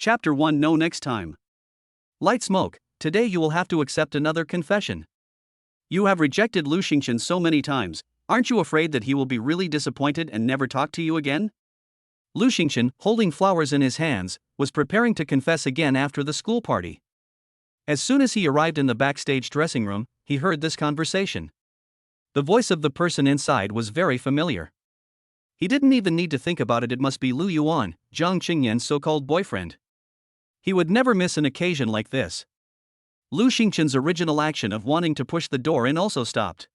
Chapter 1 No Next Time. Light Smoke, today you will have to accept another confession. You have rejected Lu Xingchen so many times, aren't you afraid that he will be really disappointed and never talk to you again? Lu Xingchen, holding flowers in his hands, was preparing to confess again after the school party. As soon as he arrived in the backstage dressing room, he heard this conversation. The voice of the person inside was very familiar. He didn't even need to think about it must be Lu Yuan, Jiang Qingyan's so-called boyfriend. He would never miss an occasion like this. Lu Xingchen's original action of wanting to push the door in also stopped.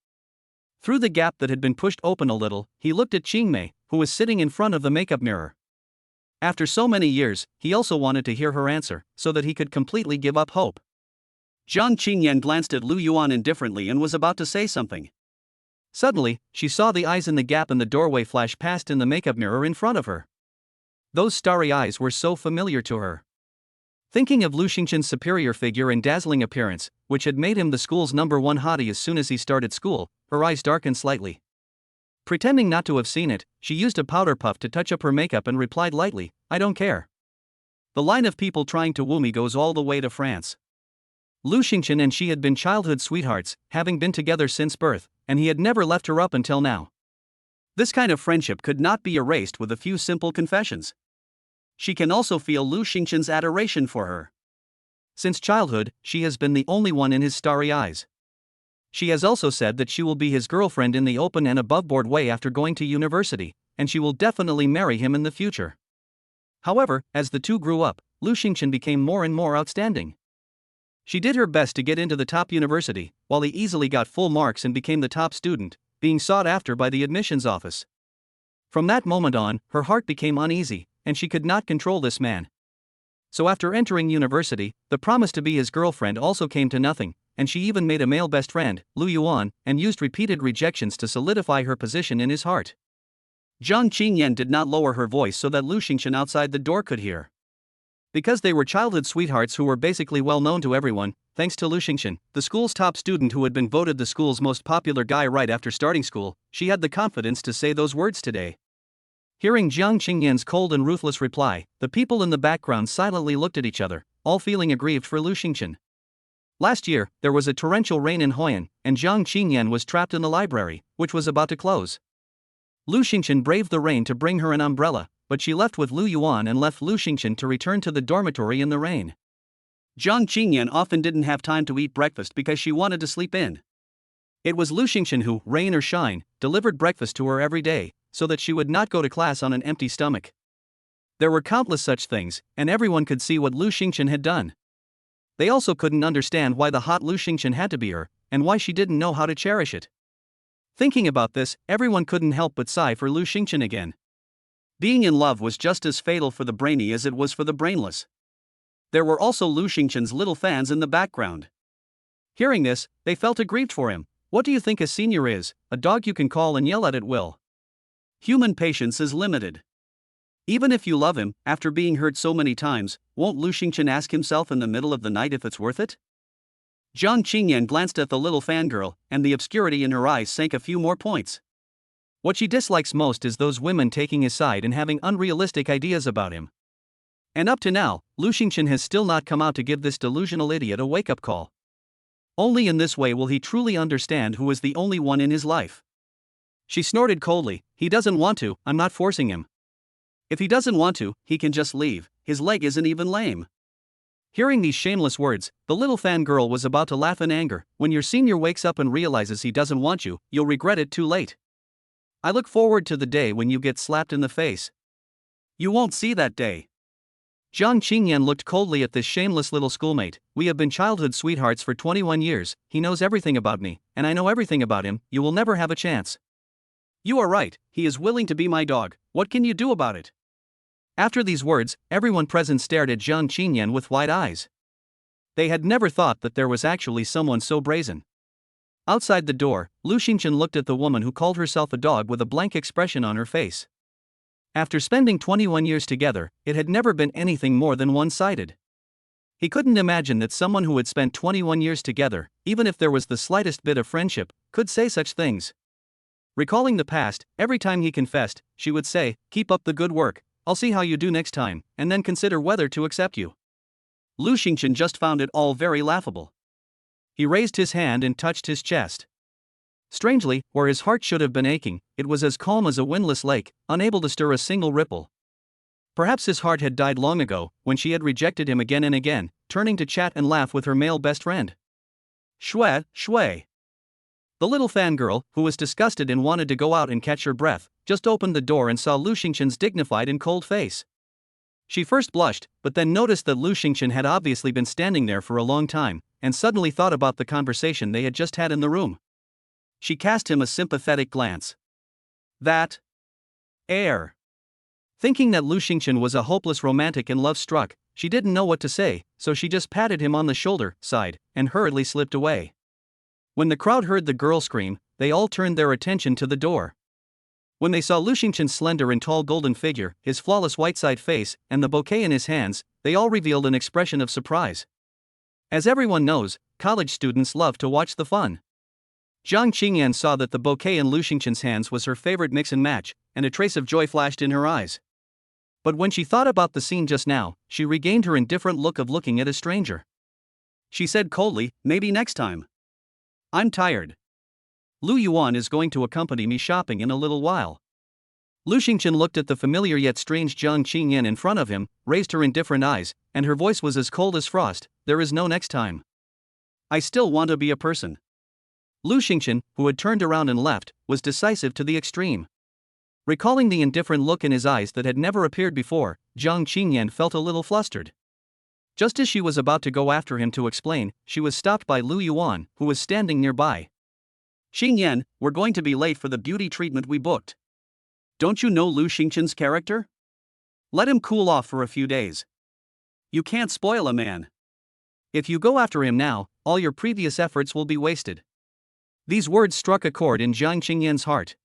Through the gap that had been pushed open a little, he looked at Qingmei, who was sitting in front of the makeup mirror. After so many years, he also wanted to hear her answer, so that he could completely give up hope. Jiang Qingyan glanced at Lu Yuan indifferently and was about to say something. Suddenly, she saw the eyes in the gap in the doorway flash past in the makeup mirror in front of her. Those starry eyes were so familiar to her. Thinking of Lu Xingchen's superior figure and dazzling appearance, which had made him the school's #1 hottie as soon as he started school, her eyes darkened slightly. Pretending not to have seen it, she used a powder puff to touch up her makeup and replied lightly, "I don't care. The line of people trying to woo me goes all the way to France." Lu Xingchen and she had been childhood sweethearts, having been together since birth, and he had never left her up until now. This kind of friendship could not be erased with a few simple confessions. She can also feel Lu Xingchen's adoration for her. Since childhood, she has been the only one in his starry eyes. She has also said that she will be his girlfriend in the open and above-board way after going to university, and she will definitely marry him in the future. However, as the two grew up, Lu Xingchen became more and more outstanding. She did her best to get into the top university, while he easily got full marks and became the top student, being sought after by the admissions office. From that moment on, her heart became uneasy, and she could not control this man. So after entering university, the promise to be his girlfriend also came to nothing, and she even made a male best friend, Lu Yuan, and used repeated rejections to solidify her position in his heart. Jiang Qingyan did not lower her voice so that Lu Xingchen outside the door could hear. Because they were childhood sweethearts who were basically well known to everyone, thanks to Lu Xingchen, the school's top student who had been voted the school's most popular guy right after starting school, she had the confidence to say those words today. Hearing Jiang Qingyan's cold and ruthless reply, the people in the background silently looked at each other, all feeling aggrieved for Lu Xingchen. Last year, there was a torrential rain in Huyan, and Jiang Qingyan was trapped in the library, which was about to close. Lu Xingchen braved the rain to bring her an umbrella, but she left with Lu Yuan and left Lu Xingchen to return to the dormitory in the rain. Jiang Qingyan often didn't have time to eat breakfast because she wanted to sleep in. It was Lu Xingchen who, rain or shine, delivered breakfast to her every day, so that she would not go to class on an empty stomach. There were countless such things, and everyone could see what Lu Xingchen had done. They also couldn't understand why the hot Lu Xingchen had to be her, and why she didn't know how to cherish it. Thinking about this, everyone couldn't help but sigh for Lu Xingchen again. Being in love was just as fatal for the brainy as it was for the brainless. There were also Lu Xingchen's little fans in the background. Hearing this, they felt aggrieved for him. What do you think a senior is? A dog you can call and yell at will. Human patience is limited. Even if you love him, after being hurt so many times, won't Lu Xingchen ask himself in the middle of the night if it's worth it? Jiang Qingyan glanced at the little fangirl, and the obscurity in her eyes sank a few more points. What she dislikes most is those women taking his side and having unrealistic ideas about him. And up to now, Lu Xingchen has still not come out to give this delusional idiot a wake-up call. Only in this way will he truly understand who is the only one in his life. She snorted coldly, "He doesn't want to, I'm not forcing him. If he doesn't want to, he can just leave, his leg isn't even lame." Hearing these shameless words, the little fangirl was about to laugh in anger. When your senior wakes up and realizes he doesn't want you, you'll regret it too late. I look forward to the day when you get slapped in the face. You won't see that day. Jiang Qingyan looked coldly at this shameless little schoolmate. "We have been childhood sweethearts for 21 years, he knows everything about me, and I know everything about him, you will never have a chance." "You are right, he is willing to be my dog, what can you do about it?" After these words, everyone present stared at Jiang Qingyan with wide eyes. They had never thought that there was actually someone so brazen. Outside the door, Lu Xingchen looked at the woman who called herself a dog with a blank expression on her face. After spending 21 years together, it had never been anything more than one-sided. He couldn't imagine that someone who had spent 21 years together, even if there was the slightest bit of friendship, could say such things. Recalling the past, every time he confessed, she would say, "Keep up the good work, I'll see how you do next time, and then consider whether to accept you. Lu Xingchen just found it all very laughable. He raised his hand and touched his chest. Strangely, where his heart should have been aching, it was as calm as a windless lake, unable to stir a single ripple. Perhaps his heart had died long ago, when she had rejected him again and again, turning to chat and laugh with her male best friend. Shui, Shui. The little fangirl, who was disgusted and wanted to go out and catch her breath, just opened the door and saw Lu Xingchen's dignified and cold face. She first blushed, but then noticed that Lu Xingchen had obviously been standing there for a long time, and suddenly thought about the conversation they had just had in the room. She cast him a sympathetic glance. That air. Thinking that Lu Xingchen was a hopeless romantic and love-struck, she didn't know what to say, so she just patted him on the shoulder, sighed, and hurriedly slipped away. When the crowd heard the girl scream, they all turned their attention to the door. When they saw Lu Xingchen's slender and tall golden figure, his flawless white-side face, and the bouquet in his hands, they all revealed an expression of surprise. As everyone knows, college students love to watch the fun. Jiang Qingyan saw that the bouquet in Lu Xingchen's hands was her favorite mix and match, and a trace of joy flashed in her eyes. But when she thought about the scene just now, she regained her indifferent look of looking at a stranger. She said coldly, "Maybe next time. I'm tired. Lu Yuan is going to accompany me shopping in a little while." Lu Xingchen looked at the familiar yet strange Jiang Qingyan in front of him, raised her indifferent eyes, and her voice was as cold as frost. "There is no next time. I still want to be a person." Lu Xingchen, who had turned around and left, was decisive to the extreme. Recalling the indifferent look in his eyes that had never appeared before, Jiang Qingyan felt a little flustered. Just as she was about to go after him to explain, she was stopped by Lu Yuan, who was standing nearby. "Xingyan, we're going to be late for the beauty treatment we booked. Don't you know Lu Xingchen's character? Let him cool off for a few days. You can't spoil a man. If you go after him now, all your previous efforts will be wasted." These words struck a chord in Jiang Qingyan's heart.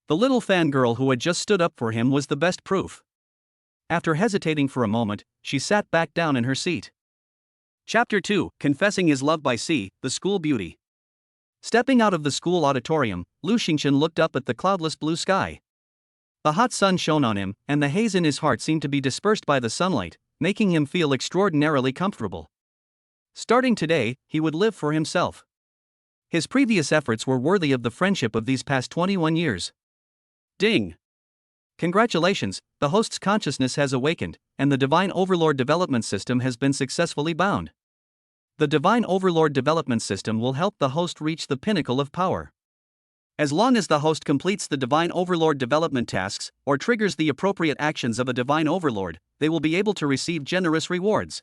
The little fangirl who had just stood up for him was the best proof. After hesitating for a moment, she sat back down in her seat. Chapter 2, Confessing His Love by Sea, The School Beauty. Stepping out of the school auditorium, Lu Xingchen looked up at the cloudless blue sky. The hot sun shone on him, and the haze in his heart seemed to be dispersed by the sunlight, making him feel extraordinarily comfortable. Starting today, he would live for himself. His previous efforts were worthy of the friendship of these past 21 years. Ding! Congratulations, the host's consciousness has awakened, and the Divine Overlord Development System has been successfully bound. The Divine Overlord Development System will help the host reach the pinnacle of power. As long as the host completes the Divine Overlord development tasks, or triggers the appropriate actions of a Divine Overlord, they will be able to receive generous rewards.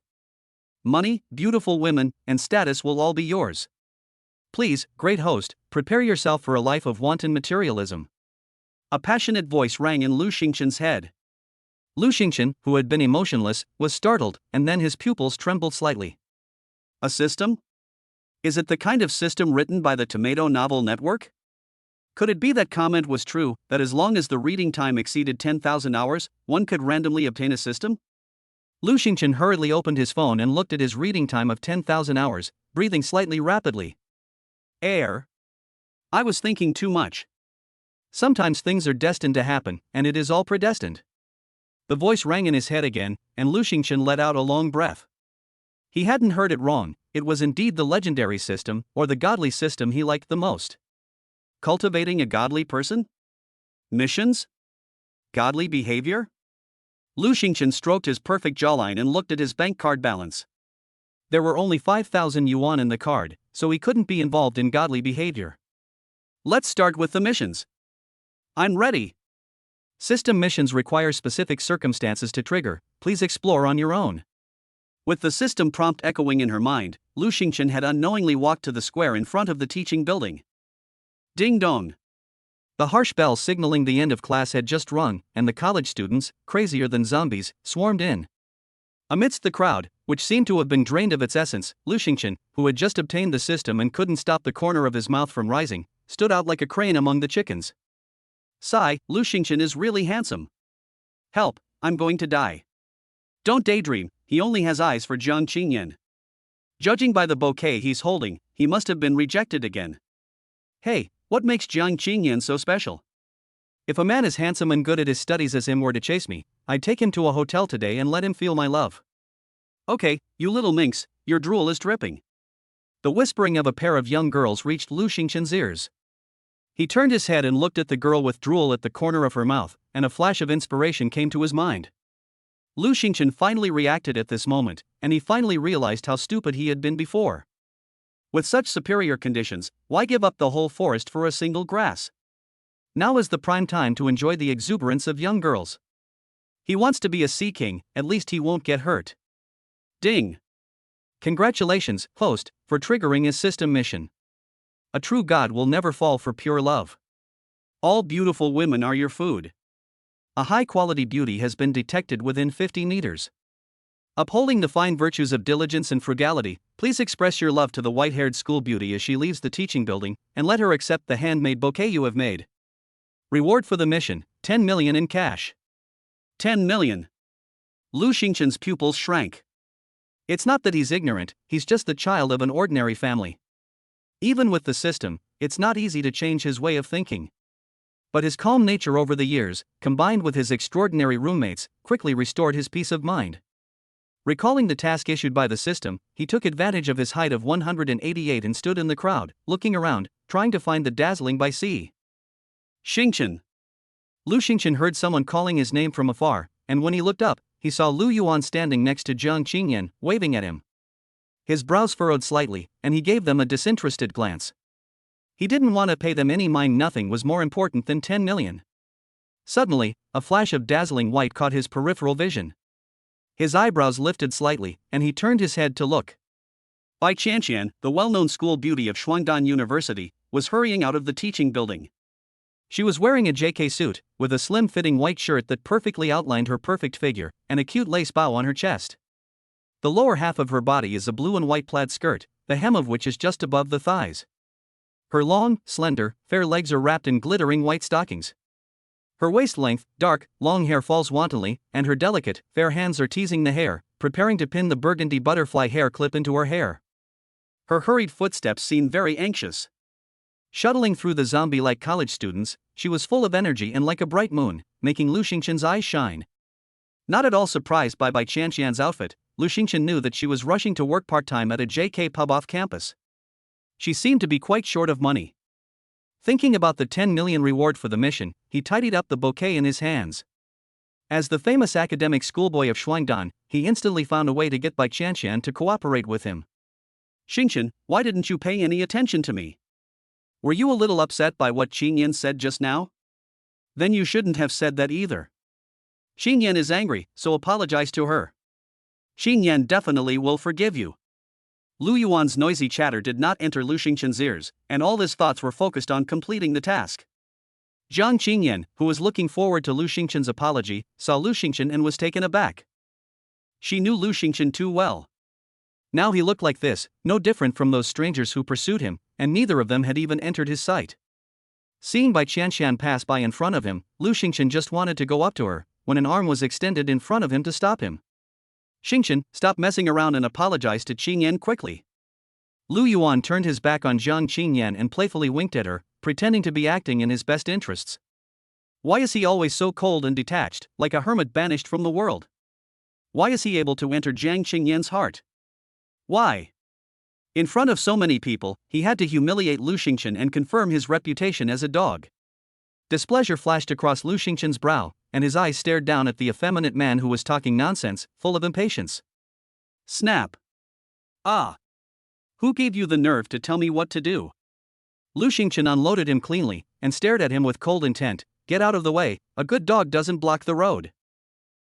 Money, beautiful women, and status will all be yours. Please, great host, prepare yourself for a life of wanton materialism. A passionate voice rang in Lu Xingchen's head. Lu Xingchen, who had been emotionless, was startled, and then his pupils trembled slightly. A system? Is it the kind of system written by the Tomato Novel Network? Could it be that comment was true, that as long as the reading time exceeded 10,000 hours, one could randomly obtain a system? Lu Xingchen hurriedly opened his phone and looked at his reading time of 10,000 hours, breathing slightly rapidly. I was thinking too much. Sometimes things are destined to happen, and it is all predestined. The voice rang in his head again, and Lu Xingchen let out a long breath. He hadn't heard it wrong, it was indeed the legendary system, or the godly system he liked the most. Cultivating a godly person? Missions? Godly behavior? Lu Xingchen stroked his perfect jawline and looked at his bank card balance. There were only 5,000 yuan in the card, so he couldn't be involved in godly behavior. Let's start with the missions. I'm ready. System missions require specific circumstances to trigger, please explore on your own. With the system prompt echoing in her mind, Lu Xingchen had unknowingly walked to the square in front of the teaching building. Ding dong. The harsh bell signaling the end of class had just rung, and the college students, crazier than zombies, swarmed in. Amidst the crowd, which seemed to have been drained of its essence, Lu Xingchen, who had just obtained the system and couldn't stop the corner of his mouth from rising, stood out like a crane among the chickens. Sigh, Lu Xingchen is really handsome. Help, I'm going to die. Don't daydream, he only has eyes for Jiang Qingyan. Judging by the bouquet he's holding, he must have been rejected again. Hey, what makes Jiang Qingyan so special? If a man as handsome and good at his studies as him were to chase me, I'd take him to a hotel today and let him feel my love. Okay, you little minx, your drool is dripping. The whispering of a pair of young girls reached Lu Xingchen's ears. He turned his head and looked at the girl with drool at the corner of her mouth, and a flash of inspiration came to his mind. Lu Xingchen finally reacted at this moment, and he finally realized how stupid he had been before. With such superior conditions, why give up the whole forest for a single grass? Now is the prime time to enjoy the exuberance of young girls. He wants to be a sea king, at least he won't get hurt. Ding! Congratulations, host, for triggering his system mission. A true god will never fall for pure love. All beautiful women are your food. A high-quality beauty has been detected within 50 meters. Upholding the fine virtues of diligence and frugality, please express your love to the white-haired school beauty as she leaves the teaching building, and let her accept the handmade bouquet you have made. Reward for the mission, 10 million in cash. 10 million. Lu Xingchen's pupils shrank. It's not that he's ignorant, he's just the child of an ordinary family. Even with the system, it's not easy to change his way of thinking. But his calm nature over the years, combined with his extraordinary roommates, quickly restored his peace of mind. Recalling the task issued by the system, he took advantage of his height of 188 and stood in the crowd, looking around, trying to find the dazzling Bai Chanchan. Lu Xingchen heard someone calling his name from afar, and when he looked up, he saw Lu Yuan standing next to Jiang Qingyan, waving at him. His brows furrowed slightly, and he gave them a disinterested glance. He didn't want to pay them any mind. Nothing was more important than 10 million. Suddenly, a flash of dazzling white caught his peripheral vision. His eyebrows lifted slightly, and he turned his head to look. Bai Chanchan, the well-known school beauty of Shuangdan University, was hurrying out of the teaching building. She was wearing a JK suit, with a slim-fitting white shirt that perfectly outlined her perfect figure, and a cute lace bow on her chest. The lower half of her body is a blue and white plaid skirt, the hem of which is just above the thighs. Her long, slender, fair legs are wrapped in glittering white stockings. Her waist-length, dark, long hair falls wantonly, and her delicate, fair hands are teasing the hair, preparing to pin the burgundy butterfly hair clip into her hair. Her hurried footsteps seemed very anxious. Shuttling through the zombie-like college students, she was full of energy and like a bright moon, making Lu Xingchen's eyes shine. Not at all surprised by Bai Chanchan's outfit, Lu Xingchen knew that she was rushing to work part-time at a JK pub off campus. She seemed to be quite short of money. Thinking about the 10 million reward for the mission, he tidied up the bouquet in his hands. As the famous academic schoolboy of Shuangdan, he instantly found a way to get Bai Chanchan to cooperate with him. Xingchen, why didn't you pay any attention to me? Were you a little upset by what Qingyan said just now? Then you shouldn't have said that either. Qingyan is angry, so apologize to her. Qingyan definitely will forgive you. Lu Yuan's noisy chatter did not enter Lu Xingchen's ears, and all his thoughts were focused on completing the task. Jiang Qingyan, who was looking forward to Lu Xingchen's apology, saw Lu Xingchen and was taken aback. She knew Lu Xingchen too well. Now he looked like this, no different from those strangers who pursued him, and neither of them had even entered his sight. Seeing Bai Chanchan pass by in front of him, Lu Xingchen just wanted to go up to her, when an arm was extended in front of him to stop him. Xingchen, stop messing around and apologize to Qingyan quickly. Lu Yuan turned his back on Jiang Qingyan and playfully winked at her, pretending to be acting in his best interests. Why is he always so cold and detached, like a hermit banished from the world? Why is he able to enter Jiang Qingyan's heart? Why? In front of so many people, he had to humiliate Lu Xingchen and confirm his reputation as a dog. Displeasure flashed across Lu Xingchen's brow, and his eyes stared down at the effeminate man who was talking nonsense, full of impatience. Snap. Ah. Who gave you the nerve to tell me what to do? Lu Xingchen unloaded him cleanly, and stared at him with cold intent. Get out of the way, a good dog doesn't block the road.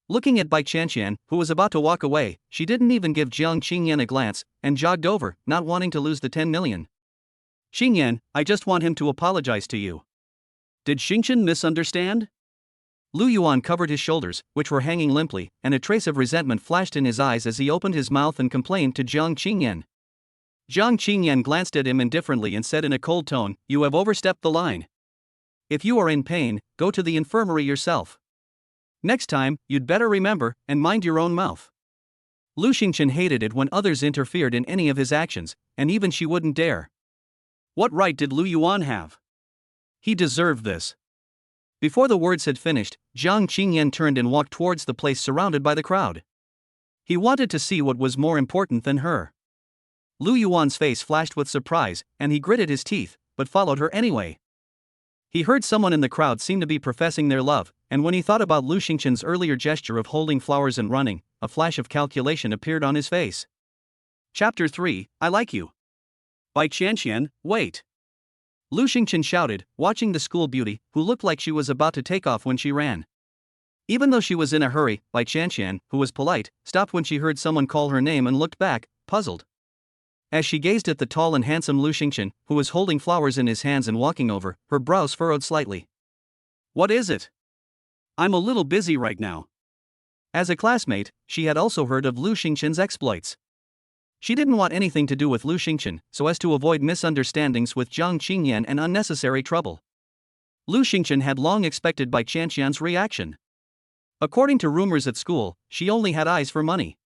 Looking at Bai Chanchan, who was about to walk away, she didn't even give Jiang Qingyan a glance, and jogged over, not wanting to lose the 10 million. Qingyan, I just want him to apologize to you. Did Xingchen misunderstand? Lu Yuan covered his shoulders, which were hanging limply, and a trace of resentment flashed in his eyes as he opened his mouth and complained to Jiang Qingyan. Jiang Qingyan glanced at him indifferently and said in a cold tone, You have overstepped the line. If you are in pain, go to the infirmary yourself. Next time, you'd better remember, and mind your own mouth. Lu Xingchen hated it when others interfered in any of his actions, and even she wouldn't dare. What right did Lu Yuan have? He deserved this. Before the words had finished, Jiang Qingyan turned and walked towards the place surrounded by the crowd. He wanted to see what was more important than her. Lu Yuan's face flashed with surprise, and he gritted his teeth, but followed her anyway. He heard someone in the crowd seem to be professing their love, and when he thought about Lu Xingqian's earlier gesture of holding flowers and running, a flash of calculation appeared on his face. Chapter 3, I Like You. Bai Chanchan, wait. Lu Xingqian shouted, watching the school beauty, who looked like she was about to take off when she ran. Even though she was in a hurry, Bai Chanchan, who was polite, stopped when she heard someone call her name and looked back, puzzled. As she gazed at the tall and handsome Lu Xingqian, who was holding flowers in his hands and walking over, her brows furrowed slightly. What is it? I'm a little busy right now. As a classmate, she had also heard of Lu Xingqian's exploits. She didn't want anything to do with Lu Xingqian, so as to avoid misunderstandings with Jiang Qingyan and unnecessary trouble. Lu Xingqian had long expected Bai Chanchan's reaction. According to rumors at school, she only had eyes for money.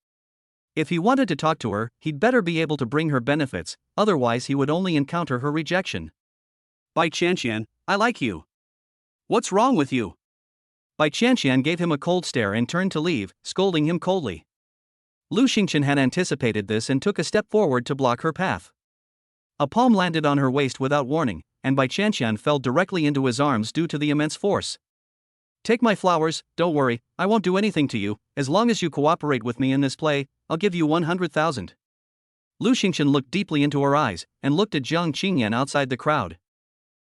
If he wanted to talk to her, he'd better be able to bring her benefits, otherwise he would only encounter her rejection. Bai Chanchan, I like you. What's wrong with you? Bai Chanchan gave him a cold stare and turned to leave, scolding him coldly. Lu Xingqian had anticipated this and took a step forward to block her path. A palm landed on her waist without warning, and Bai Chanchan fell directly into his arms due to the immense force. Take my flowers, don't worry, I won't do anything to you, as long as you cooperate with me in this play, I'll give you 100,000. Lu Xingqian looked deeply into her eyes, and looked at Jiang Qingyan outside the crowd.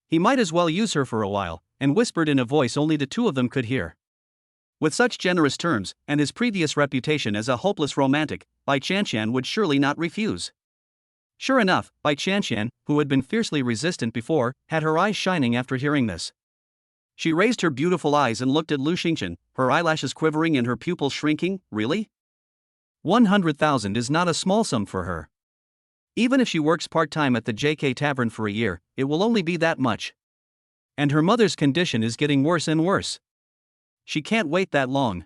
He might as well use her for a while, and whispered in a voice only the two of them could hear. With such generous terms, and his previous reputation as a hopeless romantic, Bai Chanchan would surely not refuse. Sure enough, Bai Chanchan, who had been fiercely resistant before, had her eyes shining after hearing this. She raised her beautiful eyes and looked at Lu Xingqian, her eyelashes quivering and her pupils shrinking. Really? 100,000 is not a small sum for her. Even if she works part-time at the JK Tavern for a year, it will only be that much. And her mother's condition is getting worse and worse. She can't wait that long.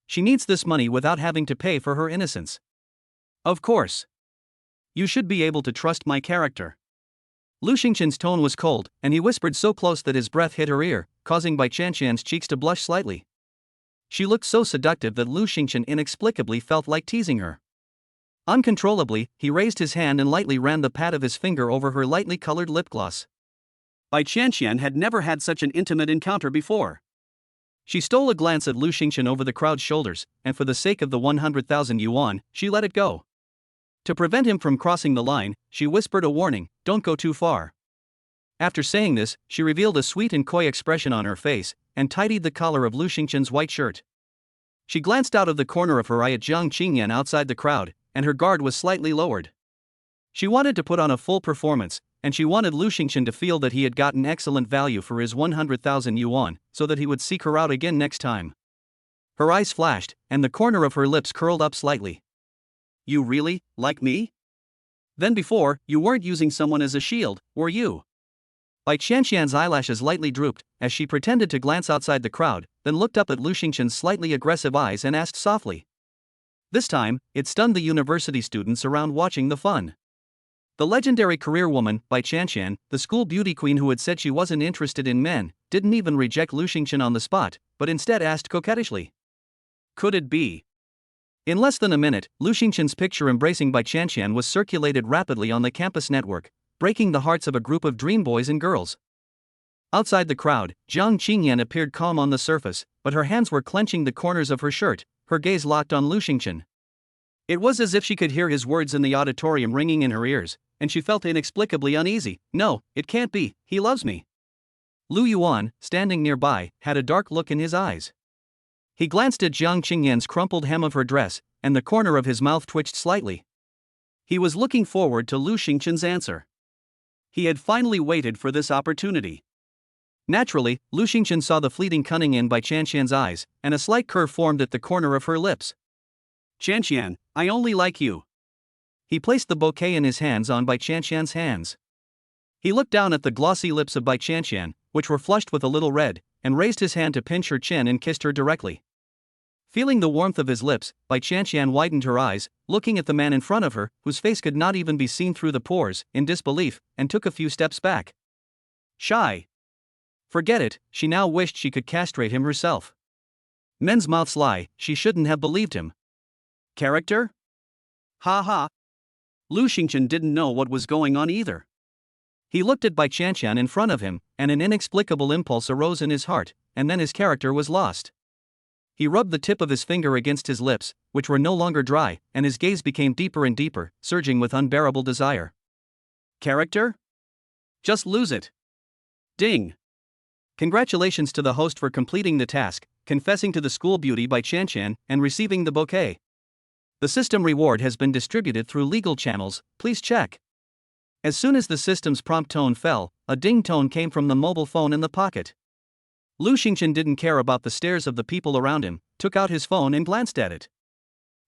She needs this money without having to pay for her innocence. Of course. You should be able to trust my character. Lu Xingqian's tone was cold, and he whispered so close that his breath hit her ear, causing Bai Chanchan's cheeks to blush slightly. She looked so seductive that Lu Xingqian inexplicably felt like teasing her. Uncontrollably, he raised his hand and lightly ran the pad of his finger over her lightly colored lip gloss. Bai Chanchan had never had such an intimate encounter before. She stole a glance at Lu Xingqian over the crowd's shoulders, and for the sake of the 100,000 yuan, she let it go. To prevent him from crossing the line, she whispered a warning, "Don't go too far." After saying this, she revealed a sweet and coy expression on her face, and tidied the collar of Lu Xingqian's white shirt. She glanced out of the corner of her eye at Jiang Qingyan outside the crowd, and her guard was slightly lowered. She wanted to put on a full performance, and she wanted Lu Xingqian to feel that he had gotten excellent value for his 100,000 yuan, so that he would seek her out again next time. Her eyes flashed, and the corner of her lips curled up slightly. You really like me? Then before, you weren't using someone as a shield, were you? Bai Chanchan's eyelashes lightly drooped, as she pretended to glance outside the crowd, then looked up at Lu Xingqian's slightly aggressive eyes and asked softly. This time, it stunned the university students around watching the fun. The legendary career woman, Bai Chanchan, the school beauty queen who had said she wasn't interested in men, didn't even reject Lu Xingqian on the spot, but instead asked coquettishly. Could it be? In less than a minute, Lu Xingqian's picture embracing Bai Chanchan was circulated rapidly on the campus network, breaking the hearts of a group of dream boys and girls. Outside the crowd, Jiang Qingyan appeared calm on the surface, but her hands were clenching the corners of her shirt, her gaze locked on Lu Xingqian. It was as if she could hear his words in the auditorium ringing in her ears, and she felt inexplicably uneasy. No, it can't be, he loves me. Lu Yuan, standing nearby, had a dark look in his eyes. He glanced at Jiang Qingyan's crumpled hem of her dress, and the corner of his mouth twitched slightly. He was looking forward to Lu Xingqian's answer. He had finally waited for this opportunity. Naturally, Lu Xingqian saw the fleeting cunning in Bai Chanchan's eyes, and a slight curve formed at the corner of her lips. Chanchan, I only like you. He placed the bouquet in his hands on Bai Chanchan's hands. He looked down at the glossy lips of Bai Chanchan, which were flushed with a little red, and raised his hand to pinch her chin and kissed her directly. Feeling the warmth of his lips, Bai Chanchan widened her eyes, looking at the man in front of her, whose face could not even be seen through the pores, in disbelief, and took a few steps back. Shy. Forget it, she now wished she could castrate him herself. Men's mouths lie, she shouldn't have believed him. Character? Ha ha. Lu Xingchen didn't know what was going on either. He looked at Bai Chanchan in front of him, and an inexplicable impulse arose in his heart, and then his character was lost. He rubbed the tip of his finger against his lips, which were no longer dry, and his gaze became deeper and deeper, surging with unbearable desire. Character? Just lose it. Ding. Congratulations to the host for completing the task, confessing to the school beauty Bai Chanchan, and receiving the bouquet. The system reward has been distributed through legal channels, please check. As soon as the system's prompt tone fell, a ding tone came from the mobile phone in the pocket. Lu Xingchen didn't care about the stares of the people around him, took out his phone and glanced at it.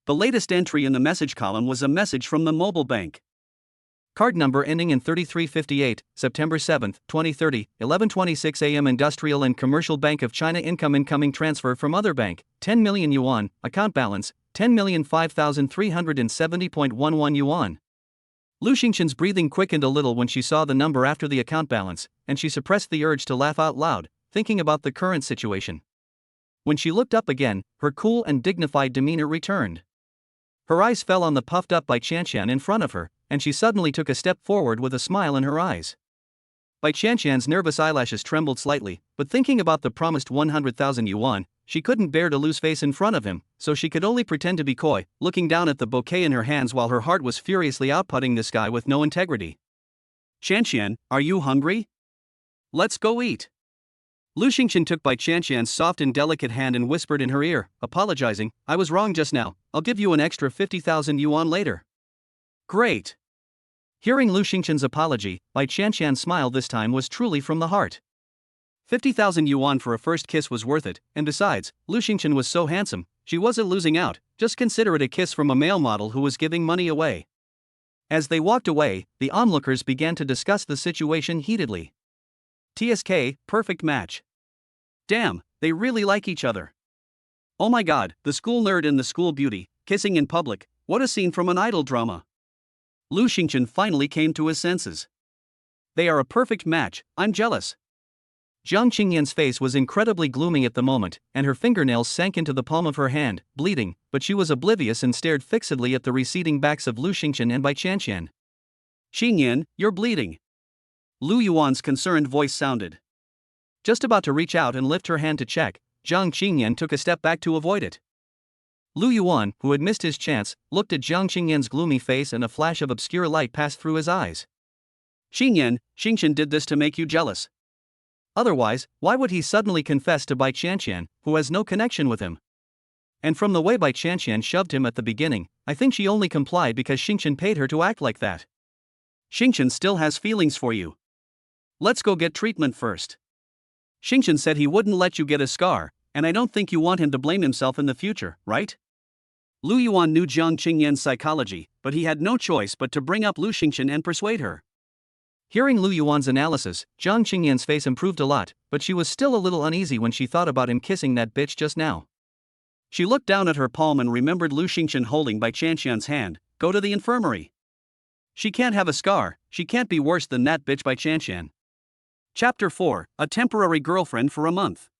The latest entry in the message column was a message from the mobile bank. Card number ending in 3358, September 7, 2030, 11:26 a.m. Industrial and Commercial Bank of China incoming transfer from other bank, 10 million yuan, account balance, 10,005,370.11 yuan. Lu Xingchen's breathing quickened a little when she saw the number after the account balance, and she suppressed the urge to laugh out loud, thinking about the current situation. When she looked up again, her cool and dignified demeanor returned. Her eyes fell on the puffed-up Bai Chanchan in front of her, and she suddenly took a step forward with a smile in her eyes. Bai Chanchan's nervous eyelashes trembled slightly, but thinking about the promised 100,000 yuan, she couldn't bear to lose face in front of him, so she could only pretend to be coy, looking down at the bouquet in her hands while her heart was furiously outputting this guy with no integrity. Chanchan, are you hungry? Let's go eat. Lu Xingchen took Bai Chanchan's soft and delicate hand and whispered in her ear, apologizing, I was wrong just now, I'll give you an extra 50,000 yuan later. Great. Hearing Lu Xingchen's apology, Bai Chanchan's smile this time was truly from the heart. 50,000 yuan for a first kiss was worth it, and besides, Lu Xingchen was so handsome, she wasn't losing out, just consider it a kiss from a male model who was giving money away. As they walked away, the onlookers began to discuss the situation heatedly. TSK, perfect match. Damn, they really like each other. Oh my god, the school nerd and the school beauty, kissing in public, what a scene from an idol drama. Lu Xingchen finally came to his senses. They are a perfect match, I'm jealous. Jiang Qingyan's face was incredibly gloomy at the moment, and her fingernails sank into the palm of her hand, bleeding, but she was oblivious and stared fixedly at the receding backs of Lu Xingchen and Bai Chanchan. Qingyan, you're bleeding. Lu Yuan's concerned voice sounded. Just about to reach out and lift her hand to check, Jiang Qingyan took a step back to avoid it. Lu Yuan, who had missed his chance, looked at Jiang Qingyan's gloomy face and a flash of obscure light passed through his eyes. Qingyan, Xingchen did this to make you jealous. Otherwise, why would he suddenly confess to Bai Chanchan, who has no connection with him? And from the way Bai Chanchan shoved him at the beginning, I think she only complied because Xingchen paid her to act like that. Xingchen still has feelings for you. Let's go get treatment first. Xingchen said he wouldn't let you get a scar, and I don't think you want him to blame himself in the future, right? Lu Yuan knew Jiang Qingyan's psychology, but he had no choice but to bring up Lu Xingchen and persuade her. Hearing Lu Yuan's analysis, Jiang Qingyan's face improved a lot, but she was still a little uneasy when she thought about him kissing that bitch just now. She looked down at her palm and remembered Lu Xingchen holding Bai Chanchan's hand, go to the infirmary. She can't have a scar, she can't be worse than that bitch Bai Chanchan. Chapter 4, A Temporary Girlfriend for a Month.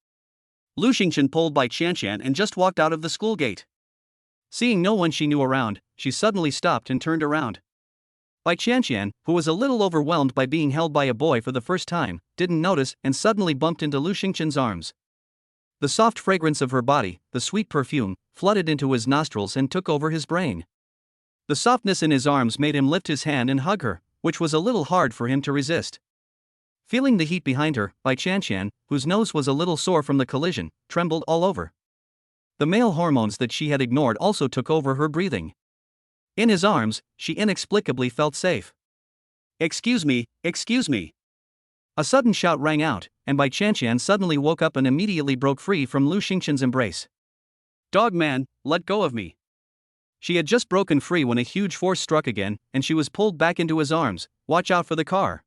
Lu Xingchen pulled Bai Chanchan and just walked out of the school gate. Seeing no one she knew around, she suddenly stopped and turned around. Bai Chanchan, who was a little overwhelmed by being held by a boy for the first time, didn't notice and suddenly bumped into Lu Xingchen's arms. The soft fragrance of her body, the sweet perfume, flooded into his nostrils and took over his brain. The softness in his arms made him lift his hand and hug her, which was a little hard for him to resist. Feeling the heat behind her, Bai Chanchan, whose nose was a little sore from the collision, trembled all over. The male hormones that she had ignored also took over her breathing. In his arms, she inexplicably felt safe. Excuse me, excuse me. A sudden shout rang out, and Bai Chanchan suddenly woke up and immediately broke free from Lu Xingchen's embrace. Dog man, let go of me. She had just broken free when a huge force struck again, and she was pulled back into his arms. Watch out for the car.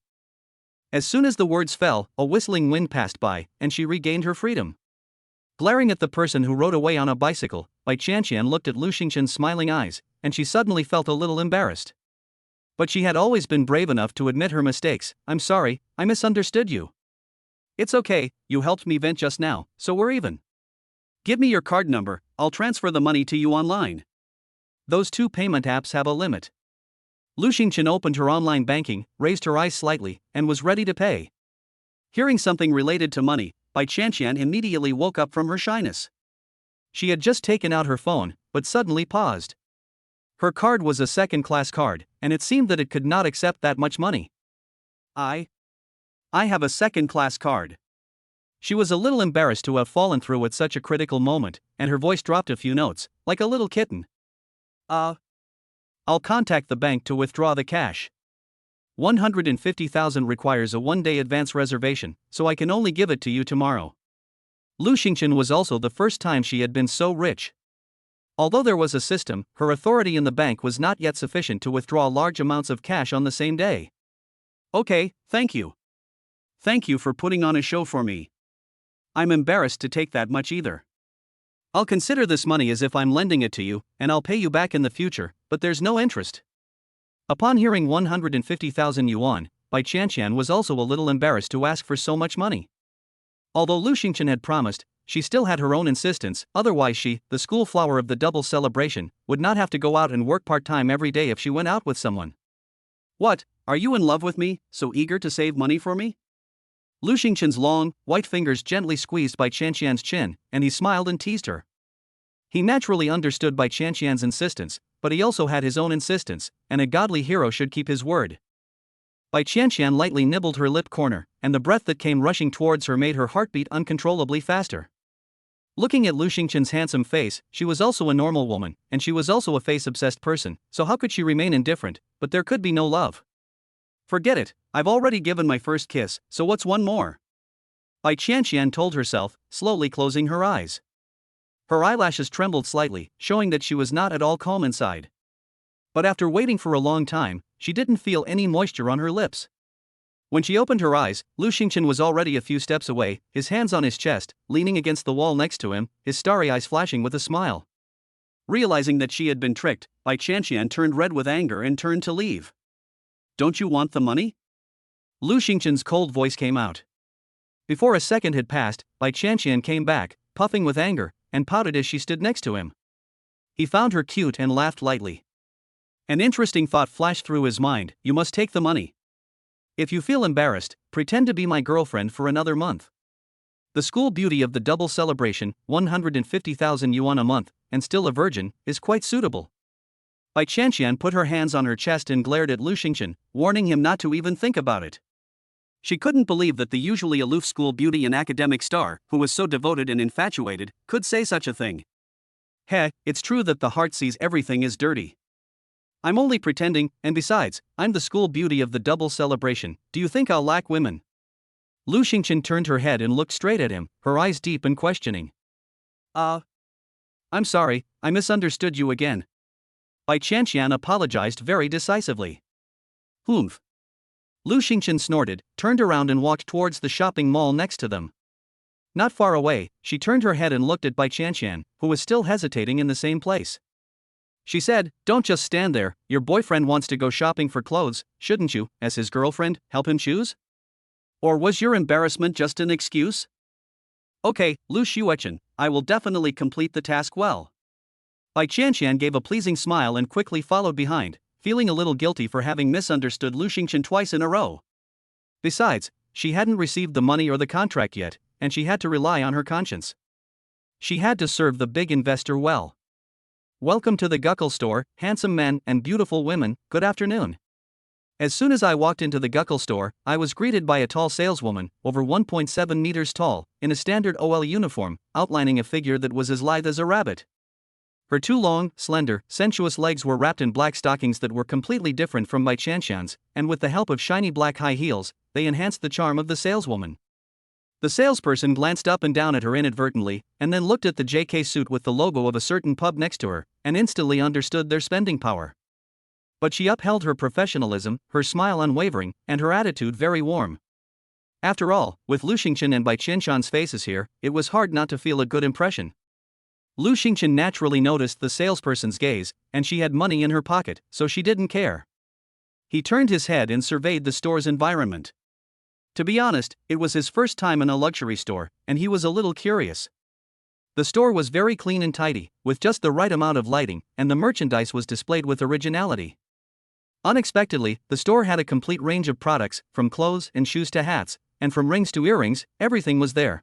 As soon as the words fell, a whistling wind passed by, and she regained her freedom. Glaring at the person who rode away on a bicycle, Bai Chanchan looked at Lu Xingchen's smiling eyes, and she suddenly felt a little embarrassed. But she had always been brave enough to admit her mistakes. I'm sorry, I misunderstood you. It's okay, you helped me vent just now, so we're even. Give me your card number, I'll transfer the money to you online. Those two payment apps have a limit. Lu Xingchen opened her online banking, raised her eyes slightly, and was ready to pay. Hearing something related to money, Bai Chanchan immediately woke up from her shyness. She had just taken out her phone, but suddenly paused. Her card was a second-class card, and it seemed that it could not accept that much money. I have a second-class card. She was a little embarrassed to have fallen through at such a critical moment, and her voice dropped a few notes, like a little kitten. I'll contact the bank to withdraw the cash. 150,000 requires a one-day advance reservation, so I can only give it to you tomorrow. Lu Xingchen was also the first time she had been so rich. Although there was a system, her authority in the bank was not yet sufficient to withdraw large amounts of cash on the same day. Okay, thank you. Thank you for putting on a show for me. I'm embarrassed to take that much either. I'll consider this money as if I'm lending it to you, and I'll pay you back in the future, but there's no interest. Upon hearing 150,000 yuan, Bai Chanchan was also a little embarrassed to ask for so much money. Although Lu Xingchen had promised, she still had her own insistence, otherwise she, the school flower of the double celebration, would not have to go out and work part-time every day if she went out with someone. What, are you in love with me, so eager to save money for me? Lu Xingchen's long, white fingers gently squeezed Bai Chanchan's chin, and he smiled and teased her. He naturally understood Bai Chanchan's insistence, but he also had his own insistence, and a godly hero should keep his word. Bai Chanchan lightly nibbled her lip corner, and the breath that came rushing towards her made her heartbeat uncontrollably faster. Looking at Lu Xingchen's handsome face, she was also a normal woman, and she was also a face-obsessed person, so how could she remain indifferent? But there could be no love. Forget it, I've already given my first kiss, so what's one more? Bai Chanchan told herself, slowly closing her eyes. Her eyelashes trembled slightly, showing that she was not at all calm inside. But after waiting for a long time, she didn't feel any moisture on her lips. When she opened her eyes, Lu Xingchen was already a few steps away, his hands on his chest, leaning against the wall next to him, his starry eyes flashing with a smile. Realizing that she had been tricked, Bai Chanchan turned red with anger and turned to leave. Don't you want the money? Lu Xingchen's cold voice came out. Before a second had passed, Bai Chanchan came back, puffing with anger, and pouted as she stood next to him. He found her cute and laughed lightly. An interesting thought flashed through his mind: you must take the money. If you feel embarrassed, pretend to be my girlfriend for another month. The school beauty of the double celebration, 150,000 yuan a month, and still a virgin, is quite suitable. Bai Chanchan put her hands on her chest and glared at Lu Xingchen, warning him not to even think about it. She couldn't believe that the usually aloof school beauty and academic star, who was so devoted and infatuated, could say such a thing. Heh, it's true that the heart sees everything as dirty. I'm only pretending, and besides, I'm the school beauty of the double celebration. Do you think I'll lack women? Lu Xingchen turned her head and looked straight at him, her eyes deep and questioning. I'm sorry, I misunderstood you again. Bai Chanchan apologized very decisively. Humph. Lu Xingchen snorted, turned around and walked towards the shopping mall next to them. Not far away, she turned her head and looked at Bai Chanchan, who was still hesitating in the same place. She said, "Don't just stand there, your boyfriend wants to go shopping for clothes, shouldn't you, as his girlfriend, help him choose? Or was your embarrassment just an excuse?" Okay, Lu Xuechen, I will definitely complete the task well. Bai Chanchan gave a pleasing smile and quickly followed behind, feeling a little guilty for having misunderstood Lu Xingchen twice in a row. Besides, she hadn't received the money or the contract yet, and she had to rely on her conscience. She had to serve the big investor well. Welcome to the Guckle store, handsome men and beautiful women, good afternoon. As soon as I walked into the Guckle store, I was greeted by a tall saleswoman, over 1.7 meters tall, in a standard OL uniform, outlining a figure that was as lithe as a rabbit. Her two long, slender, sensuous legs were wrapped in black stockings that were completely different from Bai Chanchan's, and with the help of shiny black high heels, they enhanced the charm of the saleswoman. The salesperson glanced up and down at her inadvertently, and then looked at the JK suit with the logo of a certain pub next to her, and instantly understood their spending power. But she upheld her professionalism, her smile unwavering, and her attitude very warm. After all, with Lu Xingchen and Bai Chanchan's faces here, it was hard not to feel a good impression. Lu Xingchen naturally noticed the salesperson's gaze, and she had money in her pocket, so she didn't care. He turned his head and surveyed the store's environment. To be honest, it was his first time in a luxury store, and he was a little curious. The store was very clean and tidy, with just the right amount of lighting, and the merchandise was displayed with originality. Unexpectedly, the store had a complete range of products, from clothes and shoes to hats, and from rings to earrings, everything was there.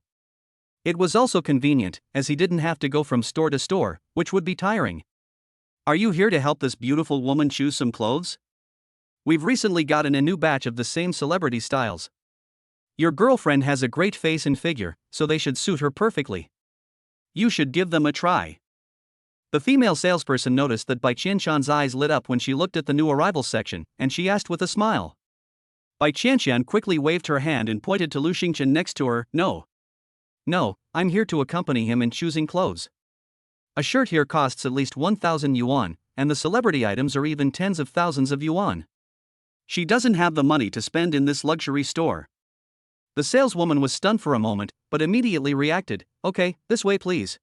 It was also convenient, as he didn't have to go from store to store, which would be tiring. Are you here to help this beautiful woman choose some clothes? We've recently gotten a new batch of the same celebrity styles. Your girlfriend has a great face and figure, so they should suit her perfectly. You should give them a try. The female salesperson noticed that Bai Chanchan's eyes lit up when she looked at the new arrivals section, and she asked with a smile. Bai Chanchan quickly waved her hand and pointed to Lu Xingchen next to her. No, I'm here to accompany him in choosing clothes. A shirt here costs at least 1,000 yuan, and the celebrity items are even tens of thousands of yuan. She doesn't have the money to spend in this luxury store. The saleswoman was stunned for a moment, but immediately reacted. Okay, this way please.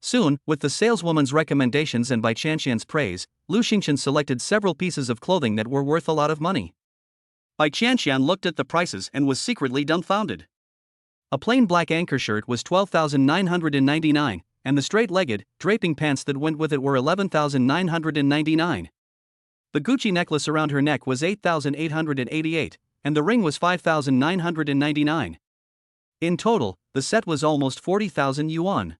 Soon, with the saleswoman's recommendations and Bai Chanchan's praise, Lu Xingchen selected several pieces of clothing that were worth a lot of money. Bai Chanchan looked at the prices and was secretly dumbfounded. A plain black anchor shirt was 12,999, and the straight-legged, draping pants that went with it were 11,999. The Gucci necklace around her neck was 8,888, and the ring was 5,999. In total, the set was almost 40,000 yuan.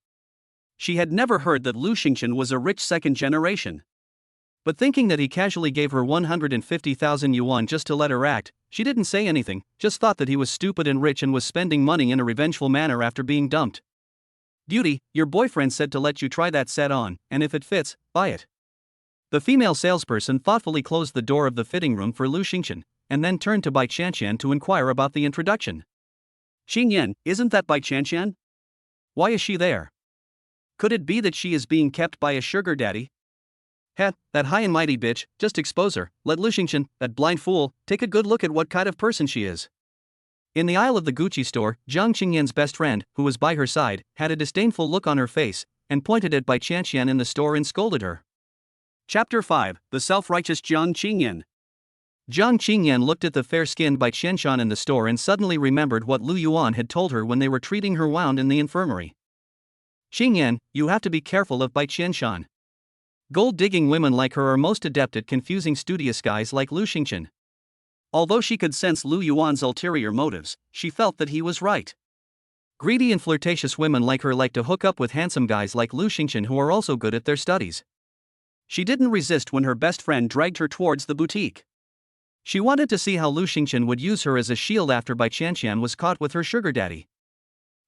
She had never heard that Lu Xingchen was a rich second generation. But thinking that he casually gave her 150,000 yuan just to let her act, she didn't say anything, just thought that he was stupid and rich and was spending money in a revengeful manner after being dumped. Beauty, your boyfriend said to let you try that set on, and if it fits, buy it. The female salesperson thoughtfully closed the door of the fitting room for Lu Xingchen, and then turned to Bai Chanchan to inquire about the introduction. Xingyan, isn't that Bai Chanchan? Why is she there? Could it be that she is being kept by a sugar daddy? Heh, that high and mighty bitch, just expose her, let Lu Xingchen, that blind fool, take a good look at what kind of person she is. In the aisle of the Gucci store, Jiang Qingyan's best friend, who was by her side, had a disdainful look on her face, and pointed at Bai Chanchan in the store and scolded her. Chapter 5, The Self-Righteous Jiang Qingyan. Jiang Qingyan looked at the fair-skinned Bai Chanchan in the store and suddenly remembered what Lu Yuan had told her when they were treating her wound in the infirmary. Qingyan, you have to be careful of Bai Chanchan. Gold-digging women like her are most adept at confusing studious guys like Lu Xingchen. Although she could sense Lu Yuan's ulterior motives, she felt that he was right. Greedy and flirtatious women like her like to hook up with handsome guys like Lu Xingchen who are also good at their studies. She didn't resist when her best friend dragged her towards the boutique. She wanted to see how Lu Xingchen would use her as a shield after Bai Chanchan was caught with her sugar daddy.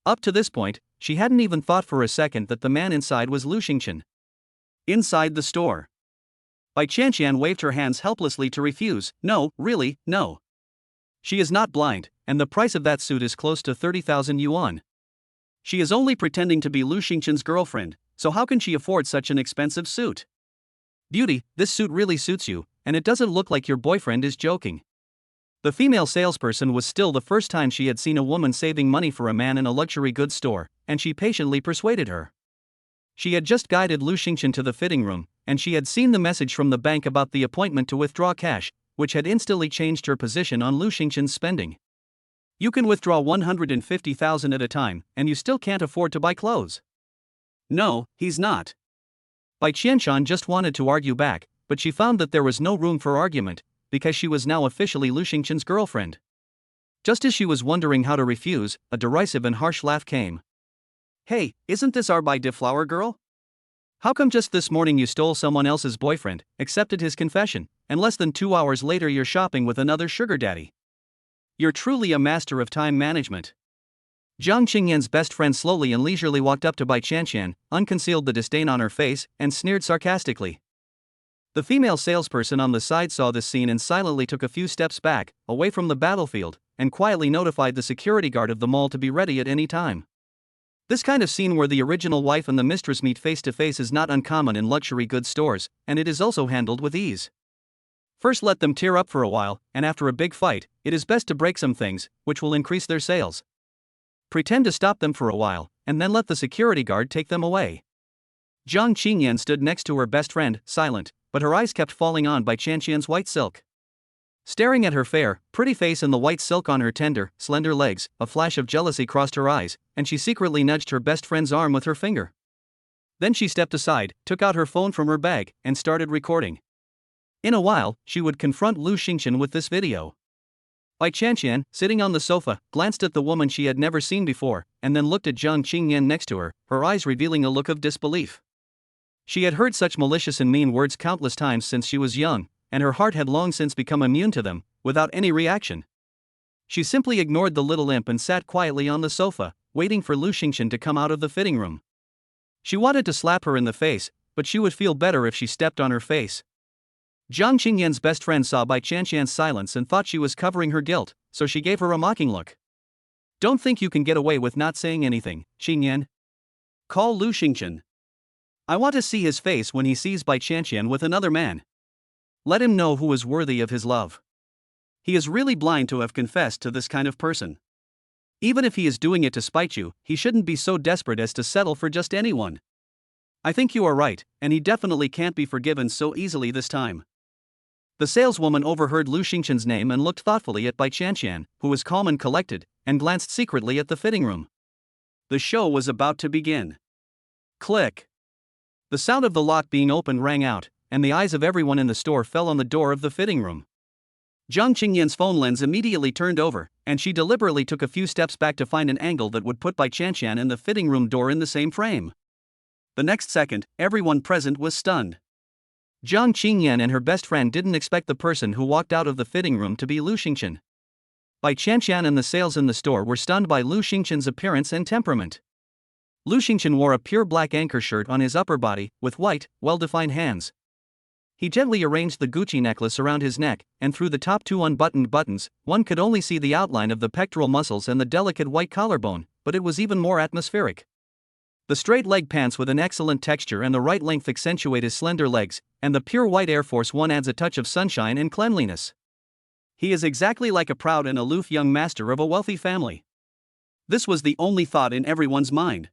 Up to this point, she hadn't even thought for a second that the man inside was Lu Xingchen. Inside the store, Bai Chanchan waved her hands helplessly to refuse. No, really, no. She is not blind, and the price of that suit is close to 30,000 yuan. She is only pretending to be Lu Xingchen's girlfriend, so how can she afford such an expensive suit? Beauty, this suit really suits you, and it doesn't look like your boyfriend is joking. The female salesperson was still the first time she had seen a woman saving money for a man in a luxury goods store, and she patiently persuaded her. She had just guided Lu Xingchen to the fitting room, and she had seen the message from the bank about the appointment to withdraw cash, which had instantly changed her position on Lu Xingchen's spending. You can withdraw 150,000 at a time, and you still can't afford to buy clothes. No, he's not. Bai Chanchan just wanted to argue back, but she found that there was no room for argument, because she was now officially Lu Xingchen's girlfriend. Just as she was wondering how to refuse, a derisive and harsh laugh came. Hey, isn't this our Bai.If flower girl? How come just this morning you stole someone else's boyfriend, accepted his confession, and less than 2 hours later you're shopping with another sugar daddy? You're truly a master of time management. Jiang Qingyan's best friend slowly and leisurely walked up to Bai Chanchan, unconcealed the disdain on her face, and sneered sarcastically. The female salesperson on the side saw this scene and silently took a few steps back, away from the battlefield, and quietly notified the security guard of the mall to be ready at any time. This kind of scene where the original wife and the mistress meet face to face is not uncommon in luxury goods stores, and it is also handled with ease. First let them tear up for a while, and after a big fight, it is best to break some things, which will increase their sales. Pretend to stop them for a while, and then let the security guard take them away. Jiang Qingyan stood next to her best friend, silent, but her eyes kept falling on Bai Chanchan's white silk. Staring at her fair, pretty face and the white silk on her tender, slender legs, a flash of jealousy crossed her eyes, and she secretly nudged her best friend's arm with her finger. Then she stepped aside, took out her phone from her bag, and started recording. In a while, she would confront Lu Xingchen with this video. Bai Chanchan, sitting on the sofa, glanced at the woman she had never seen before, and then looked at Jiang Qingyan next to her, her eyes revealing a look of disbelief. She had heard such malicious and mean words countless times since she was young, and her heart had long since become immune to them, without any reaction. She simply ignored the little imp and sat quietly on the sofa, waiting for Lu Xingchen to come out of the fitting room. She wanted to slap her in the face, but she would feel better if she stepped on her face. Jiang Qingyan's best friend saw Bai Chanchan's silence and thought she was covering her guilt, so she gave her a mocking look. "Don't think you can get away with not saying anything, Qingyan. Call Lu Xingchen. I want to see his face when he sees Bai Chanchan with another man. Let him know who is worthy of his love. He is really blind to have confessed to this kind of person. Even if he is doing it to spite you, he shouldn't be so desperate as to settle for just anyone. I think you are right, and he definitely can't be forgiven so easily this time." The saleswoman overheard Lu Xingchen's name and looked thoughtfully at Bai Chanchan, who was calm and collected, and glanced secretly at the fitting room. The show was about to begin. Click. The sound of the lock being opened rang out, and the eyes of everyone in the store fell on the door of the fitting room. Jiang Qingyan's phone lens immediately turned over, and she deliberately took a few steps back to find an angle that would put Bai Chanchan and the fitting room door in the same frame. The next second, everyone present was stunned. Jiang Qingyan and her best friend didn't expect the person who walked out of the fitting room to be Lu Xingchen. Bai Chanchan and the sales in the store were stunned by Lu Xingchen's appearance and temperament. Lu Xingchen wore a pure black anchor shirt on his upper body, with white, well-defined hands. He gently arranged the Gucci necklace around his neck, and through the top two unbuttoned buttons, one could only see the outline of the pectoral muscles and the delicate white collarbone, but it was even more atmospheric. The straight leg pants with an excellent texture and the right length accentuate his slender legs, and the pure white Air Force One adds a touch of sunshine and cleanliness. He is exactly like a proud and aloof young master of a wealthy family. This was the only thought in everyone's mind.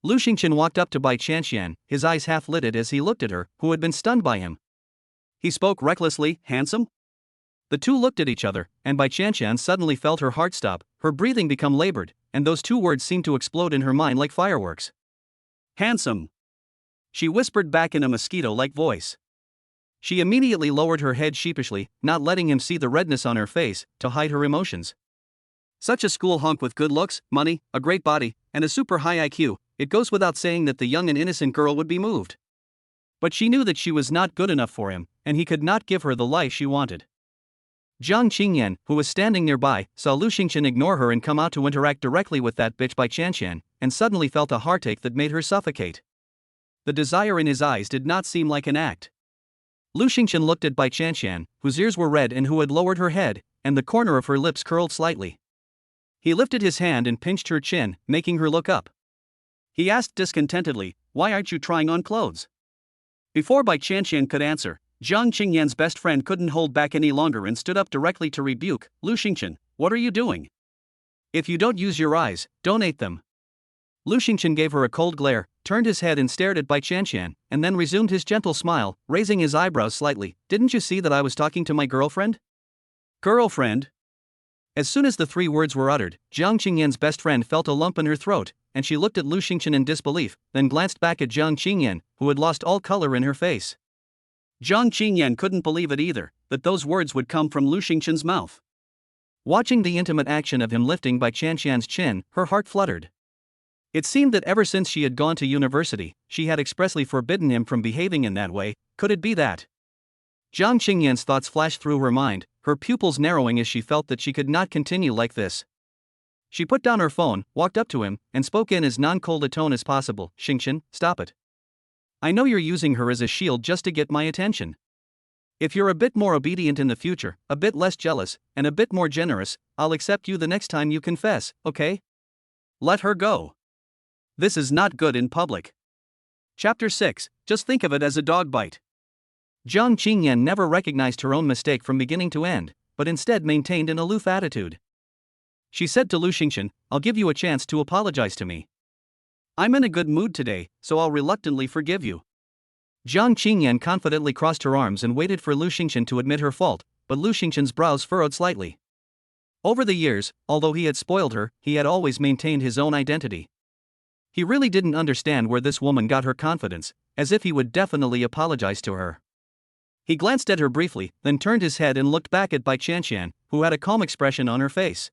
Lu Xingchen walked up to Bai Chanchan, his eyes half-lidded as he looked at her, who had been stunned by him. He spoke recklessly, "Handsome?" The two looked at each other, and Bai Chanchan suddenly felt her heart stop, her breathing become labored, and those two words seemed to explode in her mind like fireworks. "Handsome," she whispered back in a mosquito-like voice. She immediately lowered her head sheepishly, not letting him see the redness on her face, to hide her emotions. Such a school hunk with good looks, money, a great body, and a super high IQ, it goes without saying that the young and innocent girl would be moved. But she knew that she was not good enough for him, and he could not give her the life she wanted. Jiang Qingyan, who was standing nearby, saw Lu Xingchen ignore her and come out to interact directly with that bitch Bai Chanchan, and suddenly felt a heartache that made her suffocate. The desire in his eyes did not seem like an act. Lu Xingchen looked at Bai Chanchan, whose ears were red and who had lowered her head, and the corner of her lips curled slightly. He lifted his hand and pinched her chin, making her look up. He asked discontentedly, "Why aren't you trying on clothes?" Before Bai Chanchan could answer, Jiang Qingyan's best friend couldn't hold back any longer and stood up directly to rebuke, "Lu Xingchen, what are you doing? If you don't use your eyes, donate them." Lu Xingchen gave her a cold glare, turned his head and stared at Bai Chanchan, and then resumed his gentle smile, raising his eyebrows slightly. "Didn't you see that I was talking to my girlfriend?" "Girlfriend?" As soon as the three words were uttered, Jiang Qingyan's best friend felt a lump in her throat, and she looked at Lu Xingchen in disbelief, then glanced back at Jiang Qingyan, who had lost all color in her face. Jiang Qingyan couldn't believe it either, that those words would come from Lu Xingchen's mouth. Watching the intimate action of him lifting Bai Chanchan's chin, her heart fluttered. It seemed that ever since she had gone to university, she had expressly forbidden him from behaving in that way. Could it be that? Jiang Qingyan's thoughts flashed through her mind, her pupils narrowing as she felt that she could not continue like this. She put down her phone, walked up to him, and spoke in as non-cold a tone as possible. "Xingchen, stop it. I know you're using her as a shield just to get my attention. If you're a bit more obedient in the future, a bit less jealous, and a bit more generous, I'll accept you the next time you confess, okay? Let her go. This is not good in public." Chapter 6, just think of it as a dog bite. Jiang Qingyan never recognized her own mistake from beginning to end, but instead maintained an aloof attitude. She said to Lu Xingchen, "I'll give you a chance to apologize to me. I'm in a good mood today, so I'll reluctantly forgive you." Jiang Qingyan confidently crossed her arms and waited for Lu Xingchen to admit her fault, but Lu Xingchen's brows furrowed slightly. Over the years, although he had spoiled her, he had always maintained his own identity. He really didn't understand where this woman got her confidence, as if he would definitely apologize to her. He glanced at her briefly, then turned his head and looked back at Bai Chanchan, who had a calm expression on her face.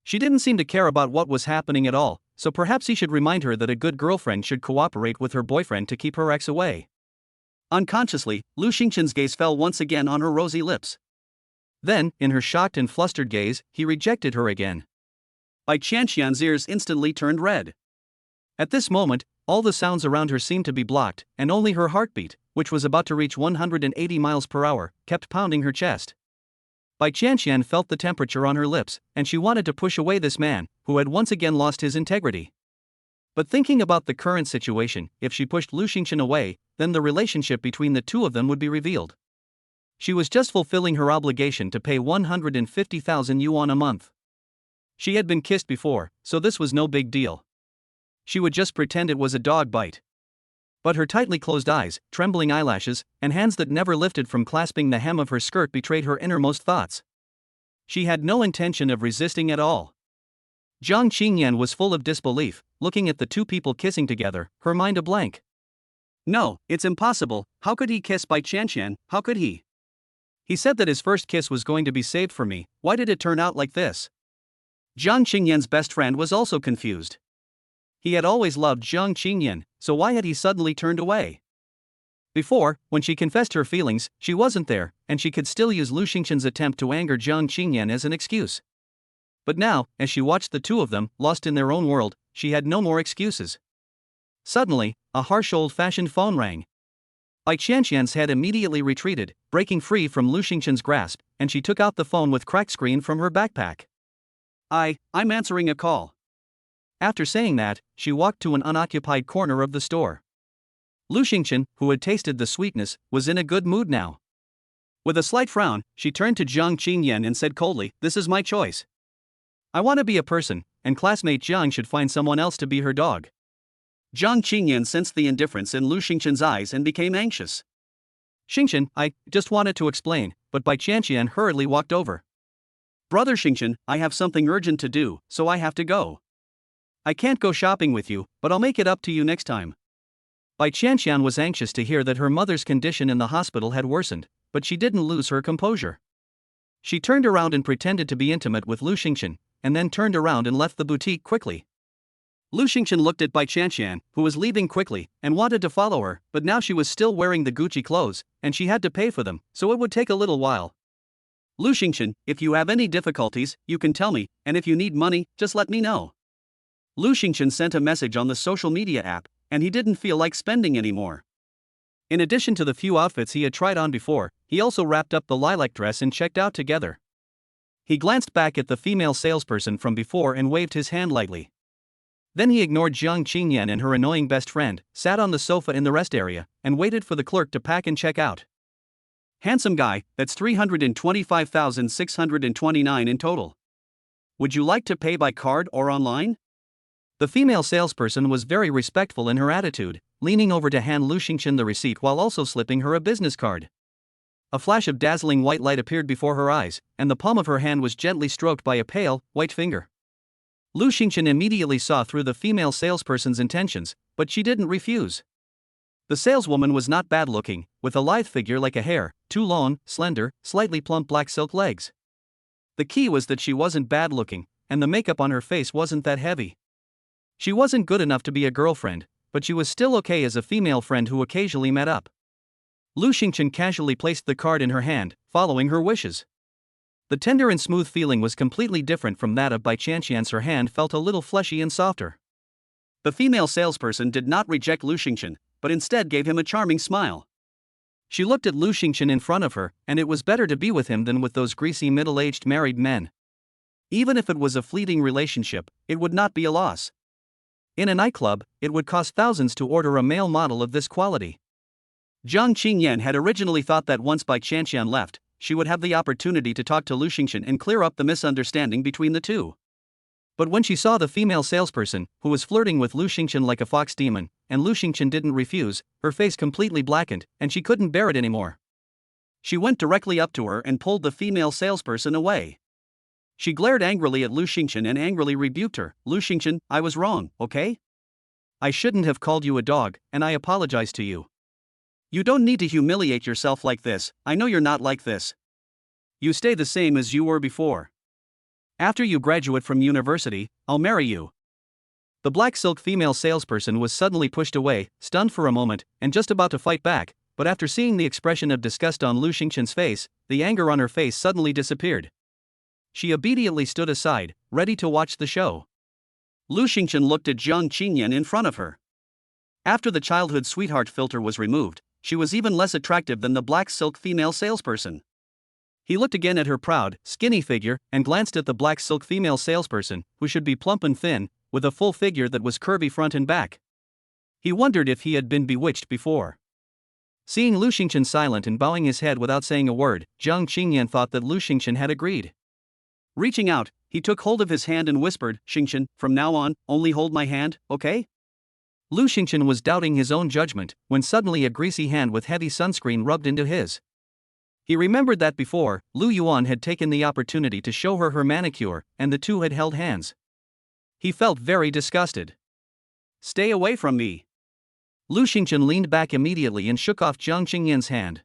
She didn't seem to care about what was happening at all, so perhaps he should remind her that a good girlfriend should cooperate with her boyfriend to keep her ex away. Unconsciously, Lu Xingchen's gaze fell once again on her rosy lips. Then, in her shocked and flustered gaze, he rejected her again. Bai Chanchan's ears instantly turned red. At this moment, all the sounds around her seemed to be blocked, and only her heartbeat, which was about to reach 180 miles per hour, kept pounding her chest. Bai Chanchan felt the temperature on her lips, and she wanted to push away this man, who had once again lost his integrity. But thinking about the current situation, if she pushed Lu Xingchen away, then the relationship between the two of them would be revealed. She was just fulfilling her obligation to pay 150,000 yuan a month. She had been kissed before, so this was no big deal. She would just pretend it was a dog bite. But her tightly closed eyes, trembling eyelashes, and hands that never lifted from clasping the hem of her skirt betrayed her innermost thoughts. She had no intention of resisting at all. Jiang Qingyan was full of disbelief, looking at the two people kissing together, her mind a blank. No, it's impossible. How could he kiss Bai Chanchan? How could he? He said that his first kiss was going to be saved for me. Why did it turn out like this? Jiang Qingyan's best friend was also confused. He had always loved Jiang Qingyan, so why had he suddenly turned away? Before, when she confessed her feelings, she wasn't there, and she could still use Lu Xingchen's attempt to anger Jiang Qingyan as an excuse. But now, as she watched the two of them, lost in their own world, she had no more excuses. Suddenly, a harsh old-fashioned phone rang. Bai Chanchan's head immediately retreated, breaking free from Lu Xingchen's grasp, and she took out the phone with cracked screen from her backpack. I'm answering a call. After saying that, she walked to an unoccupied corner of the store. Lu Xingchen, who had tasted the sweetness, was in a good mood now. With a slight frown, she turned to Jiang Qingyan and said coldly, "This is my choice. I want to be a person, and classmate Jiang should find someone else to be her dog." Jiang Qingyan sensed the indifference in Lu Xingchen's eyes and became anxious. "Xingchen, I just wanted to explain," but Bai Chanchan hurriedly walked over. "Brother Xingchen, I have something urgent to do, so I have to go. I can't go shopping with you, but I'll make it up to you next time." Bai Chanchan was anxious to hear that her mother's condition in the hospital had worsened, but she didn't lose her composure. She turned around and pretended to be intimate with Lu Xingchen, and then turned around and left the boutique quickly. Lu Xingchen looked at Bai Chanchan, who was leaving quickly, and wanted to follow her, but now she was still wearing the Gucci clothes, and she had to pay for them, so it would take a little while. "Lu Xingchen, if you have any difficulties, you can tell me, and if you need money, just let me know." Lu Xingchen sent a message on the social media app, and he didn't feel like spending anymore. In addition to the few outfits he had tried on before, he also wrapped up the lilac dress and checked out together. He glanced back at the female salesperson from before and waved his hand lightly. Then he ignored Jiang Qingyan and her annoying best friend, sat on the sofa in the rest area, and waited for the clerk to pack and check out. "Handsome guy, that's 325,629 in total. Would you like to pay by card or online?" The female salesperson was very respectful in her attitude, leaning over to hand Lu Xingchen the receipt while also slipping her a business card. A flash of dazzling white light appeared before her eyes, and the palm of her hand was gently stroked by a pale, white finger. Lu Xingchen immediately saw through the female salesperson's intentions, but she didn't refuse. The saleswoman was not bad-looking, with a lithe figure like a hare, two long, slender, slightly plump black silk legs. The key was that she wasn't bad-looking, and the makeup on her face wasn't that heavy. She wasn't good enough to be a girlfriend, but she was still okay as a female friend who occasionally met up. Lu Xingchen casually placed the card in her hand, following her wishes. The tender and smooth feeling was completely different from that of Bai Chanchan's. Her hand felt a little fleshy and softer. The female salesperson did not reject Lu Xingchen, but instead gave him a charming smile. She looked at Lu Xingchen in front of her, and it was better to be with him than with those greasy middle-aged married men. Even if it was a fleeting relationship, it would not be a loss. In a nightclub, it would cost thousands to order a male model of this quality. Jiang Qingyan had originally thought that once Bai Chanchan left, she would have the opportunity to talk to Lu Xingchen and clear up the misunderstanding between the two. But when she saw the female salesperson, who was flirting with Lu Xingchen like a fox demon, and Lu Xingchen didn't refuse, her face completely blackened, and she couldn't bear it anymore. She went directly up to her and pulled the female salesperson away. She glared angrily at Lu Xingchen and angrily rebuked her. Lu Xingchen, I was wrong, okay? I shouldn't have called you a dog, and I apologize to you. You don't need to humiliate yourself like this, I know you're not like this. You stay the same as you were before. After you graduate from university, I'll marry you. The black silk female salesperson was suddenly pushed away, stunned for a moment, and just about to fight back, but after seeing the expression of disgust on Lu Xingchen's face, the anger on her face suddenly disappeared. She obediently stood aside, ready to watch the show. Lu Xingchen looked at Jiang Qingyan in front of her. After the childhood sweetheart filter was removed, she was even less attractive than the black silk female salesperson. He looked again at her proud, skinny figure and glanced at the black silk female salesperson, who should be plump and thin, with a full figure that was curvy front and back. He wondered if he had been bewitched before. Seeing Lu Xingchen silent and bowing his head without saying a word, Jiang Qingyan thought that Lu Xingchen had agreed. Reaching out, he took hold of his hand and whispered, Xingchen, from now on, only hold my hand, okay? Lu Xingchen was doubting his own judgment, when suddenly a greasy hand with heavy sunscreen rubbed into his. He remembered that before, Lu Yuan had taken the opportunity to show her manicure, and the two had held hands. He felt very disgusted. Stay away from me. Lu Xingchen leaned back immediately and shook off Jiang Qingyan's hand.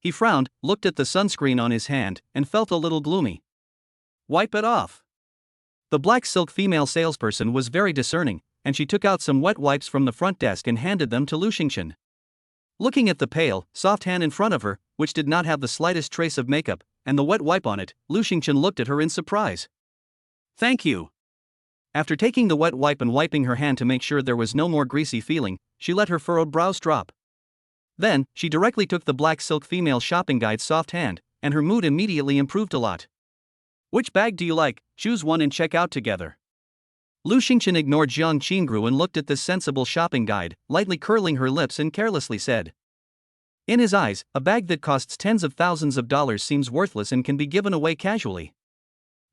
He frowned, looked at the sunscreen on his hand, and felt a little gloomy. Wipe it off. The black silk female salesperson was very discerning, and she took out some wet wipes from the front desk and handed them to Lu Xingchen. Looking at the pale, soft hand in front of her, which did not have the slightest trace of makeup, and the wet wipe on it, Lu Xingchen looked at her in surprise. Thank you. After taking the wet wipe and wiping her hand to make sure there was no more greasy feeling, she let her furrowed brows drop. Then, she directly took the black silk female shopping guide's soft hand, and her mood immediately improved a lot. Which bag do you like? Choose one and check out together. Lu Xingchen ignored Jiang Qingru and looked at this sensible shopping guide, lightly curling her lips and carelessly said. In his eyes, a bag that costs tens of thousands of dollars seems worthless and can be given away casually.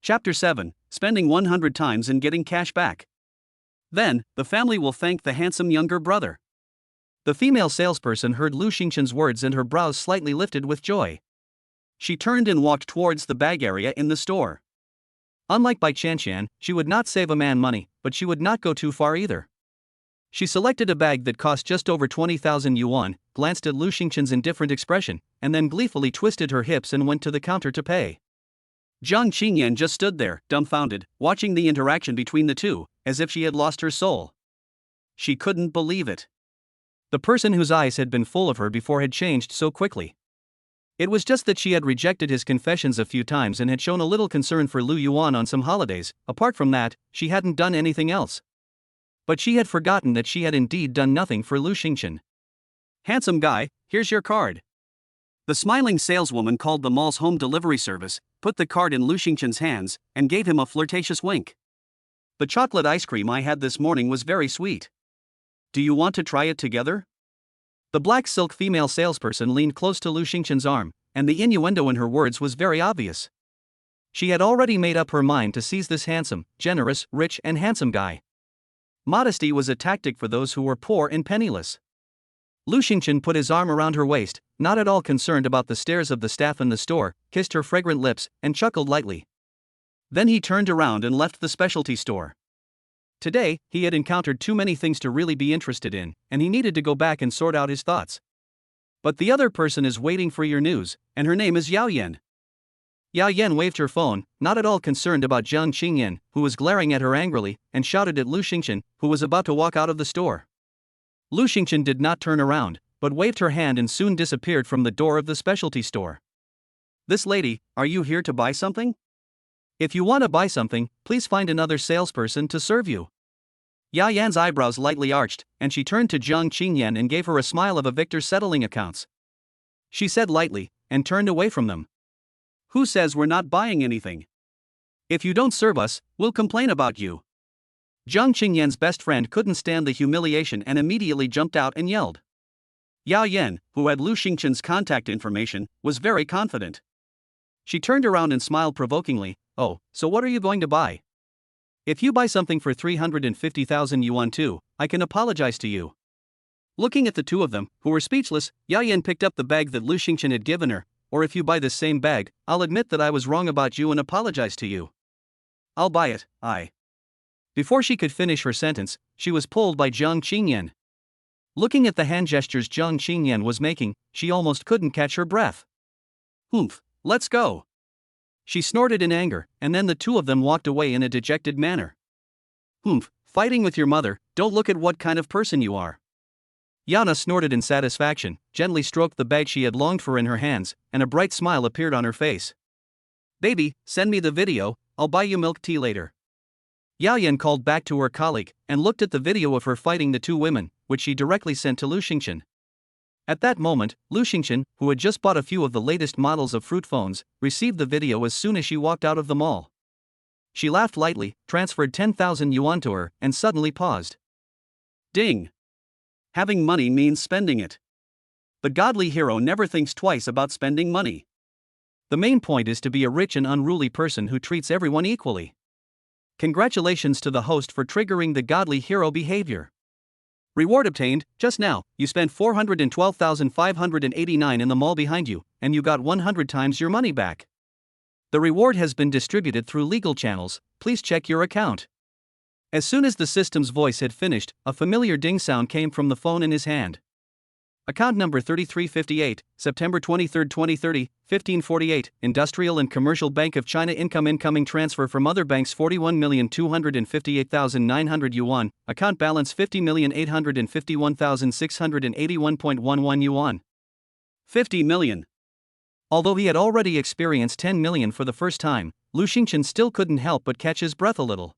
Chapter 7, Spending 100 times and getting cash back. Then, the family will thank the handsome younger brother. The female salesperson heard Lu Xingchen's words and her brows slightly lifted with joy. She turned and walked towards the bag area in the store. Unlike Bai Chanchan, she would not save a man money, but she would not go too far either. She selected a bag that cost just over 20,000 yuan, glanced at Lu Xingchen's indifferent expression, and then gleefully twisted her hips and went to the counter to pay. Jiang Qingyan just stood there, dumbfounded, watching the interaction between the two, as if she had lost her soul. She couldn't believe it. The person whose eyes had been full of her before had changed so quickly. It was just that she had rejected his confessions a few times and had shown a little concern for Lu Yuan on some holidays. Apart from that, she hadn't done anything else. But she had forgotten that she had indeed done nothing for Lu Xingchen. Handsome guy, here's your card. The smiling saleswoman called the mall's home delivery service, put the card in Lu Xingchen's hands, and gave him a flirtatious wink. The chocolate ice cream I had this morning was very sweet. Do you want to try it together? The black silk female salesperson leaned close to Lu Xingchen's arm, and the innuendo in her words was very obvious. She had already made up her mind to seize this handsome, generous, rich and handsome guy. Modesty was a tactic for those who were poor and penniless. Lu Xingchen put his arm around her waist, not at all concerned about the stares of the staff in the store, kissed her fragrant lips, and chuckled lightly. Then he turned around and left the specialty store. Today, he had encountered too many things to really be interested in, and he needed to go back and sort out his thoughts. But the other person is waiting for your news, and her name is Yao Yan. Yao Yan waved her phone, not at all concerned about Jiang Qingyan, who was glaring at her angrily, and shouted at Lu Xingchen, who was about to walk out of the store. Lu Xingchen did not turn around, but waved her hand and soon disappeared from the door of the specialty store. This lady, are you here to buy something? If you want to buy something, please find another salesperson to serve you. Yao Yan's eyebrows lightly arched, and she turned to Jiang Qingyan and gave her a smile of a victor settling accounts. She said lightly, and turned away from them. Who says we're not buying anything? If you don't serve us, we'll complain about you. Jiang Qingyan's best friend couldn't stand the humiliation and immediately jumped out and yelled. Yao Yan, who had Lu Xingchen's contact information, was very confident. She turned around and smiled provokingly. Oh, so what are you going to buy? If you buy something for 350,000 yuan too, I can apologize to you. Looking at the two of them, who were speechless, Yao Yan picked up the bag that Lu Xingchen had given her, or if you buy this same bag, I'll admit that I was wrong about you and apologize to you. I'll buy it, Before she could finish her sentence, she was pulled by Jiang Qingyan. Looking at the hand gestures Jiang Qingyan was making, she almost couldn't catch her breath. Humph, let's go. She snorted in anger, and then the two of them walked away in a dejected manner. Humph, fighting with your mother, don't look at what kind of person you are. Yana snorted in satisfaction, gently stroked the bag she had longed for in her hands, and a bright smile appeared on her face. Baby, send me the video, I'll buy you milk tea later. Yayan called back to her colleague, and looked at the video of her fighting the two women, which she directly sent to Lu Xingchen. At that moment, Lu Xingchen, who had just bought a few of the latest models of fruit phones, received the video as soon as she walked out of the mall. She laughed lightly, transferred 10,000 yuan to her, and suddenly paused. Ding! Having money means spending it. The godly hero never thinks twice about spending money. The main point is to be a rich and unruly person who treats everyone equally. Congratulations to the host for triggering the godly hero behavior. Reward obtained. Just now, you spent 412,589 in the mall behind you, and you got 100 times your money back. The reward has been distributed through legal channels, please check your account. As soon as the system's voice had finished, a familiar ding sound came from the phone in his hand. Account number 3358, September 23, 2030, 1548, Industrial and Commercial Bank of China incoming transfer from other banks 41,258,900 yuan, account balance 50,851,681.11 yuan. 50 million. Although he had already experienced 10 million for the first time, Lu Xingchen still couldn't help but catch his breath a little.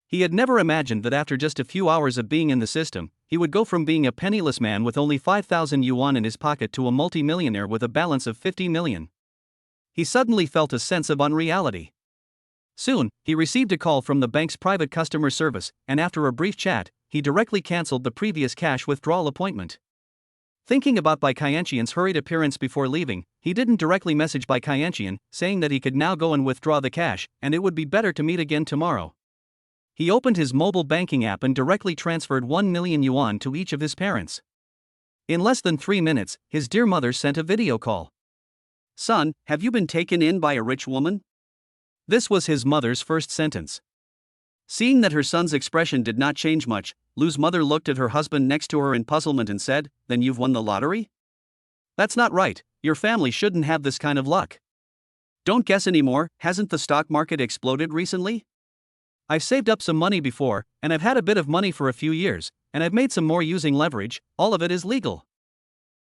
He had never imagined that after just a few hours of being in the system, he would go from being a penniless man with only 5,000 yuan in his pocket to a multi-millionaire with a balance of 50 million. He suddenly felt a sense of unreality. Soon, he received a call from the bank's private customer service, and after a brief chat, he directly cancelled the previous cash withdrawal appointment. Thinking about Bai Chanchan's hurried appearance before leaving, he didn't directly message Bai Chanchan, saying that he could now go and withdraw the cash, and it would be better to meet again tomorrow. He opened his mobile banking app and directly transferred 1 million yuan to each of his parents. In less than 3 minutes, his dear mother sent a video call. Son, have you been taken in by a rich woman? This was his mother's first sentence. Seeing that her son's expression did not change much, Lu's mother looked at her husband next to her in puzzlement and said, Then you've won the lottery? That's not right, your family shouldn't have this kind of luck. Don't guess anymore, hasn't the stock market exploded recently? I've saved up some money before, and I've had a bit of money for a few years, and I've made some more using leverage, all of it is legal.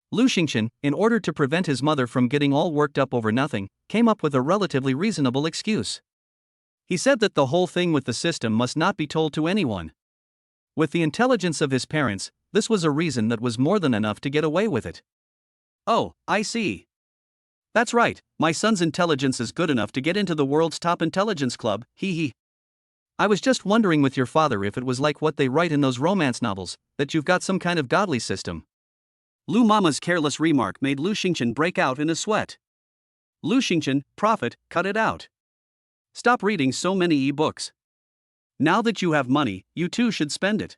Lu Xingchen, in order to prevent his mother from getting all worked up over nothing, came up with a relatively reasonable excuse. He said that the whole thing with the system must not be told to anyone. With the intelligence of his parents, this was a reason that was more than enough to get away with it. Oh, I see. That's right, my son's intelligence is good enough to get into the world's top intelligence club, hee. I was just wondering with your father if it was like what they write in those romance novels, that you've got some kind of godly system. Lu Mama's careless remark made Lu Xingchen break out in a sweat. Lu Xingchen, prophet, cut it out. Stop reading so many e-books. Now that you have money, you too should spend it.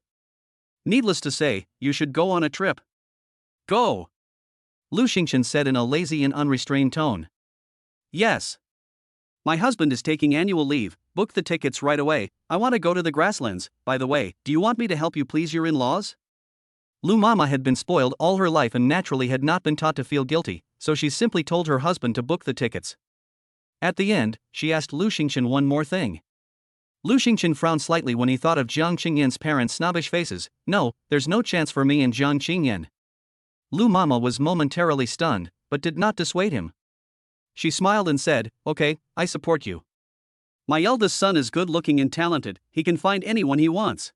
Needless to say, you should go on a trip. Go! Lu Xingchen said in a lazy and unrestrained tone. Yes. My husband is taking annual leave, book the tickets right away, I want to go to the grasslands, by the way, do you want me to help you please your in-laws? Lu Mama had been spoiled all her life and naturally had not been taught to feel guilty, so she simply told her husband to book the tickets. At the end, she asked Lu Xingchen one more thing. Lu Xingchen frowned slightly when he thought of Jiang Qingyan's parents' snobbish faces. No, there's no chance for me and Jiang Qingyan. Lu Mama was momentarily stunned, but did not dissuade him. She smiled and said, Okay, I support you. My eldest son is good-looking and talented, he can find anyone he wants.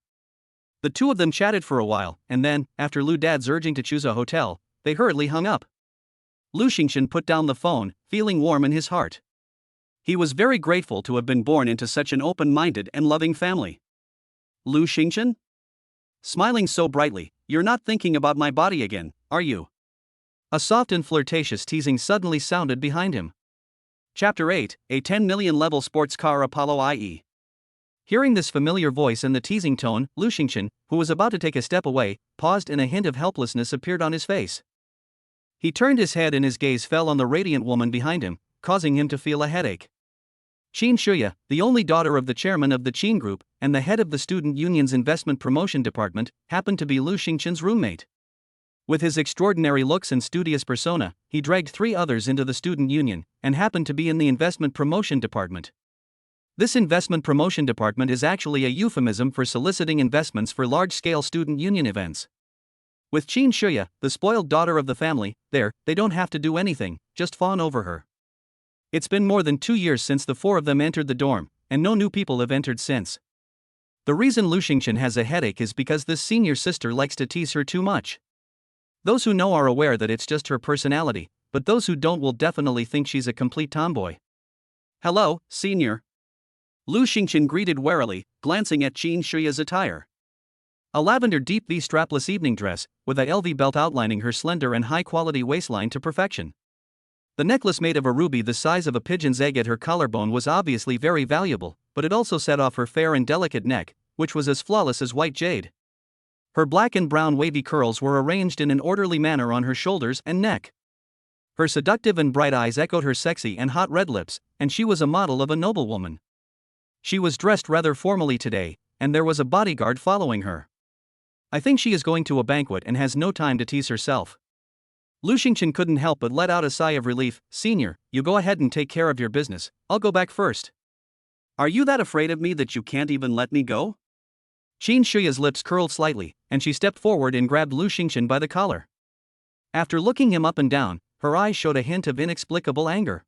The two of them chatted for a while, and then, after Lu Dad's urging to choose a hotel, they hurriedly hung up. Lu Xingchen put down the phone, feeling warm in his heart. He was very grateful to have been born into such an open-minded and loving family. Lu Xingchen? Smiling so brightly, you're not thinking about my body again, are you? A soft and flirtatious teasing suddenly sounded behind him. Chapter 8, a 10 million level sports car Apollo IE. Hearing this familiar voice and the teasing tone, Lu Xingchen, who was about to take a step away, paused and a hint of helplessness appeared on his face. He turned his head and his gaze fell on the radiant woman behind him, causing him to feel a headache. Qin Shuya, the only daughter of the chairman of the Qin Group and the head of the student union's investment promotion department, happened to be Lu Xingqian's roommate. With his extraordinary looks and studious persona, he dragged 3 others into the student union and happened to be in the investment promotion department. This investment promotion department is actually a euphemism for soliciting investments for large-scale student union events. With Qin Shuya, the spoiled daughter of the family, they don't have to do anything, just fawn over her. It's been more than 2 years since the 4 of them entered the dorm, and no new people have entered since. The reason Lu Xingqian has a headache is because this senior sister likes to tease her too much. Those who know are aware that it's just her personality, but those who don't will definitely think she's a complete tomboy. "Hello, senior." Lu Xingqian greeted warily, glancing at Qin Shuya's attire. A lavender deep V strapless evening dress, with a LV belt outlining her slender and high-quality waistline to perfection. The necklace made of a ruby the size of a pigeon's egg at her collarbone was obviously very valuable, but it also set off her fair and delicate neck, which was as flawless as white jade. Her black and brown wavy curls were arranged in an orderly manner on her shoulders and neck. Her seductive and bright eyes echoed her sexy and hot red lips, and she was a model of a noblewoman. She was dressed rather formally today, and there was a bodyguard following her. I think she is going to a banquet and has no time to tease herself. Lu Xingqian couldn't help but let out a sigh of relief. "Senior, you go ahead and take care of your business, I'll go back first." "Are you that afraid of me that you can't even let me go?" Qin Shuya's lips curled slightly, and she stepped forward and grabbed Lu Xingqian by the collar. After looking him up and down, her eyes showed a hint of inexplicable anger.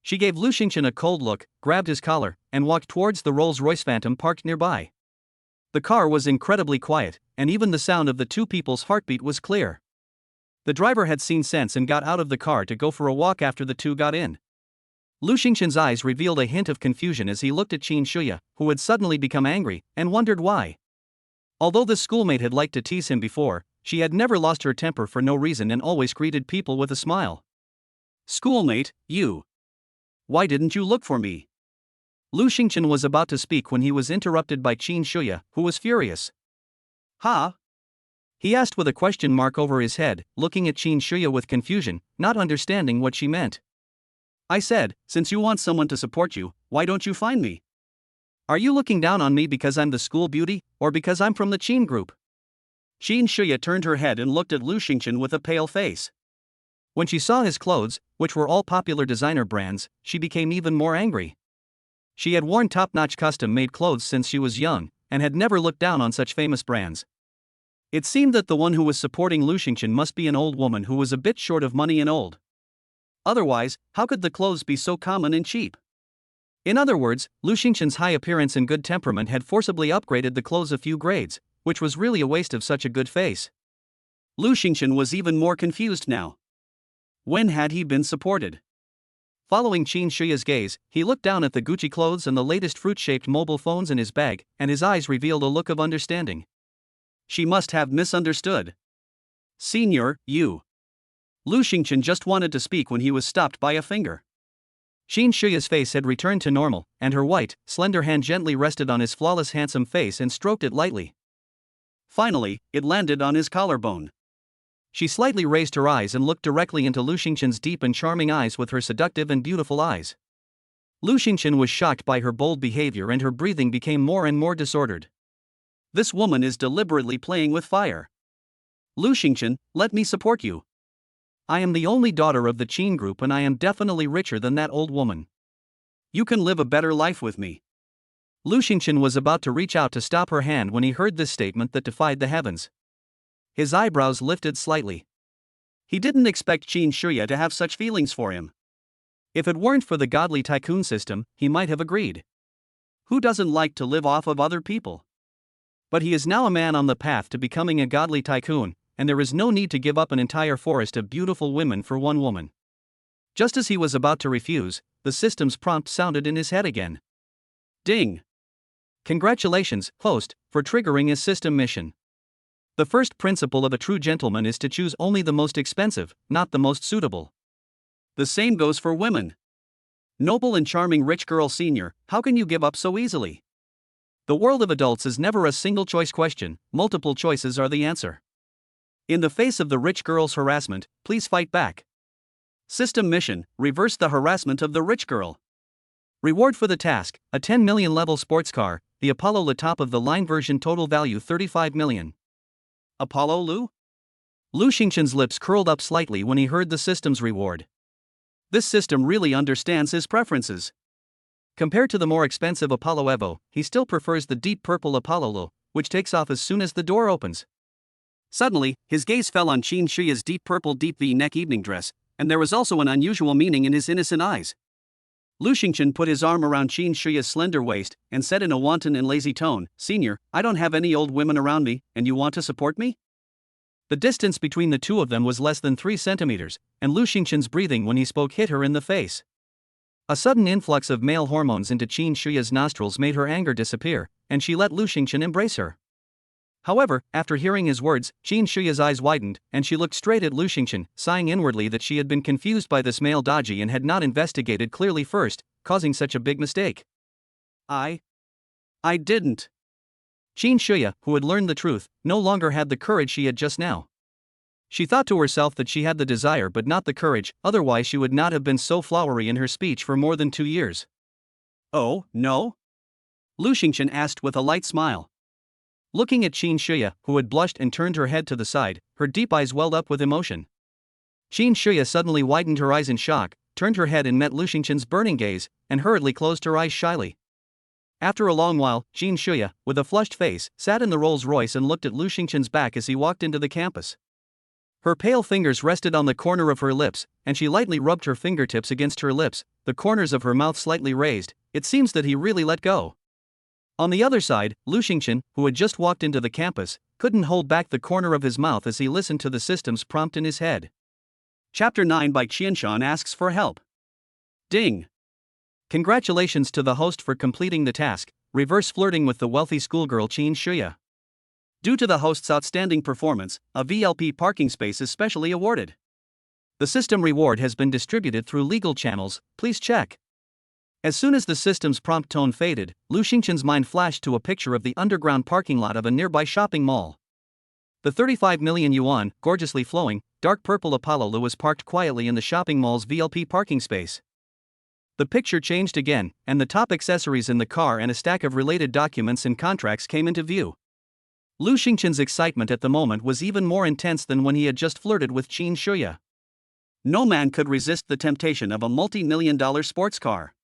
She gave Lu Xingqian a cold look, grabbed his collar, and walked towards the Rolls-Royce Phantom parked nearby. The car was incredibly quiet, and even the sound of the 2 people's heartbeat was clear. The driver had seen sense and got out of the car to go for a walk after the 2 got in. Lu Xingqian's eyes revealed a hint of confusion as he looked at Qin Shuya, who had suddenly become angry, and wondered why. Although this schoolmate had liked to tease him before, she had never lost her temper for no reason and always greeted people with a smile. "Schoolmate, you. Why didn't you look for me?" Lu Xingqian was about to speak when he was interrupted by Qin Shuya, who was furious. "Huh?" he asked with a question mark over his head, looking at Qin Shuya with confusion, not understanding what she meant. "I said, since you want someone to support you, why don't you find me? Are you looking down on me because I'm the school beauty, or because I'm from the Qin Group?" Qin Shuya turned her head and looked at Lu Xingqian with a pale face. When she saw his clothes, which were all popular designer brands, she became even more angry. She had worn top-notch custom-made clothes since she was young, and had never looked down on such famous brands. It seemed that the one who was supporting Lu Xingqian must be an old woman who was a bit short of money and old. Otherwise, how could the clothes be so common and cheap? In other words, Lu Xingqian's high appearance and good temperament had forcibly upgraded the clothes a few grades, which was really a waste of such a good face. Lu Xingqian was even more confused now. When had he been supported? Following Qin Shuya's gaze, he looked down at the Gucci clothes and the latest fruit-shaped mobile phones in his bag, and his eyes revealed a look of understanding. She must have misunderstood. "Senior, you." Lu Xingqian just wanted to speak when he was stopped by a finger. Qin Shuya's face had returned to normal, and her white, slender hand gently rested on his flawless handsome face and stroked it lightly. Finally, it landed on his collarbone. She slightly raised her eyes and looked directly into Lu Xingqian's deep and charming eyes with her seductive and beautiful eyes. Lu Xingqian was shocked by her bold behavior and her breathing became more and more disordered. This woman is deliberately playing with fire. "Lu Xingqian, let me support you. I am the only daughter of the Qin Group and I am definitely richer than that old woman. You can live a better life with me." Lu Xingqian was about to reach out to stop her hand when he heard this statement that defied the heavens. His eyebrows lifted slightly. He didn't expect Qin Shuya to have such feelings for him. If it weren't for the godly tycoon system, he might have agreed. Who doesn't like to live off of other people? But he is now a man on the path to becoming a godly tycoon, and there is no need to give up an entire forest of beautiful women for one woman. Just as he was about to refuse, the system's prompt sounded in his head again. Ding! Congratulations, host, for triggering his system mission. The first principle of a true gentleman is to choose only the most expensive, not the most suitable. The same goes for women. Noble and charming rich girl senior, how can you give up so easily? The world of adults is never a single choice question, multiple choices are the answer. In the face of the rich girl's harassment, please fight back. System mission: reverse the harassment of the rich girl. Reward for the task: a 10 million level sports car, the Apollo Lu top of the line version, total value 35 million. Apollo Lu? Lu Xingchen's lips curled up slightly when he heard the system's reward. This system really understands his preferences. Compared to the more expensive Apollo Evo, he still prefers the deep purple Apollo Lu, which takes off as soon as the door opens. Suddenly, his gaze fell on Qin Shiya's deep purple deep V-neck evening dress, and there was also an unusual meaning in his innocent eyes. Lu Xingchen put his arm around Qin Shiya's slender waist and said in a wanton and lazy tone, "Senior, I don't have any old women around me, and you want to support me?" The distance between the two of them was less than 3 centimeters, and Lu Xingchen's breathing when he spoke hit her in the face. A sudden influx of male hormones into Qin Shiya's nostrils made her anger disappear, and she let Lu Xingchen embrace her. However, after hearing his words, Qin Shiya's eyes widened, and she looked straight at Lu Xingchen, sighing inwardly that she had been confused by this male dodgy and had not investigated clearly first, causing such a big mistake. I didn't. Qin Shiya, who had learned the truth, no longer had the courage she had just now. She thought to herself that she had the desire but not the courage, otherwise she would not have been so flowery in her speech for more than 2 years. "Oh, no?" Lu Xingchen asked with a light smile. Looking at Qin Shiya, who had blushed and turned her head to the side, her deep eyes welled up with emotion. Qin Shiya suddenly widened her eyes in shock, turned her head and met Lu Xingchen's burning gaze, and hurriedly closed her eyes shyly. After a long while, Qin Shiya, with a flushed face, sat in the Rolls-Royce and looked at Lu Xingchen's back as he walked into the campus. Her pale fingers rested on the corner of her lips, and she lightly rubbed her fingertips against her lips, the corners of her mouth slightly raised. It seems that he really let go. On the other side, Lu Xingchen, who had just walked into the campus, couldn't hold back the corner of his mouth as he listened to the system's prompt in his head. Chapter 9 Bai Chanchan asks for help. Ding! Congratulations to the host for completing the task, reverse flirting with the wealthy schoolgirl Qin Shiya. Due to the host's outstanding performance, a VLP parking space is specially awarded. The system reward has been distributed through legal channels, please check. As soon as the system's prompt tone faded, Lu Xingchen's mind flashed to a picture of the underground parking lot of a nearby shopping mall. The 35 million yuan, gorgeously flowing, dark purple Apollo Lu was parked quietly in the shopping mall's VLP parking space. The picture changed again, and the top accessories in the car and a stack of related documents and contracts came into view. Lu Xingchen's excitement at the moment was even more intense than when he had just flirted with Qin Shiya. No man could resist the temptation of a multi-million-dollar sports car.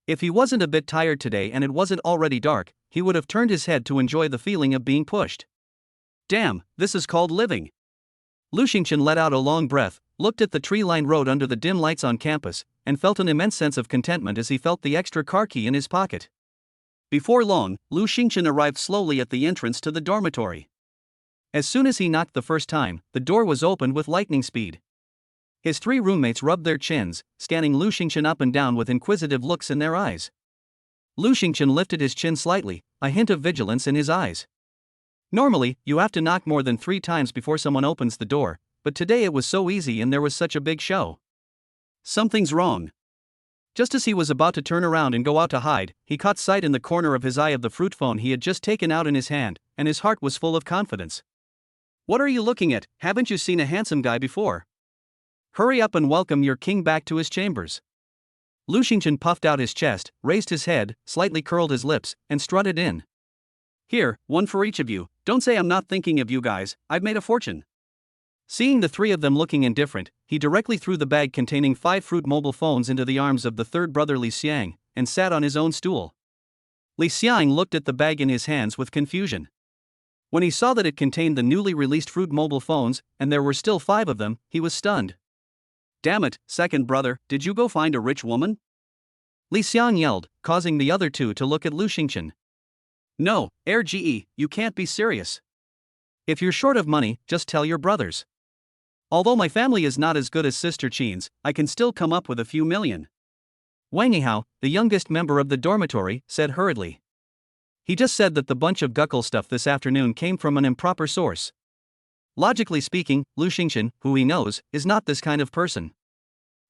If he wasn't a bit tired today and it wasn't already dark, he would have turned his head to enjoy the feeling of being pushed. Damn, this is called living. Lu Xingchen let out a long breath, looked at the tree-lined road under the dim lights on campus, and felt an immense sense of contentment as he felt the extra car key in his pocket. Before long, Lu Xingchen arrived slowly at the entrance to the dormitory. As soon as he knocked the first time, the door was opened with lightning speed. His 3 roommates rubbed their chins, scanning Lu Xingchen up and down with inquisitive looks in their eyes. Lu Xingchen lifted his chin slightly, a hint of vigilance in his eyes. Normally, you have to knock more than 3 times before someone opens the door, but today it was so easy and there was such a big show. Something's wrong. Just as he was about to turn around and go out to hide, he caught sight in the corner of his eye of the fruit phone he had just taken out in his hand, and his heart was full of confidence. What are you looking at? Haven't you seen a handsome guy before? Hurry up and welcome your king back to his chambers. Lu Xingchen puffed out his chest, raised his head, slightly curled his lips, and strutted in. Here, one for each of you. Don't say I'm not thinking of you guys, I've made a fortune. Seeing the 3 of them looking indifferent, he directly threw the bag containing 5 fruit mobile phones into the arms of the third brother Li Xiang, and sat on his own stool. Li Xiang looked at the bag in his hands with confusion. When he saw that it contained the newly released fruit mobile phones, and there were still 5 of them, he was stunned. Damn it, second brother, did you go find a rich woman? Li Xiang yelled, causing the other 2 to look at Lu Xingchen. No, RGE, you can't be serious. If you're short of money, just tell your brothers. Although my family is not as good as Sister Qin's, I can still come up with a few million. Wang Yihao, the youngest member of the dormitory, said hurriedly. He just said that the bunch of guckle stuff this afternoon came from an improper source. Logically speaking, Lu Xingchen, who he knows, is not this kind of person.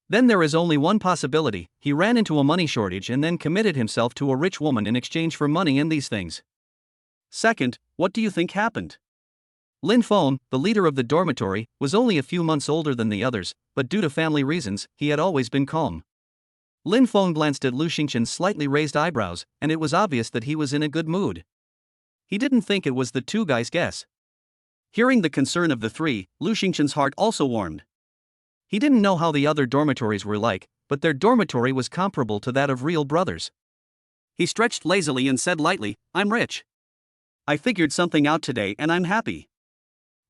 Then there is only one possibility: he ran into a money shortage and then committed himself to a rich woman in exchange for money and these things. Second, what do you think happened? Lin Feng, the leader of the dormitory, was only a few months older than the others, but due to family reasons, he had always been calm. Lin Feng glanced at Lu Xingqian's slightly raised eyebrows, and it was obvious that he was in a good mood. He didn't think it was the two guys' guess. Hearing the concern of the three, Lu Xingqian's heart also warmed. He didn't know how the other dormitories were like, but their dormitory was comparable to that of real brothers. He stretched lazily and said lightly, "I'm rich. I figured something out today and I'm happy.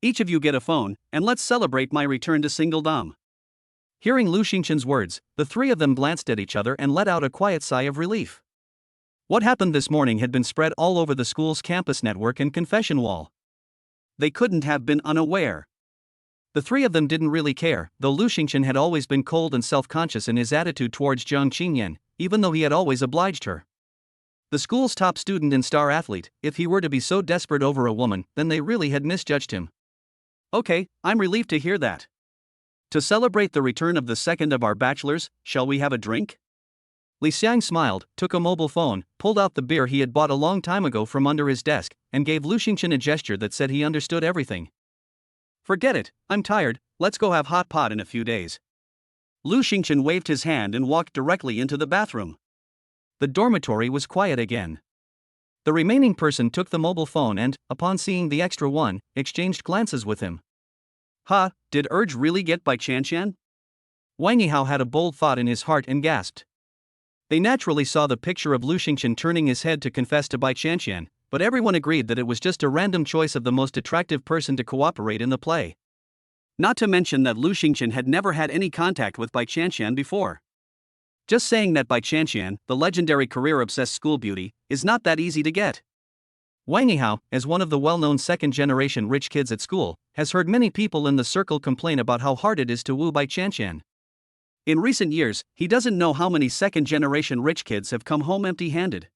Each of you get a phone, and let's celebrate my return to singledom." Hearing Lu Xingqian's words, the three of them glanced at each other and let out a quiet sigh of relief. What happened this morning had been spread all over the school's campus network and confession wall. They couldn't have been unaware. The three of them didn't really care, though Lu Xingqian had always been cold and self-conscious in his attitude towards Jiang Qingyan, even though he had always obliged her. The school's top student and star athlete, if he were to be so desperate over a woman, then they really had misjudged him. "Okay, I'm relieved to hear that. To celebrate the return of the second of our bachelors, shall we have a drink?" Li Xiang smiled, took a mobile phone, pulled out the beer he had bought a long time ago from under his desk, and gave Lu Xingqian a gesture that said he understood everything. "Forget it, I'm tired, let's go have hot pot in a few days." Lu Xingqian waved his hand and walked directly into the bathroom. The dormitory was quiet again. The remaining person took the mobile phone and, upon seeing the extra one, exchanged glances with him. Did Urge really get Bai Chanchan? Wang Yihao had a bold thought in his heart and gasped. They naturally saw the picture of Lu Xingqian turning his head to confess to Bai Chanchan, but everyone agreed that it was just a random choice of the most attractive person to cooperate in the play. Not to mention that Lu Xingqian had never had any contact with Bai Chanchan before. Just saying that Bai Chanchan, the legendary career-obsessed school beauty, is not that easy to get. Wang Yihao, as one of the well-known second-generation rich kids at school, has heard many people in the circle complain about how hard it is to woo Bai Chanchan. In recent years, he doesn't know how many second-generation rich kids have come home empty-handed.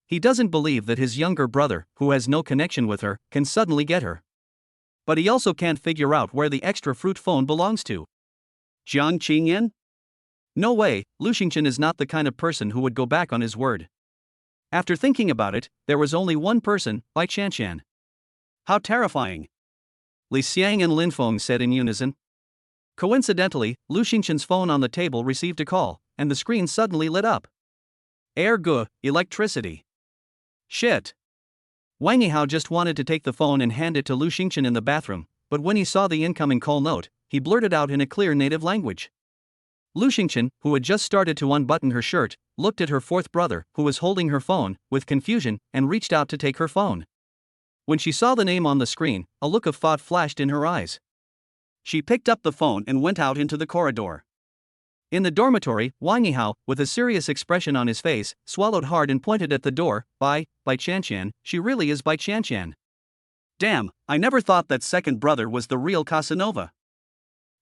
He doesn't believe that his younger brother, who has no connection with her, can suddenly get her. But he also can't figure out where the extra fruit phone belongs to. Jiang Qingyan? No way, Lu Xingqian is not the kind of person who would go back on his word. After thinking about it, there was only one person, Bai Chanchan. How terrifying! Li Xiang and Lin Feng said in unison. Coincidentally, Lu Xingqian's phone on the table received a call, and the screen suddenly lit up. Electricity. Shit. Wang Yihao just wanted to take the phone and hand it to Lu Xingqian in the bathroom, but when he saw the incoming call note, he blurted out in a clear native language. Lu Xingqian, who had just started to unbutton her shirt, looked at her fourth brother, who was holding her phone, with confusion, and reached out to take her phone. When she saw the name on the screen, a look of thought flashed in her eyes. She picked up the phone and went out into the corridor. In the dormitory, Wang Yihao, with a serious expression on his face, swallowed hard and pointed at the door. Bai Chanchan, she really is Bai Chanchan. Damn, I never thought that second brother was the real Casanova.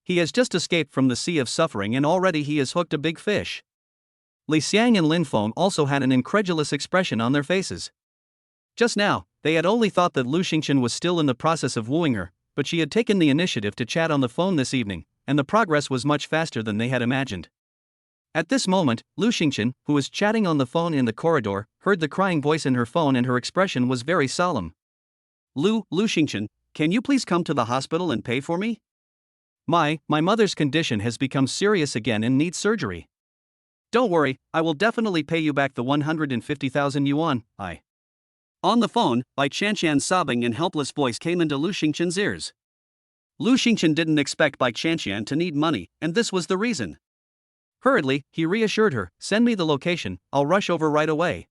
He has just escaped from the sea of suffering and already he has hooked a big fish. Li Xiang and Lin Feng also had an incredulous expression on their faces. Just now, they had only thought that Lu Xingqian was still in the process of wooing her, but she had taken the initiative to chat on the phone this evening, and the progress was much faster than they had imagined. At this moment, Lu Xingqian, who was chatting on the phone in the corridor, heard the crying voice in her phone and her expression was very solemn. Lu Xingqian, can you please come to the hospital and pay for me? My mother's condition has become serious again and needs surgery. Don't worry, I will definitely pay you back the 150,000 yuan, On the phone, Bai Chanchan's sobbing and helpless voice came into Lu Xingqian's ears. Lu Xingqian didn't expect Bai Chanchan to need money, and this was the reason. Hurriedly, he reassured her, "Send me the location, I'll rush over right away."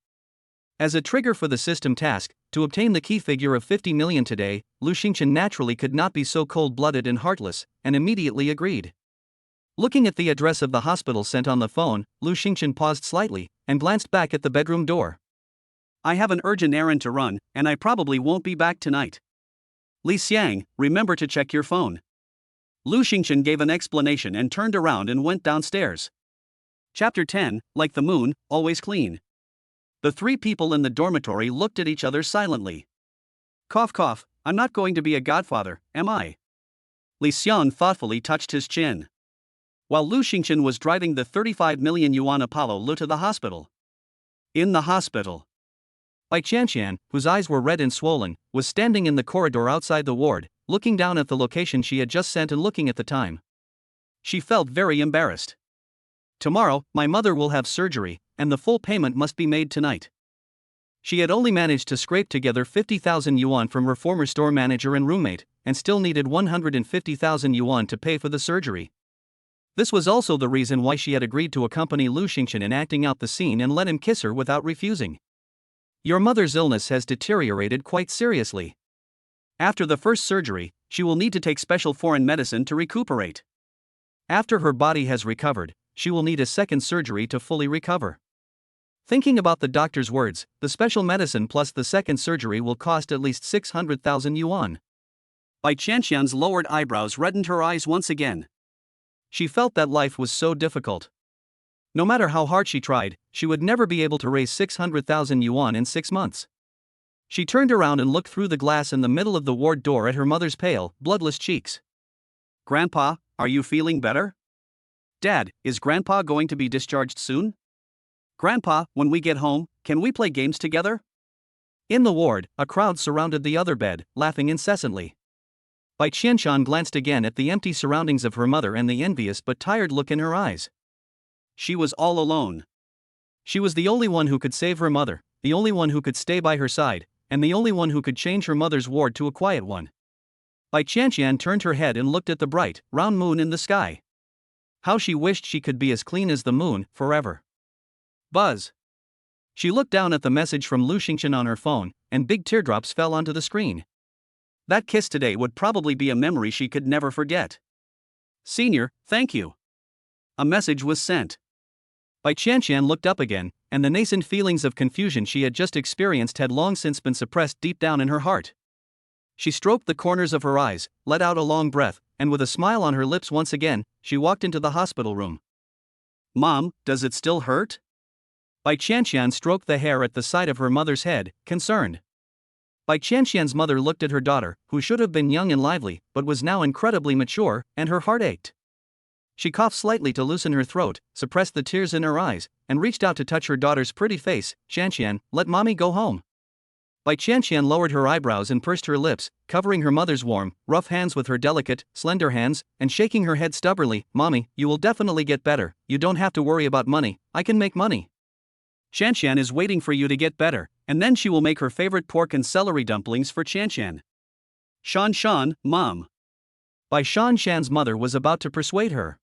As a trigger for the system task, to obtain the key figure of 50 million today, Lu Xingqian naturally could not be so cold-blooded and heartless, and immediately agreed. Looking at the address of the hospital sent on the phone, Lu Xingqian paused slightly, and glanced back at the bedroom door. I have an urgent errand to run, and I probably won't be back tonight. Li Xiang, remember to check your phone. Lu Xingqian gave an explanation and turned around and went downstairs. Chapter 10, Like the Moon, Always Clean. The three people in the dormitory looked at each other silently. Cough cough, I'm not going to be a godfather, am I? Li Xiang thoughtfully touched his chin. While Lu Xingqian was driving the 35 million yuan Apollo Lu to the hospital. In the hospital. Bai Chanchan, whose eyes were red and swollen, was standing in the corridor outside the ward, looking down at the location she had just sent and looking at the time. She felt very embarrassed. Tomorrow, my mother will have surgery, and the full payment must be made tonight. She had only managed to scrape together 50,000 yuan from her former store manager and roommate, and still needed 150,000 yuan to pay for the surgery. This was also the reason why she had agreed to accompany Lu Xingchen in acting out the scene and let him kiss her without refusing. Your mother's illness has deteriorated quite seriously. After the first surgery, she will need to take special foreign medicine to recuperate. After her body has recovered, she will need a second surgery to fully recover. Thinking about the doctor's words, the special medicine plus the second surgery will cost at least 600,000 yuan. Bai Chanchan's lowered eyebrows reddened her eyes once again. She felt that life was so difficult. No matter how hard she tried, she would never be able to raise 600,000 yuan in 6 months. She turned around and looked through the glass in the middle of the ward door at her mother's pale, bloodless cheeks. Grandpa, are you feeling better? Dad, is Grandpa going to be discharged soon? Grandpa, when we get home, can we play games together? In the ward, a crowd surrounded the other bed, laughing incessantly. Bai Chanchan glanced again at the empty surroundings of her mother and the envious but tired look in her eyes. She was all alone. She was the only one who could save her mother, the only one who could stay by her side, and the only one who could change her mother's ward to a quiet one. Bai Chanchan turned her head and looked at the bright, round moon in the sky. How she wished she could be as clean as the moon, forever. Buzz. She looked down at the message from Lu Xingchen on her phone, and big teardrops fell onto the screen. That kiss today would probably be a memory she could never forget. Senior, thank you. A message was sent. Bai Chanchan looked up again, and the nascent feelings of confusion she had just experienced had long since been suppressed deep down in her heart. She stroked the corners of her eyes, let out a long breath, and with a smile on her lips once again, she walked into the hospital room. Mom, does it still hurt? Bai Chanchan stroked the hair at the side of her mother's head, concerned. Bai Chanchan's mother looked at her daughter, who should have been young and lively, but was now incredibly mature, and her heart ached. She coughed slightly to loosen her throat, suppressed the tears in her eyes, and reached out to touch her daughter's pretty face. Chanchan, let mommy go home. Bai Chanchan lowered her eyebrows and pursed her lips, covering her mother's warm, rough hands with her delicate, slender hands, and shaking her head stubbornly. Mommy, you will definitely get better, you don't have to worry about money, I can make money. Chanchan is waiting for you to get better, and then she will make her favorite pork and celery dumplings for Chanchan. Shan, Mom. Bai Chanchan's mother was about to persuade her.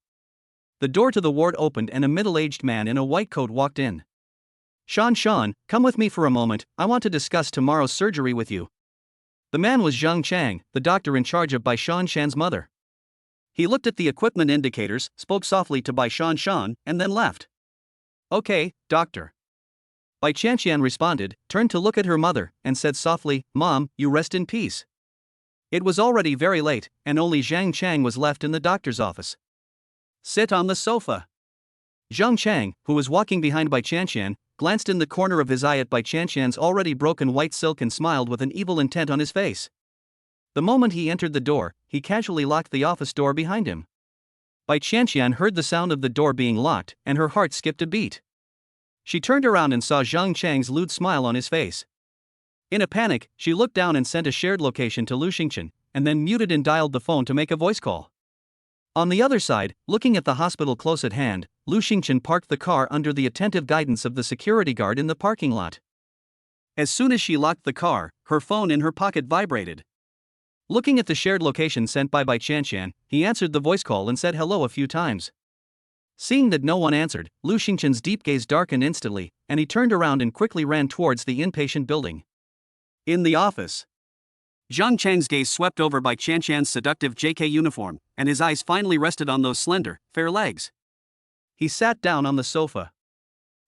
The door to the ward opened and a middle-aged man in a white coat walked in. Shan, come with me for a moment, I want to discuss tomorrow's surgery with you. The man was Zhang Chang, the doctor in charge of Bai Chanchan's mother. He looked at the equipment indicators, spoke softly to Bai Chanchan, and then left. Okay, doctor. Bai Chanchan responded, turned to look at her mother, and said softly, Mom, you rest in peace. It was already very late, and only Zhang Chang was left in the doctor's office. Sit on the sofa. Zhang Chang, who was walking behind Bai Chanchan, glanced in the corner of his eye at Bai Chanchan's already broken white silk and smiled with an evil intent on his face. The moment he entered the door, he casually locked the office door behind him. Bai Chanchan heard the sound of the door being locked, and her heart skipped a beat. She turned around and saw Zhang Chang's lewd smile on his face. In a panic, she looked down and sent a shared location to Lu Xingchen, and then muted and dialed the phone to make a voice call. On the other side, looking at the hospital close at hand, Lu Xingchen parked the car under the attentive guidance of the security guard in the parking lot. As soon as she locked the car, her phone in her pocket vibrated. Looking at the shared location sent by Bai Chanchan, he answered the voice call and said hello a few times. Seeing that no one answered, Lu Xingchen's deep gaze darkened instantly, and he turned around and quickly ran towards the inpatient building. In the office, Zhang Chang's gaze swept over Bai Chanchan's seductive JK uniform, and his eyes finally rested on those slender, fair legs. He sat down on the sofa.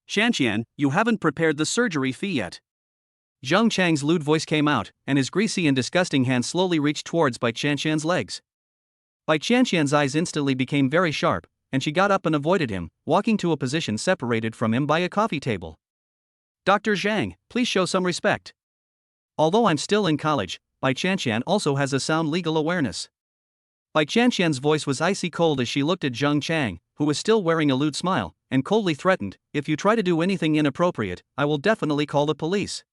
Chanchan, you haven't prepared the surgery fee yet. Zhang Chang's lewd voice came out, and his greasy and disgusting hand slowly reached towards Bai Chanchan's legs. Bai Chanchan's eyes instantly became very sharp, and she got up and avoided him, walking to a position separated from him by a coffee table. Dr. Zhang, please show some respect. Although I'm still in college, Bai Chanchan also has a sound legal awareness. Bai Chanchan's voice was icy cold as she looked at Zhang Chang, who was still wearing a lewd smile, and coldly threatened, if you try to do anything inappropriate, I will definitely call the police.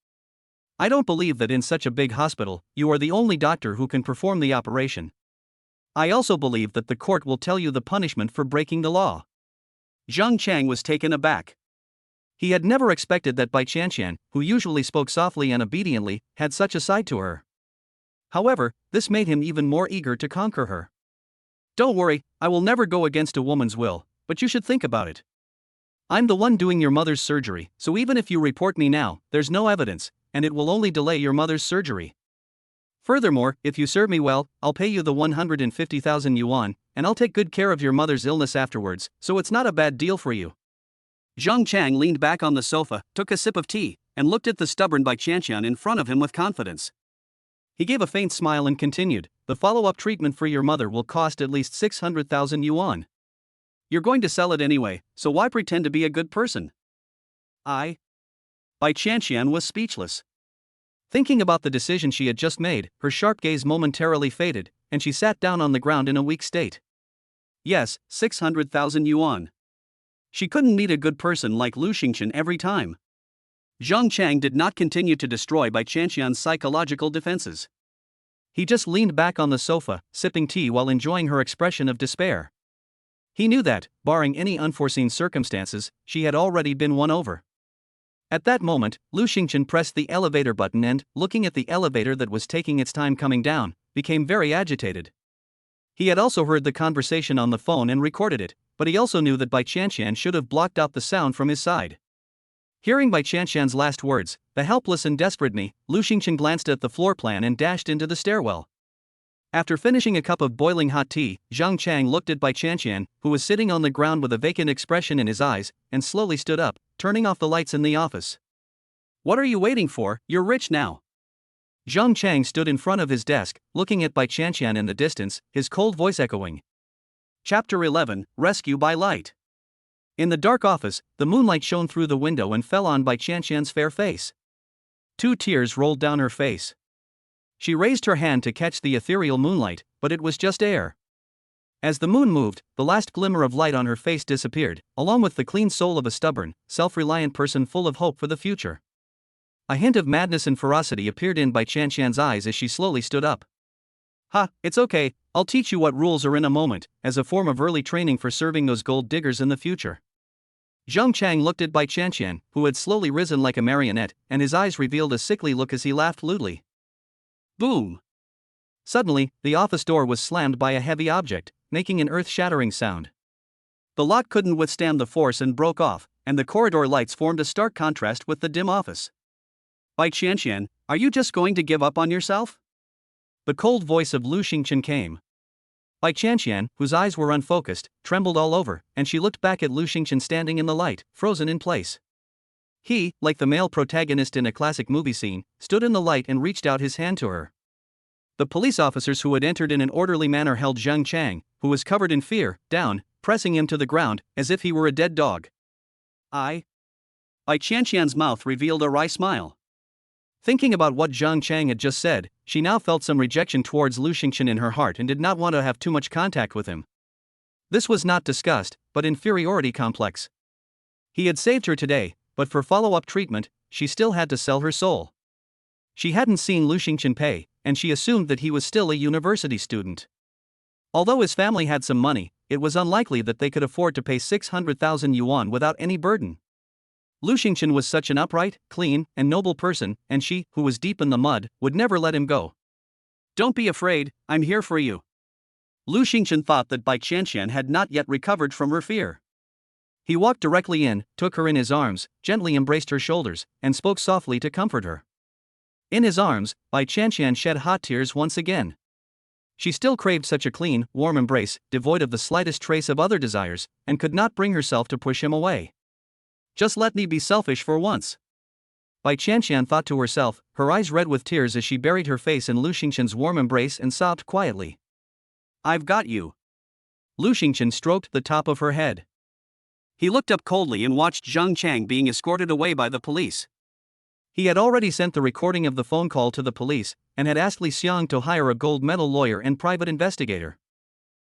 I don't believe that in such a big hospital, you are the only doctor who can perform the operation. I also believe that the court will tell you the punishment for breaking the law. Zhang Chang was taken aback. He had never expected that Bai Chanchan, who usually spoke softly and obediently, had such a side to her. However, this made him even more eager to conquer her. Don't worry, I will never go against a woman's will, but you should think about it. I'm the one doing your mother's surgery, so even if you report me now, there's no evidence, and it will only delay your mother's surgery. Furthermore, if you serve me well, I'll pay you the 150,000 yuan, and I'll take good care of your mother's illness afterwards, so it's not a bad deal for you. Zhang Chang leaned back on the sofa, took a sip of tea, and looked at the stubborn Bai Chanchan in front of him with confidence. He gave a faint smile and continued, the follow-up treatment for your mother will cost at least 600,000 yuan. You're going to sell it anyway, so why pretend to be a good person? Bai Chanchan was speechless. Thinking about the decision she had just made, her sharp gaze momentarily faded, and she sat down on the ground in a weak state. Yes, 600,000 yuan. She couldn't meet a good person like Lu Xingchen every time. Zhang Chang did not continue to destroy Bai Chanchan's psychological defenses. He just leaned back on the sofa, sipping tea while enjoying her expression of despair. He knew that, barring any unforeseen circumstances, she had already been won over. At that moment, Lu Xingchen pressed the elevator button and, looking at the elevator that was taking its time coming down, became very agitated. He had also heard the conversation on the phone and recorded it, but he also knew that Bai Chanchan should have blocked out the sound from his side. Hearing Bai Chanchan's last words, the helpless and desperate me, Lu Xingchen glanced at the floor plan and dashed into the stairwell. After finishing a cup of boiling hot tea, Zhang Chang looked at Bai Chanchan, who was sitting on the ground with a vacant expression in his eyes, and slowly stood up, turning off the lights in the office. What are you waiting for? You're rich now. Zhang Chang stood in front of his desk, looking at Bai Chanchan in the distance, his cold voice echoing. Chapter 11, Rescue by Light. In the dark office, the moonlight shone through the window and fell on Bai Chanchan's fair face. 2 tears rolled down her face. She raised her hand to catch the ethereal moonlight, but it was just air. As the moon moved, the last glimmer of light on her face disappeared, along with the clean soul of a stubborn, self-reliant person full of hope for the future. A hint of madness and ferocity appeared in Bai Chanchan's eyes as she slowly stood up. Ha, it's okay, I'll teach you what rules are in a moment, as a form of early training for serving those gold diggers in the future. Zhang Chang looked at Bai Chanchan, who had slowly risen like a marionette, and his eyes revealed a sickly look as he laughed lewdly. Boom! Suddenly, the office door was slammed by a heavy object, making an earth-shattering sound. The lock couldn't withstand the force and broke off, and the corridor lights formed a stark contrast with the dim office. Bai Chanchan, are you just going to give up on yourself? The cold voice of Lu Xingchen came. Bai Chanchan, whose eyes were unfocused, trembled all over, and she looked back at Lu Xingchen standing in the light, frozen in place. He, like the male protagonist in a classic movie scene, stood in the light and reached out his hand to her. The police officers who had entered in an orderly manner held Zhang Chang, who was covered in fear, down, pressing him to the ground, as if he were a dead dog. Bai Chanchan's mouth revealed a wry smile. Thinking about what Zhang Chang had just said, she now felt some rejection towards Lu Xingchen in her heart and did not want to have too much contact with him. This was not disgust, but inferiority complex. He had saved her today, but for follow-up treatment, she still had to sell her soul. She hadn't seen Lu Xingchen pay, and she assumed that he was still a university student. Although his family had some money, it was unlikely that they could afford to pay 600,000 yuan without any burden. Lu Xingchen was such an upright, clean, and noble person, and she, who was deep in the mud, would never let him go. Don't be afraid, I'm here for you. Lu Xingchen thought that Bai Chanchan had not yet recovered from her fear. He walked directly in, took her in his arms, gently embraced her shoulders, and spoke softly to comfort her. In his arms, Bai Chanchan shed hot tears once again. She still craved such a clean, warm embrace, devoid of the slightest trace of other desires, and could not bring herself to push him away. Just let me be selfish for once. Bai Chanchan thought to herself, her eyes red with tears as she buried her face in Lu Xingchen's warm embrace and sobbed quietly. I've got you. Lu Xingchen stroked the top of her head. He looked up coldly and watched Zhang Chang being escorted away by the police. He had already sent the recording of the phone call to the police, and had asked Li Xiang to hire a gold medal lawyer and private investigator.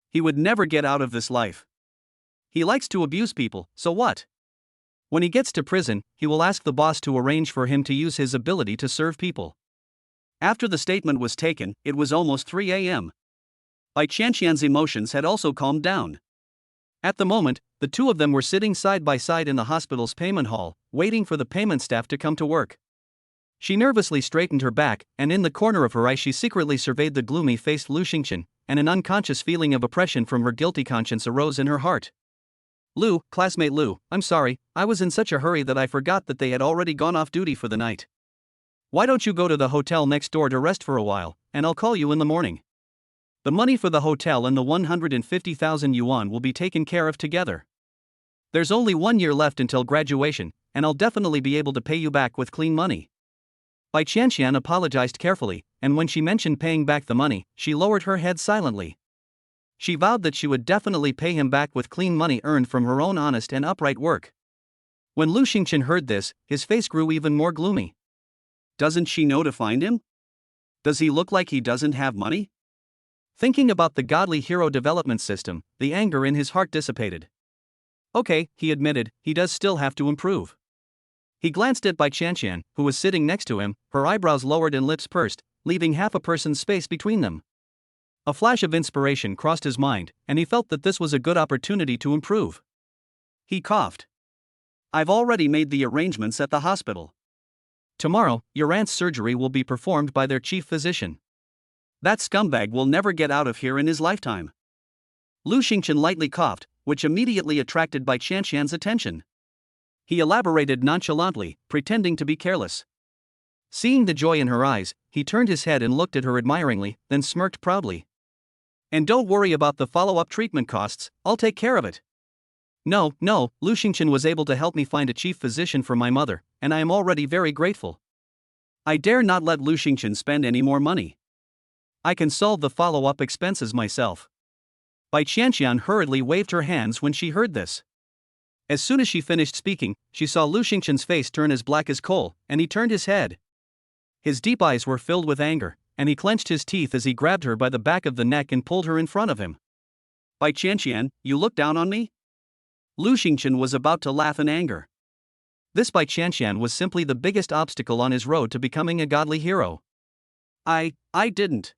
He would never get out of this life. He likes to abuse people, so what? When he gets to prison, he will ask the boss to arrange for him to use his ability to serve people. After the statement was taken, it was almost 3 a.m. Bai Chanchan's emotions had also calmed down. At the moment, the two of them were sitting side by side in the hospital's payment hall, waiting for the payment staff to come to work. She nervously straightened her back, and in the corner of her eye she secretly surveyed the gloomy-faced Lu Xingchen, and an unconscious feeling of oppression from her guilty conscience arose in her heart. Lu, classmate Lu, I'm sorry, I was in such a hurry that I forgot that they had already gone off duty for the night. Why don't you go to the hotel next door to rest for a while, and I'll call you in the morning. The money for the hotel and the 150,000 yuan will be taken care of together. There's only 1 year left until graduation, and I'll definitely be able to pay you back with clean money. Bai Chanchan apologized carefully, and when she mentioned paying back the money, she lowered her head silently. She vowed that she would definitely pay him back with clean money earned from her own honest and upright work. When Lu Xingchen heard this, his face grew even more gloomy. Doesn't she know to find him? Does he look like he doesn't have money? Thinking about the godly hero development system, the anger in his heart dissipated. Okay, he admitted, he does still have to improve. He glanced at Bai Chanchan, who was sitting next to him, her eyebrows lowered and lips pursed, leaving half a person's space between them. A flash of inspiration crossed his mind, and he felt that this was a good opportunity to improve. He coughed. I've already made the arrangements at the hospital. Tomorrow, your aunt's surgery will be performed by their chief physician. That scumbag will never get out of here in his lifetime. Lu Xingchen lightly coughed, which immediately attracted Bai Chanchan's attention. He elaborated nonchalantly, pretending to be careless. Seeing the joy in her eyes, he turned his head and looked at her admiringly, then smirked proudly. And don't worry about the follow-up treatment costs, I'll take care of it. No, Lu Xingchen was able to help me find a chief physician for my mother, and I am already very grateful. I dare not let Lu Xingchen spend any more money. I can solve the follow-up expenses myself. Bai Chanchan hurriedly waved her hands when she heard this. As soon as she finished speaking, she saw Lu Xingchen's face turn as black as coal, and he turned his head. His deep eyes were filled with anger, and he clenched his teeth as he grabbed her by the back of the neck and pulled her in front of him. Bai Chanchan, you look down on me? Lu Xingchen was about to laugh in anger. This Bai Chanchan was simply the biggest obstacle on his road to becoming a godly hero. I didn't.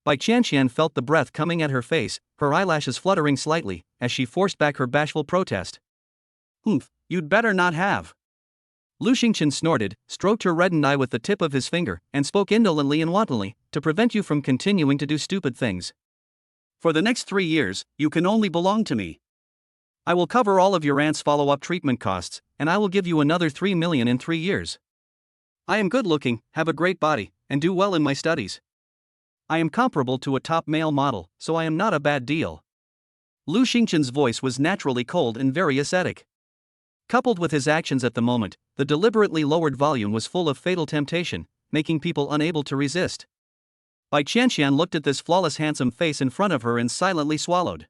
Bai Chanchan felt the breath coming at her face, her eyelashes fluttering slightly, as she forced back her bashful protest. Humph, you'd better not have. Lu Xingchen snorted, stroked her reddened eye with the tip of his finger, and spoke indolently and wantonly, to prevent you from continuing to do stupid things. For the next 3 years, you can only belong to me. I will cover all of your aunt's follow-up treatment costs, and I will give you another 3 million in 3 years. I am good-looking, have a great body, and do well in my studies. I am comparable to a top male model, so I am not a bad deal. Lu Xingchen's voice was naturally cold and very ascetic. Coupled with his actions at the moment, the deliberately lowered volume was full of fatal temptation, making people unable to resist. Bai Chanchan looked at this flawless handsome face in front of her and silently swallowed.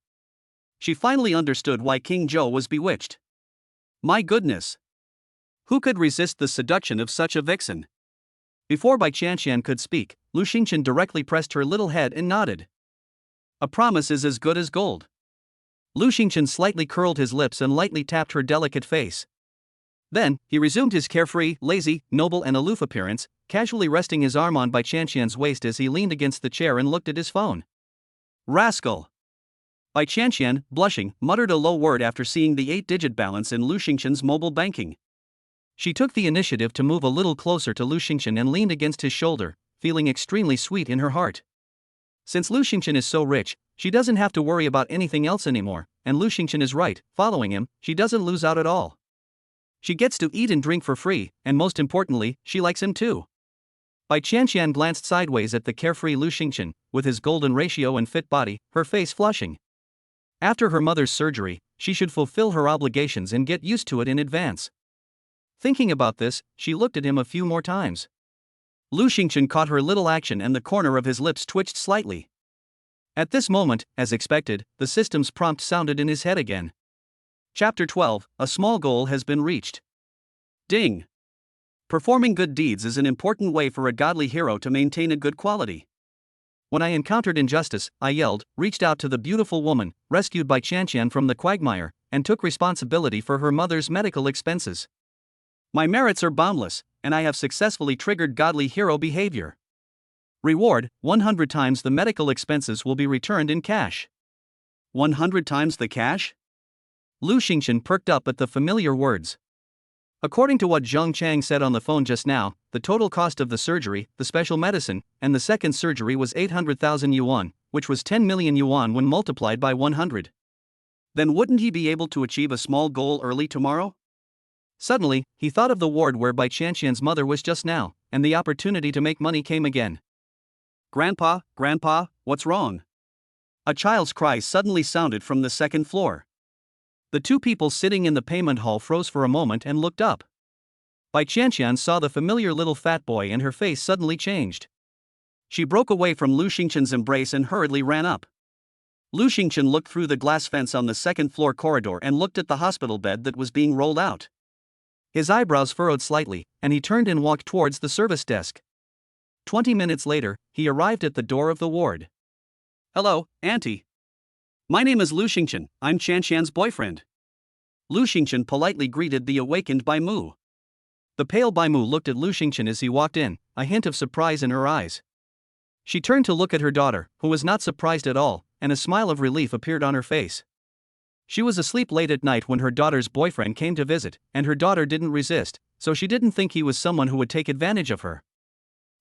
She finally understood why King Zhou was bewitched. My goodness! Who could resist the seduction of such a vixen? Before Bai Chanchan could speak, Lu Xingchen directly pressed her little head and nodded. A promise is as good as gold. Lu Xingchen slightly curled his lips and lightly tapped her delicate face. Then, he resumed his carefree, lazy, noble and aloof appearance, casually resting his arm on Bai Chanchan's waist as he leaned against the chair and looked at his phone. Rascal! Bai Chanchan, blushing, muttered a low word after seeing the 8-digit balance in Lu Xingchen's mobile banking. She took the initiative to move a little closer to Lu Xingchen and leaned against his shoulder, feeling extremely sweet in her heart. Since Lu Xingchen is so rich, she doesn't have to worry about anything else anymore, and Lu Xingchen is right, following him, she doesn't lose out at all. She gets to eat and drink for free, and most importantly, she likes him too. Bai Chanchan glanced sideways at the carefree Lu Xingchen, with his golden ratio and fit body, her face flushing. After her mother's surgery, she should fulfill her obligations and get used to it in advance. Thinking about this, she looked at him a few more times. Lu Xingchen caught her little action and the corner of his lips twitched slightly. At this moment, as expected, the system's prompt sounded in his head again. Chapter 12, a small goal has been reached. Ding! Performing good deeds is an important way for a godly hero to maintain a good quality. When I encountered injustice, I yelled, reached out to the beautiful woman, rescued Bai Chanchan from the quagmire, and took responsibility for her mother's medical expenses. My merits are boundless, and I have successfully triggered godly hero behavior. Reward: 100 times the medical expenses will be returned in cash. 100 times the cash? Lu Xingchen perked up at the familiar words. According to what Zhang Chang said on the phone just now, the total cost of the surgery, the special medicine, and the second surgery was 800,000 yuan, which was 10 million yuan when multiplied by 100. Then wouldn't he be able to achieve a small goal early tomorrow? Suddenly, he thought of the ward where Bai Chanchan's mother was just now, and the opportunity to make money came again. Grandpa, Grandpa, what's wrong? A child's cry suddenly sounded from the second floor. The two people sitting in the payment hall froze for a moment and looked up. Bai Chanchan saw the familiar little fat boy and her face suddenly changed. She broke away from Lu Xingchen's embrace and hurriedly ran up. Lu Xingchen looked through the glass fence on the second floor corridor and looked at the hospital bed that was being rolled out. His eyebrows furrowed slightly, and he turned and walked towards the service desk. 20 minutes later, he arrived at the door of the ward. Hello, Auntie. My name is Lu Xingchen, I'm Chanchan's boyfriend. Lu Xingchen politely greeted the awakened Bai Mu. The pale Bai Mu looked at Lu Xingchen as he walked in, a hint of surprise in her eyes. She turned to look at her daughter, who was not surprised at all, and a smile of relief appeared on her face. She was asleep late at night when her daughter's boyfriend came to visit, and her daughter didn't resist, so she didn't think he was someone who would take advantage of her.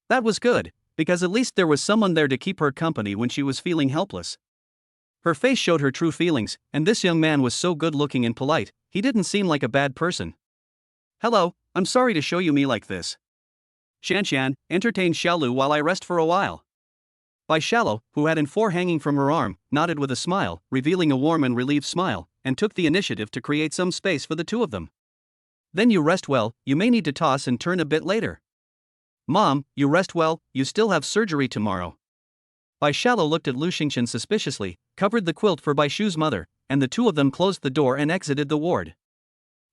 That was good, because at least there was someone there to keep her company when she was feeling helpless. Her face showed her true feelings, and this young man was so good-looking and polite, he didn't seem like a bad person. Hello, I'm sorry to show you me like this. Chanchan, entertain Xiaolu while I rest for a while. Bai Xiaolu, who had an four hanging from her arm, nodded with a smile, revealing a warm and relieved smile, and took the initiative to create some space for the two of them. Then you rest well, you may need to toss and turn a bit later. Mom, you rest well, you still have surgery tomorrow. Bai Xiaolu looked at Lu Xingchen suspiciously, covered the quilt for Bai Shu's mother, and the two of them closed the door and exited the ward.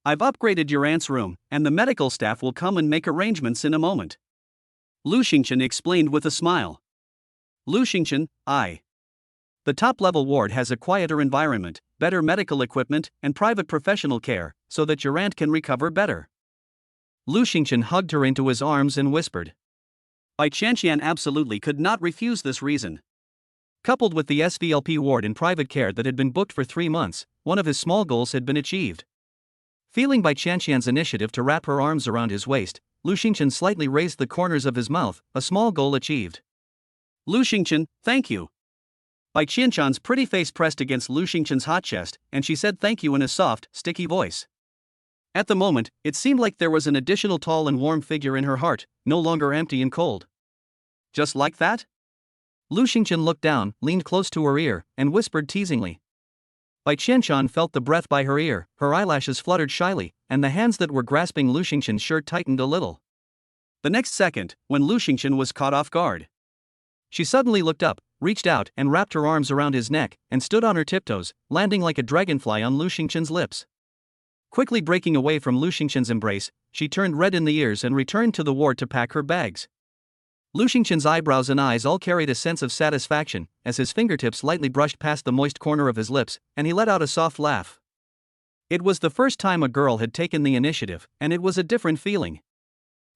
I've upgraded your aunt's room, and the medical staff will come and make arrangements in a moment. Lu Xingchen explained with a smile. Lu Xingchen, the top-level ward has a quieter environment, better medical equipment, and private professional care, so that your aunt can recover better. Lu Xingchen hugged her into his arms and whispered. Bai Chanchan absolutely could not refuse this reason. Coupled with the SVLP ward in private care that had been booked for 3 months, one of his small goals had been achieved. Feeling Bai Chanchan's initiative to wrap her arms around his waist, Lu Xingchen slightly raised the corners of his mouth, a small goal achieved. Lu Xingchen, thank you. Bai Chanchan's pretty face pressed against Lu Xingchen's hot chest, and she said thank you in a soft, sticky voice. At the moment, it seemed like there was an additional tall and warm figure in her heart, no longer empty and cold. Just like that? Lu Xingchen looked down, leaned close to her ear, and whispered teasingly. Bai Chanchan felt the breath by her ear, her eyelashes fluttered shyly, and the hands that were grasping Lu Xingchen's shirt tightened a little. The next second, when Lu Xingchen was caught off guard, she suddenly looked up, reached out and wrapped her arms around his neck, and stood on her tiptoes, landing like a dragonfly on Lu Xingchen's lips. Quickly breaking away from Lu Xingchen's embrace, she turned red in the ears and returned to the ward to pack her bags. Lu Xingchen's eyebrows and eyes all carried a sense of satisfaction, as his fingertips lightly brushed past the moist corner of his lips, and he let out a soft laugh. It was the first time a girl had taken the initiative, and it was a different feeling.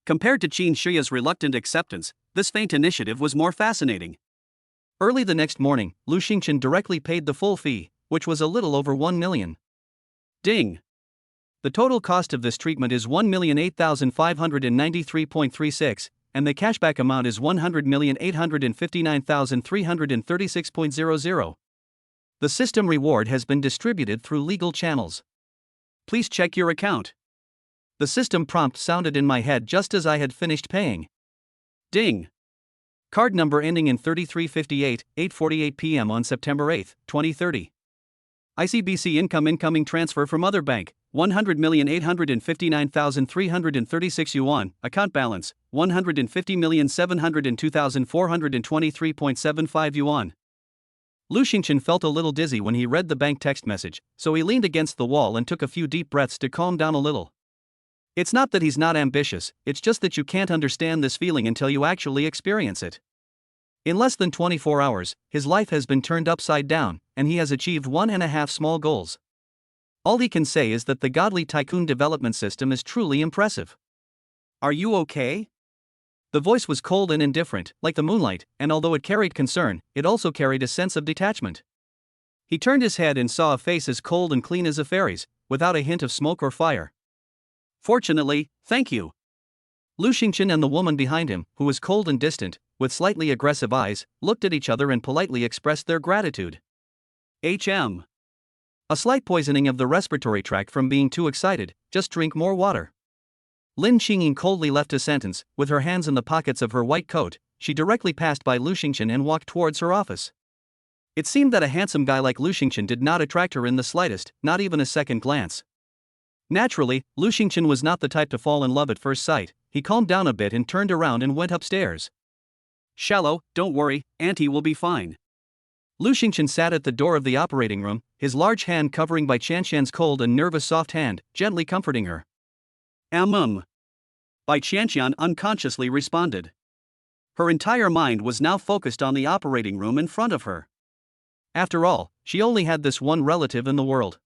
Compared to Qin Shiya's reluctant acceptance, this faint initiative was more fascinating. Early the next morning, Lu Xingchen directly paid the full fee, which was a little over 1 million. Ding! The total cost of this treatment is 1,08,593.36, and the cashback amount is 100,859,336.00. The system reward has been distributed through legal channels. Please check your account. The system prompt sounded in my head just as I had finished paying. Ding! Card number ending in 3358, 8:48 p.m. on September 8, 2030. ICBC incoming transfer from other bank, 100,859,336 yuan, account balance, 150,702,423.75 yuan. Lu Xingchen felt a little dizzy when he read the bank text message, so he leaned against the wall and took a few deep breaths to calm down a little. It's not that he's not ambitious, it's just that you can't understand this feeling until you actually experience it. In less than 24 hours, his life has been turned upside down, and he has achieved 1.5 small goals. All he can say is that the godly tycoon development system is truly impressive. Are you okay? The voice was cold and indifferent, like the moonlight, and although it carried concern, it also carried a sense of detachment. He turned his head and saw a face as cold and clean as a fairy's, without a hint of smoke or fire. Fortunately, thank you. Lu Xingchen and the woman behind him, who was cold and distant, with slightly aggressive eyes, looked at each other and politely expressed their gratitude. HM. A slight poisoning of the respiratory tract from being too excited, just drink more water. Lin Qingyin coldly left a sentence. With her hands in the pockets of her white coat, she directly passed by Lu Xingchen and walked towards her office. It seemed that a handsome guy like Lu Xingchen did not attract her in the slightest, not even a second glance. Naturally, Lu Xingchen was not the type to fall in love at first sight. He calmed down a bit and turned around and went upstairs. Shallow, don't worry, Auntie will be fine. Lu Xingchen sat at the door of the operating room, his large hand covering Bai Chanchan's cold and nervous soft hand, gently comforting her. Bai Chanchan unconsciously responded. Her entire mind was now focused on the operating room in front of her. After all, she only had this one relative in the world.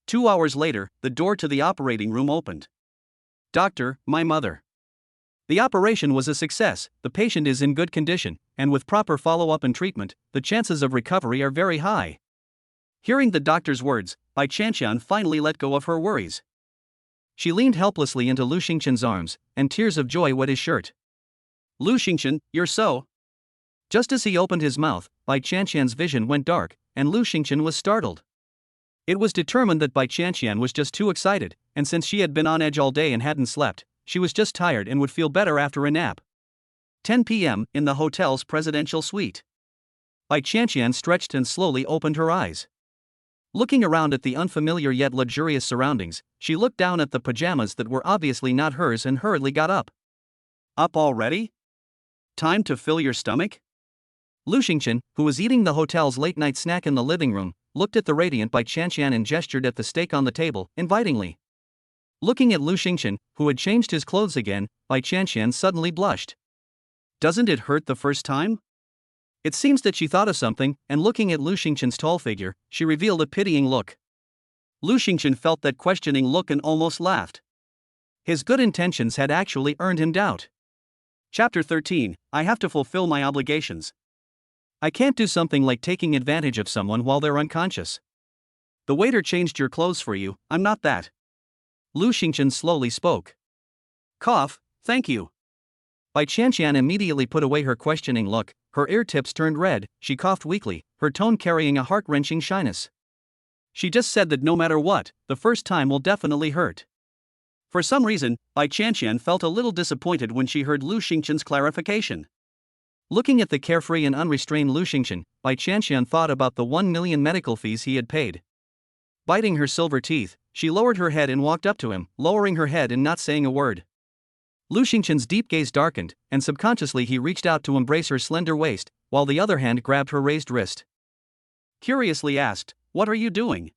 2 hours later, the door to the operating room opened. Doctor, my mother. The operation was a success, the patient is in good condition, and with proper follow-up and treatment, the chances of recovery are very high. Hearing the doctor's words, Bai Chanchan finally let go of her worries. She leaned helplessly into Lu Xingchen's arms, and tears of joy wet his shirt. Lu Xingchen, you're so... Just as he opened his mouth, Bai Chanchan's vision went dark, and Lu Xingchen was startled. It was determined that Bai Chanchan was just too excited, and since she had been on edge all day and hadn't slept, she was just tired and would feel better after a nap. 10 p.m. in the hotel's presidential suite. Bai Chanchan stretched and slowly opened her eyes. Looking around at the unfamiliar yet luxurious surroundings, she looked down at the pajamas that were obviously not hers and hurriedly got up. Up already? Time to fill your stomach? Lu Xingchen, who was eating the hotel's late-night snack in the living room, looked at the radiant Bai Chanchan and gestured at the steak on the table, invitingly. Looking at Lu Xingchen, who had changed his clothes again, Bai Chanchan suddenly blushed. Doesn't it hurt the first time? It seems that she thought of something, and looking at Lu Xingchen's tall figure, she revealed a pitying look. Lu Xingchen felt that questioning look and almost laughed. His good intentions had actually earned him doubt. Chapter 13, I have to fulfill my obligations. I can't do something like taking advantage of someone while they're unconscious. The waiter changed your clothes for you, I'm not that. Lu Xingchen slowly spoke. Cough, thank you. Bai Chanchan immediately put away her questioning look, her ear tips turned red, she coughed weakly, her tone carrying a heart-wrenching shyness. She just said that no matter what, the first time will definitely hurt. For some reason, Bai Chanchan felt a little disappointed when she heard Lu Xingchen's clarification. Looking at the carefree and unrestrained Lu Xingchen, Bai Chanchan thought about the 1 million medical fees he had paid. Biting her silver teeth, she lowered her head and walked up to him, lowering her head and not saying a word. Lu Xingchen's deep gaze darkened, and subconsciously he reached out to embrace her slender waist, while the other hand grabbed her raised wrist. Curiously asked, what are you doing?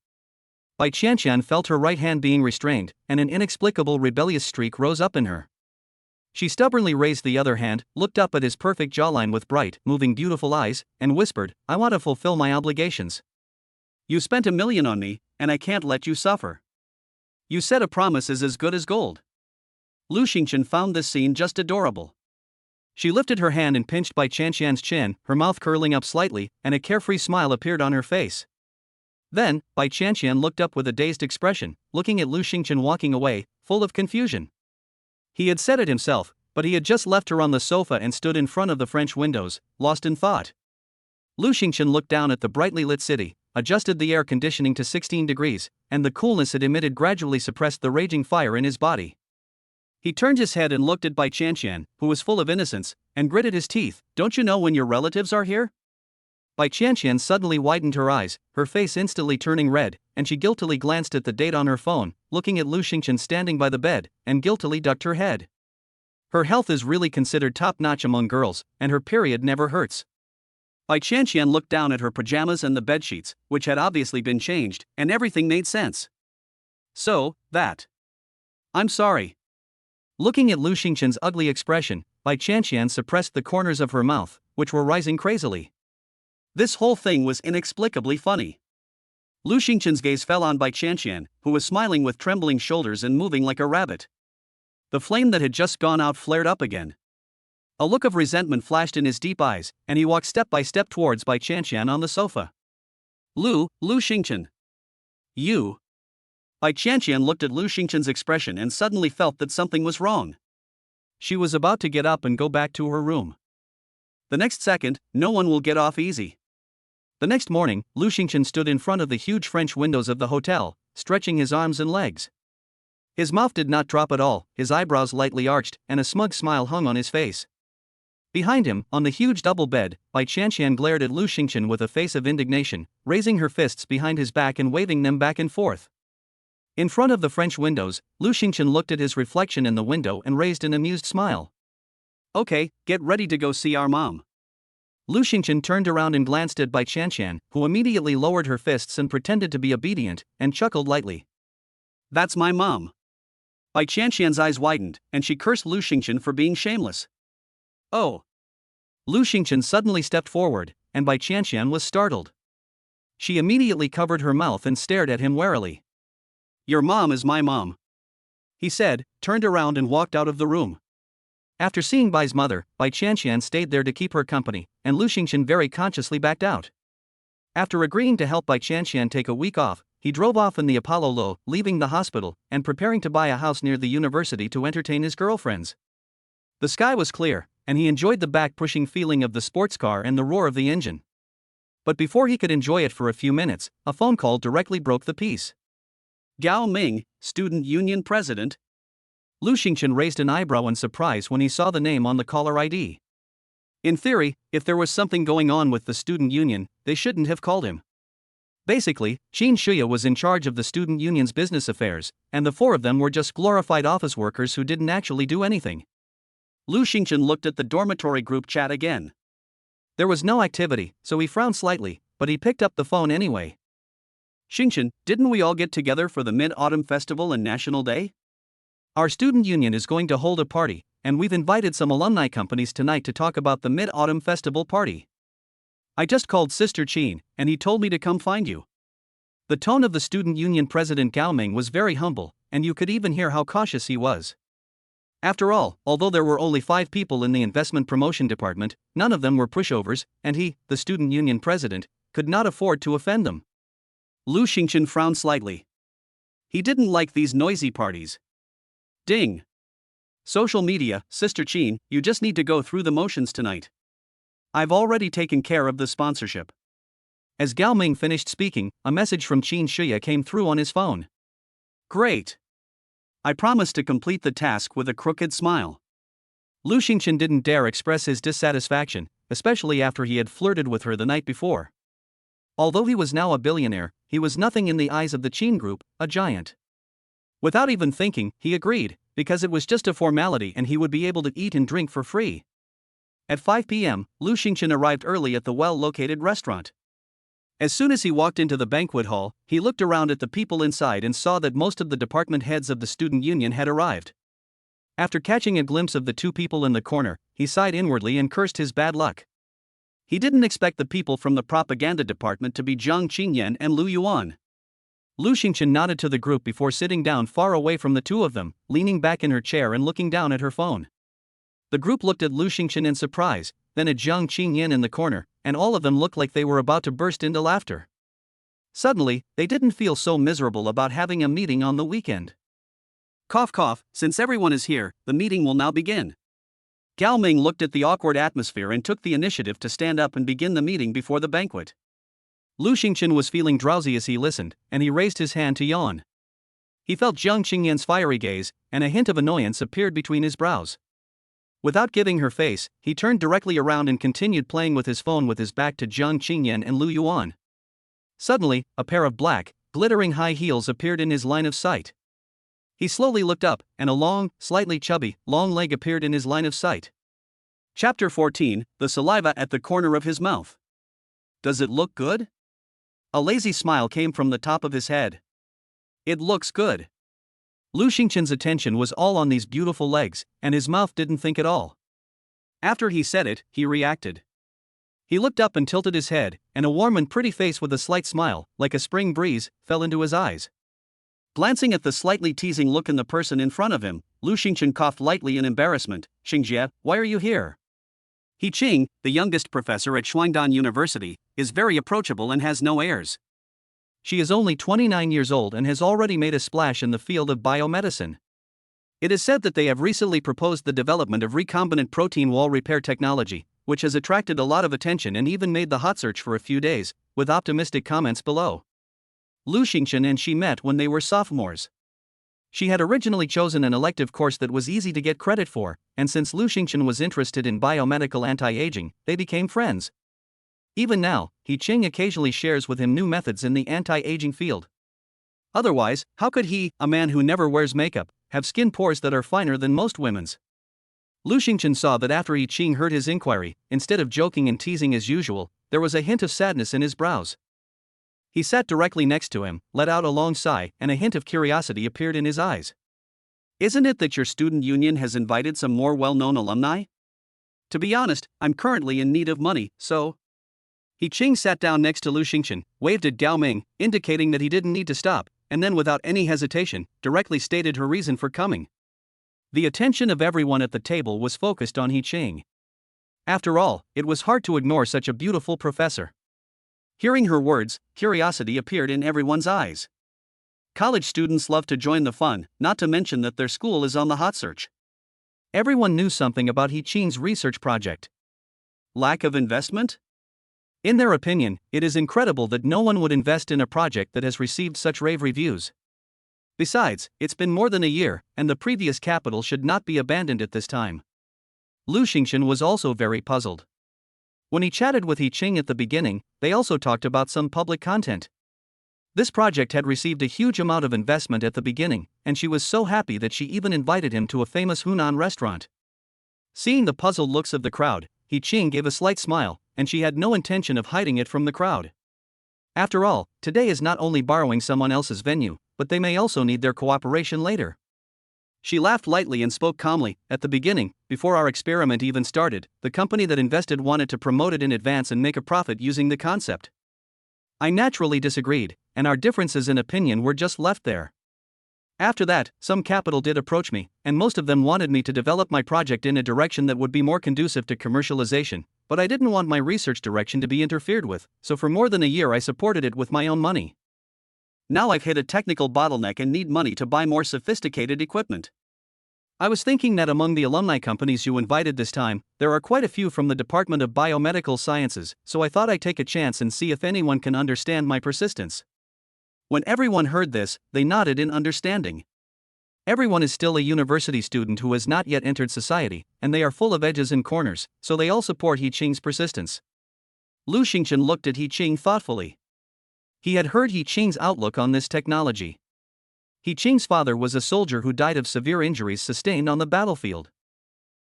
Bai Chanchan felt her right hand being restrained, and an inexplicable rebellious streak rose up in her. She stubbornly raised the other hand, looked up at his perfect jawline with bright, moving beautiful eyes, and whispered, I want to fulfill my obligations. You spent 1 million on me, and I can't let you suffer. You said a promise is as good as gold. Lu Xingchen found this scene just adorable. She lifted her hand and pinched Bai Chanchan's chin, her mouth curling up slightly, and a carefree smile appeared on her face. Then, Bai Chanchan looked up with a dazed expression, looking at Lu Xingchen walking away, full of confusion. He had said it himself, but he had just left her on the sofa and stood in front of the French windows, lost in thought. Lu Xingchen looked down at the brightly lit city, adjusted the air conditioning to 16 degrees, and the coolness it emitted gradually suppressed the raging fire in his body. He turned his head and looked at Bai Chanchan, who was full of innocence, and gritted his teeth. Don't you know when your relatives are here? Bai Chanchan suddenly widened her eyes, her face instantly turning red, and she guiltily glanced at the date on her phone, looking at Lu Xingchen standing by the bed, and guiltily ducked her head. Her health is really considered top-notch among girls, and her period never hurts. Bai Chanchan looked down at her pajamas and the bedsheets, which had obviously been changed, and everything made sense. So, that. I'm sorry. Looking at Lu Xingchen's ugly expression, Bai Chanchan suppressed the corners of her mouth, which were rising crazily. This whole thing was inexplicably funny. Lu Xingchen's gaze fell on Bai Chanchan, who was smiling with trembling shoulders and moving like a rabbit. The flame that had just gone out flared up again. A look of resentment flashed in his deep eyes, and he walked step by step towards Bai Chanchan on the sofa. Lu Xingchen. You. Bai Chanchan looked at Lu Xingchen's expression and suddenly felt that something was wrong. She was about to get up and go back to her room. The next second, no one will get off easy. The next morning, Lu Xingchen stood in front of the huge French windows of the hotel, stretching his arms and legs. His mouth did not drop at all, his eyebrows lightly arched, and a smug smile hung on his face. Behind him, on the huge double bed, Bai Chanchan glared at Lu Xingchen with a face of indignation, raising her fists behind his back and waving them back and forth. In front of the French windows, Lu Xingchen looked at his reflection in the window and raised an amused smile. Okay, get ready to go see our mom. Lu Xingchen turned around and glanced at Bai Chanchan, who immediately lowered her fists and pretended to be obedient, and chuckled lightly. That's my mom. Bai Chanchan's eyes widened, and she cursed Lu Xingchen for being shameless. Oh. Lu Xingchen suddenly stepped forward, and Bai Chanchan was startled. She immediately covered her mouth and stared at him warily. Your mom is my mom, he said, turned around and walked out of the room. After seeing Bai's mother, Bai Chanchan stayed there to keep her company, and Lu Xingchen very consciously backed out. After agreeing to help Bai Chanchan take a week off, he drove off in the Apollo Lo, leaving the hospital, and preparing to buy a house near the university to entertain his girlfriends. The sky was clear, and he enjoyed the back-pushing feeling of the sports car and the roar of the engine. But before he could enjoy it for a few minutes, a phone call directly broke the peace. Gao Ming, Student Union President. Lu Xingchen raised an eyebrow in surprise when he saw the name on the caller ID. In theory, if there was something going on with the student union, they shouldn't have called him. Basically, Qin Shuya was in charge of the student union's business affairs, and the four of them were just glorified office workers who didn't actually do anything. Lu Xingchen looked at the dormitory group chat again. There was no activity, so he frowned slightly, but he picked up the phone anyway. Xingchen, didn't we all get together for the Mid-Autumn Festival and National Day? Our student union is going to hold a party, and we've invited some alumni companies tonight to talk about the Mid-Autumn Festival party. I just called Sister Qin, and he told me to come find you. The tone of the student union president Gao Ming was very humble, and you could even hear how cautious he was. After all, although there were only 5 people in the investment promotion department, none of them were pushovers, and he, the student union president, could not afford to offend them. Lu Xingchen frowned slightly. He didn't like these noisy parties. Ding. Social media, Sister Qin, you just need to go through the motions tonight. I've already taken care of the sponsorship. As Gao Ming finished speaking, a message from Qin Shuya came through on his phone. Great. I promise to complete the task with a crooked smile. Lu Xingchen didn't dare express his dissatisfaction, especially after he had flirted with her the night before. Although he was now a billionaire, he was nothing in the eyes of the Qin group, a giant. Without even thinking, he agreed, because it was just a formality and he would be able to eat and drink for free. At 5 p.m., Lu Xingchen arrived early at the well-located restaurant. As soon as he walked into the banquet hall, he looked around at the people inside and saw that most of the department heads of the student union had arrived. After catching a glimpse of the 2 people in the corner, he sighed inwardly and cursed his bad luck. He didn't expect the people from the propaganda department to be Jiang Qingyan and Lu Yuan. Lu Xingchen nodded to the group before sitting down far away from the 2 of them, leaning back in her chair and looking down at her phone. The group looked at Lu Xingchen in surprise, then at Jiang Qingyan in the corner, and all of them looked like they were about to burst into laughter. Suddenly, they didn't feel so miserable about having a meeting on the weekend. Cough cough, since everyone is here, the meeting will now begin. Gao Ming looked at the awkward atmosphere and took the initiative to stand up and begin the meeting before the banquet. Lu Xingchen was feeling drowsy as he listened, and he raised his hand to yawn. He felt Jiang Qingyan's fiery gaze, and a hint of annoyance appeared between his brows. Without giving her face, he turned directly around and continued playing with his phone with his back to Jiang Qingyan and Lu Yuan. Suddenly, a pair of black, glittering high heels appeared in his line of sight. He slowly looked up, and a long, slightly chubby, long leg appeared in his line of sight. Chapter 14, the saliva at the corner of his mouth. Does it look good? A lazy smile came from the top of his head. It looks good. Lu Xingchen's attention was all on these beautiful legs, and his mouth didn't think at all. After he said it, he reacted. He looked up and tilted his head, and a warm and pretty face with a slight smile, like a spring breeze, fell into his eyes. Glancing at the slightly teasing look in the person in front of him, Lu Xingchen coughed lightly in embarrassment. Xingjie, why are you here? He Ching, the youngest professor at Shuangdan University, is very approachable and has no airs. She is only 29 years old and has already made a splash in the field of biomedicine. It is said that they have recently proposed the development of recombinant protein wall repair technology, which has attracted a lot of attention and even made the hot search for a few days, with optimistic comments below. Lu Xingchen and she met when they were sophomores. She had originally chosen an elective course that was easy to get credit for, and since Lu Xingchen was interested in biomedical anti-aging, they became friends. Even now, He Ching occasionally shares with him new methods in the anti-aging field. Otherwise, how could he, a man who never wears makeup, have skin pores that are finer than most women's? Lu Xingchen saw that after He Ching heard his inquiry, instead of joking and teasing as usual, there was a hint of sadness in his brows. He sat directly next to him, let out a long sigh, and a hint of curiosity appeared in his eyes. Isn't it that your student union has invited some more well-known alumni? To be honest, I'm currently in need of money, so... He Ching sat down next to Lu Xingchen, waved at Gao Ming, indicating that he didn't need to stop, and then without any hesitation, directly stated her reason for coming. The attention of everyone at the table was focused on He Ching. After all, it was hard to ignore such a beautiful professor. Hearing her words, curiosity appeared in everyone's eyes. College students love to join the fun, not to mention that their school is on the hot search. Everyone knew something about He Ching's research project. Lack of investment? In their opinion, it is incredible that no one would invest in a project that has received such rave reviews. Besides, it's been more than a year, and the previous capital should not be abandoned at this time. Lu Xingchen was also very puzzled. When he chatted with He Ching at the beginning, they also talked about some public content. This project had received a huge amount of investment at the beginning, and she was so happy that she even invited him to a famous Hunan restaurant. Seeing the puzzled looks of the crowd, He Ching gave a slight smile, and she had no intention of hiding it from the crowd. After all, today is not only borrowing someone else's venue, but they may also need their cooperation later. She laughed lightly and spoke calmly. At the beginning, before our experiment even started, the company that invested wanted to promote it in advance and make a profit using the concept. I naturally disagreed, and our differences in opinion were just left there. After that, some capital did approach me, and most of them wanted me to develop my project in a direction that would be more conducive to commercialization, but I didn't want my research direction to be interfered with, so for more than a year I supported it with my own money. Now I've hit a technical bottleneck and need money to buy more sophisticated equipment. I was thinking that among the alumni companies you invited this time, there are quite a few from the Department of Biomedical Sciences, so I thought I'd take a chance and see if anyone can understand my persistence. When everyone heard this, they nodded in understanding. Everyone is still a university student who has not yet entered society, and they are full of edges and corners, so they all support He Ching's persistence. Lu Xingchen looked at He Ching thoughtfully. He had heard He Ching's outlook on this technology. He Ching's father was a soldier who died of severe injuries sustained on the battlefield.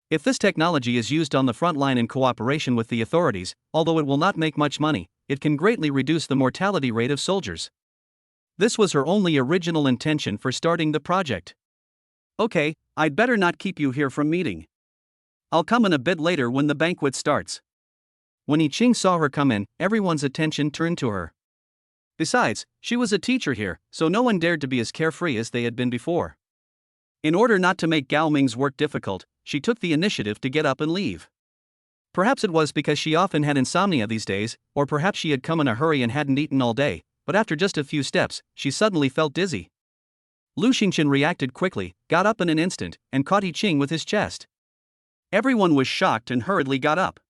If this technology is used on the front line in cooperation with the authorities, although it will not make much money, it can greatly reduce the mortality rate of soldiers. This was her only original intention for starting the project. Okay, I'd better not keep you here from meeting. I'll come in a bit later when the banquet starts. When He Ching saw her come in, everyone's attention turned to her. Besides, she was a teacher here, so no one dared to be as carefree as they had been before. In order not to make Gao Ming's work difficult, she took the initiative to get up and leave. Perhaps it was because she often had insomnia these days, or perhaps she had come in a hurry and hadn't eaten all day, but after just a few steps, she suddenly felt dizzy. Lu Xingchen reacted quickly, got up in an instant, and caught He Ching with his chest. Everyone was shocked and hurriedly got up.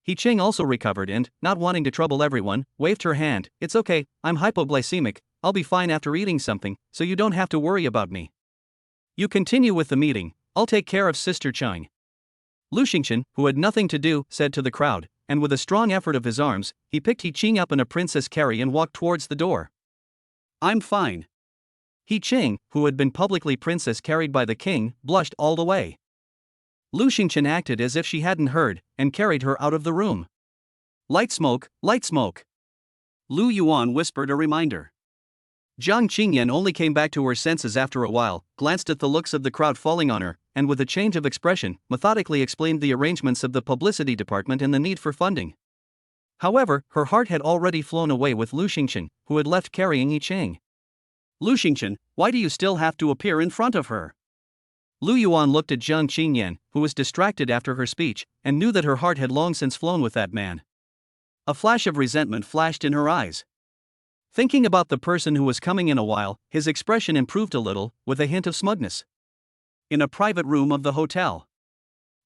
He Ching also recovered and, not wanting to trouble everyone, waved her hand. It's okay, I'm hypoglycemic, I'll be fine after eating something, so you don't have to worry about me. You continue with the meeting, I'll take care of Sister Chang. Lu Xingchen, who had nothing to do, said to the crowd, and with a strong effort of his arms, he picked He Ching up in a princess carry and walked towards the door. I'm fine. He Ching, who had been publicly princess carried by the king, blushed all the way. Lu Xingchen acted as if she hadn't heard, and carried her out of the room. Light smoke, light smoke. Lu Yuan whispered a reminder. Jiang Qingyan only came back to her senses after a while, glanced at the looks of the crowd falling on her, and with a change of expression, methodically explained the arrangements of the publicity department and the need for funding. However, her heart had already flown away with Lu Xingchen, who had left carrying He Ching. Lu Xingchen, why do you still have to appear in front of her? Lu Yuan looked at Jiang Qingyan, who was distracted after her speech, and knew that her heart had long since flown with that man. A flash of resentment flashed in her eyes. Thinking about the person who was coming in a while, his expression improved a little, with a hint of smugness. In a private room of the hotel,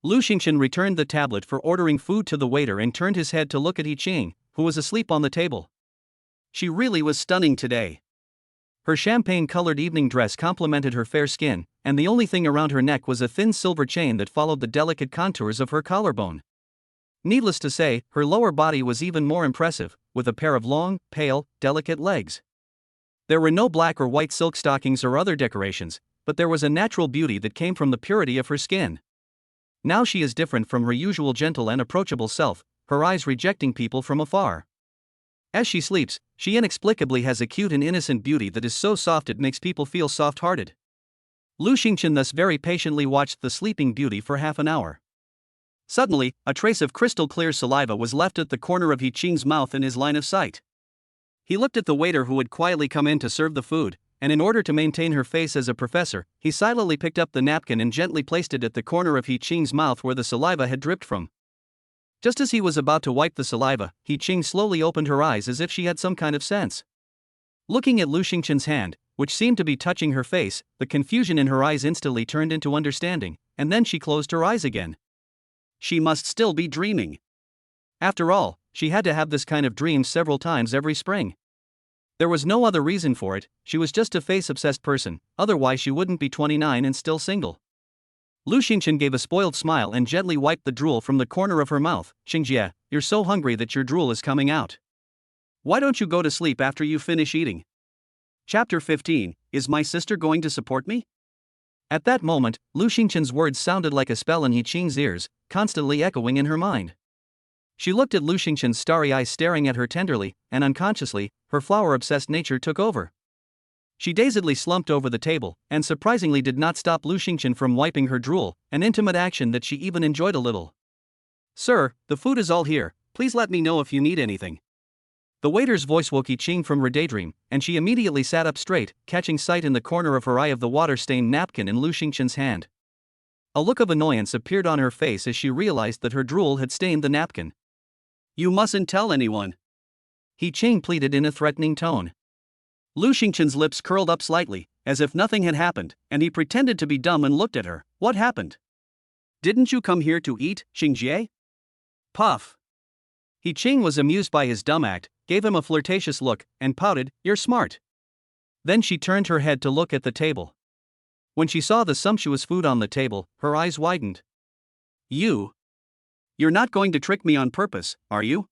Lu Xingchen returned the tablet for ordering food to the waiter and turned his head to look at He Ching, who was asleep on the table. She really was stunning today. Her champagne-colored evening dress complemented her fair skin, and the only thing around her neck was a thin silver chain that followed the delicate contours of her collarbone. Needless to say, her lower body was even more impressive, with a pair of long, pale, delicate legs. There were no black or white silk stockings or other decorations, but there was a natural beauty that came from the purity of her skin. Now she is different from her usual gentle and approachable self, her eyes rejecting people from afar. As she sleeps, she inexplicably has a cute and innocent beauty that is so soft it makes people feel soft-hearted. Lu Xingchen thus very patiently watched the sleeping beauty for half an hour. Suddenly, a trace of crystal-clear saliva was left at the corner of He Ching's mouth in his line of sight. He looked at the waiter who had quietly come in to serve the food, and in order to maintain her face as a professor, he silently picked up the napkin and gently placed it at the corner of He Ching's mouth where the saliva had dripped from. Just as he was about to wipe the saliva, He Ching slowly opened her eyes as if she had some kind of sense. Looking at Lu Xingchen's hand, which seemed to be touching her face, the confusion in her eyes instantly turned into understanding, and then she closed her eyes again. She must still be dreaming. After all, she had to have this kind of dream several times every spring. There was no other reason for it, she was just a face-obsessed person, otherwise she wouldn't be 29 and still single. Lu Xingchen gave a spoiled smile and gently wiped the drool from the corner of her mouth. Xingjie, you're so hungry that your drool is coming out. Why don't you go to sleep after you finish eating? Chapter 15, Is my sister going to support me? At that moment, Lu Xingchen's words sounded like a spell in He Ching's ears, constantly echoing in her mind. She looked at Lu Xingchen's starry eyes staring at her tenderly, and unconsciously, her flower-obsessed nature took over. She dazedly slumped over the table, and surprisingly did not stop Lu Xingchen from wiping her drool, an intimate action that she even enjoyed a little. Sir, the food is all here, please let me know if you need anything. The waiter's voice woke He Ching from her daydream, and she immediately sat up straight, catching sight in the corner of her eye of the water-stained napkin in Lu Xingchen's hand. A look of annoyance appeared on her face as she realized that her drool had stained the napkin. You mustn't tell anyone, He Ching pleaded in a threatening tone. Lu Xingchen's lips curled up slightly, as if nothing had happened, and he pretended to be dumb and looked at her. What happened? Didn't you come here to eat, Xingjie? Puff. He Ching was amused by his dumb act, gave him a flirtatious look, and pouted, You're smart. Then she turned her head to look at the table. When she saw the sumptuous food on the table, her eyes widened. You're not going to trick me on purpose, are you?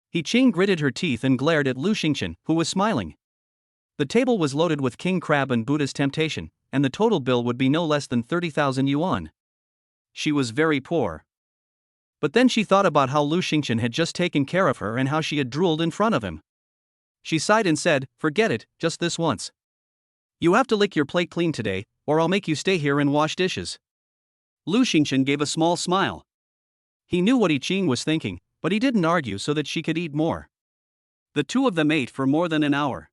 He Ching gritted her teeth and glared at Lu Xingchen, who was smiling. The table was loaded with king crab and Buddha's temptation, and the total bill would be no less than 30,000 yuan. She was very poor. But then she thought about how Lu Xingchen had just taken care of her and how she had drooled in front of him. She sighed and said, Forget it, just this once. You have to lick your plate clean today, or I'll make you stay here and wash dishes. Lu Xingchen gave a small smile. He knew what He Ching was thinking, but he didn't argue so that she could eat more. The two of them ate for more than an hour.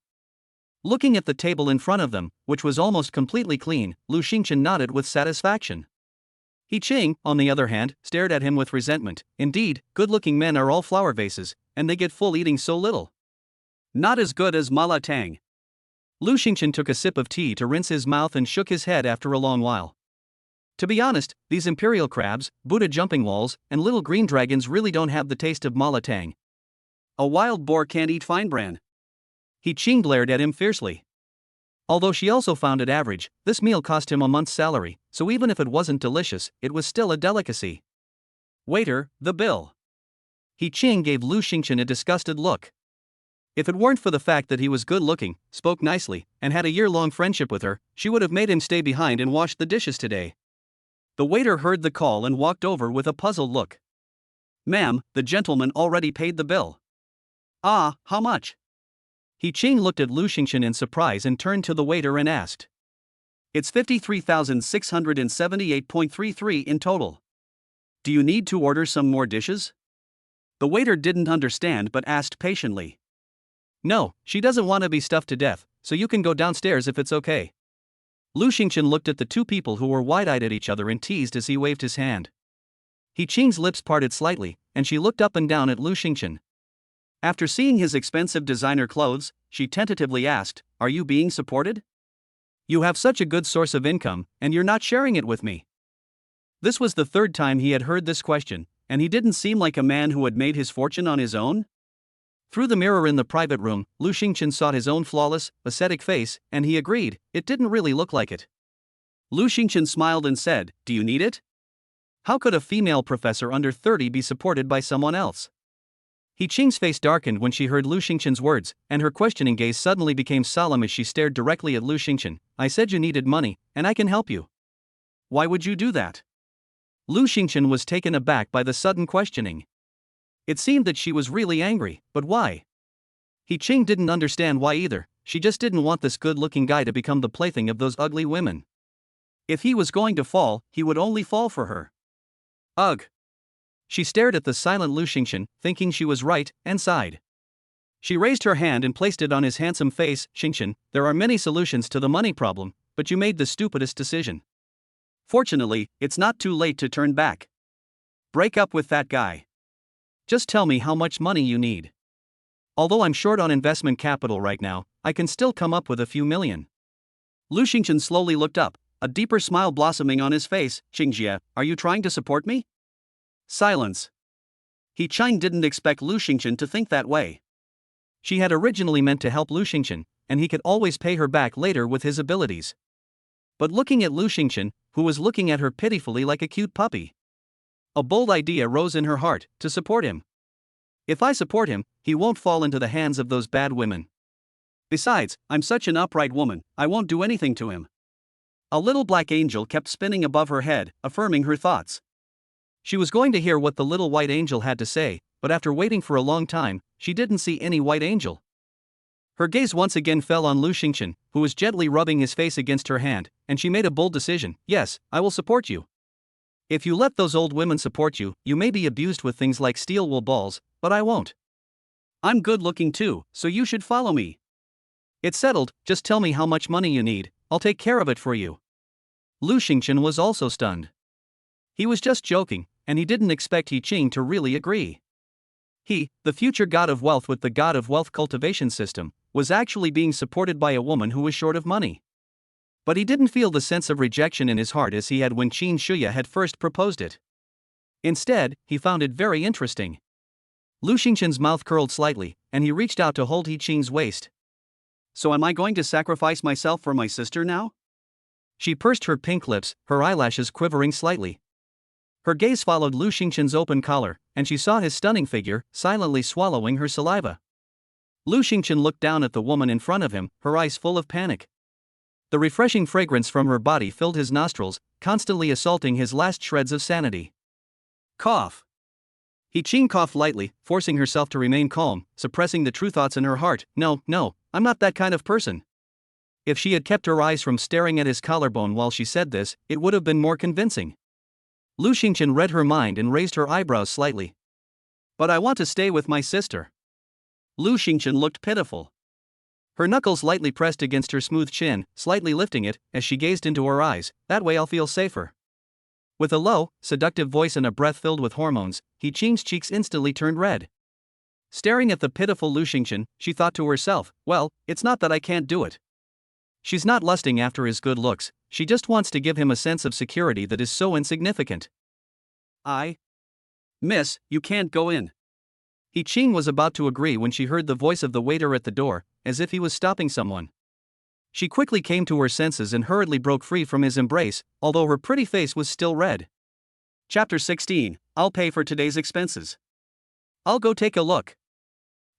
Looking at the table in front of them, which was almost completely clean, Lu Xingchen nodded with satisfaction. He Ching, on the other hand, stared at him with resentment. Indeed, good-looking men are all flower vases, and they get full eating so little. Not as good as Mala Tang. Lu Xingchen took a sip of tea to rinse his mouth and shook his head after a long while. To be honest, these imperial crabs, Buddha jumping walls, and little green dragons really don't have the taste of Mala Tang. A wild boar can't eat fine bran. He Ching glared at him fiercely. Although she also found it average, this meal cost him a month's salary, so even if it wasn't delicious, it was still a delicacy. Waiter, the bill. He Ching gave Lu Xingchen a disgusted look. If it weren't for the fact that he was good-looking, spoke nicely, and had a year-long friendship with her, she would have made him stay behind and wash the dishes today. The waiter heard the call and walked over with a puzzled look. Ma'am, the gentleman already paid the bill. Ah, how much? He Ching looked at Lu Xingchen in surprise and turned to the waiter and asked. It's 53,678.33 in total. Do you need to order some more dishes? The waiter didn't understand but asked patiently. No, she doesn't want to be stuffed to death, so you can go downstairs if it's okay. Lu Xingchen looked at the two people who were wide-eyed at each other and teased as he waved his hand. He Ching's lips parted slightly, and she looked up and down at Lu Xingchen. After seeing his expensive designer clothes, she tentatively asked, "Are you being supported? You have such a good source of income, and you're not sharing it with me." This was the third time he had heard this question, and he didn't seem like a man who had made his fortune on his own. Through the mirror in the private room, Lu Xingchen saw his own flawless, ascetic face, and he agreed, it didn't really look like it. Lu Xingchen smiled and said, "Do you need it? How could a female professor under 30 be supported by someone else?" He Ching's face darkened when she heard Lu Xingchen's words, and her questioning gaze suddenly became solemn as she stared directly at Lu Xingchen. "I said you needed money, and I can help you. Why would you do that?" Lu Xingchen was taken aback by the sudden questioning. It seemed that she was really angry, but why? He Ching didn't understand why either. She just didn't want this good-looking guy to become the plaything of those ugly women. If he was going to fall, he would only fall for her. Ugh. She stared at the silent Lu Xingchen, thinking she was right, and sighed. She raised her hand and placed it on his handsome face. "Xingchen, there are many solutions to the money problem, but you made the stupidest decision. Fortunately, it's not too late to turn back. Break up with that guy. Just tell me how much money you need. Although I'm short on investment capital right now, I can still come up with a few million." Lu Xingchen slowly looked up, a deeper smile blossoming on his face. "Xingjie, are you trying to support me?" Silence. He Ching didn't expect Lu Xingchen to think that way. She had originally meant to help Lu Xingchen, and he could always pay her back later with his abilities. But looking at Lu Xingchen, who was looking at her pitifully like a cute puppy, a bold idea rose in her heart: to support him. If I support him, he won't fall into the hands of those bad women. Besides, I'm such an upright woman, I won't do anything to him. A little black angel kept spinning above her head, affirming her thoughts. She was going to hear what the little white angel had to say, but after waiting for a long time, she didn't see any white angel. Her gaze once again fell on Lu Xingchen, who was gently rubbing his face against her hand, and she made a bold decision. "Yes, I will support you. If you let those old women support you, you may be abused with things like steel wool balls, but I won't. I'm good looking too, so you should follow me. It's settled, just tell me how much money you need, I'll take care of it for you." Lu Xingchen was also stunned. He was just joking, and he didn't expect He Ching to really agree. He, the future god of wealth with the god of wealth cultivation system, was actually being supported by a woman who was short of money. But he didn't feel the sense of rejection in his heart as he had when Qin Shuya had first proposed it. Instead, he found it very interesting. Lu Xingchen's mouth curled slightly, and he reached out to hold He Ching's waist. "So am I going to sacrifice myself for my sister now?" She pursed her pink lips, her eyelashes quivering slightly. Her gaze followed Lu Xingchen's open collar, and she saw his stunning figure, silently swallowing her saliva. Lu Xingchen looked down at the woman in front of him, her eyes full of panic. The refreshing fragrance from her body filled his nostrils, constantly assaulting his last shreds of sanity. Cough. He Ching coughed lightly, forcing herself to remain calm, suppressing the true thoughts in her heart. No, I'm not that kind of person." If she had kept her eyes from staring at his collarbone while she said this, it would have been more convincing. Lu Xingchen read her mind and raised her eyebrows slightly. "But I want to stay with my sister." Lu Xingchen looked pitiful. Her knuckles lightly pressed against her smooth chin, slightly lifting it, as she gazed into her eyes. "That way I'll feel safer." With a low, seductive voice and a breath filled with hormones, He Ching's cheeks instantly turned red. Staring at the pitiful Lu Xingchen, she thought to herself, well, it's not that I can't do it. She's not lusting after his good looks, she just wants to give him a sense of security that is so insignificant. Miss, you can't go in." He Ching was about to agree when she heard the voice of the waiter at the door, as if he was stopping someone. She quickly came to her senses and hurriedly broke free from his embrace, although her pretty face was still red. Chapter 16, I'll pay for today's expenses. I'll go take a look.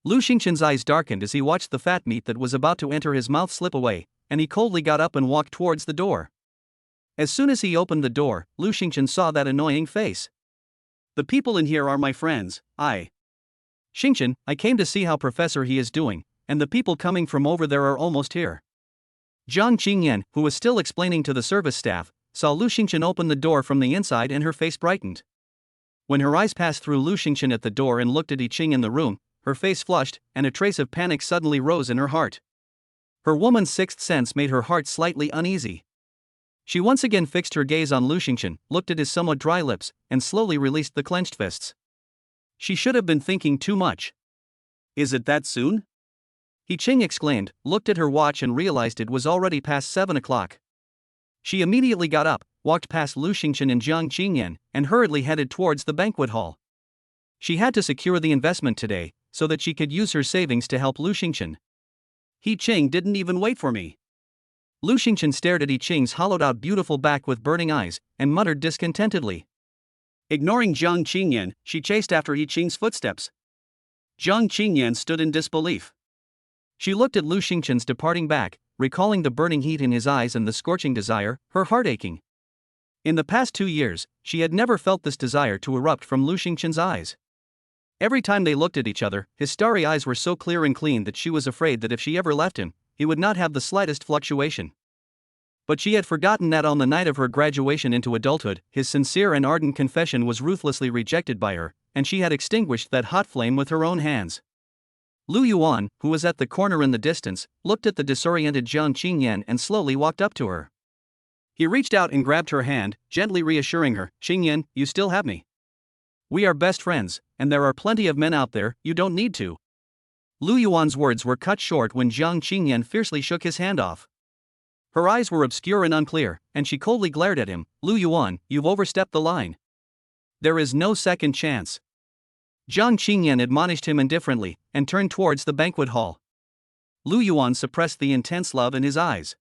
Lu Xingchen's eyes darkened as he watched the fat meat that was about to enter his mouth slip away, and he coldly got up and walked towards the door. As soon as he opened the door, Lu Xingchen saw that annoying face. "The people in here are my friends, Xingchen, I came to see how Professor He is doing, and the people coming from over there are almost here." Zhang Qingyan, who was still explaining to the service staff, saw Lu Xingchen open the door from the inside and her face brightened. When her eyes passed through Lu Xingchen at the door and looked at He Ching in the room, her face flushed, and a trace of panic suddenly rose in her heart. Her woman's sixth sense made her heart slightly uneasy. She once again fixed her gaze on Lu Xingchen, looked at his somewhat dry lips, and slowly released the clenched fists. She should have been thinking too much. Is it that soon? He Ching exclaimed, looked at her watch and realized it was already past 7 o'clock. She immediately got up, walked past Lu Xingchen and Jiang Qingyan, and hurriedly headed towards the banquet hall. She had to secure the investment today, so that she could use her savings to help Lu Xingchen. He Ching didn't even wait for me. Lu Xingchen stared at He Ching's hollowed-out beautiful back with burning eyes, and muttered discontentedly. Ignoring Jiang Qingyan, she chased after He Ching's footsteps. Jiang Qingyan stood in disbelief. She looked at Lu Xingchen's departing back, recalling the burning heat in his eyes and the scorching desire, her heart aching. In the past 2 years, she had never felt this desire to erupt from Lu Xingchen's eyes. Every time they looked at each other, his starry eyes were so clear and clean that she was afraid that if she ever left him, he would not have the slightest fluctuation. But she had forgotten that on the night of her graduation into adulthood, his sincere and ardent confession was ruthlessly rejected by her, and she had extinguished that hot flame with her own hands. Lu Yuan, who was at the corner in the distance, looked at the disoriented Jiang Qingyan and slowly walked up to her. He reached out and grabbed her hand, gently reassuring her, "Qingyan, you still have me. We are best friends, and there are plenty of men out there, you don't need to." Lu Yuan's words were cut short when Jiang Qingyan fiercely shook his hand off. Her eyes were obscure and unclear, and she coldly glared at him. "Lu Yuan, you've overstepped the line. There is no second chance." Jiang Qingyan admonished him indifferently, and turned towards the banquet hall. Lu Yuan suppressed the intense love in his eyes.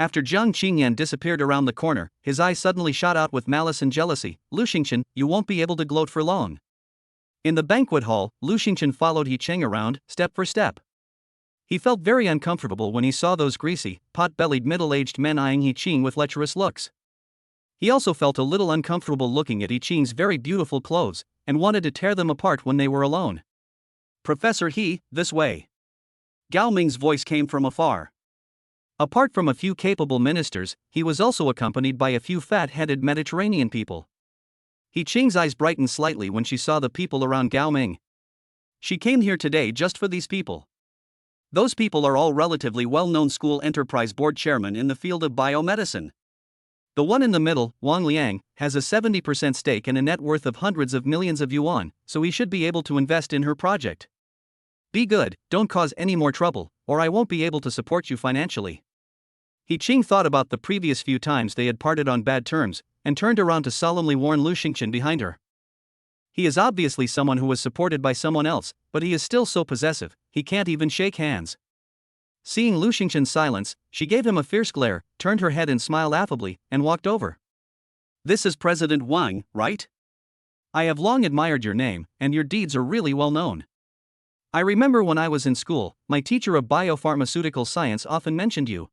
After Jiang Qingyan disappeared around the corner, his eyes suddenly shot out with malice and jealousy. "Lu Xingchen, you won't be able to gloat for long." In the banquet hall, Lu Xingchen followed He Ching around, step for step. He felt very uncomfortable when he saw those greasy, pot-bellied middle-aged men eyeing He Ching with lecherous looks. He also felt a little uncomfortable looking at He Ching's very beautiful clothes, and wanted to tear them apart when they were alone. "Professor He, this way." Gao Ming's voice came from afar. Apart from a few capable ministers, he was also accompanied by a few fat-headed Mediterranean people. He Ching's eyes brightened slightly when she saw the people around Gao Ming. She came here today just for these people. Those people are all relatively well-known school enterprise board chairmen in the field of biomedicine. The one in the middle, Wang Liang, has a 70% stake and a net worth of hundreds of millions of yuan, so he should be able to invest in her project. Be good, don't cause any more trouble, or I won't be able to support you financially. He Ching thought about the previous few times they had parted on bad terms, and turned around to solemnly warn Lu Xingchen behind her. He is obviously someone who was supported by someone else, but he is still so possessive, he can't even shake hands. Seeing Lu Xingchen's silence, she gave him a fierce glare, turned her head and smiled affably, and walked over. "This is President Wang, right? I have long admired your name, and your deeds are really well known. I remember when I was in school, my teacher of biopharmaceutical science often mentioned you."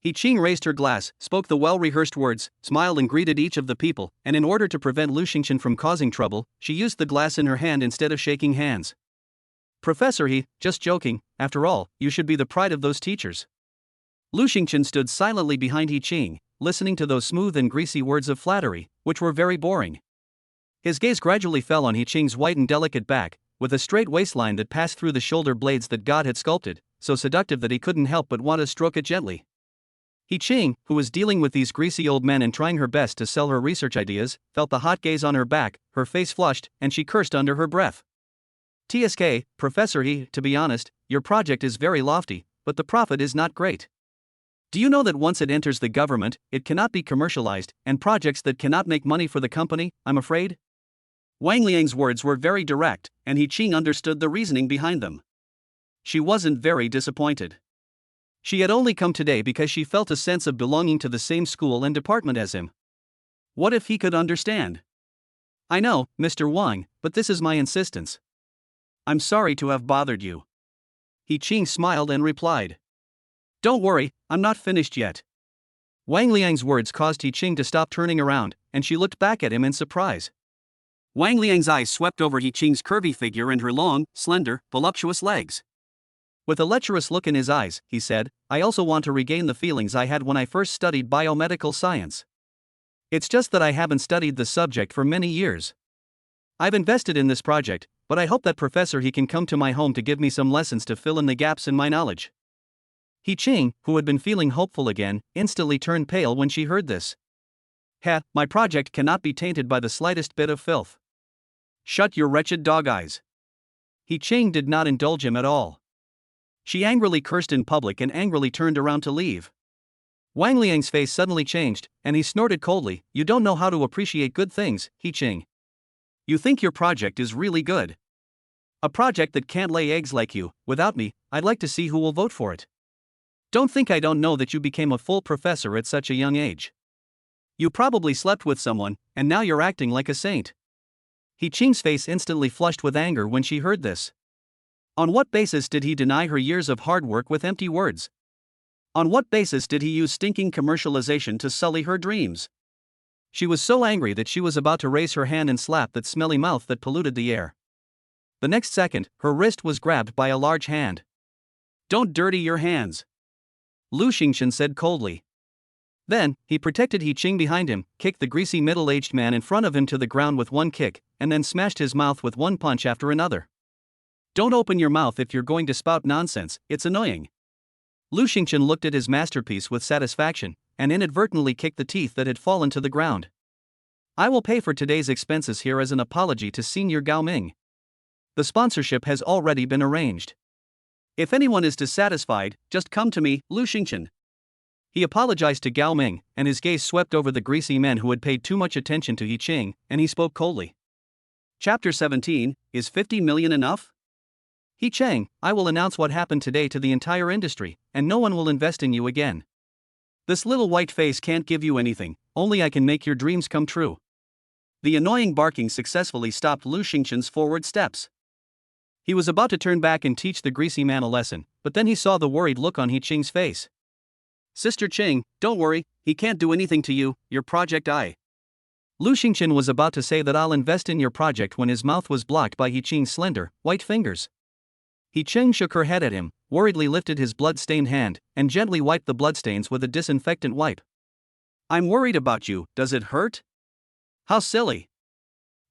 He Ching raised her glass, spoke the well-rehearsed words, smiled and greeted each of the people, and in order to prevent Lu Xingchen from causing trouble, she used the glass in her hand instead of shaking hands. "Professor He, just joking, after all, you should be the pride of those teachers." Lu Xingchen stood silently behind He Ching, listening to those smooth and greasy words of flattery, which were very boring. His gaze gradually fell on He Ching's white and delicate back, with a straight waistline that passed through the shoulder blades that God had sculpted, so seductive that he couldn't help but want to stroke it gently. He Ching, who was dealing with these greasy old men and trying her best to sell her research ideas, felt the hot gaze on her back, her face flushed, and she cursed under her breath. "TSK, Professor He, to be honest, your project is very lofty, but the profit is not great. Do you know that once it enters the government, it cannot be commercialized, and projects that cannot make money for the company, I'm afraid?" Wang Liang's words were very direct, and He Ching understood the reasoning behind them. She wasn't very disappointed. She had only come today because she felt a sense of belonging to the same school and department as him. What if he could understand? "I know, Mr. Wang, but this is my insistence. I'm sorry to have bothered you." He Ching smiled and replied. "Don't worry, I'm not finished yet." Wang Liang's words caused He Ching to stop turning around, and she looked back at him in surprise. Wang Liang's eyes swept over He Ching's curvy figure and her long, slender, voluptuous legs. With a lecherous look in his eyes, he said, "I also want to regain the feelings I had when I first studied biomedical science. It's just that I haven't studied the subject for many years. I've invested in this project, but I hope that Professor He can come to my home to give me some lessons to fill in the gaps in my knowledge. He Ching, who had been feeling hopeful again, instantly turned pale when she heard this. My project cannot be tainted by the slightest bit of filth. Shut your wretched dog eyes. He Ching did not indulge him at all. She angrily cursed in public and angrily turned around to leave. Wang Liang's face suddenly changed, and he snorted coldly, "You don't know how to appreciate good things, He Ching. You think your project is really good. A project that can't lay eggs like you. Without me, I'd like to see who will vote for it. Don't think I don't know that you became a full professor at such a young age. You probably slept with someone, and now you're acting like a saint." He Ching's face instantly flushed with anger when she heard this. On what basis did he deny her years of hard work with empty words? On what basis did he use stinking commercialization to sully her dreams? She was so angry that she was about to raise her hand and slap that smelly mouth that polluted the air. The next second, her wrist was grabbed by a large hand. "Don't dirty your hands," Lu Xingchen said coldly. Then, he protected He Ching behind him, kicked the greasy middle-aged man in front of him to the ground with one kick, and then smashed his mouth with one punch after another. "Don't open your mouth if you're going to spout nonsense, it's annoying." Lu Xingchen looked at his masterpiece with satisfaction, and inadvertently kicked the teeth that had fallen to the ground. "I will pay for today's expenses here as an apology to Senior Gao Ming. The sponsorship has already been arranged. If anyone is dissatisfied, just come to me, Lu Xingchen." He apologized to Gao Ming, and his gaze swept over the greasy men who had paid too much attention to He Ching, and he spoke coldly. Chapter 17, Is 50 million enough? He Ching, I will announce what happened today to the entire industry, and no one will invest in you again. This little white face can't give you anything, only I can make your dreams come true. The annoying barking successfully stopped Lu Xingchen's forward steps. He was about to turn back and teach the greasy man a lesson, but then he saw the worried look on He Ching's face. "Sister Ching, don't worry, he can't do anything to you, your project I." Lu Xingchen was about to say that I'll invest in your project when his mouth was blocked by He Ching's slender, white fingers. He Ching shook her head at him, worriedly lifted his blood-stained hand, and gently wiped the bloodstains with a disinfectant wipe. "I'm worried about you, does it hurt?" "How silly."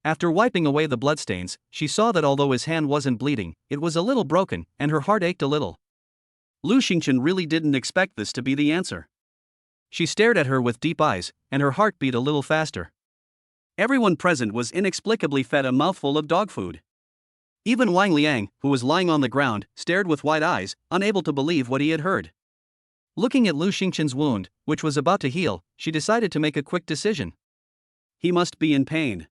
After wiping away the bloodstains, she saw that although his hand wasn't bleeding, it was a little broken, and her heart ached a little. Lu Xingchen really didn't expect this to be the answer. She stared at her with deep eyes, and her heart beat a little faster. Everyone present was inexplicably fed a mouthful of dog food. Even Wang Liang, who was lying on the ground, stared with wide eyes, unable to believe what he had heard. Looking at Lu Xingchen's wound, which was about to heal, she decided to make a quick decision. He must be in pain.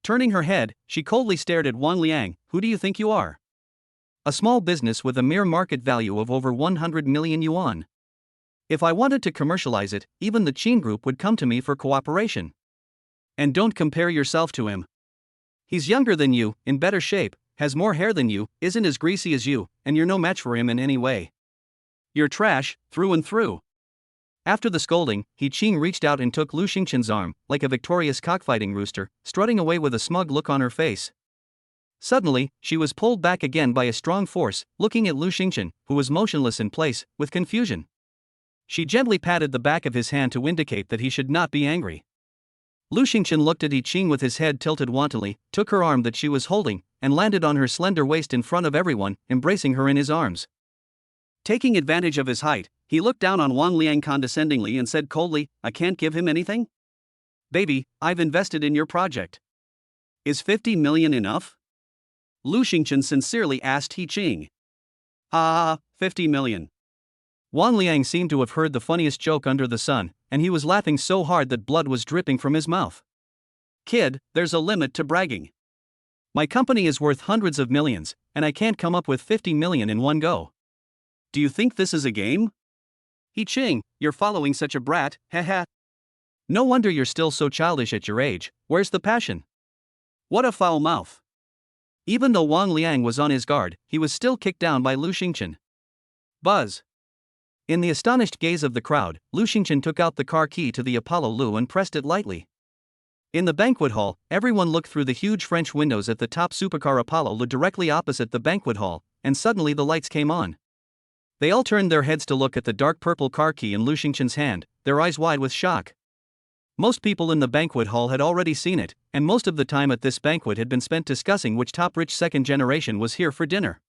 Turning her head, she coldly stared at Wang Liang. "Who do you think you are? A small business with a mere market value of over 100 million yuan. If I wanted to commercialize it, even the Qin Group would come to me for cooperation. And don't compare yourself to him. He's younger than you, in better shape, has more hair than you, isn't as greasy as you, and you're no match for him in any way. You're trash, through and through." After the scolding, He Ching reached out and took Lu Xingchen's arm, like a victorious cockfighting rooster, strutting away with a smug look on her face. Suddenly, she was pulled back again by a strong force, looking at Lu Xingchen, who was motionless in place, with confusion. She gently patted the back of his hand to indicate that he should not be angry. Lu Xingchen looked at He Ching with his head tilted wantonly, took her arm that she was holding, and landed on her slender waist in front of everyone, embracing her in his arms. Taking advantage of his height, he looked down on Wang Liang condescendingly and said coldly, "I can't give him anything? Baby, I've invested in your project. Is 50 million enough?" Lu Xingchen sincerely asked He Ching. "Ah, 50 million. Wang Liang seemed to have heard the funniest joke under the sun, and he was laughing so hard that blood was dripping from his mouth. "Kid, there's a limit to bragging. My company is worth hundreds of millions, and I can't come up with 50 million in one go. Do you think this is a game? He Ching, you're following such a brat, haha. No wonder you're still so childish at your age, where's the passion? What a foul mouth." Even though Wang Liang was on his guard, he was still kicked down by Lu Xingchen. Buzz. In the astonished gaze of the crowd, Lu Xingchen took out the car key to the Apollo Lu and pressed it lightly. In the banquet hall, everyone looked through the huge French windows at the top supercar Apollo Lu directly opposite the banquet hall, and suddenly the lights came on. They all turned their heads to look at the dark purple car key in Lu Xingchen's hand, their eyes wide with shock. Most people in the banquet hall had already seen it, and most of the time at this banquet had been spent discussing which top rich second generation was here for dinner.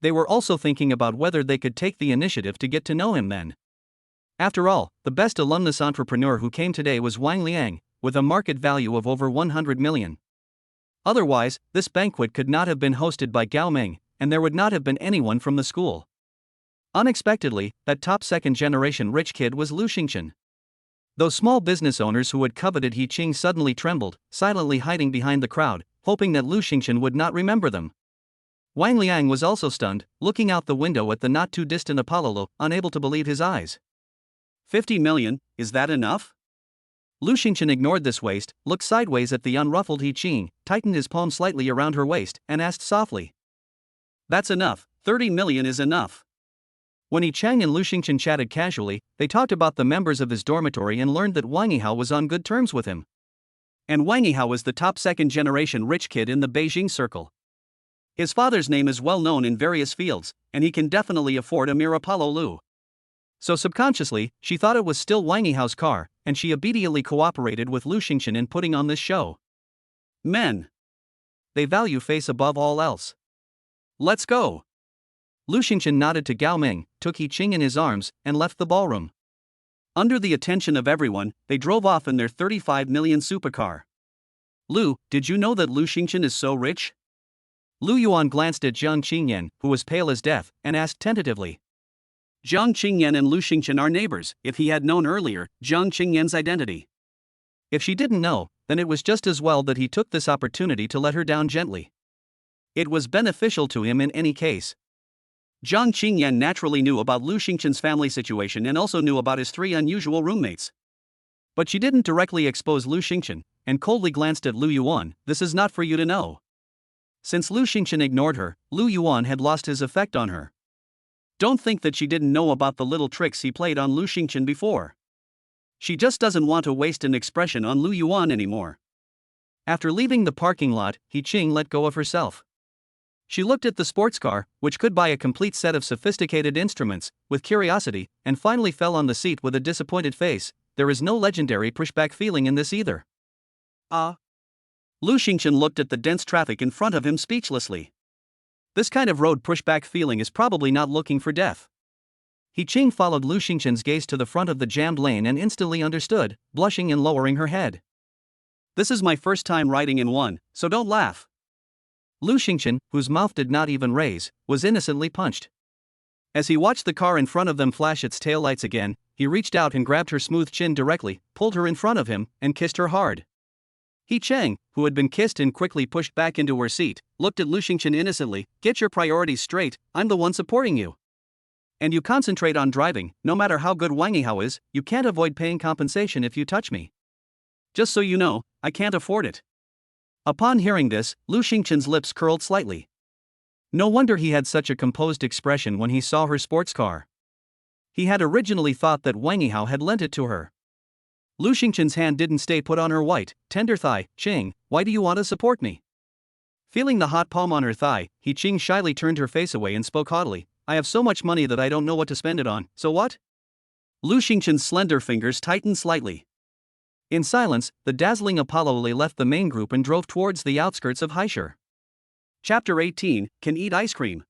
They were also thinking about whether they could take the initiative to get to know him then. After all, the best alumnus entrepreneur who came today was Wang Liang, with a market value of over 100 million. Otherwise, this banquet could not have been hosted by Gao Ming, and there would not have been anyone from the school. Unexpectedly, that top second-generation rich kid was Lu Xingchen. Those small business owners who had coveted He Ching suddenly trembled, silently hiding behind the crowd, hoping that Lu Xingchen would not remember them. Wang Liang was also stunned, looking out the window at the not-too-distant Apollo, unable to believe his eyes. 50 million, is that enough? Lu Xingchen ignored this waste, looked sideways at the unruffled He Ching, tightened his palm slightly around her waist, and asked softly. That's enough, 30 million is enough. When He Chang and Lu Xingchen chatted casually, they talked about the members of his dormitory and learned that Wang Yihao was on good terms with him. And Wang Yihao was the top second-generation rich kid in the Beijing circle. His father's name is well known in various fields, and he can definitely afford a mere Apollo Lu. So subconsciously, she thought it was still Wang Yihao's car, and she obediently cooperated with Lu Xingchen in putting on this show. Men. They value face above all else. Let's go. Lu Xingchen nodded to Gao Ming, took He Ching in his arms, and left the ballroom. Under the attention of everyone, they drove off in their 35 million supercar. Lu, did you know that Lu Xingchen is so rich? Lu Yuan glanced at Jiang Qingyan, who was pale as death, and asked tentatively. Jiang Qingyan and Lu Xingchen are neighbors. If he had known earlier Jiang Qingyan's identity. If she didn't know, then it was just as well that he took this opportunity to let her down gently. It was beneficial to him in any case. Jiang Qingyan naturally knew about Lu Xingchen's family situation and also knew about his 3 unusual roommates. But she didn't directly expose Lu Xingchen, and coldly glanced at Lu Yuan. This is not for you to know. Since Lu Xingchen ignored her, Lu Yuan had lost his effect on her. Don't think that she didn't know about the little tricks he played on Lu Xingchen before. She just doesn't want to waste an expression on Lu Yuan anymore. After leaving the parking lot, He Ching let go of herself. She looked at the sports car, which could buy a complete set of sophisticated instruments, with curiosity, and finally fell on the seat with a disappointed face. There is no legendary pushback feeling in this either. Lu Xingchen looked at the dense traffic in front of him speechlessly. This kind of road pushback feeling is probably not looking for death. He Ching followed Lu Xingchen's gaze to the front of the jammed lane and instantly understood, blushing and lowering her head. This is my first time riding in one, so don't laugh. Lu Xingchen, whose mouth did not even raise, was innocently punched. As he watched the car in front of them flash its taillights again, he reached out and grabbed her smooth chin directly, pulled her in front of him, and kissed her hard. He Chang, who had been kissed and quickly pushed back into her seat, looked at Lu Xingchen innocently. Get your priorities straight, I'm the one supporting you. And you concentrate on driving. No matter how good Wang Yihao is, you can't avoid paying compensation if you touch me. Just so you know, I can't afford it. Upon hearing this, Lu Xingchen's lips curled slightly. No wonder he had such a composed expression when he saw her sports car. He had originally thought that Wang Yihao had lent it to her. Lu Xingchen's hand didn't stay put on her white, tender thigh. Ching, why do you want to support me? Feeling the hot palm on her thigh, He Ching shyly turned her face away and spoke haughtily. I have so much money that I don't know what to spend it on, so what? Lu Xingchen's slender fingers tightened slightly. In silence, the dazzling Apollo left the main group and drove towards the outskirts of Haishur. Chapter 18, Can Eat Ice Cream.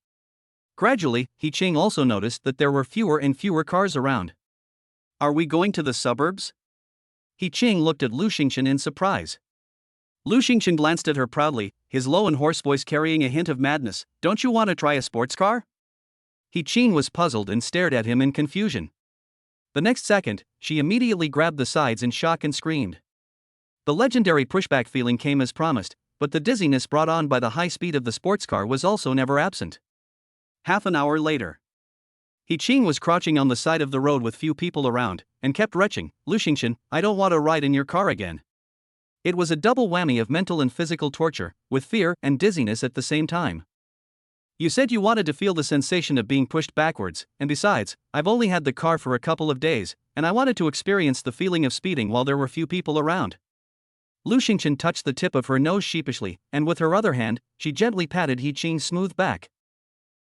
Gradually, He Ching also noticed that there were fewer and fewer cars around. Are we going to the suburbs? He Ching looked at Lu Xingchen in surprise. Lu Xingchen glanced at her proudly, his low and hoarse voice carrying a hint of madness. Don't you want to try a sports car? He Ching was puzzled and stared at him in confusion. The next second, she immediately grabbed the sides in shock and screamed. The legendary pushback feeling came as promised, but the dizziness brought on by the high speed of the sports car was also never absent. Half an hour later, He Ching was crouching on the side of the road with few people around, and kept retching, Lu Xingchen, I don't want to ride in your car again. It was a double whammy of mental and physical torture, with fear and dizziness at the same time. You said you wanted to feel the sensation of being pushed backwards, and besides, I've only had the car for a couple of days, and I wanted to experience the feeling of speeding while there were few people around. Lu Xingchen touched the tip of her nose sheepishly, and with her other hand, she gently patted He Ching's smooth back.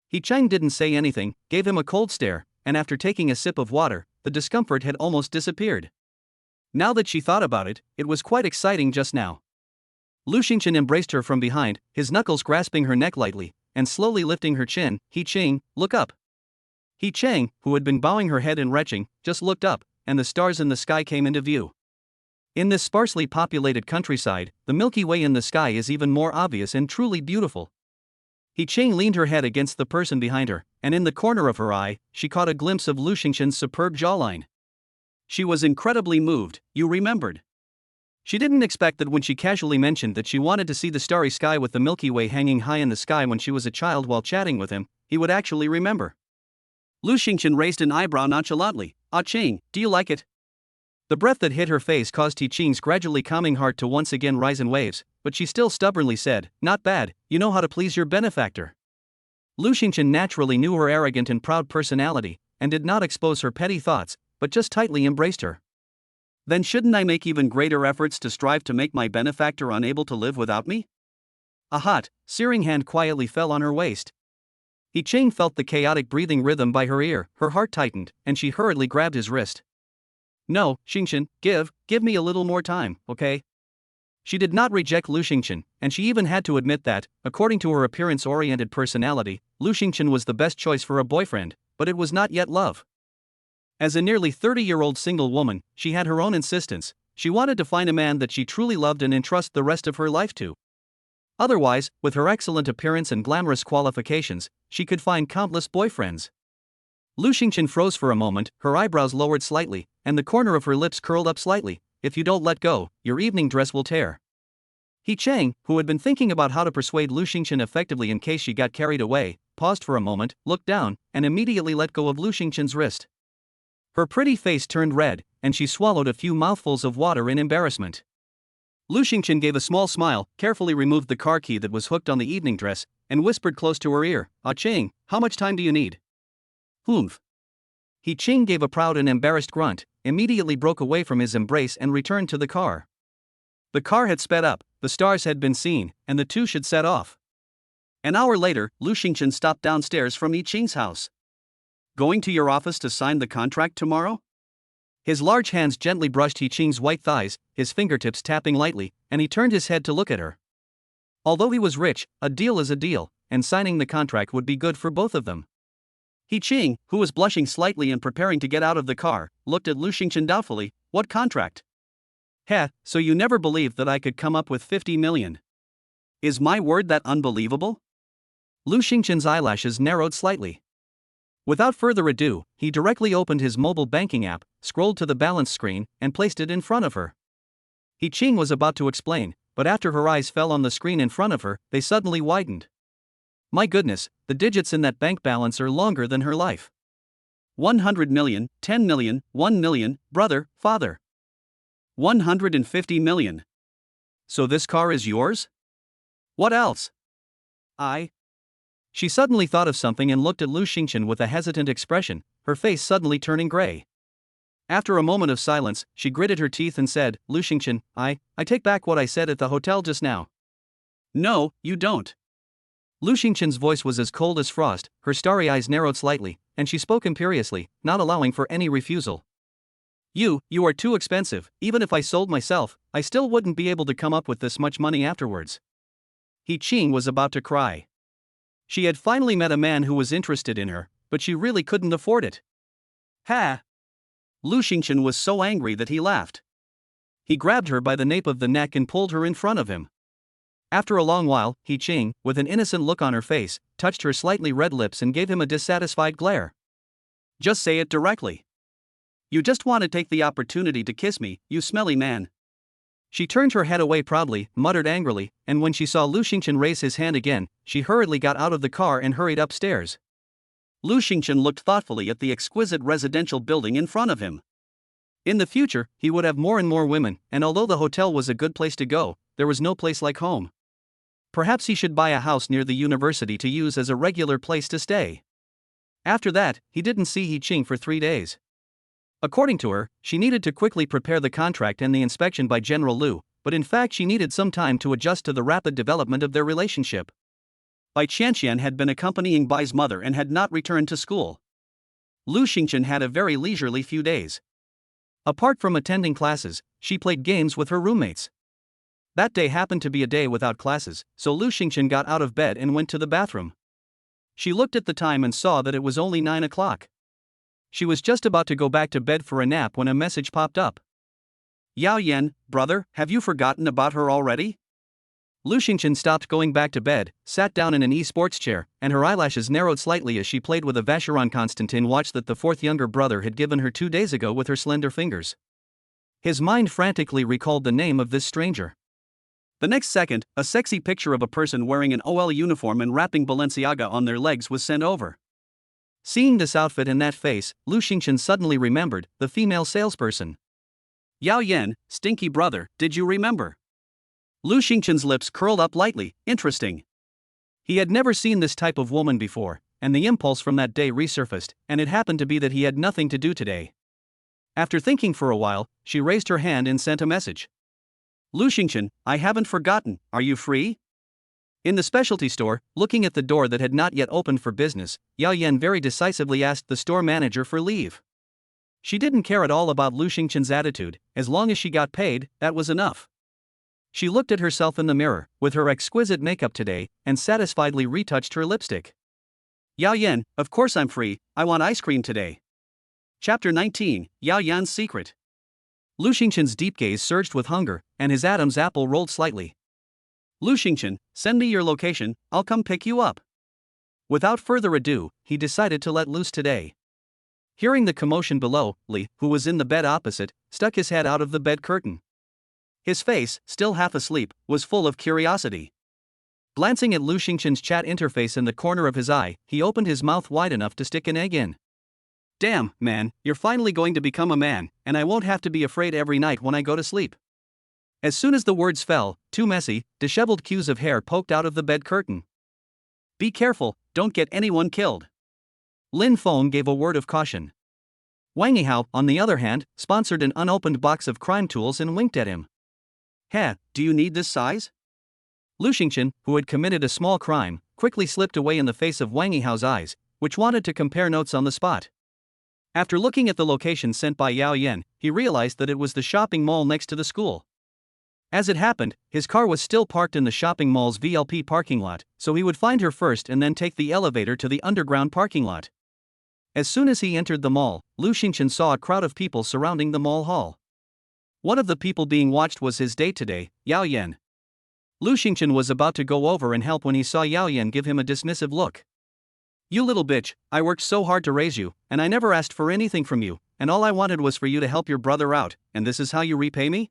He Chang didn't say anything, gave him a cold stare, and after taking a sip of water, the discomfort had almost disappeared. Now that she thought about it, it was quite exciting just now. Lu Xingchen embraced her from behind, his knuckles grasping her neck lightly, and slowly lifting her chin. He Ching, look up. He Chang, who had been bowing her head and retching, just looked up, and the stars in the sky came into view. In this sparsely populated countryside, the Milky Way in the sky is even more obvious and truly beautiful. He Chang leaned her head against the person behind her, and in the corner of her eye, she caught a glimpse of Lu Xingchen's superb jawline. She was incredibly moved, you remembered. She didn't expect that when she casually mentioned that she wanted to see the starry sky with the Milky Way hanging high in the sky when she was a child while chatting with him, he would actually remember. Lu Xingchen raised an eyebrow nonchalantly. Ah Ching, do you like it? The breath that hit her face caused He Ching's gradually calming heart to once again rise in waves, but she still stubbornly said, not bad, you know how to please your benefactor. Lu Xingchen naturally knew her arrogant and proud personality, and did not expose her petty thoughts, but just tightly embraced her. Then shouldn't I make even greater efforts to strive to make my benefactor unable to live without me? A hot, searing hand quietly fell on her waist. He Ching felt the chaotic breathing rhythm by her ear, her heart tightened, and she hurriedly grabbed his wrist. No, Xingchen, give me a little more time, okay? She did not reject Lu Xingchen, and she even had to admit that, according to her appearance-oriented personality, Lu Xingchen was the best choice for a boyfriend, but it was not yet love. As a nearly 30-year-old single woman, she had her own insistence. She wanted to find a man that she truly loved and entrust the rest of her life to. Otherwise, with her excellent appearance and glamorous qualifications, she could find countless boyfriends. Lu Xingchen froze for a moment, her eyebrows lowered slightly, and the corner of her lips curled up slightly. If you don't let go, your evening dress will tear. He Chang, who had been thinking about how to persuade Lu Xingchen effectively in case she got carried away, paused for a moment, looked down, and immediately let go of Lu Xingchen's wrist. Her pretty face turned red, and she swallowed a few mouthfuls of water in embarrassment. Lu Xingchen gave a small smile, carefully removed the car key that was hooked on the evening dress, and whispered close to her ear, Ah Ching, how much time do you need? Humph. He Ching gave a proud and embarrassed grunt, immediately broke away from his embrace and returned to the car. The car had sped up, the stars had been seen, and the two should set off. An hour later, Lu Xingchen stopped downstairs from He Ching's house. Going to your office to sign the contract tomorrow? His large hands gently brushed He Ching's white thighs, his fingertips tapping lightly, and he turned his head to look at her. Although he was rich, a deal is a deal, and signing the contract would be good for both of them. He Ching, who was blushing slightly and preparing to get out of the car, looked at Lu Xingchen doubtfully. What contract? Heh, so you never believed that I could come up with 50 million. Is my word that unbelievable? Lu Xingchen's eyelashes narrowed slightly. Without further ado, he directly opened his mobile banking app, scrolled to the balance screen, and placed it in front of her. He Ching was about to explain, but after her eyes fell on the screen in front of her, they suddenly widened. My goodness, the digits in that bank balance are longer than her life. 100 million, 10 million, 1 million, brother, father. 150 million. So this car is yours? What else? She suddenly thought of something and looked at Lu Xingchen with a hesitant expression, her face suddenly turning gray. After a moment of silence, she gritted her teeth and said, Lu Xingchen, I take back what I said at the hotel just now. No, you don't. Lu Xingchen's voice was as cold as frost, her starry eyes narrowed slightly, and she spoke imperiously, not allowing for any refusal. You are too expensive. Even if I sold myself, I still wouldn't be able to come up with this much money afterwards. He Ching was about to cry. She had finally met a man who was interested in her, but she really couldn't afford it. Ha! Lu Xingchen was so angry that he laughed. He grabbed her by the nape of the neck and pulled her in front of him. After a long while, He Ching, with an innocent look on her face, touched her slightly red lips and gave him a dissatisfied glare. Just say it directly. You just want to take the opportunity to kiss me, you smelly man. She turned her head away proudly, muttered angrily, and when she saw Lu Xingchen raise his hand again, she hurriedly got out of the car and hurried upstairs. Lu Xingchen looked thoughtfully at the exquisite residential building in front of him. In the future, he would have more and more women, and although the hotel was a good place to go, there was no place like home. Perhaps he should buy a house near the university to use as a regular place to stay. After that, he didn't see He Ching for 3 days. According to her, she needed to quickly prepare the contract and the inspection by General Lu, but in fact she needed some time to adjust to the rapid development of their relationship. Bai Chanchan had been accompanying Bai's mother and had not returned to school. Lu Xingchen had a very leisurely few days. Apart from attending classes, she played games with her roommates. That day happened to be a day without classes, so Lu Xingchen got out of bed and went to the bathroom. She looked at the time and saw that it was only 9 o'clock. She was just about to go back to bed for a nap when a message popped up. Yao Yan, brother, have you forgotten about her already? Lu Xingchen stopped going back to bed, sat down in an e-sports chair, and her eyelashes narrowed slightly as she played with a Vacheron Constantin watch that the fourth younger brother had given her 2 days ago with her slender fingers. His mind frantically recalled the name of this stranger. The next second, a sexy picture of a person wearing an OL uniform and wrapping Balenciaga on their legs was sent over. Seeing this outfit and that face, Lu Xingchen suddenly remembered the female salesperson. Yao Yan, stinky brother, did you remember? Lu Xingchen's lips curled up lightly. Interesting. He had never seen this type of woman before, and the impulse from that day resurfaced, and it happened to be that he had nothing to do today. After thinking for a while, she raised her hand and sent a message. Lu Xingchen, I haven't forgotten, are you free? In the specialty store, looking at the door that had not yet opened for business, Yao Yan very decisively asked the store manager for leave. She didn't care at all about Lu Xingchen's attitude, as long as she got paid, that was enough. She looked at herself in the mirror, with her exquisite makeup today, and satisfiedly retouched her lipstick. Yao Yan, of course I'm free, I want ice cream today. Chapter 19, Yao Yan's Secret. Lu Xingchen's deep gaze surged with hunger, and his Adam's apple rolled slightly. Lu Xingchen, send me your location, I'll come pick you up. Without further ado, he decided to let loose today. Hearing the commotion below, Li, who was in the bed opposite, stuck his head out of the bed curtain. His face, still half asleep, was full of curiosity. Glancing at Lu Xingchen's chat interface in the corner of his eye, he opened his mouth wide enough to stick an egg in. Damn, man, you're finally going to become a man, and I won't have to be afraid every night when I go to sleep. As soon as the words fell, 2 messy, disheveled queues of hair poked out of the bed curtain. Be careful, don't get anyone killed. Lin Feng gave a word of caution. Wang Yihao, on the other hand, sponsored an unopened box of crime tools and winked at him. Heh, do you need this size? Lu Xingchen, who had committed a small crime, quickly slipped away in the face of Wang Yihao's eyes, which wanted to compare notes on the spot. After looking at the location sent by Yao Yan, he realized that it was the shopping mall next to the school. As it happened, his car was still parked in the shopping mall's VLP parking lot, so he would find her first and then take the elevator to the underground parking lot. As soon as he entered the mall, Lu Xingchen saw a crowd of people surrounding the mall hall. One of the people being watched was his date today, Yao Yan. Lu Xingchen was about to go over and help when he saw Yao Yan give him a dismissive look. You little bitch, I worked so hard to raise you, and I never asked for anything from you, and all I wanted was for you to help your brother out, and this is how you repay me?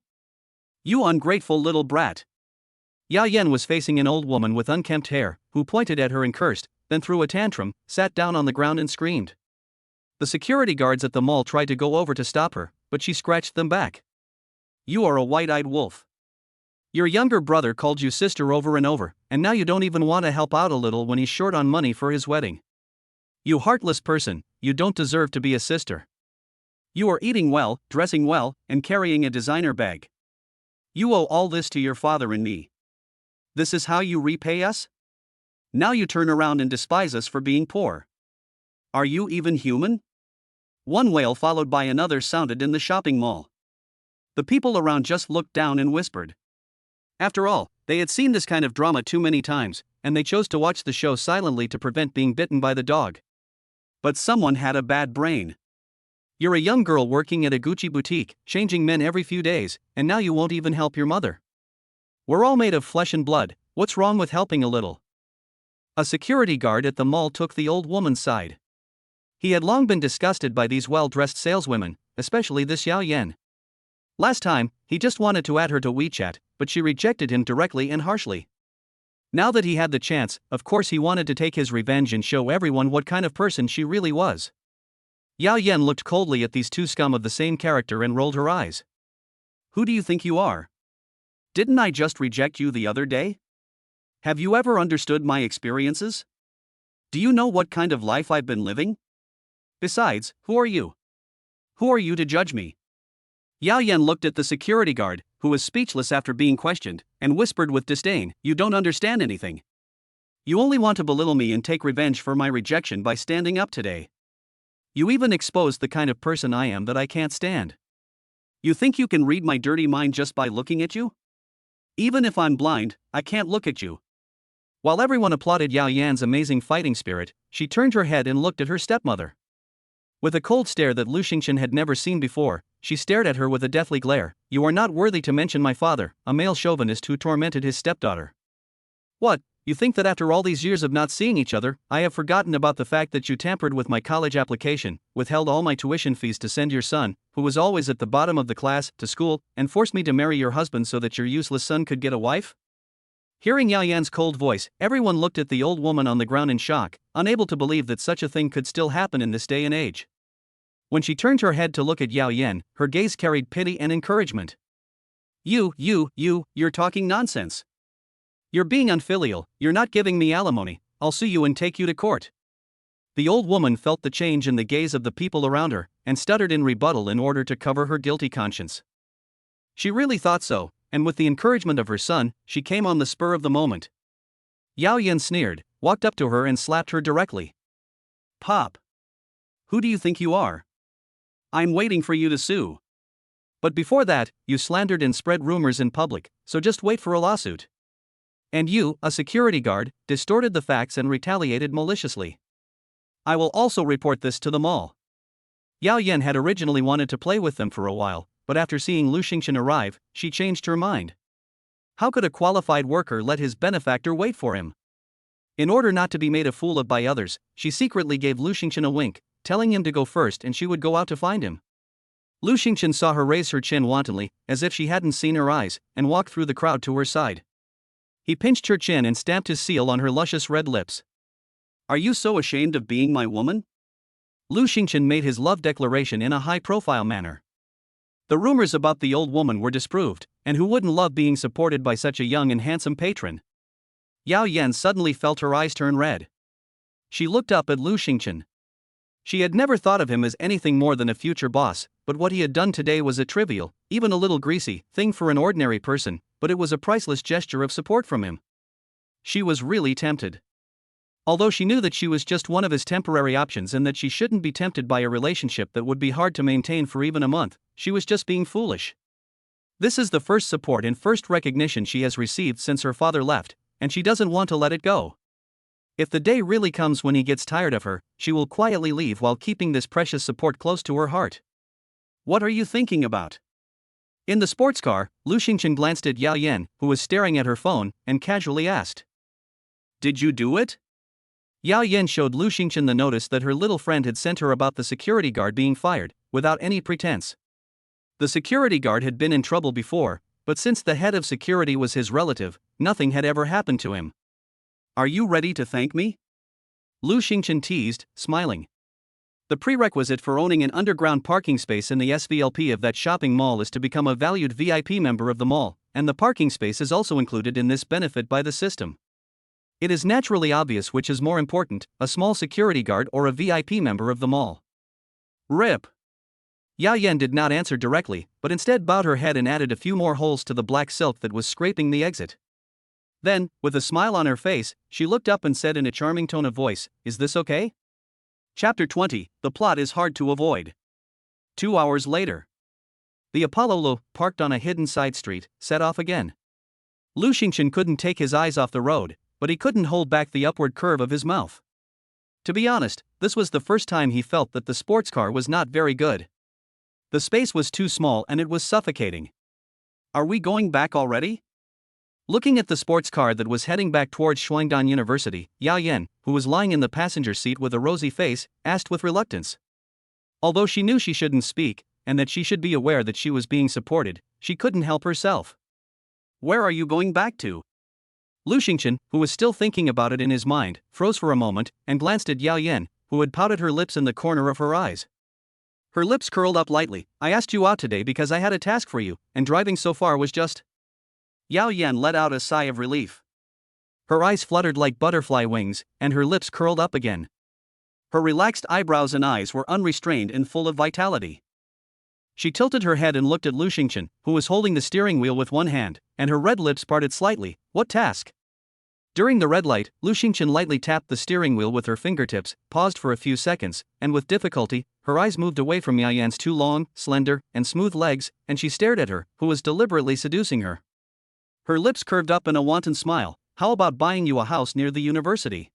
You ungrateful little brat. Yao Yan was facing an old woman with unkempt hair, who pointed at her and cursed, then threw a tantrum, sat down on the ground and screamed. The security guards at the mall tried to go over to stop her, but she scratched them back. You are a white-eyed wolf. Your younger brother called you sister over and over, and now you don't even want to help out a little when he's short on money for his wedding. You heartless person, you don't deserve to be a sister. You are eating well, dressing well, and carrying a designer bag. You owe all this to your father and me. This is how you repay us? Now you turn around and despise us for being poor. Are you even human? One wail followed by another sounded in the shopping mall. The people around just looked down and whispered. After all, they had seen this kind of drama too many times, and they chose to watch the show silently to prevent being bitten by the dog. But someone had a bad brain. You're a young girl working at a Gucci boutique, changing men every few days, and now you won't even help your mother. We're all made of flesh and blood, what's wrong with helping a little? A security guard at the mall took the old woman's side. He had long been disgusted by these well-dressed saleswomen, especially this Yao Yan. Last time, he just wanted to add her to WeChat, but she rejected him directly and harshly. Now that he had the chance, of course he wanted to take his revenge and show everyone what kind of person she really was. Yao Yan looked coldly at these two scum of the same character and rolled her eyes. Who do you think you are? Didn't I just reject you the other day? Have you ever understood my experiences? Do you know what kind of life I've been living? Besides, who are you? Who are you to judge me? Yao Yan looked at the security guard, who was speechless after being questioned, and whispered with disdain, You don't understand anything. You only want to belittle me and take revenge for my rejection by standing up today. You even exposed the kind of person I am that I can't stand. You think you can read my dirty mind just by looking at you? Even if I'm blind, I can't look at you. While everyone applauded Yao Yan's amazing fighting spirit, she turned her head and looked at her stepmother. With a cold stare that Lu Xingchen had never seen before, she stared at her with a deathly glare. You are not worthy to mention my father, a male chauvinist who tormented his stepdaughter. What, you think that after all these years of not seeing each other, I have forgotten about the fact that you tampered with my college application, withheld all my tuition fees to send your son, who was always at the bottom of the class, to school, and forced me to marry your husband so that your useless son could get a wife? Hearing Yao Yan's cold voice, everyone looked at the old woman on the ground in shock, unable to believe that such a thing could still happen in this day and age. When she turned her head to look at Yao Yan, her gaze carried pity and encouragement. You're talking nonsense. You're being unfilial, you're not giving me alimony, I'll sue you and take you to court. The old woman felt the change in the gaze of the people around her, and stuttered in rebuttal in order to cover her guilty conscience. She really thought so, and with the encouragement of her son, she came on the spur of the moment. Yao Yan sneered, walked up to her and slapped her directly. Pop! Who do you think you are? I'm waiting for you to sue. But before that, you slandered and spread rumors in public, so just wait for a lawsuit. And you, a security guard, distorted the facts and retaliated maliciously. I will also report this to them all. Yao Yan had originally wanted to play with them for a while, but after seeing Lu Xingchen arrive, she changed her mind. How could a qualified worker let his benefactor wait for him? In order not to be made a fool of by others, she secretly gave Lu Xingchen a wink, telling him to go first and she would go out to find him. Lu Xingchen saw her raise her chin wantonly, as if she hadn't seen her eyes, and walked through the crowd to her side. He pinched her chin and stamped his seal on her luscious red lips. Are you so ashamed of being my woman? Lu Xingchen made his love declaration in a high-profile manner. The rumors about the old woman were disproved, and who wouldn't love being supported by such a young and handsome patron? Yao Yan suddenly felt her eyes turn red. She looked up at Lu Xingchen. She had never thought of him as anything more than a future boss, but what he had done today was a trivial, even a little greasy, thing for an ordinary person, but it was a priceless gesture of support from him. She was really tempted. Although she knew that she was just one of his temporary options and that she shouldn't be tempted by a relationship that would be hard to maintain for even a month, she was just being foolish. This is the first support and first recognition she has received since her father left, and she doesn't want to let it go. If the day really comes when he gets tired of her, she will quietly leave while keeping this precious support close to her heart. What are you thinking about? In the sports car, Lu Xingchen glanced at Yao Yan, who was staring at her phone, and casually asked, Did you do it? Yao Yan showed Lu Xingchen the notice that her little friend had sent her about the security guard being fired, without any pretense. The security guard had been in trouble before, but since the head of security was his relative, nothing had ever happened to him. Are you ready to thank me? Lu Xingchen teased, smiling. The prerequisite for owning an underground parking space in the SVLP of that shopping mall is to become a valued VIP member of the mall, and the parking space is also included in this benefit by the system. It is naturally obvious which is more important, a small security guard or a VIP member of the mall. RIP. Yao Yan did not answer directly, but instead bowed her head and added a few more holes to the black silk that was scraping the exit. Then, with a smile on her face, she looked up and said in a charming tone of voice, Is this okay? Chapter 20, The Plot is Hard to Avoid. 2 hours later. The Apollo, parked on a hidden side street, set off again. Lu Xingchen couldn't take his eyes off the road, but he couldn't hold back the upward curve of his mouth. To be honest, this was the first time he felt that the sports car was not very good. The space was too small and it was suffocating. Are we going back already? Looking at the sports car that was heading back towards Shuangdan University, Yao Yan, who was lying in the passenger seat with a rosy face, asked with reluctance. Although she knew she shouldn't speak, and that she should be aware that she was being supported, she couldn't help herself. Where are you going back to? Lu Xingchen, who was still thinking about it in his mind, froze for a moment, and glanced at Yao Yan, who had pouted her lips in the corner of her eyes. Her lips curled up lightly. I asked you out today because I had a task for you, and driving so far was just... Yao Yan let out a sigh of relief. Her eyes fluttered like butterfly wings, and her lips curled up again. Her relaxed eyebrows and eyes were unrestrained and full of vitality. She tilted her head and looked at Lu Xingchen, who was holding the steering wheel with one hand, and her red lips parted slightly. What task? During the red light, Lu Xingchen lightly tapped the steering wheel with her fingertips, paused for a few seconds, and with difficulty, her eyes moved away from Yayan's two long, slender, and smooth legs, and she stared at her, who was deliberately seducing her. Her lips curved up in a wanton smile. How about buying you a house near the university?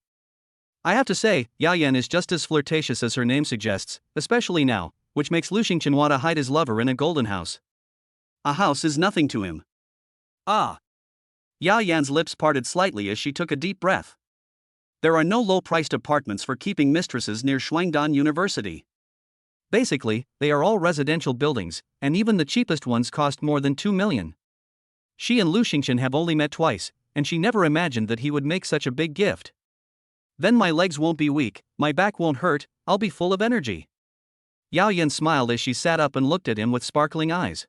I have to say, Yayan is just as flirtatious as her name suggests, especially now, which makes Lu Xingchen want to hide his lover in a golden house. A house is nothing to him. Ah. Yayan's lips parted slightly as she took a deep breath. There are no low-priced apartments for keeping mistresses near Shuangdan University. Basically, they are all residential buildings, and even the cheapest ones cost more than 2 million. She and Lu Xingchen have only met twice, and she never imagined that he would make such a big gift. Then my legs won't be weak, my back won't hurt, I'll be full of energy. Yaoyan smiled as she sat up and looked at him with sparkling eyes.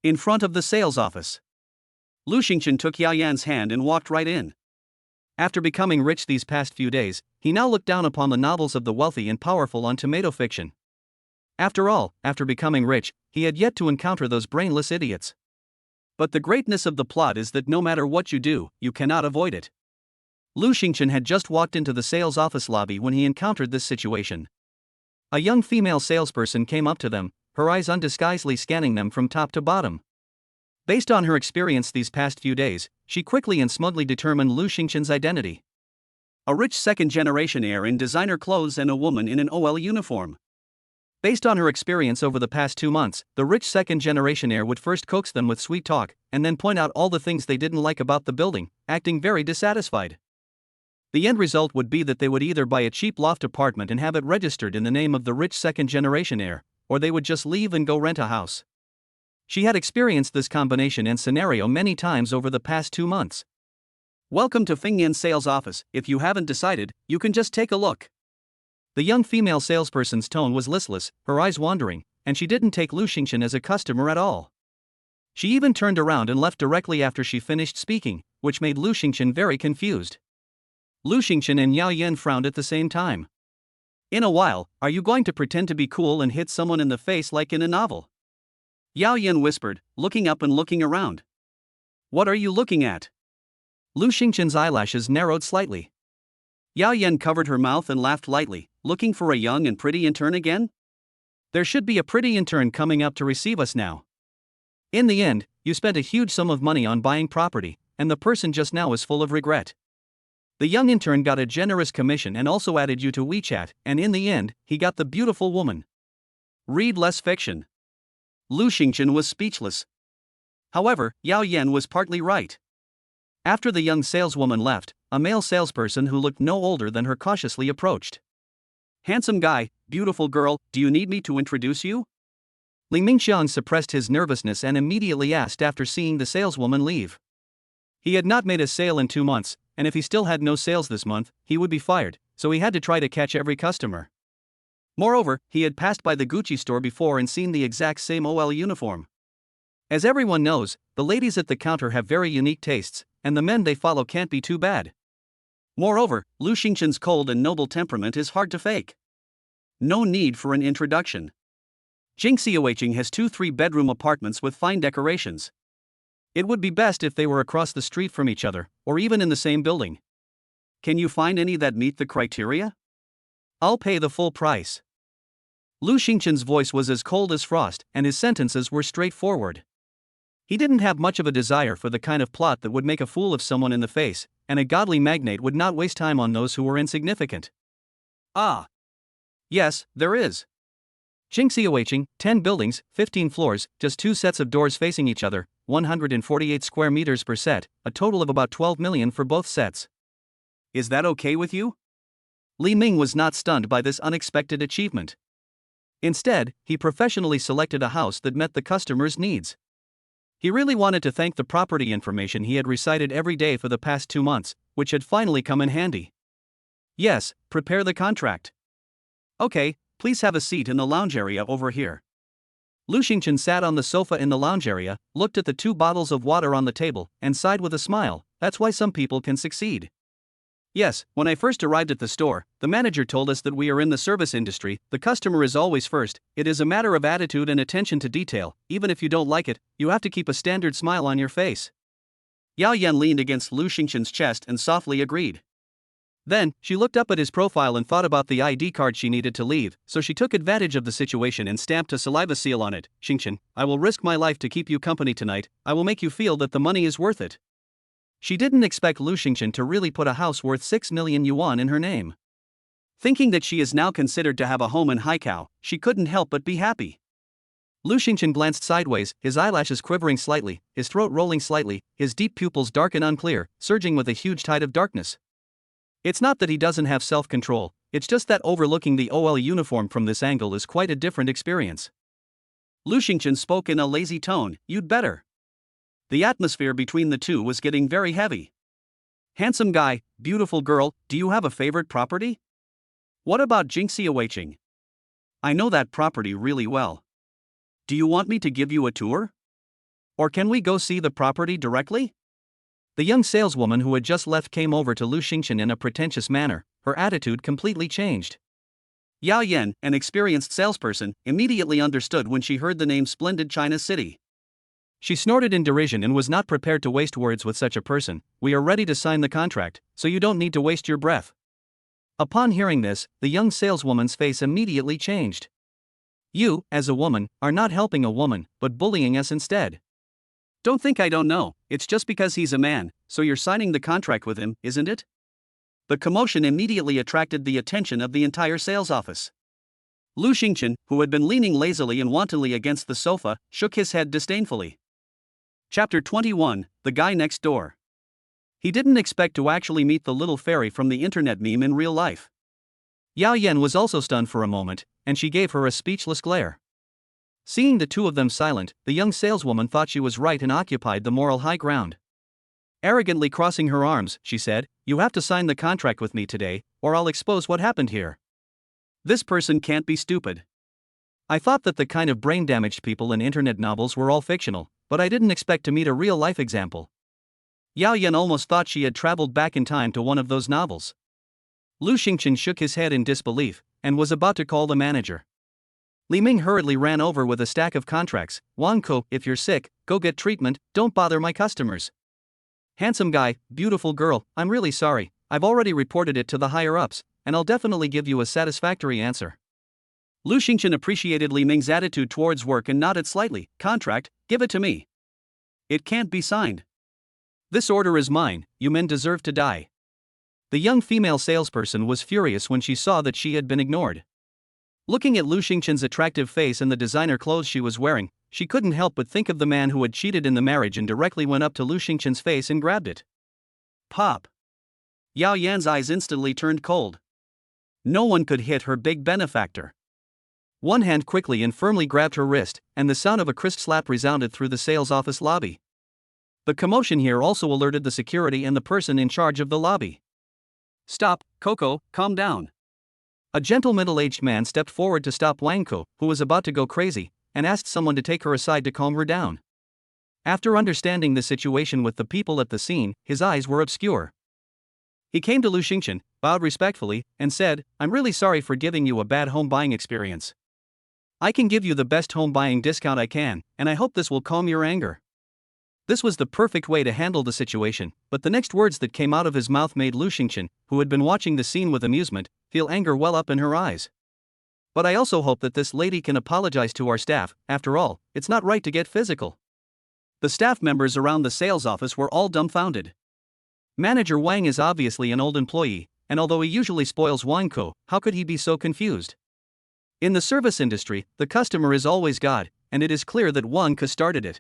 In front of the sales office, Lu Xingchen took Yaoyan's hand and walked right in. After becoming rich these past few days, he now looked down upon the novels of the wealthy and powerful on tomato fiction. After all, after becoming rich, he had yet to encounter those brainless idiots. But the greatness of the plot is that no matter what you do, you cannot avoid it. Lu Xingchen had just walked into the sales office lobby when he encountered this situation. A young female salesperson came up to them, her eyes undisguisedly scanning them from top to bottom. Based on her experience these past few days, she quickly and smugly determined Lu Xingchen's identity. A rich second-generation heir in designer clothes and a woman in an OL uniform. Based on her experience over the past 2 months, the rich second-generation heir would first coax them with sweet talk, and then point out all the things they didn't like about the building, acting very dissatisfied. The end result would be that they would either buy a cheap loft apartment and have it registered in the name of the rich second-generation heir, or they would just leave and go rent a house. She had experienced this combination and scenario many times over the past 2 months. Welcome to Fingyan's sales office. If you haven't decided, you can just take a look. The young female salesperson's tone was listless, her eyes wandering, and she didn't take Lu Xingchen as a customer at all. She even turned around and left directly after she finished speaking, which made Lu Xingchen very confused. Lu Xingchen and Yao Yan frowned at the same time. In a while, are you going to pretend to be cool and hit someone in the face like in a novel? Yao Yan whispered, looking up and looking around. What are you looking at? Lu Xingchen's eyelashes narrowed slightly. Yao Yan covered her mouth and laughed lightly, looking for a young and pretty intern again? There should be a pretty intern coming up to receive us now. In the end, you spent a huge sum of money on buying property, and the person just now is full of regret. The young intern got a generous commission and also added you to WeChat, and in the end, he got the beautiful woman. Read less fiction. Lu Xingchen was speechless. However, Yao Yan was partly right. After the young saleswoman left, a male salesperson who looked no older than her cautiously approached. Handsome guy, beautiful girl, do you need me to introduce you? Li Mingxiang suppressed his nervousness and immediately asked after seeing the saleswoman leave. He had not made a sale in 2 months, and if he still had no sales this month, he would be fired, so he had to try to catch every customer. Moreover, he had passed by the Gucci store before and seen the exact same OL uniform. As everyone knows, the ladies at the counter have very unique tastes, and the men they follow can't be too bad. Moreover, Lu Xingchen's cold and noble temperament is hard to fake. No need for an introduction. Jing Xiaoqing has 2 3-bedroom apartments with fine decorations. It would be best if they were across the street from each other, or even in the same building. Can you find any that meet the criteria? I'll pay the full price. Lu Xingchen's voice was as cold as frost, and his sentences were straightforward. He didn't have much of a desire for the kind of plot that would make a fool of someone in the face, and a godly magnate would not waste time on those who were insignificant. Ah. Yes, there is. Jing Xiaoqing, 10 buildings, 15 floors, just 2 sets of doors facing each other, 148 square meters per set, a total of about 12 million for both sets. Is that okay with you? Li Ming was not stunned by this unexpected achievement. Instead, he professionally selected a house that met the customer's needs. He really wanted to thank the property information he had recited every day for the past 2 months, which had finally come in handy. Yes, prepare the contract. Okay, please have a seat in the lounge area over here. Lu Xingchen sat on the sofa in the lounge area, looked at the 2 bottles of water on the table, and sighed with a smile. That's why some people can succeed. Yes, when I first arrived at the store, the manager told us that we are in the service industry, the customer is always first, it is a matter of attitude and attention to detail, even if you don't like it, you have to keep a standard smile on your face. Yao Yan leaned against Lu Xingqian's chest and softly agreed. Then, she looked up at his profile and thought about the ID card she needed to leave, so she took advantage of the situation and stamped a saliva seal on it. Xingqian, I will risk my life to keep you company tonight, I will make you feel that the money is worth it. She didn't expect Lu Xingqian to really put a house worth 6 million yuan in her name. Thinking that she is now considered to have a home in Haikao, she couldn't help but be happy. Lu Xingqian glanced sideways, his eyelashes quivering slightly, his throat rolling slightly, his deep pupils dark and unclear, surging with a huge tide of darkness. It's not that he doesn't have self-control, it's just that overlooking the OL uniform from this angle is quite a different experience. Lu Xingqian spoke in a lazy tone, you'd better. The atmosphere between the two was getting very heavy. Handsome guy, beautiful girl, do you have a favorite property? What about Jingxia Weiqing? I know that property really well. Do you want me to give you a tour? Or can we go see the property directly? The young saleswoman who had just left came over to Lu Xingqian in a pretentious manner, her attitude completely changed. Yao Yan, an experienced salesperson, immediately understood when she heard the name Splendid China City. She snorted in derision and was not prepared to waste words with such a person. We are ready to sign the contract, so you don't need to waste your breath. Upon hearing this, the young saleswoman's face immediately changed. You, as a woman, are not helping a woman, but bullying us instead. Don't think I don't know, it's just because he's a man, so you're signing the contract with him, isn't it? The commotion immediately attracted the attention of the entire sales office. Lu Xingqian, who had been leaning lazily and wantonly against the sofa, shook his head disdainfully. Chapter 21, The Guy Next Door. He didn't expect to actually meet the little fairy from the internet meme in real life. Yao Yan was also stunned for a moment, and she gave her a speechless glare. Seeing the two of them silent, the young saleswoman thought she was right and occupied the moral high ground. Arrogantly crossing her arms, she said, you have to sign the contract with me today, or I'll expose what happened here. This person can't be stupid. I thought that the kind of brain-damaged people in internet novels were all fictional, but I didn't expect to meet a real-life example. Yao Yan almost thought she had traveled back in time to one of those novels. Lu Xingqian shook his head in disbelief, and was about to call the manager. Li Ming hurriedly ran over with a stack of contracts. Wang Ko, if you're sick, go get treatment, don't bother my customers. Handsome guy, beautiful girl, I'm really sorry, I've already reported it to the higher-ups, and I'll definitely give you a satisfactory answer. Lu Xingqian appreciated Li Ming's attitude towards work and nodded slightly. Contract, give it to me. It can't be signed. This order is mine, you men deserve to die. The young female salesperson was furious when she saw that she had been ignored. Looking at Lu Xingqian's attractive face and the designer clothes she was wearing, she couldn't help but think of the man who had cheated in the marriage and directly went up to Lu Xingqian's face and grabbed it. Pop! Yao Yan's eyes instantly turned cold. No one could hit her big benefactor. One hand quickly and firmly grabbed her wrist, and the sound of a crisp slap resounded through the sales office lobby. The commotion here also alerted the security and the person in charge of the lobby. Stop, Coco, calm down. A gentle middle-aged man stepped forward to stop Wang Ko, who was about to go crazy, and asked someone to take her aside to calm her down. After understanding the situation with the people at the scene, his eyes were obscure. He came to Lu Xingqian, bowed respectfully, and said, I'm really sorry for giving you a bad home buying experience. I can give you the best home buying discount I can, and I hope this will calm your anger. This was the perfect way to handle the situation, but the next words that came out of his mouth made Lu Xingqian, who had been watching the scene with amusement, feel anger well up in her eyes. But I also hope that this lady can apologize to our staff. After all, it's not right to get physical. The staff members around the sales office were all dumbfounded. Manager Wang is obviously an old employee, and although he usually spoils Wang Ko, how could he be so confused? In the service industry, the customer is always God, and it is clear that Wang Ko started it.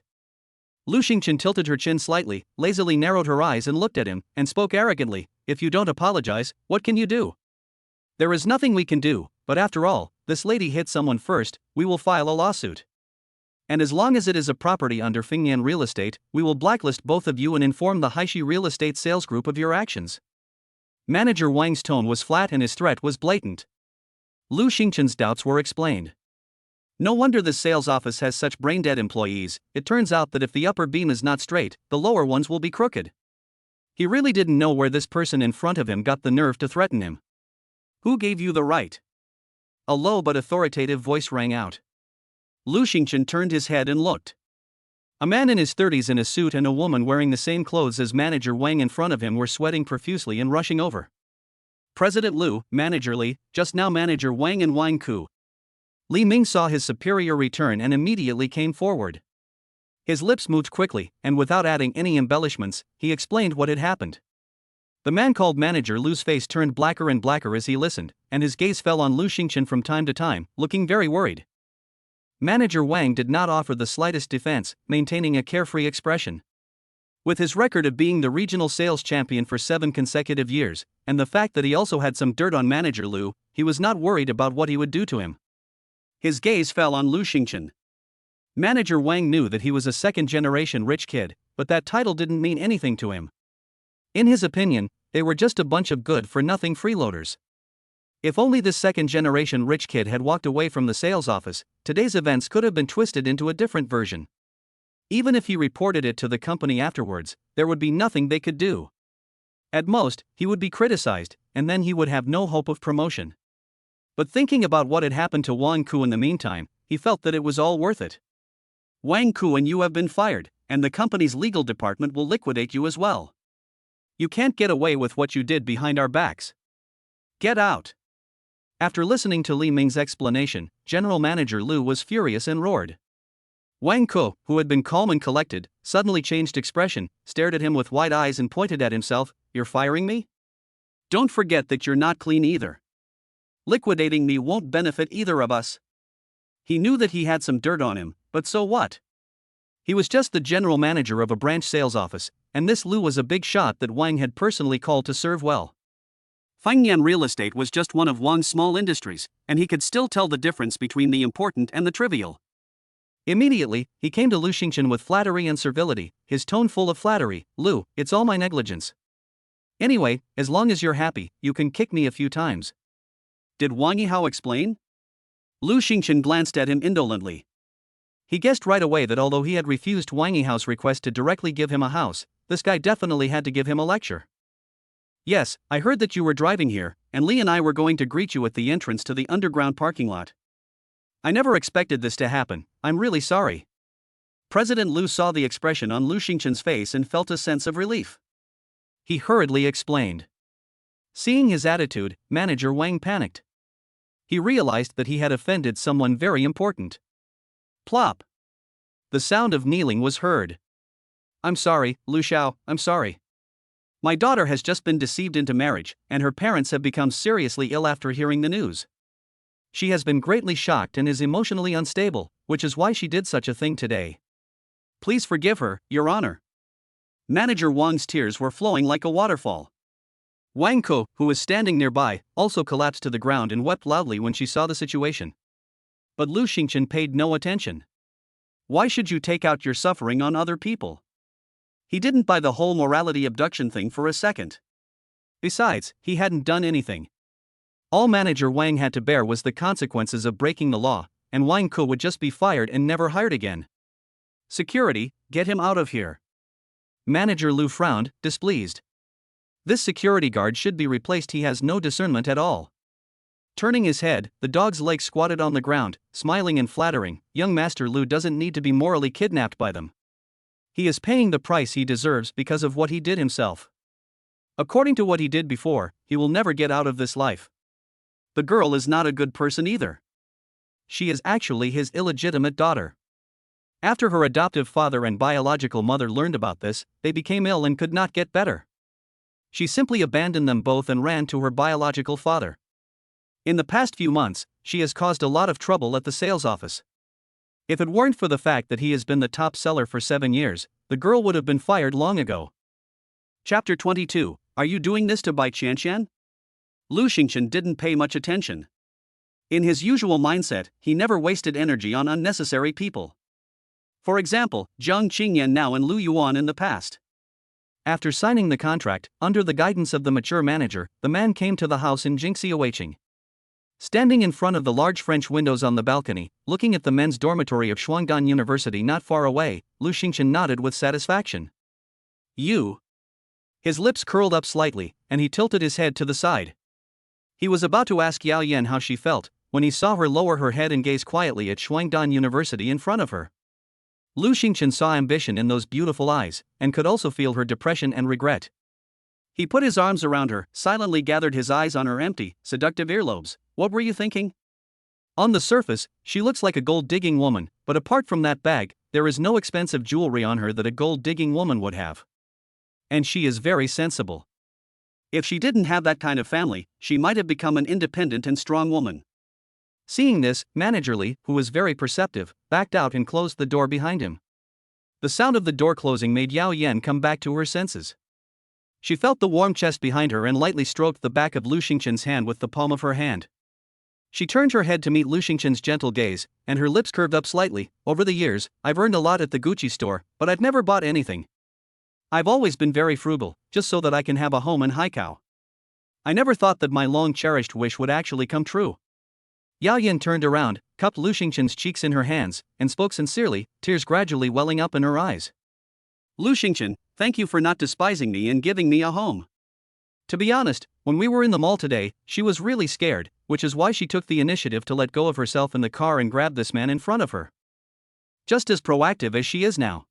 Lu Xingqian tilted her chin slightly, lazily narrowed her eyes and looked at him, and spoke arrogantly, if you don't apologize, what can you do? There is nothing we can do, but after all, this lady hit someone first, we will file a lawsuit. And as long as it is a property under Fingyan Real Estate, we will blacklist both of you and inform the Haishi Real Estate Sales Group of your actions. Manager Wang's tone was flat and his threat was blatant. Lu Xingqian's doubts were explained. No wonder the sales office has such brain-dead employees. It turns out that if the upper beam is not straight, the lower ones will be crooked. He really didn't know where this person in front of him got the nerve to threaten him. Who gave you the right? A low but authoritative voice rang out. Lu Xingqian turned his head and looked. A man in his 30s in a suit and a woman wearing the same clothes as Manager Wang in front of him were sweating profusely and rushing over. President Liu, Manager Li, just now Manager Wang and Wang Ku. Li Ming saw his superior return and immediately came forward. His lips moved quickly, and without adding any embellishments, he explained what had happened. The man called Manager Lu's face turned blacker and blacker as he listened, and his gaze fell on Lu Xingchen from time to time, looking very worried. Manager Wang did not offer the slightest defense, maintaining a carefree expression. With his record of being the regional sales champion for 7 consecutive years, and the fact that he also had some dirt on Manager Lu, he was not worried about what he would do to him. His gaze fell on Lu Xingchen. Manager Wang knew that he was a second-generation rich kid, but that title didn't mean anything to him. In his opinion, they were just a bunch of good-for-nothing freeloaders. If only this second-generation rich kid had walked away from the sales office, today's events could have been twisted into a different version. Even if he reported it to the company afterwards, there would be nothing they could do. At most, he would be criticized, and then he would have no hope of promotion. But thinking about what had happened to Wang Ku in the meantime, he felt that it was all worth it. Wang Ku and you have been fired, and the company's legal department will liquidate you as well. You can't get away with what you did behind our backs. Get out. After listening to Li Ming's explanation, General Manager Lu was furious and roared. Wang Ku, who had been calm and collected, suddenly changed expression, stared at him with wide eyes and pointed at himself. You're firing me? Don't forget that you're not clean either. Liquidating me won't benefit either of us. He knew that he had some dirt on him, but so what? He was just the general manager of a branch sales office, and this Lu was a big shot that Wang had personally called to serve well. Fangyan real estate was just one of Wang's small industries, and he could still tell the difference between the important and the trivial. Immediately, he came to Lu Xingchen with flattery and servility, his tone full of flattery. Lu, it's all my negligence. Anyway, as long as you're happy, you can kick me a few times. Did Wang Yihao explain? Lu Xingchen glanced at him indolently. He guessed right away that although he had refused Wang Yihao's request to directly give him a house, this guy definitely had to give him a lecture. Yes, I heard that you were driving here, and Li and I were going to greet you at the entrance to the underground parking lot. I never expected this to happen, I'm really sorry. President Lu saw the expression on Lu Xingchen's face and felt a sense of relief. He hurriedly explained. Seeing his attitude, Manager Wang panicked. He realized that he had offended someone very important. Plop! The sound of kneeling was heard. I'm sorry, Lu Xiao, I'm sorry. My daughter has just been deceived into marriage, and her parents have become seriously ill after hearing the news. She has been greatly shocked and is emotionally unstable, which is why she did such a thing today. Please forgive her, Your Honor. Manager Wang's tears were flowing like a waterfall. Wang Ku, who was standing nearby, also collapsed to the ground and wept loudly when she saw the situation. But Lu Xingchen paid no attention. Why should you take out your suffering on other people? He didn't buy the whole morality abduction thing for a second. Besides, he hadn't done anything. All Manager Wang had to bear was the consequences of breaking the law, and Wang Ku would just be fired and never hired again. Security, get him out of here. Manager Lu frowned, displeased. This security guard should be replaced, he has no discernment at all. Turning his head, the dog's leg squatted on the ground, smiling and flattering. Young Master Lu doesn't need to be morally kidnapped by them. He is paying the price he deserves because of what he did himself. According to what he did before, he will never get out of this life. The girl is not a good person either. She is actually his illegitimate daughter. After her adoptive father and biological mother learned about this, they became ill and could not get better. She simply abandoned them both and ran to her biological father. In the past few months, she has caused a lot of trouble at the sales office. If it weren't for the fact that he has been the top seller for 7 years, the girl would have been fired long ago. Chapter 22. Are you doing this to Bai Chanchan? Lu Xingchen didn't pay much attention. In his usual mindset, he never wasted energy on unnecessary people. For example, Zhang Qingyan now and Lu Yuan in the past. After signing the contract, under the guidance of the mature manager, the man came to the house in Jingxiaweiqing. Standing in front of the large French windows on the balcony, looking at the men's dormitory of Shuangdan University not far away, Lu Xingchen nodded with satisfaction. You? His lips curled up slightly, and he tilted his head to the side. He was about to ask Yao Yan how she felt, when he saw her lower her head and gaze quietly at Shuangdan University in front of her. Lu Xingchen saw ambition in those beautiful eyes, and could also feel her depression and regret. He put his arms around her, silently gathered his eyes on her empty, seductive earlobes. What were you thinking? On the surface, she looks like a gold-digging woman, but apart from that bag, there is no expensive jewelry on her that a gold-digging woman would have. And she is very sensible. If she didn't have that kind of family, she might have become an independent and strong woman. Seeing this, Manager Li, who was very perceptive, backed out and closed the door behind him. The sound of the door closing made Yao Yan come back to her senses. She felt the warm chest behind her and lightly stroked the back of Lu Xingchen's hand with the palm of her hand. She turned her head to meet Lu Xingchen's gentle gaze, and her lips curved up slightly. Over the years, I've earned a lot at the Gucci store, but I've never bought anything. I've always been very frugal, just so that I can have a home in Haikou. I never thought that my long-cherished wish would actually come true. Yao Yan turned around, cupped Lu Xingchen's cheeks in her hands, and spoke sincerely, tears gradually welling up in her eyes. Lu Xingchen, thank you for not despising me and giving me a home. To be honest, when we were in the mall today, she was really scared, which is why she took the initiative to let go of herself in the car and grab this man in front of her. Just as proactive as she is now.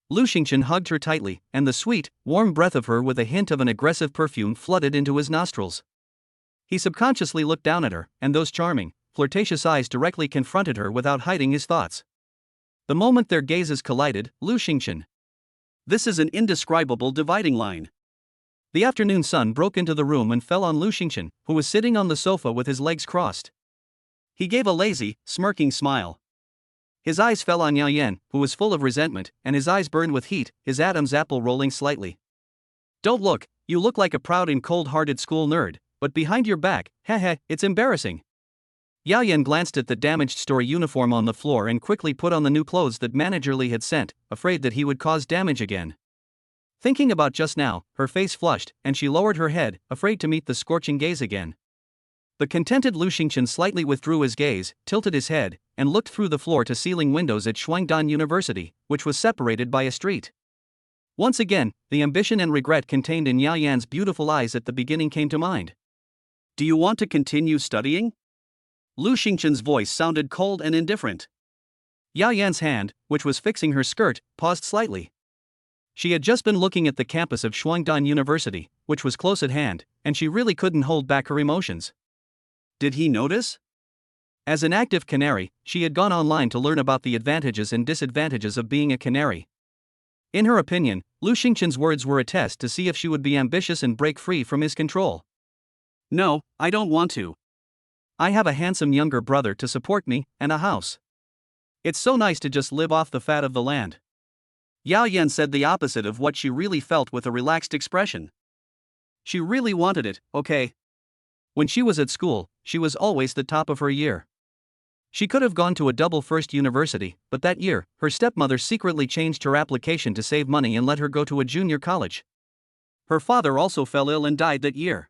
Lu Xingchen hugged her tightly, and the sweet, warm breath of her with a hint of an aggressive perfume flooded into his nostrils. He subconsciously looked down at her, and those charming, flirtatious eyes directly confronted her without hiding his thoughts. The moment their gazes collided, Lu Xingchen. This is an indescribable dividing line. The afternoon sun broke into the room and fell on Lu Xingchen, who was sitting on the sofa with his legs crossed. He gave a lazy, smirking smile. His eyes fell on Yao Yan, who was full of resentment, and his eyes burned with heat, his Adam's apple rolling slightly. Don't look, you look like a proud and cold-hearted school nerd, but behind your back, heh, it's embarrassing. Yao Yan glanced at the damaged store uniform on the floor and quickly put on the new clothes that Manager Li had sent, afraid that he would cause damage again. Thinking about just now, her face flushed, and she lowered her head, afraid to meet the scorching gaze again. The contented Lu Xingchen slightly withdrew his gaze, tilted his head, and looked through the floor-to-ceiling windows at Shuangdan University, which was separated by a street. Once again, the ambition and regret contained in Yao Yan's beautiful eyes at the beginning came to mind. Do you want to continue studying? Lu Xingchen's voice sounded cold and indifferent. Yao Yan's hand, which was fixing her skirt, paused slightly. She had just been looking at the campus of Shuangdan University, which was close at hand, and she really couldn't hold back her emotions. Did he notice? As an active canary, she had gone online to learn about the advantages and disadvantages of being a canary. In her opinion, Lu Xingchen's words were a test to see if she would be ambitious and break free from his control. No, I don't want to. I have a handsome younger brother to support me, and a house. It's so nice to just live off the fat of the land. Yao Yan said the opposite of what she really felt with a relaxed expression. She really wanted it, okay? When she was at school, she was always the top of her year. She could have gone to a double-first university, but that year, her stepmother secretly changed her application to save money and let her go to a junior college. Her father also fell ill and died that year.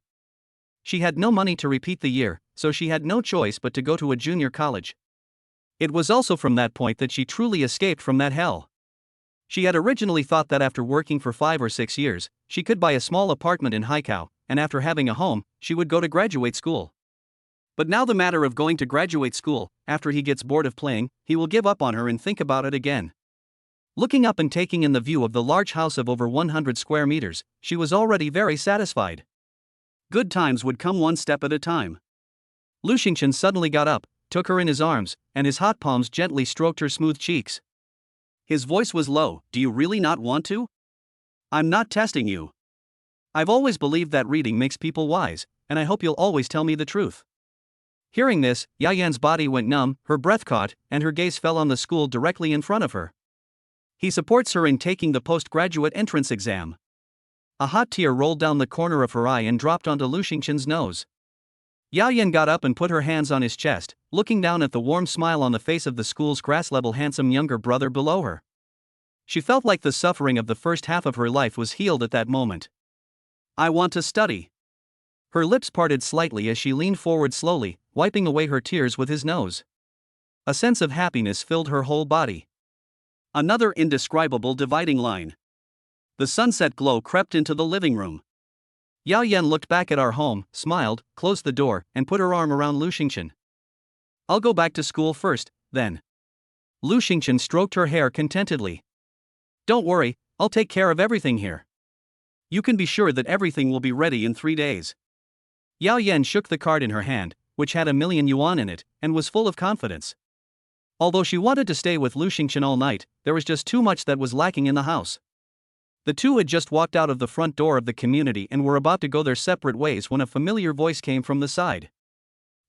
She had no money to repeat the year, so she had no choice but to go to a junior college. It was also from that point that she truly escaped from that hell. She had originally thought that after working for 5 or 6 years, she could buy a small apartment in Haikou, and after having a home, she would go to graduate school. But now the matter of going to graduate school, after he gets bored of playing, he will give up on her and think about it again. Looking up and taking in the view of the large house of over 100 square meters, she was already very satisfied. Good times would come one step at a time. Lu Xingchen suddenly got up, took her in his arms, and his hot palms gently stroked her smooth cheeks. His voice was low. Do you really not want to? I'm not testing you. I've always believed that reading makes people wise, and I hope you'll always tell me the truth. Hearing this, Yao Yan's body went numb, her breath caught, and her gaze fell on the school directly in front of her. He supports her in taking the postgraduate entrance exam. A hot tear rolled down the corner of her eye and dropped onto Lu Xingchen's nose. Yao Yan got up and put her hands on his chest, looking down at the warm smile on the face of the school's grass-level handsome younger brother below her. She felt like the suffering of the first half of her life was healed at that moment. I want to study. Her lips parted slightly as she leaned forward slowly, wiping away her tears with his nose. A sense of happiness filled her whole body. Another indescribable dividing line. The sunset glow crept into the living room. Yao Yan looked back at our home, smiled, closed the door, and put her arm around Lu Xingchen. I'll go back to school first, then. Lu Xingchen stroked her hair contentedly. Don't worry, I'll take care of everything here. You can be sure that everything will be ready in 3 days. Yao Yan shook the card in her hand, which had 1,000,000 yuan in it, and was full of confidence. Although she wanted to stay with Lu Xingchen all night, there was just too much that was lacking in the house. The two had just walked out of the front door of the community and were about to go their separate ways when a familiar voice came from the side.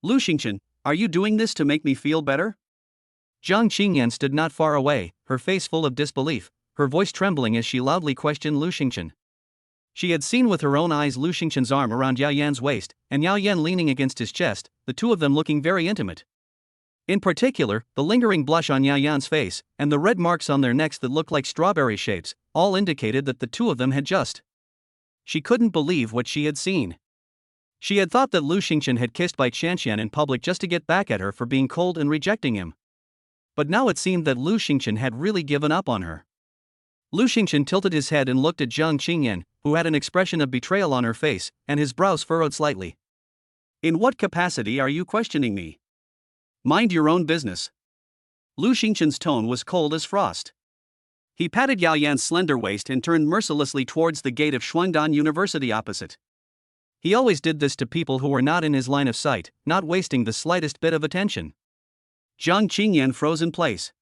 Lu Xingchen, are you doing this to make me feel better? Jiang Qingyan stood not far away, her face full of disbelief, her voice trembling as she loudly questioned Lu Xingchen. She had seen with her own eyes Lu Xingchen's arm around Yao Yan's waist, and Yao Yan leaning against his chest, the two of them looking very intimate. In particular, the lingering blush on Yao Yan's face, and the red marks on their necks that looked like strawberry shapes, all indicated that the two of them had just. She couldn't believe what she had seen. She had thought that Lu Xingchen had kissed Bai Chanchan in public just to get back at her for being cold and rejecting him. But now it seemed that Lu Xingchen had really given up on her. Lu Xingchen tilted his head and looked at Jiang Qingyan, who had an expression of betrayal on her face, and his brows furrowed slightly. In what capacity are you questioning me? Mind your own business. Lu Xingchen's tone was cold as frost. He patted Yao Yan's slender waist and turned mercilessly towards the gate of Shuangdan University opposite. He always did this to people who were not in his line of sight, not wasting the slightest bit of attention. Jiang Qingyan froze in place.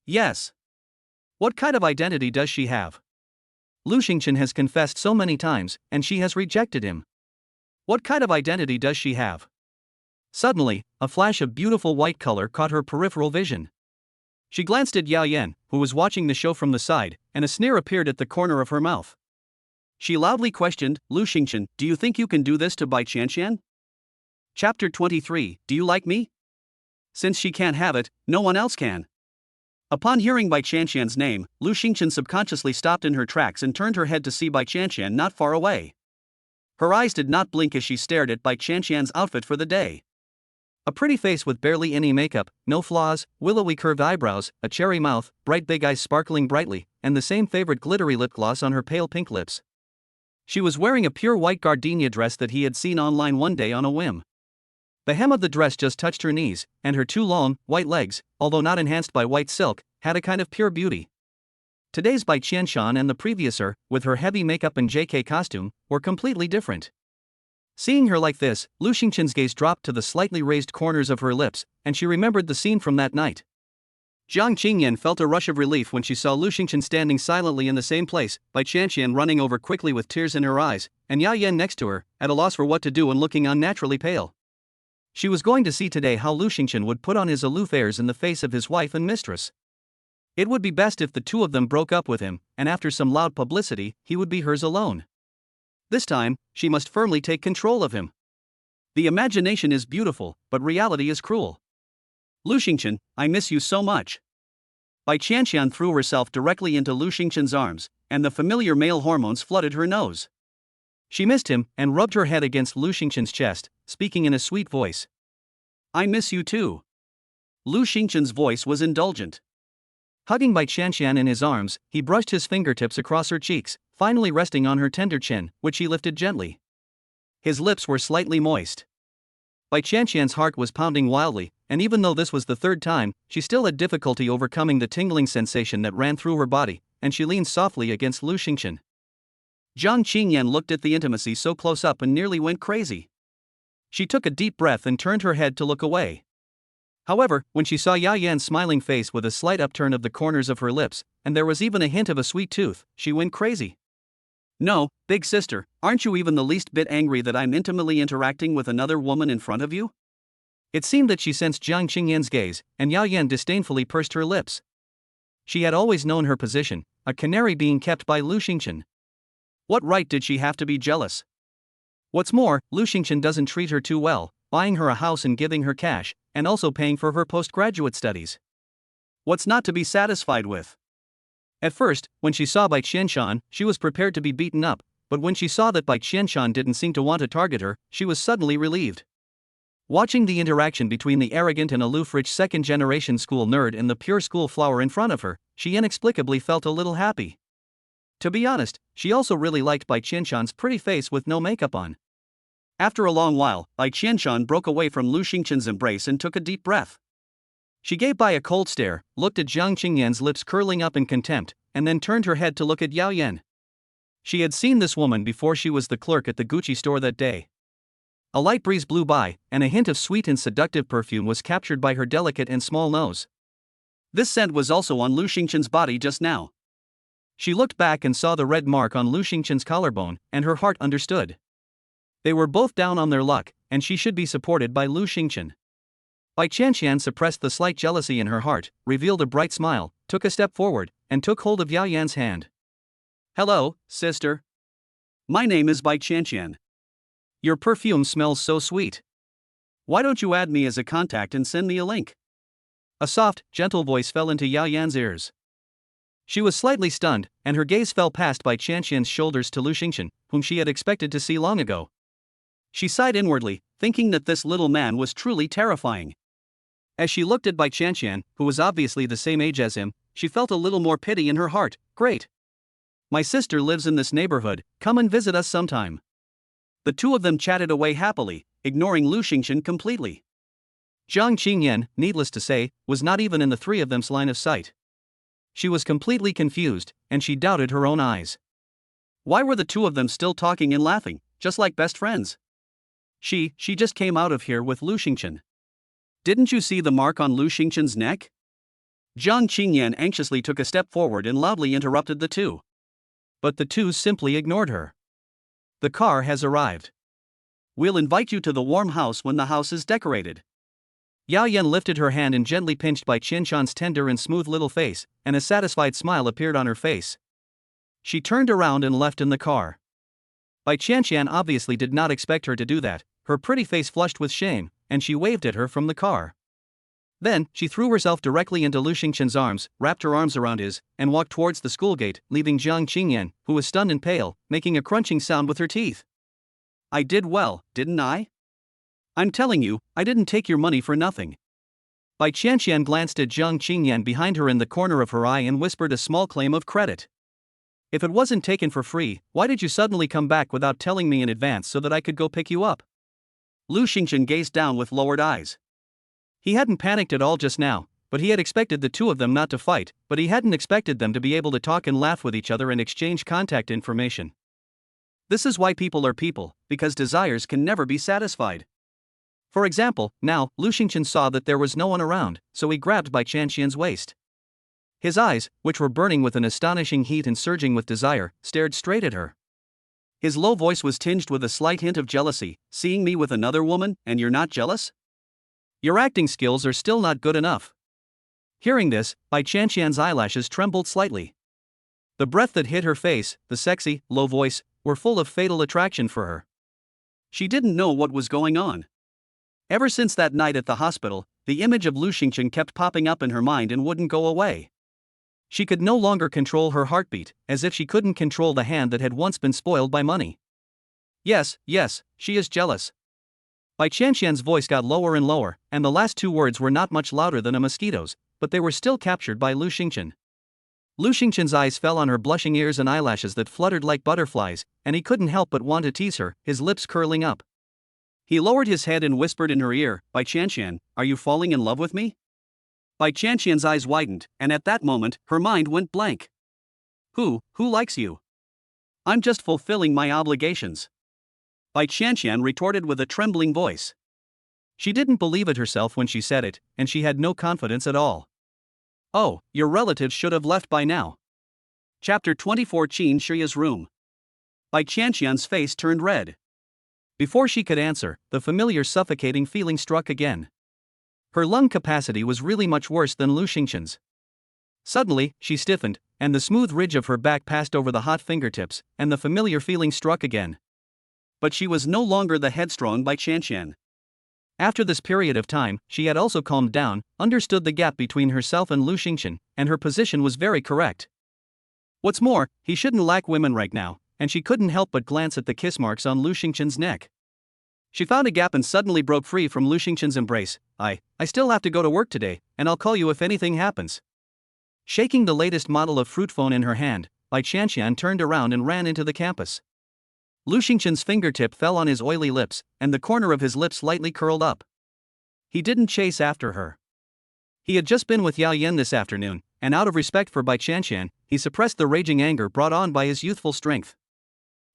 Yes. What kind of identity does she have? Lu Xingchen has confessed so many times, and she has rejected him. What kind of identity does she have? Suddenly, a flash of beautiful white color caught her peripheral vision. She glanced at Yao Yan, who was watching the show from the side, and a sneer appeared at the corner of her mouth. She loudly questioned, Lu Xingchen, do you think you can do this to Bai Chanchan? Chapter 23, Do you like me? Since she can't have it, no one else can. Upon hearing Bai Chanchan's name, Lu Xingchen subconsciously stopped in her tracks and turned her head to see Bai Chanchan not far away. Her eyes did not blink as she stared at Bai Chanchan's outfit for the day. A pretty face with barely any makeup, no flaws, willowy curved eyebrows, a cherry mouth, bright big eyes sparkling brightly, and the same favorite glittery lip gloss on her pale pink lips. She was wearing a pure white gardenia dress that he had seen online one day on a whim. The hem of the dress just touched her knees, and her two long, white legs, although not enhanced by white silk, had a kind of pure beauty. Today's Bai Chanchan and the previous her, with her heavy makeup and JK costume, were completely different. Seeing her like this, Lu Xingchen's gaze dropped to the slightly raised corners of her lips, and she remembered the scene from that night. Jiang Qingyan felt a rush of relief when she saw Lu Xingchen standing silently in the same place, Bai Chanchan running over quickly with tears in her eyes, and Yao Yan next to her, at a loss for what to do and looking unnaturally pale. She was going to see today how Lu Xingchen would put on his aloof airs in the face of his wife and mistress. It would be best if the two of them broke up with him, and after some loud publicity, he would be hers alone. This time, she must firmly take control of him. The imagination is beautiful, but reality is cruel. Lu Xingchen, I miss you so much. Bai Chanchan threw herself directly into Lu Xingchen's arms, and the familiar male hormones flooded her nose. She missed him and rubbed her head against Lu Xingchen's chest, speaking in a sweet voice. I miss you too. Lu Xingchen's voice was indulgent. Hugging Bai Chanchan in his arms, he brushed his fingertips across her cheeks, finally resting on her tender chin, which he lifted gently. His lips were slightly moist. Bai Chanchan's heart was pounding wildly, and even though this was the third time, she still had difficulty overcoming the tingling sensation that ran through her body, and she leaned softly against Lu Xingchen. Jiang Qingyan looked at the intimacy so close up and nearly went crazy. She took a deep breath and turned her head to look away. However, when she saw Yao Yan's smiling face with a slight upturn of the corners of her lips, and there was even a hint of a sweet tooth, she went crazy. No, big sister, aren't you even the least bit angry that I'm intimately interacting with another woman in front of you? It seemed that she sensed Jiang Qingyan's gaze, and Yao Yan disdainfully pursed her lips. She had always known her position, a canary being kept by Lu Xingchen. What right did she have to be jealous? What's more, Lu Xingchen doesn't treat her too well, buying her a house and giving her cash, and also paying for her postgraduate studies. What's not to be satisfied with? At first, when she saw Bai Chanchan, she was prepared to be beaten up, but when she saw that Bai Chanchan didn't seem to want to target her, she was suddenly relieved. Watching the interaction between the arrogant and aloof rich second-generation school nerd and the pure school flower in front of her, she inexplicably felt a little happy. To be honest, she also really liked Bai Chanchan's pretty face with no makeup on. After a long while, Bai Chanchan broke away from Lu Xingchen's embrace and took a deep breath. She gave Bai a cold stare, looked at Jiang Qingyan's lips curling up in contempt, and then turned her head to look at Yao Yan. She had seen this woman before she was the clerk at the Gucci store that day. A light breeze blew by, and a hint of sweet and seductive perfume was captured by her delicate and small nose. This scent was also on Lu Xingchen's body just now. She looked back and saw the red mark on Lu Xingchen's collarbone, and her heart understood. They were both down on their luck, and she should be supported by Lu Xingchen. Bai Chanchan suppressed the slight jealousy in her heart, revealed a bright smile, took a step forward, and took hold of Yao Yan's hand. "Hello, sister. My name is Bai Chanchan. Your perfume smells so sweet. Why don't you add me as a contact and send me a link?" A soft, gentle voice fell into Yao Yan's ears. She was slightly stunned, and her gaze fell past Bai Chanchan's shoulders to Lu Xingchen, whom she had expected to see long ago. She sighed inwardly, thinking that this little man was truly terrifying. As she looked at Bai Chanchan, who was obviously the same age as him, she felt a little more pity in her heart. "Great. My sister lives in this neighborhood, come and visit us sometime." The two of them chatted away happily, ignoring Lu Xingchen completely. Jiang Qingyan, needless to say, was not even in the three of them's line of sight. She was completely confused, and she doubted her own eyes. Why were the two of them still talking and laughing, just like best friends? She just came out of here with Lu Xingchen. Didn't you see the mark on Lu Xingchen's neck? Jiang Qingyan anxiously took a step forward and loudly interrupted the two. But the two simply ignored her. "The car has arrived. We'll invite you to the warm house when the house is decorated." Yao Yan lifted her hand and gently pinched Bai Chanchan's tender and smooth little face, and a satisfied smile appeared on her face. She turned around and left in the car. Bai Chanchan obviously did not expect her to do that. Her pretty face flushed with shame, and she waved at her from the car. Then, she threw herself directly into Lu Xingchen's arms, wrapped her arms around his, and walked towards the school gate, leaving Jiang Qingyan, who was stunned and pale, making a crunching sound with her teeth. "I did well, didn't I? I'm telling you, I didn't take your money for nothing." Bai Chanchan glanced at Jiang Qingyan behind her in the corner of her eye and whispered a small claim of credit. "If it wasn't taken for free, why did you suddenly come back without telling me in advance so that I could go pick you up?" Lu Xingchen gazed down with lowered eyes. He hadn't panicked at all just now, but he had expected the two of them not to fight, but he hadn't expected them to be able to talk and laugh with each other and exchange contact information. This is why people are people, because desires can never be satisfied. For example, now, Lu Xingchen saw that there was no one around, so he grabbed Bai Chanchan's waist. His eyes, which were burning with an astonishing heat and surging with desire, stared straight at her. His low voice was tinged with a slight hint of jealousy. "Seeing me with another woman, and you're not jealous? Your acting skills are still not good enough." Hearing this, Bai Chanchan's eyelashes trembled slightly. The breath that hit her face, the sexy, low voice, were full of fatal attraction for her. She didn't know what was going on. Ever since that night at the hospital, the image of Lu Xingchen kept popping up in her mind and wouldn't go away. She could no longer control her heartbeat, as if she couldn't control the hand that had once been spoiled by money. Yes, she is jealous." Bai Chanchan's voice got lower and lower, and the last two words were not much louder than a mosquito's, but they were still captured by Lu Xingchen. Lu Xingchen's eyes fell on her blushing ears and eyelashes that fluttered like butterflies, and he couldn't help but want to tease her, his lips curling up. He lowered his head and whispered in her ear, "Bai Chanchan, are you falling in love with me?" Bai Chanchan's eyes widened, and at that moment, her mind went blank. Who likes you? I'm just fulfilling my obligations." Bai Chanchan retorted with a trembling voice. She didn't believe it herself when she said it, and she had no confidence at all. "Oh, your relatives should have left by now." Chapter 24. Qin Shiya's room. Bai Chanchan's face turned red. Before she could answer, the familiar suffocating feeling struck again. Her lung capacity was really much worse than Lu Xingchen's. Suddenly, she stiffened, and the smooth ridge of her back passed over the hot fingertips, and the familiar feeling struck again. But she was no longer the headstrong Bai Chanchan. After this period of time, she had also calmed down, understood the gap between herself and Lu Xingchen, and her position was very correct. What's more, he shouldn't lack women right now, and she couldn't help but glance at the kiss marks on Lu Xingchen's neck. She found a gap and suddenly broke free from Lu Xingchen's embrace. I still have to go to work today, and I'll call you if anything happens." Shaking the latest model of fruit phone in her hand, Bai Chanchan turned around and ran into the campus. Lu Xingchen's fingertip fell on his oily lips, and the corner of his lips lightly curled up. He didn't chase after her. He had just been with Yao Yen this afternoon, and out of respect for Bai Chanchan, he suppressed the raging anger brought on by his youthful strength.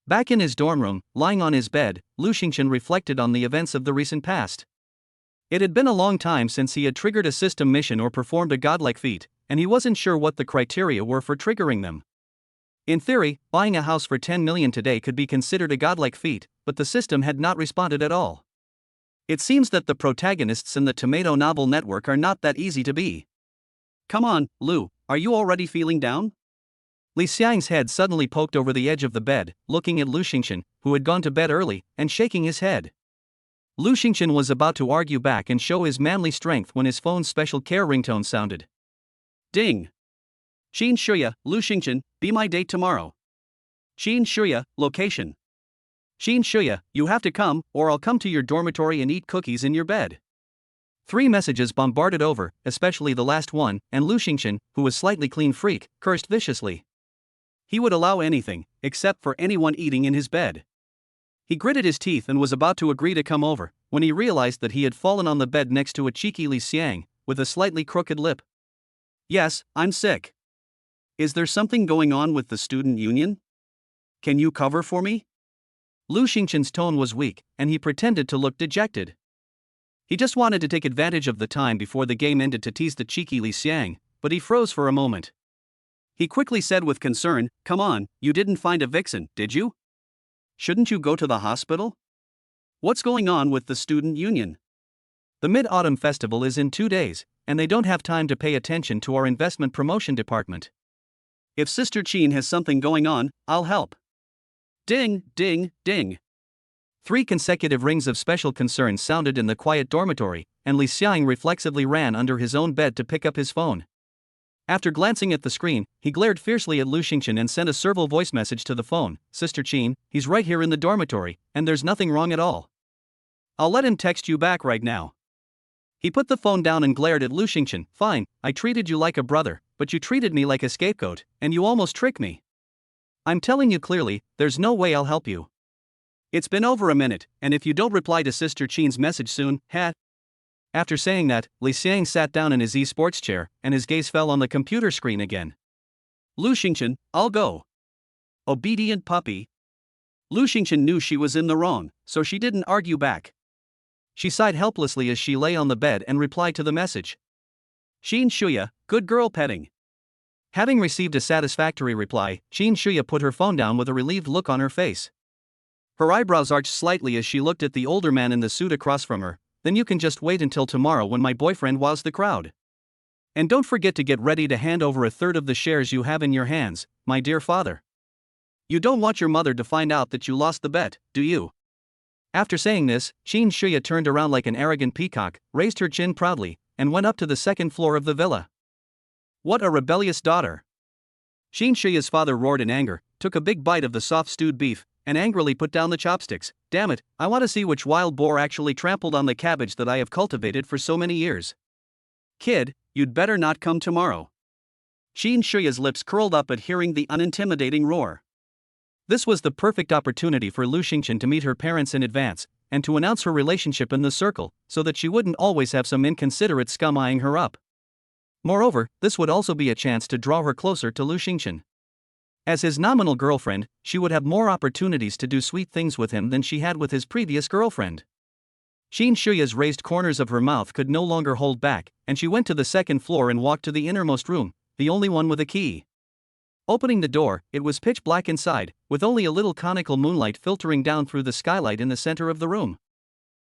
Back in his dorm room, lying on his bed, Lu Xingchen reflected on the events of the recent past. It had been a long time since he had triggered a system mission or performed a godlike feat, and he wasn't sure what the criteria were for triggering them. In theory, buying a house for 10 million today could be considered a godlike feat, but the system had not responded at all. It seems that the protagonists in the tomato novel network are not that easy to be. Come on, Lu, are you already feeling down? Li Xiang's head suddenly poked over the edge of the bed, looking at Lu Xingchen, who had gone to bed early, and shaking his head. Lu Xingchen was about to argue back and show his manly strength when his phone's special care ringtone sounded. Ding! Qin Shuya, Lu Xingchen, be my date tomorrow. Qin Shuya, location. Qin Shuya, you have to come, or I'll come to your dormitory and eat cookies in your bed. 3 messages bombarded over, especially the last one, and Lu Xingchen, who was slightly clean freak, cursed viciously. He would allow anything, except for anyone eating in his bed. He gritted his teeth and was about to agree to come over, when he realized that he had fallen on the bed next to a cheeky Li Xiang, with a slightly crooked lip. Yes, I'm sick. Is there something going on with the student union? Can you cover for me? Lu Xingchen's tone was weak, and he pretended to look dejected. He just wanted to take advantage of the time before the game ended to tease the cheeky Li Xiang, but he froze for a moment. He quickly said with concern, "Come on, you didn't find a vixen, did you? Shouldn't you go to the hospital? What's going on with the student union? The Mid-Autumn Festival is in 2 days, and they don't have time to pay attention to our investment promotion department. If Sister Qin has something going on, I'll help." Ding, ding, ding. 3 consecutive rings of special concern sounded in the quiet dormitory, and Li Xiang reflexively ran under his own bed to pick up his phone. After glancing at the screen, he glared fiercely at Lu Xingchen and sent a serval voice message to the phone. "Sister Qin, he's right here in the dormitory, and there's nothing wrong at all. I'll let him text you back right now." He put the phone down and glared at Lu Xingchen. "Fine, I treated you like a brother, but you treated me like a scapegoat, and you almost tricked me. I'm telling you clearly, there's no way I'll help you. It's been over a minute, and if you don't reply to Sister Qin's message soon, After saying that, Li Xiang sat down in his e-sports chair, and his gaze fell on the computer screen again. Lu Xingchen, I'll go. Obedient puppy. Lu Xingchen knew she was in the wrong, so she didn't argue back. She sighed helplessly as she lay on the bed and replied to the message. Qin Shuya, good girl petting. Having received a satisfactory reply, Qin Shuya put her phone down with a relieved look on her face. Her eyebrows arched slightly as she looked at the older man in the suit across from her. "Then you can just wait until tomorrow when my boyfriend wows the crowd. And don't forget to get ready to hand over 1/3 of the shares you have in your hands, my dear father. You don't want your mother to find out that you lost the bet, do you?" After saying this, Qin Shuya turned around like an arrogant peacock, raised her chin proudly, and went up to the 2nd floor of the villa. What a rebellious daughter! Qin Shuya's father roared in anger, took a big bite of the soft stewed beef, and angrily put down the chopsticks. "Damn it, I want to see which wild boar actually trampled on the cabbage that I have cultivated for so many years. Kid, you'd better not come tomorrow." Qin Shuya's lips curled up at hearing the unintimidating roar. This was the perfect opportunity for Lu Xingchen to meet her parents in advance, and to announce her relationship in the circle, so that she wouldn't always have some inconsiderate scum eyeing her up. Moreover, this would also be a chance to draw her closer to Lu Xingchen. As his nominal girlfriend, she would have more opportunities to do sweet things with him than she had with his previous girlfriend. Qin Shuya's raised corners of her mouth could no longer hold back, and she went to the 2nd floor and walked to the innermost room, the only one with a key. Opening the door, it was pitch black inside, with only a little conical moonlight filtering down through the skylight in the center of the room.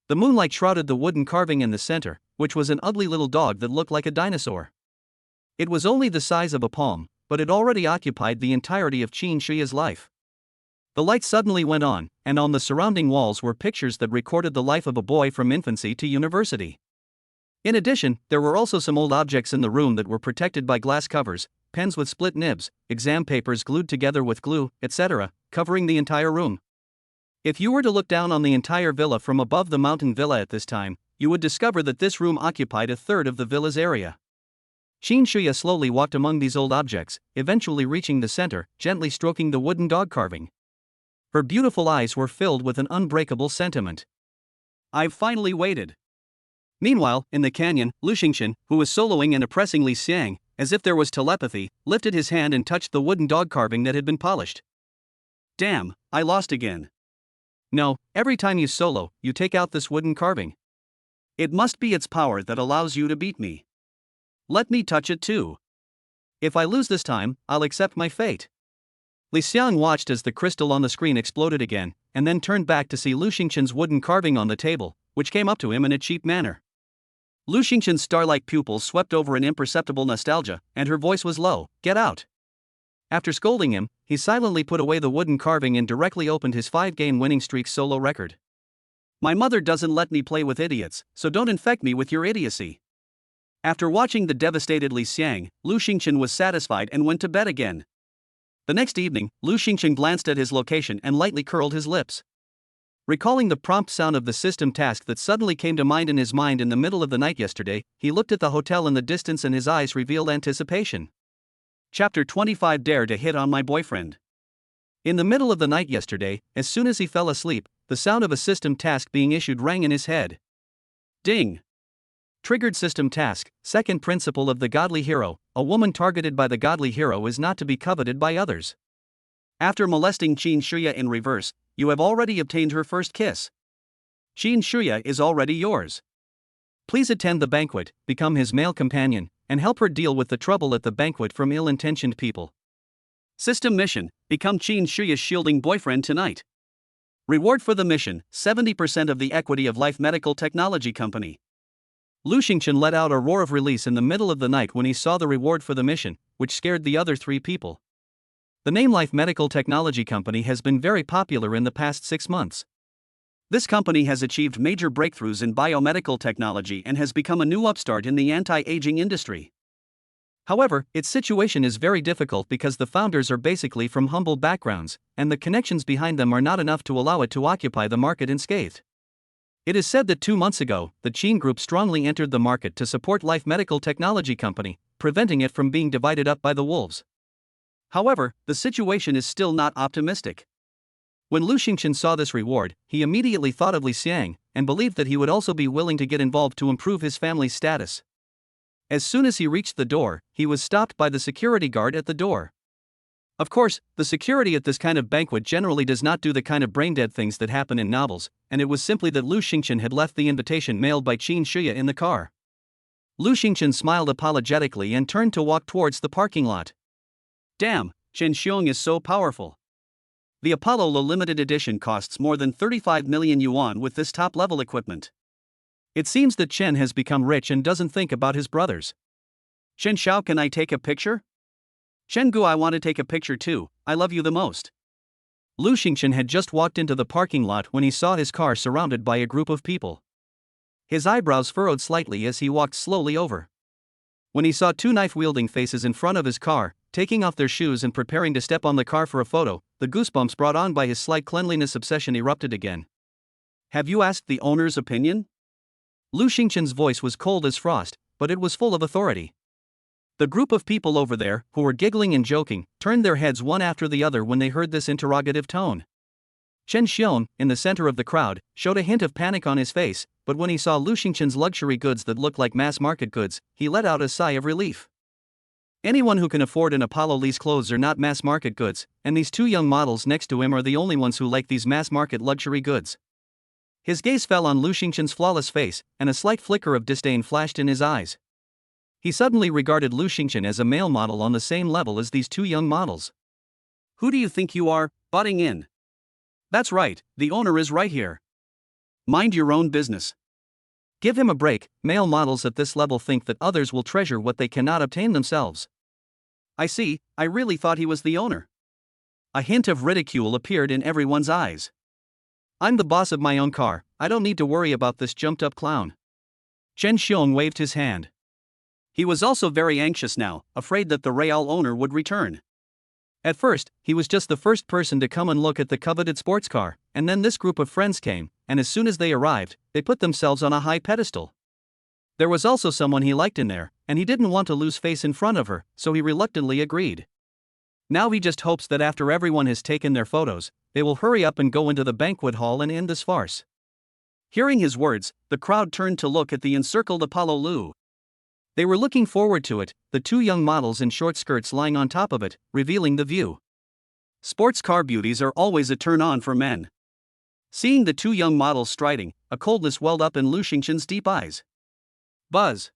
The moonlight shrouded the wooden carving in the center, which was an ugly little dog that looked like a dinosaur. It was only the size of a palm, but it already occupied the entirety of Qin Shuya's life. The light suddenly went on, and on the surrounding walls were pictures that recorded the life of a boy from infancy to university. In addition, there were also some old objects in the room that were protected by glass covers, pens with split nibs, exam papers glued together with glue, etc., covering the entire room. If you were to look down on the entire villa from above the mountain villa at this time, you would discover that this room occupied 1/3 of the villa's area. Qin Shuya slowly walked among these old objects, eventually reaching the center, gently stroking the wooden dog carving. Her beautiful eyes were filled with an unbreakable sentiment. I've finally waited. Meanwhile, in the canyon, Lu Xingchen, who was soloing and oppressing Li Xiang, as if there was telepathy, lifted his hand and touched the wooden dog carving that had been polished. Damn, I lost again. No, every time you solo, you take out this wooden carving. It must be its power that allows you to beat me. Let me touch it too. If I lose this time, I'll accept my fate. Li Xiang watched as the crystal on the screen exploded again, and then turned back to see Lu Xingchen's wooden carving on the table, which came up to him in a cheap manner. Lu Xingchen's star-like pupils swept over an imperceptible nostalgia, and her voice was low, "Get out." After scolding him, he silently put away the wooden carving and directly opened his 5-game winning streak solo record. My mother doesn't let me play with idiots, so don't infect me with your idiocy. After watching the devastated Li Xiang, Lu Xingchen was satisfied and went to bed again. The next evening, Lu Xingchen glanced at his location and lightly curled his lips. Recalling the prompt sound of the system task that suddenly came to mind in his mind in the middle of the night yesterday, he looked at the hotel in the distance and his eyes revealed anticipation. Chapter 25 Dare to Hit on My Boyfriend. In the middle of the night yesterday, as soon as he fell asleep, the sound of a system task being issued rang in his head. Ding! Triggered system task, second principle of the godly hero, a woman targeted by the godly hero is not to be coveted by others. After molesting Qin Shuya in reverse, you have already obtained her first kiss. Qin Shuya is already yours. Please attend the banquet, become his male companion, and help her deal with the trouble at the banquet from ill-intentioned people. System mission, become Qin Shuya's shielding boyfriend tonight. Reward for the mission, 70% of the equity of Life Medical Technology Company. Lu Xingchen let out a roar of release in the middle of the night when he saw the reward for the mission, which scared the other 3 people. The name Life Medical Technology Company has been very popular in the past 6 months. This company has achieved major breakthroughs in biomedical technology and has become a new upstart in the anti-aging industry. However, its situation is very difficult because the founders are basically from humble backgrounds, and the connections behind them are not enough to allow it to occupy the market unscathed. It is said that 2 months ago, the Qin Group strongly entered the market to support Life Medical Technology Company, preventing it from being divided up by the wolves. However, the situation is still not optimistic. When Lu Xingchen saw this reward, he immediately thought of Li Xiang, and believed that he would also be willing to get involved to improve his family's status. As soon as he reached the door, he was stopped by the security guard at the door. Of course, the security at this kind of banquet generally does not do the kind of brain-dead things that happen in novels, and it was simply that Lu Xingchen had left the invitation mailed by Qin Shuya in the car. Lu Xingchen smiled apologetically and turned to walk towards the parking lot. Damn, Chen Xiong is so powerful. The Apollo Lo Limited Edition costs more than 35 million yuan with this top-level equipment. It seems that Chen has become rich and doesn't think about his brothers. Chen Xiao, can I take a picture? Chen Gu, I want to take a picture too, I love you the most. Lu Xingchen had just walked into the parking lot when he saw his car surrounded by a group of people. His eyebrows furrowed slightly as he walked slowly over. When he saw 2 knife-wielding faces in front of his car, taking off their shoes and preparing to step on the car for a photo, the goosebumps brought on by his slight cleanliness obsession erupted again. Have you asked the owner's opinion? Lu Xingchen's voice was cold as frost, but it was full of authority. The group of people over there, who were giggling and joking, turned their heads one after the other when they heard this interrogative tone. Chen Xiong, in the center of the crowd, showed a hint of panic on his face, but when he saw Lu Xingchen's luxury goods that looked like mass-market goods, he let out a sigh of relief. Anyone who can afford an Apollo Lee's clothes are not mass-market goods, and these 2 young models next to him are the only ones who like these mass-market luxury goods. His gaze fell on Lu Xingchen's flawless face, and a slight flicker of disdain flashed in his eyes. He suddenly regarded Lu Xingchen as a male model on the same level as these 2 young models. Who do you think you are, butting in? That's right, the owner is right here. Mind your own business. Give him a break, male models at this level think that others will treasure what they cannot obtain themselves. I see, I really thought he was the owner. A hint of ridicule appeared in everyone's eyes. I'm the boss of my own car, I don't need to worry about this jumped-up clown. Chen Xiong waved his hand. He was also very anxious now, afraid that the real owner would return. At first, he was just the first person to come and look at the coveted sports car, and then this group of friends came, and as soon as they arrived, they put themselves on a high pedestal. There was also someone he liked in there, and he didn't want to lose face in front of her, so he reluctantly agreed. Now he just hopes that after everyone has taken their photos, they will hurry up and go into the banquet hall and end this farce. Hearing his words, the crowd turned to look at the encircled Apollo Lu. They were looking forward to it, the two young models in short skirts lying on top of it, revealing the view. Sports car beauties are always a turn-on for men. Seeing the two young models striding, a coldness welled up in Lu Xingchen's deep eyes. Buzz!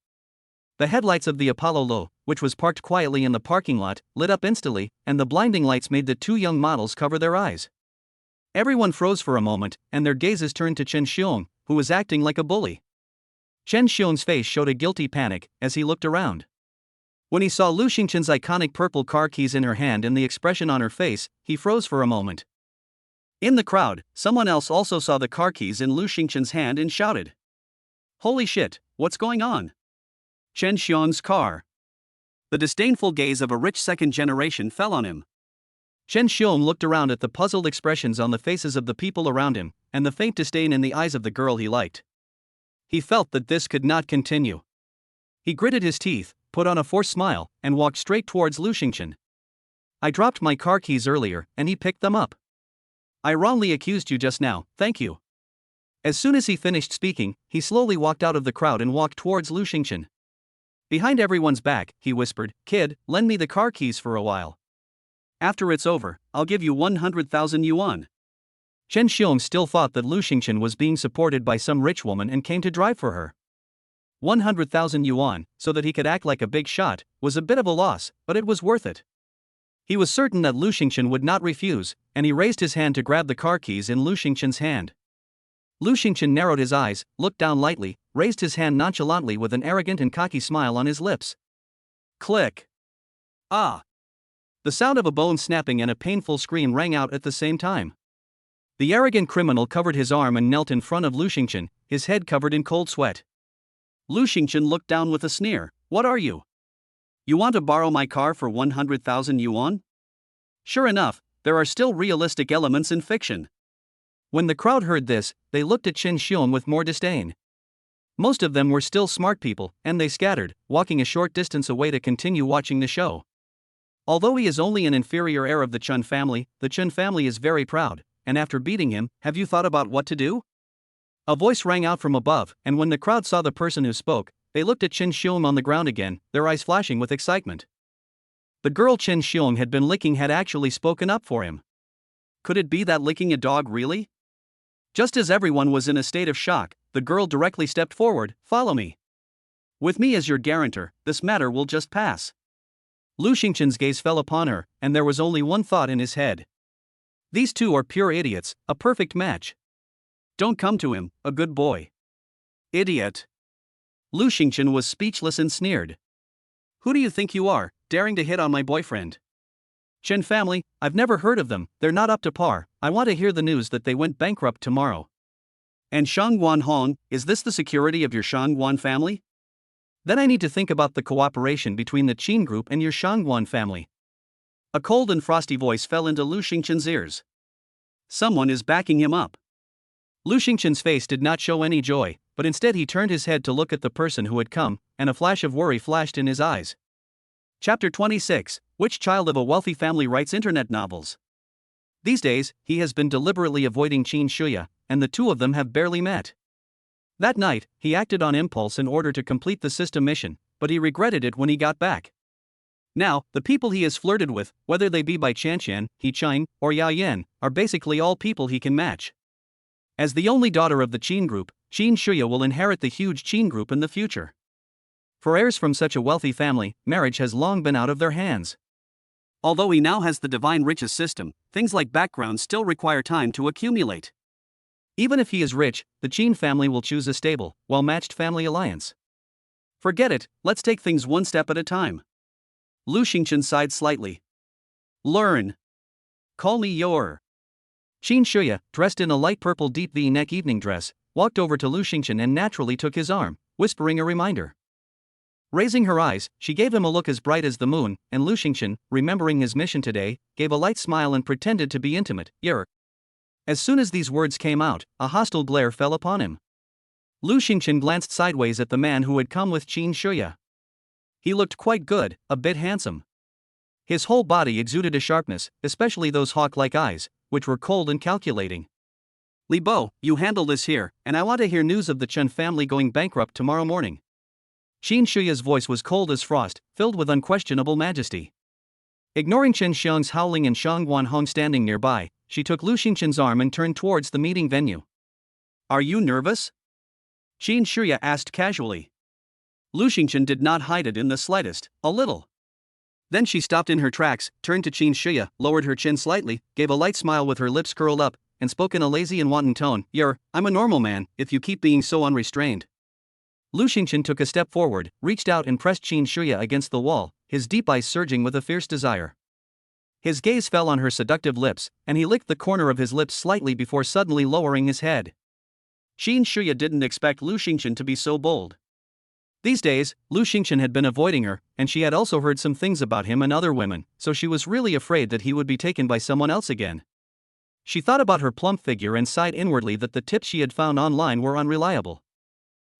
The headlights of the Apollo Lu, which was parked quietly in the parking lot, lit up instantly, and the blinding lights made the two young models cover their eyes. Everyone froze for a moment, and their gazes turned to Chen Xiong, who was acting like a bully. Chen Xiong's face showed a guilty panic as he looked around. When he saw Lu Xingchen's iconic purple car keys in her hand and the expression on her face, he froze for a moment. In the crowd, someone else also saw the car keys in Lu Xingchen's hand and shouted, "Holy shit, what's going on? Chen Xiong's car." The disdainful gaze of a rich second generation fell on him. Chen Xiong looked around at the puzzled expressions on the faces of the people around him, and the faint disdain in the eyes of the girl he liked. He felt that this could not continue. He gritted his teeth, put on a forced smile, and walked straight towards Lu Xingchen. "I dropped my car keys earlier, and he picked them up. I wrongly accused you just now, thank you." As soon as he finished speaking, he slowly walked out of the crowd and walked towards Lu Xingchen. Behind everyone's back, he whispered, "Kid, lend me the car keys for a while. After it's over, I'll give you 100,000 yuan. Chen Xiong still thought that Lu Xingchen was being supported by some rich woman and came to drive for her. 100,000 yuan, so that he could act like a big shot, was a bit of a loss, but it was worth it. He was certain that Lu Xingchen would not refuse, and he raised his hand to grab the car keys in Lu Xingchen's hand. Lu Xingchen narrowed his eyes, looked down lightly, raised his hand nonchalantly with an arrogant and cocky smile on his lips. Click. Ah! The sound of a bone snapping and a painful scream rang out at the same time. The arrogant criminal covered his arm and knelt in front of Lu Xingchen, his head covered in cold sweat. Lu Xingchen looked down with a sneer. "What are you? You want to borrow my car for 100,000 yuan? Sure enough, there are still realistic elements in fiction." When the crowd heard this, they looked at Chen Xiong with more disdain. Most of them were still smart people, and they scattered, walking a short distance away to continue watching the show. Although he is only an inferior heir of the Chen family is very proud, and after beating him, have you thought about what to do? A voice rang out from above, and when the crowd saw the person who spoke, they looked at Chen Xiong on the ground again, their eyes flashing with excitement. The girl Chen Xiong had been licking had actually spoken up for him. Could it be that licking a dog really? Just as everyone was in a state of shock, the girl directly stepped forward. "Follow me. With me as your guarantor, this matter will just pass." Lu Xingchen's gaze fell upon her, and there was only one thought in his head. These two are pure idiots, a perfect match. Don't come to him, a good boy. Idiot. Lu Xingchen was speechless and sneered. Who do you think you are, daring to hit on my boyfriend? Chen family, I've never heard of them, they're not up to par, I want to hear the news that they went bankrupt tomorrow. And Shangguan Hong, is this the security of your Shangguan family? Then I need to think about the cooperation between the Qin group and your Shangguan family. A cold and frosty voice fell into Lu Xingchen's ears. Someone is backing him up. Lu Xingchen's face did not show any joy, but instead he turned his head to look at the person who had come, and a flash of worry flashed in his eyes. Chapter 26, Which child of a wealthy family writes internet novels? These days, he has been deliberately avoiding Qin Shuya, and the two of them have barely met. That night, he acted on impulse in order to complete the system mission, but he regretted it when he got back. Now, the people he has flirted with, whether they be Bai Chanchan, He Ching, or Yao Yan, are basically all people he can match. As the only daughter of the Qin group, Qin Shuya will inherit the huge Qin group in the future. For heirs from such a wealthy family, marriage has long been out of their hands. Although he now has the divine riches system, things like backgrounds still require time to accumulate. Even if he is rich, the Qin family will choose a stable, well-matched family alliance. Forget it, let's take things one step at a time. Lu Xingchen sighed slightly. Learn. Call me Yuru. Qin Shuya, dressed in a light purple deep V-neck evening dress, walked over to Lu Xingchen and naturally took his arm, whispering a reminder. Raising her eyes, she gave him a look as bright as the moon, and Lu Xingchen, remembering his mission today, gave a light smile and pretended to be intimate. Yuru. As soon as these words came out, a hostile glare fell upon him. Lu Xingchen glanced sideways at the man who had come with Qin Shuya. He looked quite good, a bit handsome. His whole body exuded a sharpness, especially those hawk-like eyes, which were cold and calculating. Li Bo, you handle this here, and I want to hear news of the Chen family going bankrupt tomorrow morning. Qin Shuya's voice was cold as frost, filled with unquestionable majesty. Ignoring Chen Xiang's howling and Shang Guanhong standing nearby, she took Lu Xingqian's arm and turned towards the meeting venue. Are you nervous? Qin Shuya asked casually. Lu Xingqian did not hide it in the slightest, a little. Then she stopped in her tracks, turned to Qin Shuya, lowered her chin slightly, gave a light smile with her lips curled up, and spoke in a lazy and wanton tone. I'm a normal man, if you keep being so unrestrained. Lu Xingqian took a step forward, reached out and pressed Qin Shuya against the wall, his deep eyes surging with a fierce desire. His gaze fell on her seductive lips, and he licked the corner of his lips slightly before suddenly lowering his head. Qin Shuya didn't expect Lu Xingqian to be so bold. These days, Lu Xingqian had been avoiding her, and she had also heard some things about him and other women, so she was really afraid that he would be taken by someone else again. She thought about her plump figure and sighed inwardly that the tips she had found online were unreliable.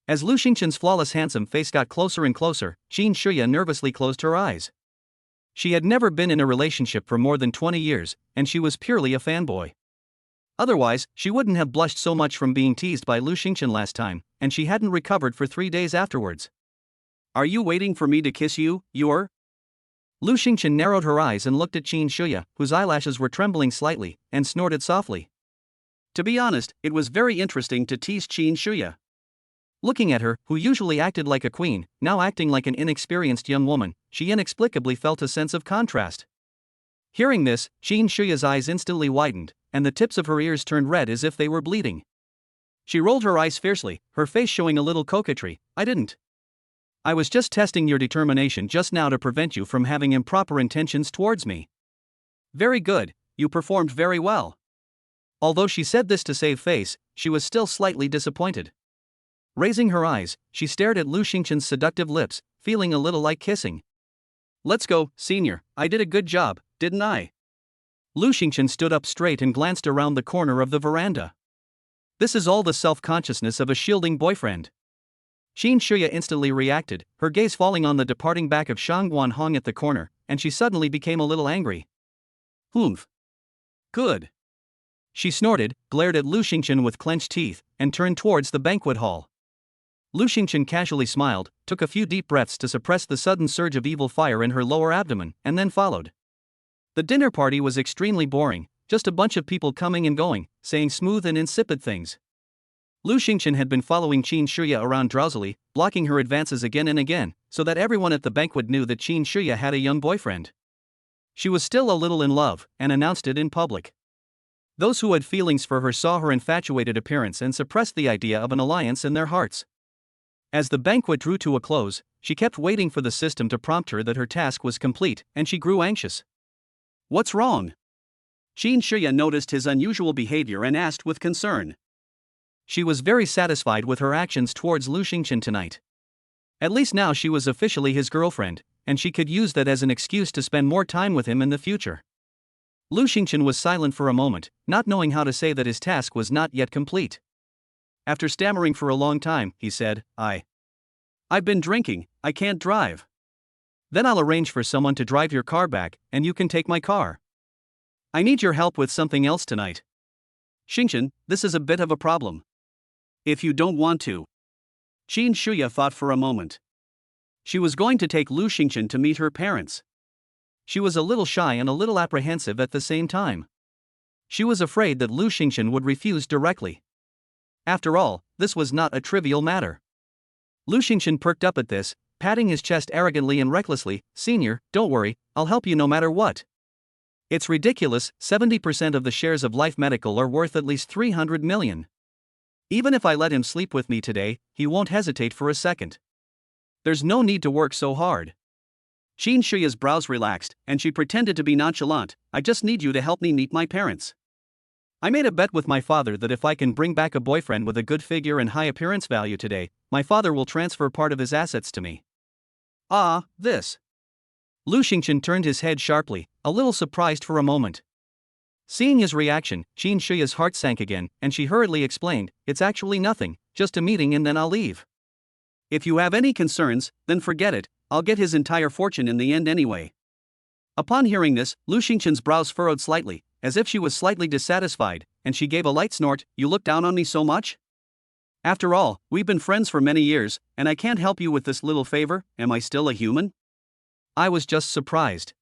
As Lu Xingqian's flawless handsome face got closer and closer, Qin Shuya nervously closed her eyes. She had never been in a relationship for more than 20 years, and she was purely a fanboy. Otherwise, she wouldn't have blushed so much from being teased by Lu Xingqian last time, and she hadn't recovered for 3 days afterwards. Are you waiting for me to kiss you, Yuru? Lu Xingqian narrowed her eyes and looked at Qin Shuya, whose eyelashes were trembling slightly, and snorted softly. To be honest, it was very interesting to tease Qin Shuya. Looking at her, who usually acted like a queen, now acting like an inexperienced young woman, she inexplicably felt a sense of contrast. Hearing this, Qin Shuya's eyes instantly widened, and the tips of her ears turned red as if they were bleeding. She rolled her eyes fiercely, her face showing a little coquetry. I was just testing your determination just now to prevent you from having improper intentions towards me. Very good, you performed very well. Although she said this to save face, she was still slightly disappointed. Raising her eyes, she stared at Lu Xingqian's seductive lips, feeling a little like kissing. Let's go, senior, I did a good job, didn't I? Lu Xingqian stood up straight and glanced around the corner of the veranda. This is all the self-consciousness of a shielding boyfriend. Qin Shuya instantly reacted, her gaze falling on the departing back of Shang Guanhong at the corner, and she suddenly became a little angry. Humph. Good. She snorted, glared at Lu Xingqian with clenched teeth, and turned towards the banquet hall. Lu Xingqian casually smiled, took a few deep breaths to suppress the sudden surge of evil fire in her lower abdomen, and then followed. The dinner party was extremely boring, just a bunch of people coming and going, saying smooth and insipid things. Lu Xingqian had been following Qin Shuya around drowsily, blocking her advances again and again, so that everyone at the banquet knew that Qin Shuya had a young boyfriend. She was still a little in love, and announced it in public. Those who had feelings for her saw her infatuated appearance and suppressed the idea of an alliance in their hearts. As the banquet drew to a close, she kept waiting for the system to prompt her that her task was complete, and she grew anxious. What's wrong? Qin Shuya noticed his unusual behavior and asked with concern. She was very satisfied with her actions towards Lu Xingqian tonight. At least now she was officially his girlfriend, and she could use that as an excuse to spend more time with him in the future. Lu Xingqian was silent for a moment, not knowing how to say that his task was not yet complete. After stammering for a long time, he said, I've been drinking, I can't drive. Then I'll arrange for someone to drive your car back, and you can take my car. I need your help with something else tonight. Xingqian, this is a bit of a problem. If you don't want to. Qin Shuya thought for a moment. She was going to take Lu Xingqian to meet her parents. She was a little shy and a little apprehensive at the same time. She was afraid that Lu Xingqian would refuse directly. After all, this was not a trivial matter. Lu Xingqian perked up at this, patting his chest arrogantly and recklessly. Senior, don't worry, I'll help you no matter what. It's ridiculous, 70% of the shares of Life Medical are worth at least 300 million. Even if I let him sleep with me today, he won't hesitate for a second. There's no need to work so hard. Qin Shuya's brows relaxed, and she pretended to be nonchalant. I just need you to help me meet my parents. I made a bet with my father that if I can bring back a boyfriend with a good figure and high appearance value today, my father will transfer part of his assets to me. This. Lu Xingqian turned his head sharply, a little surprised for a moment. Seeing his reaction, Qin Shuya's heart sank again, and she hurriedly explained, it's actually nothing, just a meeting and then I'll leave. If you have any concerns, then forget it, I'll get his entire fortune in the end anyway. Upon hearing this, Lu Xingqian's brows furrowed slightly, as if she was slightly dissatisfied, and she gave a light snort. You look down on me so much? After all, we've been friends for many years, and I can't help you with this little favor. Am I still a human? I was just surprised.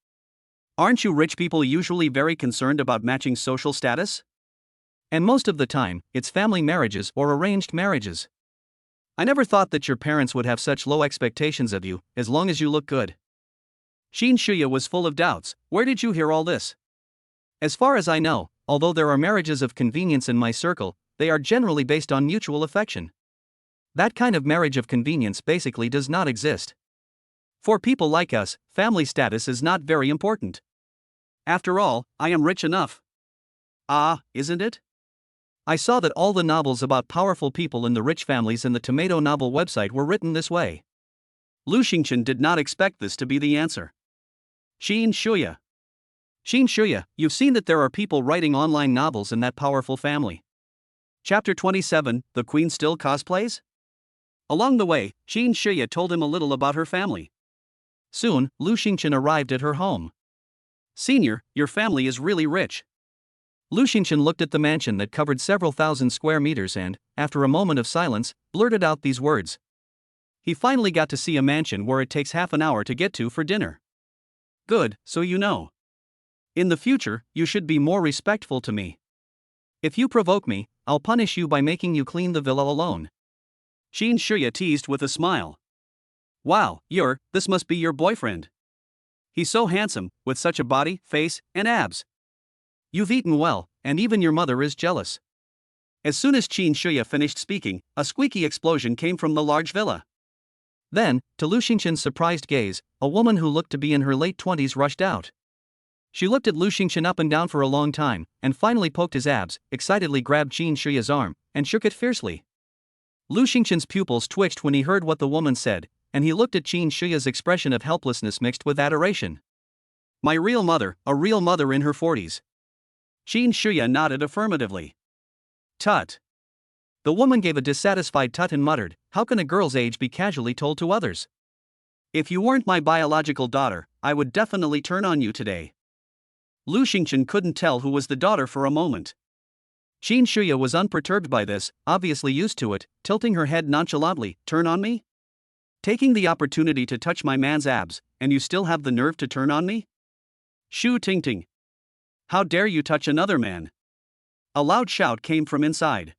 Aren't you rich people usually very concerned about matching social status? And most of the time, it's family marriages or arranged marriages. I never thought that your parents would have such low expectations of you, as long as you look good. Qin Shuya was full of doubts. Where did you hear all this? As far as I know, although there are marriages of convenience in my circle, they are generally based on mutual affection. That kind of marriage of convenience basically does not exist. For people like us, family status is not very important. After all, I am rich enough. Ah, isn't it? I saw that all the novels about powerful people in the rich families in the Tomato Novel website were written this way. Lu Xingchen did not expect this to be the answer. Qin Shuya. Qin Shuya, you've seen that there are people writing online novels in that powerful family. Chapter 27, The Queen Still Cosplays? Along the way, Qin Shuya told him a little about her family. Soon, Lu Xingchen arrived at her home. Senior, your family is really rich. Lu Xingchen looked at the mansion that covered several thousand square meters and, after a moment of silence, blurted out these words. He finally got to see a mansion where it takes half an hour to get to for dinner. Good, so you know. In the future, you should be more respectful to me. If you provoke me, I'll punish you by making you clean the villa alone. Qin Shuya teased with a smile. Wow, this must be your boyfriend. He's so handsome, with such a body, face, and abs. You've eaten well, and even your mother is jealous. As soon as Qin Shuya finished speaking, a squeaky explosion came from the large villa. Then, to Lu Xingchen's surprised gaze, a woman who looked to be in her late 20s rushed out. She looked at Lu Xingchen up and down for a long time, and finally poked his abs, excitedly grabbed Qin Shuya's arm, and shook it fiercely. Lu Xingchen's pupils twitched when he heard what the woman said, and he looked at Qin Shuya's expression of helplessness mixed with adoration. My real mother, a real mother in her 40s. Qin Shuya nodded affirmatively. Tut. The woman gave a dissatisfied tut and muttered, how can a girl's age be casually told to others? If you weren't my biological daughter, I would definitely turn on you today. Lu Xingchen couldn't tell who was the daughter for a moment. Qin Shuya was unperturbed by this, obviously used to it, tilting her head nonchalantly. Turn on me? Taking the opportunity to touch my man's abs, and you still have the nerve to turn on me? Shu Tingting. How dare you touch another man? A loud shout came from inside.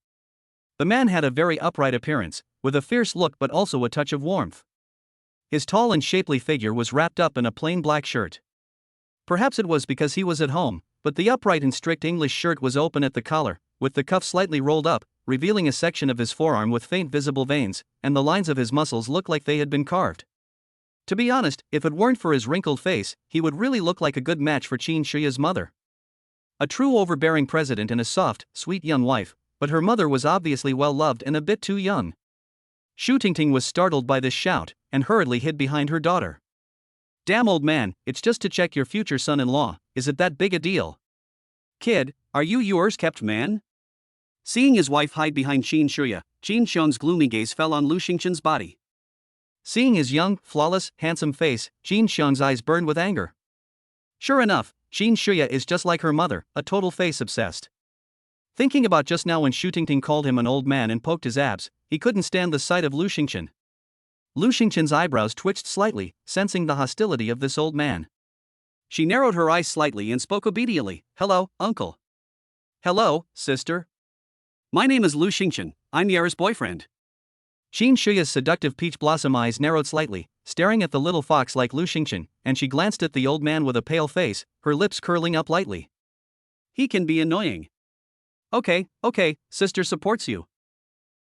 The man had a very upright appearance, with a fierce look but also a touch of warmth. His tall and shapely figure was wrapped up in a plain black shirt. Perhaps it was because he was at home, but the upright and strict English shirt was open at the collar, with the cuff slightly rolled up, revealing a section of his forearm with faint visible veins, and the lines of his muscles looked like they had been carved. To be honest, if it weren't for his wrinkled face, he would really look like a good match for Qin Shuya's mother. A true overbearing president and a soft, sweet young wife, but her mother was obviously well-loved and a bit too young. Shu Tingting was startled by this shout, and hurriedly hid behind her daughter. Damn old man, it's just to check your future son-in-law, is it that big a deal? Kid, are you yours kept man? Seeing his wife hide behind Qin Shuya, Qin Xiong's gloomy gaze fell on Lu Xingchen's body. Seeing his young, flawless, handsome face, Qin Xiong's eyes burned with anger. Sure enough, Qin Shuya is just like her mother, a total face-obsessed. Thinking about just now when Shu Tingting called him an old man and poked his abs, he couldn't stand the sight of Lu Xingchen. Lu Xingchen's eyebrows twitched slightly, sensing the hostility of this old man. She narrowed her eyes slightly and spoke obediently. Hello, uncle. Hello, sister. My name is Lu Xingchen, I'm Yara's boyfriend. Qin Shuya's seductive peach blossom eyes narrowed slightly, staring at the little fox like Lu Xingchen, and she glanced at the old man with a pale face, her lips curling up lightly. He can be annoying. Okay, sister supports you.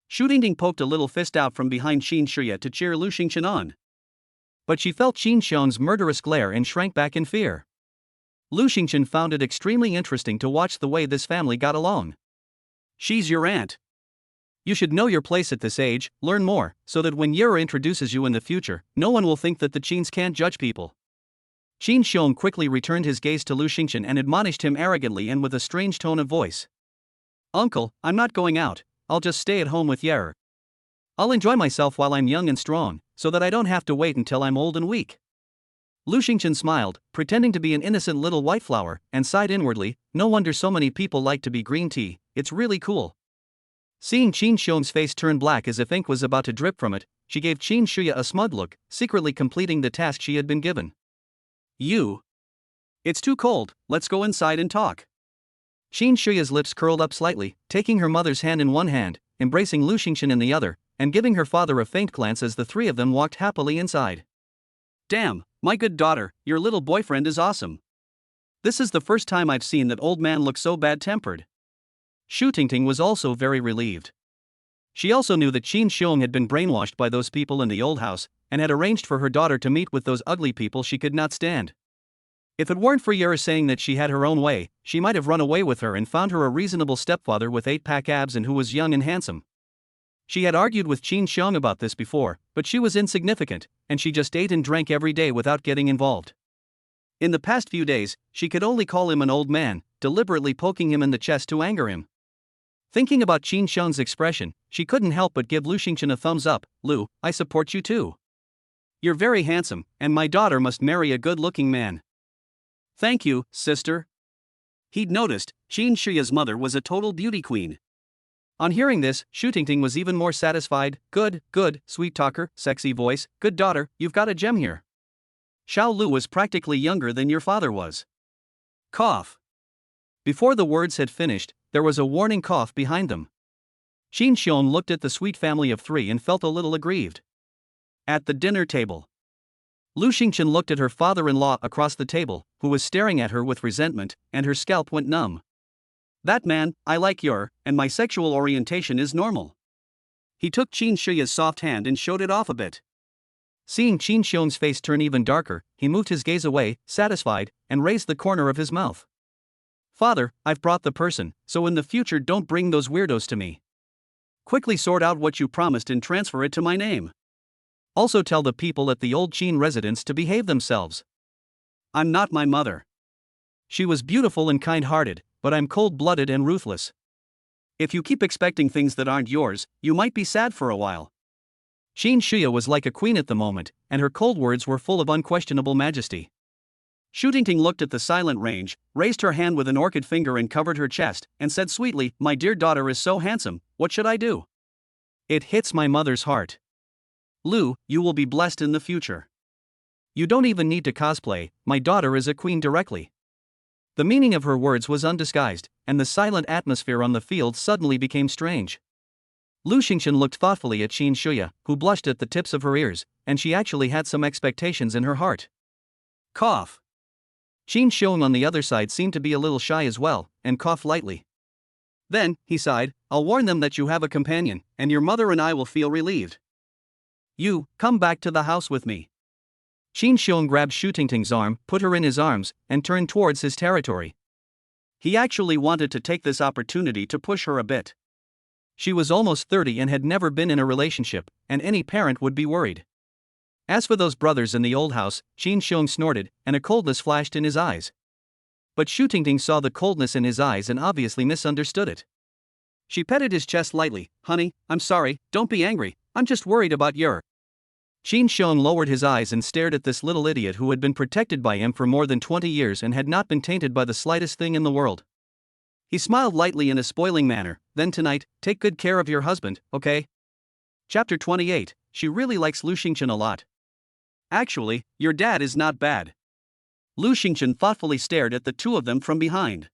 Shu Tingting poked a little fist out from behind Qin Shuya to cheer Lu Xingchen on. But she felt Qin Xiong's murderous glare and shrank back in fear. Lu Xingchen found it extremely interesting to watch the way this family got along. She's your aunt. You should know your place at this age, learn more, so that when Yuru introduces you in the future, no one will think that the Qins can't judge people. Qin Xiong quickly returned his gaze to Lu Xingchen and admonished him arrogantly and with a strange tone of voice. Uncle, I'm not going out, I'll just stay at home with Yuru. I'll enjoy myself while I'm young and strong, so that I don't have to wait until I'm old and weak. Lu Xingchen smiled, pretending to be an innocent little white flower, and sighed inwardly, no wonder so many people like to be green tea, it's really cool. Seeing Qin Xiong's face turn black as if ink was about to drip from it, she gave Qin Shuya a smug look, secretly completing the task she had been given. You. It's too cold, let's go inside and talk. Qin Shuya's lips curled up slightly, taking her mother's hand in one hand, embracing Lu Xingchen in the other, and giving her father a faint glance as the three of them walked happily inside. Damn, my good daughter, your little boyfriend is awesome. This is the first time I've seen that old man look so bad-tempered. Shu Tingting was also very relieved. She also knew that Qin Xiong had been brainwashed by those people in the old house, and had arranged for her daughter to meet with those ugly people she could not stand. If it weren't for Yuru saying that she had her own way, she might have run away with her and found her a reasonable stepfather with 8-pack abs and who was young and handsome. She had argued with Qin Xiong about this before, but she was insignificant, and she just ate and drank every day without getting involved. In the past few days, she could only call him an old man, deliberately poking him in the chest to anger him. Thinking about Qin Xiong's expression, she couldn't help but give Lu Xingchen a thumbs up. Lu, I support you too. You're very handsome, and my daughter must marry a good-looking man. Thank you, sister. He'd noticed, Qin Shuya's mother was a total beauty queen. On hearing this, Shu Tingting was even more satisfied. Good, sweet talker, sexy voice, good daughter, you've got a gem here. Xiao Lu was practically younger than your father was. Cough. Before the words had finished, there was a warning cough behind them. Qin Xiong looked at the sweet family of three and felt a little aggrieved. At the dinner table, Lu Xingchen looked at her father-in-law across the table, who was staring at her with resentment, and her scalp went numb. That man, I like Yuru, and my sexual orientation is normal. He took Qin Shuya's soft hand and showed it off a bit. Seeing Qin Xiong's face turn even darker, he moved his gaze away, satisfied, and raised the corner of his mouth. Father, I've brought the person, so in the future don't bring those weirdos to me. Quickly sort out what you promised and transfer it to my name. Also tell the people at the old Qin residence to behave themselves. I'm not my mother. She was beautiful and kind-hearted, but I'm cold-blooded and ruthless. If you keep expecting things that aren't yours, you might be sad for a while. Qin Shuya was like a queen at the moment, and her cold words were full of unquestionable majesty. Shu Tingting looked at the silent range, raised her hand with an orchid finger and covered her chest, and said sweetly, my dear daughter is so handsome, what should I do? It hits my mother's heart. Lu, you will be blessed in the future. You don't even need to cosplay, my daughter is a queen directly. The meaning of her words was undisguised, and the silent atmosphere on the field suddenly became strange. Lu Xingchen looked thoughtfully at Qin Shuya, who blushed at the tips of her ears, and she actually had some expectations in her heart. Cough. Qin Xiong on the other side seemed to be a little shy as well, and coughed lightly. Then, he sighed, I'll warn them that you have a companion, and your mother and I will feel relieved. You, come back to the house with me. Qin Xiong grabbed Shu Tingting's arm, put her in his arms, and turned towards his territory. He actually wanted to take this opportunity to push her a bit. She was almost 30 and had never been in a relationship, and any parent would be worried. As for those brothers in the old house, Qin Xiong snorted, and a coldness flashed in his eyes. But Shu Tingting saw the coldness in his eyes and obviously misunderstood it. She petted his chest lightly. Honey, I'm sorry, don't be angry, I'm just worried about Yuru. Qin Xiong lowered his eyes and stared at this little idiot who had been protected by him for more than 20 years and had not been tainted by the slightest thing in the world. He smiled lightly in a spoiling manner. Then tonight, take good care of your husband, okay? Chapter 28, she really likes Lu Xingchen a lot. Actually, your dad is not bad. Lu Xingchen thoughtfully stared at the two of them from behind.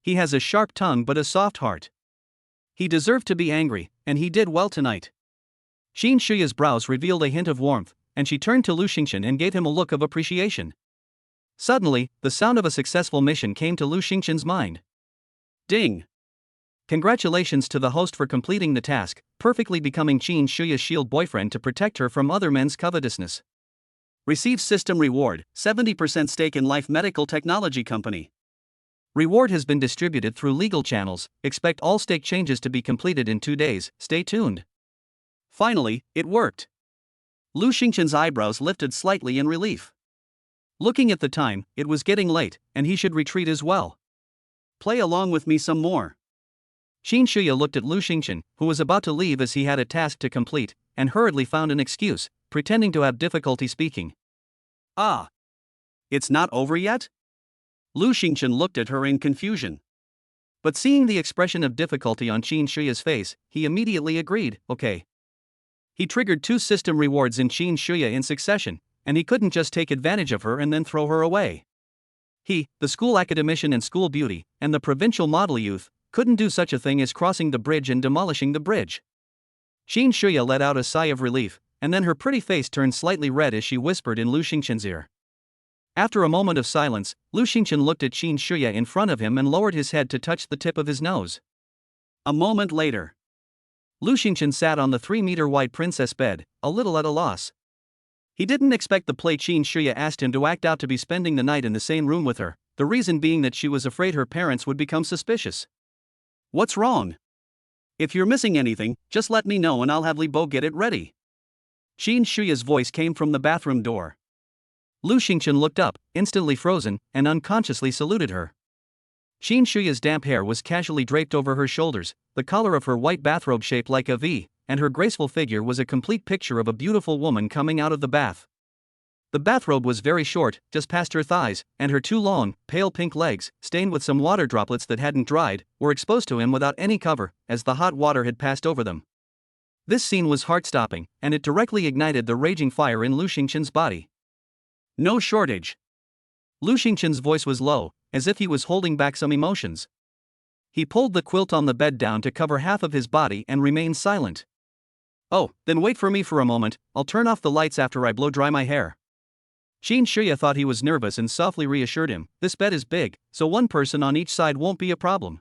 He has a sharp tongue but a soft heart. He deserved to be angry, and he did well tonight. Qin Shuya's brows revealed a hint of warmth, and she turned to Lu Xingchen and gave him a look of appreciation. Suddenly, the sound of a successful mission came to Lu Xingchen's mind. Ding! Congratulations to the host for completing the task, perfectly becoming Qin Shuya's shield boyfriend to protect her from other men's covetousness. Receive system reward, 70% stake in Life Medical Technology Company. Reward has been distributed through legal channels, expect all stake changes to be completed in 2 days, stay tuned. Finally, it worked. Lu Xingchen's eyebrows lifted slightly in relief. Looking at the time, it was getting late, and he should retreat as well. Play along with me some more. Qin Shuya looked at Lu Xingchen, who was about to leave as he had a task to complete, and hurriedly found an excuse, pretending to have difficulty speaking. Ah. It's not over yet? Lu Xingchen looked at her in confusion. But seeing the expression of difficulty on Qin Shuya's face, he immediately agreed, okay. He triggered 2 system rewards in Qin Shuya in succession, and he couldn't just take advantage of her and then throw her away. He, the school academician and school beauty, and the provincial model youth, couldn't do such a thing as crossing the bridge and demolishing the bridge. Qin Shuya let out a sigh of relief, and then her pretty face turned slightly red as she whispered in Lu Xingchen's ear. After a moment of silence, Lu Xingchen looked at Qin Shuya in front of him and lowered his head to touch the tip of his nose. A moment later, Lu Xingchen sat on the 3-meter-wide princess bed, a little at a loss. He didn't expect the play Qin Shuya asked him to act out to be spending the night in the same room with her, the reason being that she was afraid her parents would become suspicious. What's wrong? If you're missing anything, just let me know and I'll have Li Bo get it ready. Qin Shuya's voice came from the bathroom door. Lu Xingchen looked up, instantly frozen, and unconsciously saluted her. Qin Shuya's damp hair was casually draped over her shoulders, the collar of her white bathrobe shaped like a V, and her graceful figure was a complete picture of a beautiful woman coming out of the bath. The bathrobe was very short, just past her thighs, and her 2 long, pale pink legs, stained with some water droplets that hadn't dried, were exposed to him without any cover, as the hot water had passed over them. This scene was heart-stopping, and it directly ignited the raging fire in Lu Xingchen's body. No shortage. Lu Xingchen's voice was low, as if he was holding back some emotions. He pulled the quilt on the bed down to cover half of his body and remained silent. Oh, then wait for me for a moment, I'll turn off the lights after I blow dry my hair. Qin Shuya thought he was nervous and softly reassured him, this bed is big, so one person on each side won't be a problem.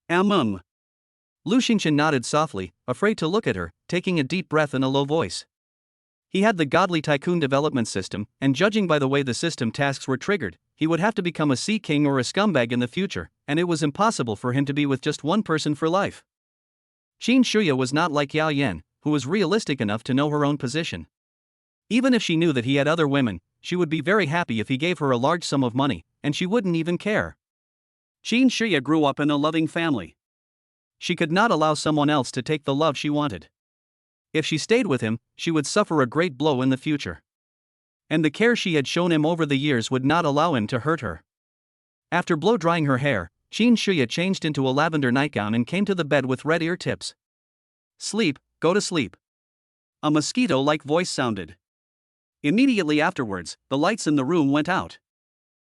Lu Xingchen nodded softly, afraid to look at her, taking a deep breath in a low voice. He had the godly tycoon development system, and judging by the way the system tasks were triggered, he would have to become a sea king or a scumbag in the future, and it was impossible for him to be with just one person for life. Qin Shuya was not like Yao Yan, who was realistic enough to know her own position. Even if she knew that he had other women, she would be very happy if he gave her a large sum of money, and she wouldn't even care. Qin Shuya grew up in a loving family. She could not allow someone else to take the love she wanted. If she stayed with him, she would suffer a great blow in the future. And the care she had shown him over the years would not allow him to hurt her. After blow-drying her hair, Qin Shuya changed into a lavender nightgown and came to the bed with red ear tips. Sleep, go to sleep. A mosquito-like voice sounded. Immediately afterwards, the lights in the room went out.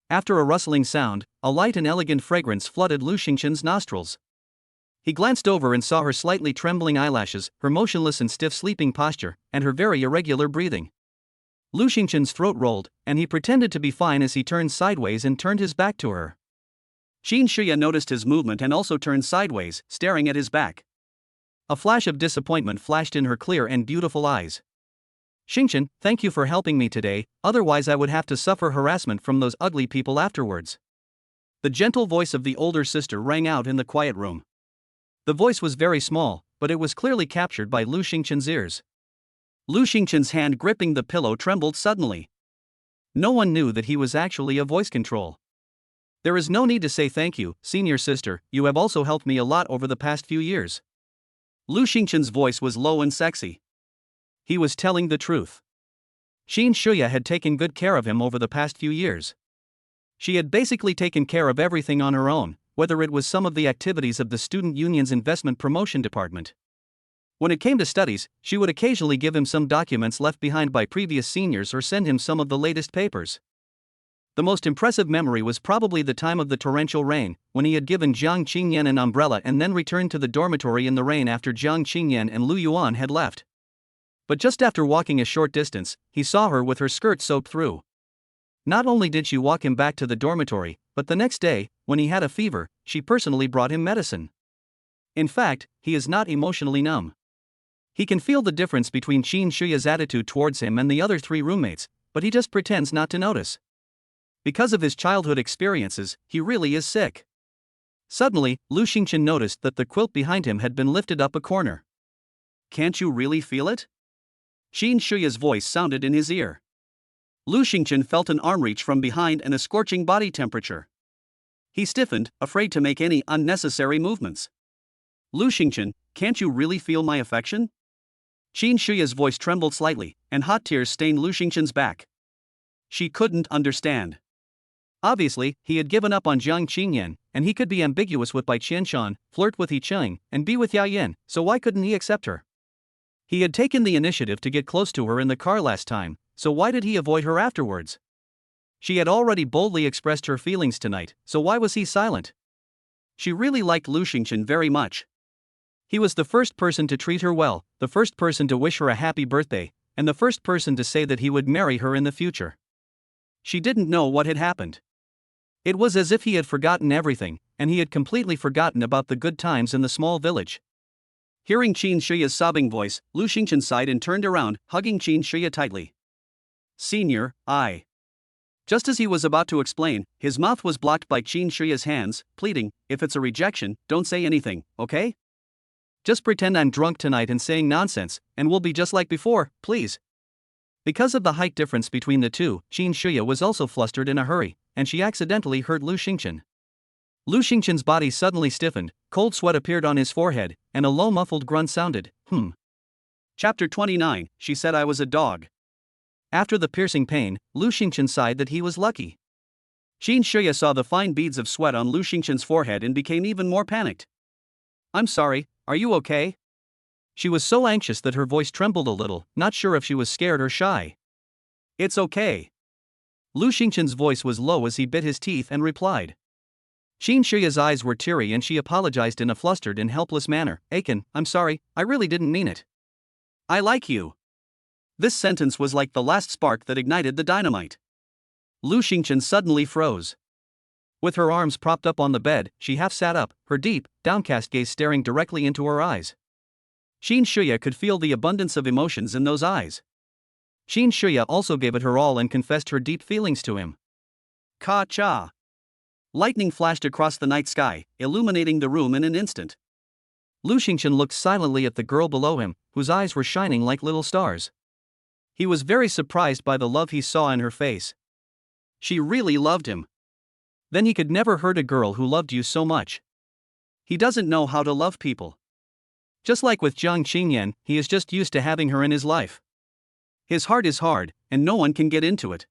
After a rustling sound, a light and elegant fragrance flooded Lu Xingchen's nostrils. He glanced over and saw her slightly trembling eyelashes, her motionless and stiff sleeping posture, and her very irregular breathing. Lu Xingchen's throat rolled, and he pretended to be fine as he turned sideways and turned his back to her. Qin Shuya noticed his movement and also turned sideways, staring at his back. A flash of disappointment flashed in her clear and beautiful eyes. Xingchen, thank you for helping me today, otherwise I would have to suffer harassment from those ugly people afterwards. The gentle voice of the older sister rang out in the quiet room. The voice was very small, but it was clearly captured by Lu Xingchen's ears. Lu Xingchen's hand gripping the pillow trembled suddenly. No one knew that he was actually a voice control. There is no need to say thank you, senior sister, you have also helped me a lot over the past few years. Lu Xingchen's voice was low and sexy. He was telling the truth. Qin Shuya had taken good care of him over the past few years. She had basically taken care of everything on her own, whether it was some of the activities of the student union's investment promotion department. When it came to studies, she would occasionally give him some documents left behind by previous seniors or send him some of the latest papers. The most impressive memory was probably the time of the torrential rain, when he had given Jiang Qingyan an umbrella and then returned to the dormitory in the rain after Jiang Qingyan and Lu Yuan had left. But just after walking a short distance, he saw her with her skirt soaked through. Not only did she walk him back to the dormitory, but the next day, when he had a fever, she personally brought him medicine. In fact, he is not emotionally numb. He can feel the difference between Qin Shuya's attitude towards him and the other 3 roommates, but he just pretends not to notice. Because of his childhood experiences, he really is sick. Suddenly, Lu Xingchen noticed that the quilt behind him had been lifted up a corner. Can't you really feel it? Qin Shuya's voice sounded in his ear. Lu Xingchen felt an arm reach from behind and a scorching body temperature. He stiffened, afraid to make any unnecessary movements. Lu Xingchen, can't you really feel my affection? Qin Shuya's voice trembled slightly, and hot tears stained Lu Xingchen's back. She couldn't understand. Obviously, he had given up on Jiang Qingyan, and he could be ambiguous with Bai Chanchan, flirt with He Ching, and be with Yayin, so why couldn't he accept her? He had taken the initiative to get close to her in the car last time, so why did he avoid her afterwards? She had already boldly expressed her feelings tonight, so why was he silent? She really liked Lu Xingchen very much. He was the first person to treat her well, the first person to wish her a happy birthday, and the first person to say that he would marry her in the future. She didn't know what had happened. It was as if he had forgotten everything, and he had completely forgotten about the good times in the small village. Hearing Qin Shuya's sobbing voice, Lu Xingchen sighed and turned around, hugging Qin Shuya tightly. Senior, I. Just as he was about to explain, his mouth was blocked by Qin Shuya's hands, pleading, if it's a rejection, don't say anything, okay? Just pretend I'm drunk tonight and saying nonsense, and we'll be just like before, please. Because of the height difference between the two, Qin Shuya was also flustered in a hurry, and she accidentally hurt Lu Xingchen. Lu Xingchen's body suddenly stiffened, cold sweat appeared on his forehead, and a low muffled grunt sounded, Chapter 29, She Said I Was a Dog. After the piercing pain, Lu Xingchen sighed that he was lucky. Qin Shuya saw the fine beads of sweat on Lu Xingchen's forehead and became even more panicked. I'm sorry, are you okay? She was so anxious that her voice trembled a little, not sure if she was scared or shy. It's okay. Lu Xingchen's voice was low as he bit his teeth and replied. Qin Shuya's eyes were teary and she apologized in a flustered and helpless manner. Aiken, I'm sorry, I really didn't mean it. I like you. This sentence was like the last spark that ignited the dynamite. Lu Xingchen suddenly froze. With her arms propped up on the bed, she half sat up, her deep, downcast gaze staring directly into her eyes. Qin Shuya could feel the abundance of emotions in those eyes. Qin Shuya also gave it her all and confessed her deep feelings to him. Ka-cha! Lightning flashed across the night sky, illuminating the room in an instant. Lu Xingchen looked silently at the girl below him, whose eyes were shining like little stars. He was very surprised by the love he saw in her face. She really loved him. Then he could never hurt a girl who loved you so much. He doesn't know how to love people. Just like with Jiang Qingyan, he is just used to having her in his life. His heart is hard, and no one can get into it.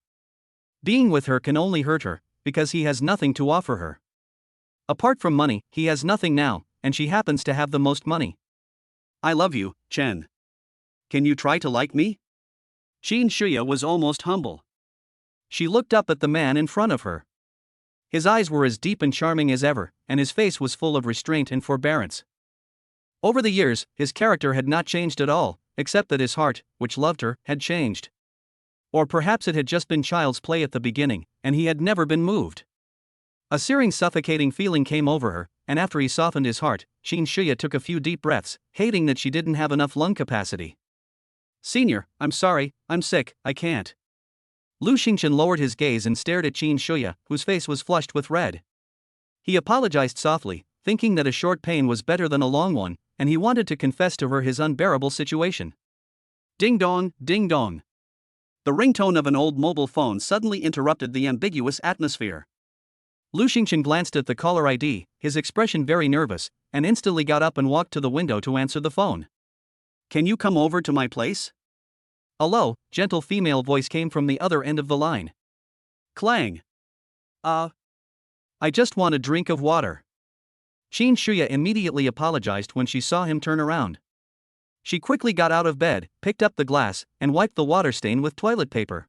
Being with her can only hurt her, because he has nothing to offer her. Apart from money, he has nothing now, and she happens to have the most money. I love you, Chen. Can you try to like me? Qin Shuya was almost humble. She looked up at the man in front of her. His eyes were as deep and charming as ever, and his face was full of restraint and forbearance. Over the years, his character had not changed at all, except that his heart, which loved her, had changed. Or perhaps it had just been child's play at the beginning, and he had never been moved. A searing suffocating feeling came over her, and after he softened his heart, Qin Shuya took a few deep breaths, hating that she didn't have enough lung capacity. Senior, I'm sorry, I'm sick, I can't. Lu Xingchen lowered his gaze and stared at Qin Shuya, whose face was flushed with red. He apologized softly, thinking that a short pain was better than a long one, and he wanted to confess to her his unbearable situation. Ding dong, ding dong. The ringtone of an old mobile phone suddenly interrupted the ambiguous atmosphere. Lu Xingchen glanced at the caller ID, his expression very nervous, and instantly got up and walked to the window to answer the phone. Can you come over to my place? A low, gentle female voice came from the other end of the line. Clang. I just want a drink of water. Qin Shuya immediately apologized when she saw him turn around. She quickly got out of bed, picked up the glass, and wiped the water stain with toilet paper.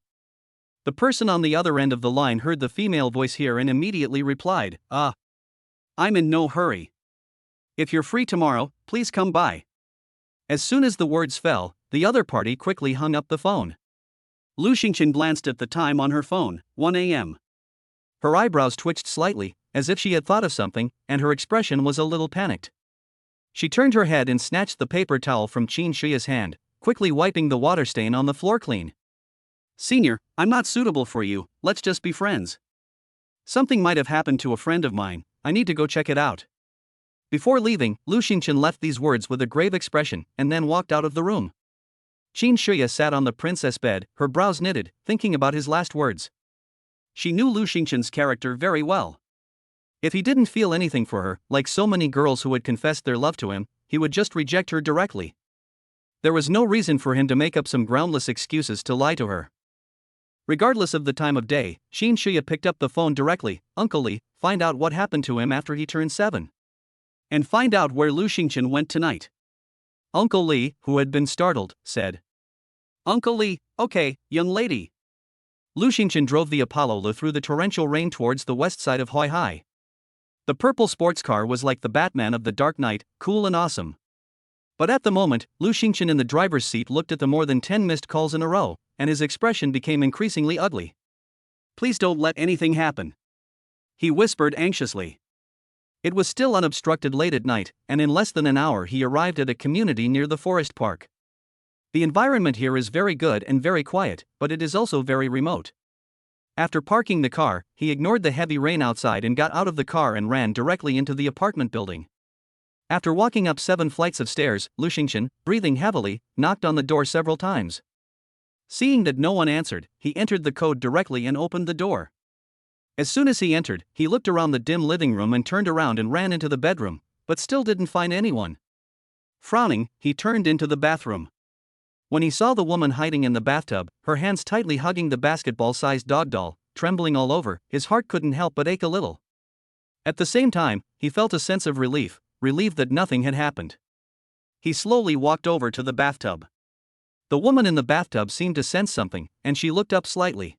The person on the other end of the line heard the female voice here and immediately replied, I'm in no hurry. If you're free tomorrow, please come by. As soon as the words fell, the other party quickly hung up the phone. Lu Xingchen glanced at the time on her phone, 1 a.m. Her eyebrows twitched slightly, as if she had thought of something, and her expression was a little panicked. She turned her head and snatched the paper towel from Qin Shuya's hand, quickly wiping the water stain on the floor clean. Senior, I'm not suitable for you, let's just be friends. Something might have happened to a friend of mine, I need to go check it out. Before leaving, Lu Xingchen left these words with a grave expression, and then walked out of the room. Qin Shuya sat on the princess bed, her brows knitted, thinking about his last words. She knew Lu Xingchen's character very well. If he didn't feel anything for her, like so many girls who had confessed their love to him, he would just reject her directly. There was no reason for him to make up some groundless excuses to lie to her. Regardless of the time of day, Xin Shuya picked up the phone directly. Uncle Li, find out what happened to him after he turned 7. And find out where Lu Xingchen went tonight. Uncle Li, who had been startled, said. Uncle Li, okay, young lady. Lu Xingchen drove the Apollo through the torrential rain towards the west side of Huaihai. The purple sports car was like the Batman of the Dark Knight, cool and awesome. But at the moment, Lu Xingchen in the driver's seat looked at the more than 10 missed calls in a row, and his expression became increasingly ugly. Please don't let anything happen, he whispered anxiously. It was still unobstructed late at night, and in less than an hour he arrived at a community near the forest park. The environment here is very good and very quiet, but it is also very remote. After parking the car, he ignored the heavy rain outside and got out of the car and ran directly into the apartment building. After walking up 7 flights of stairs, Lu Xingchen, breathing heavily, knocked on the door several times. Seeing that no one answered, he entered the code directly and opened the door. As soon as he entered, he looked around the dim living room and turned around and ran into the bedroom, but still didn't find anyone. Frowning, he turned into the bathroom. When he saw the woman hiding in the bathtub, her hands tightly hugging the basketball-sized dog doll, trembling all over, his heart couldn't help but ache a little. At the same time, he felt a sense of relief that nothing had happened. He slowly walked over to the bathtub. The woman in the bathtub seemed to sense something, and she looked up slightly.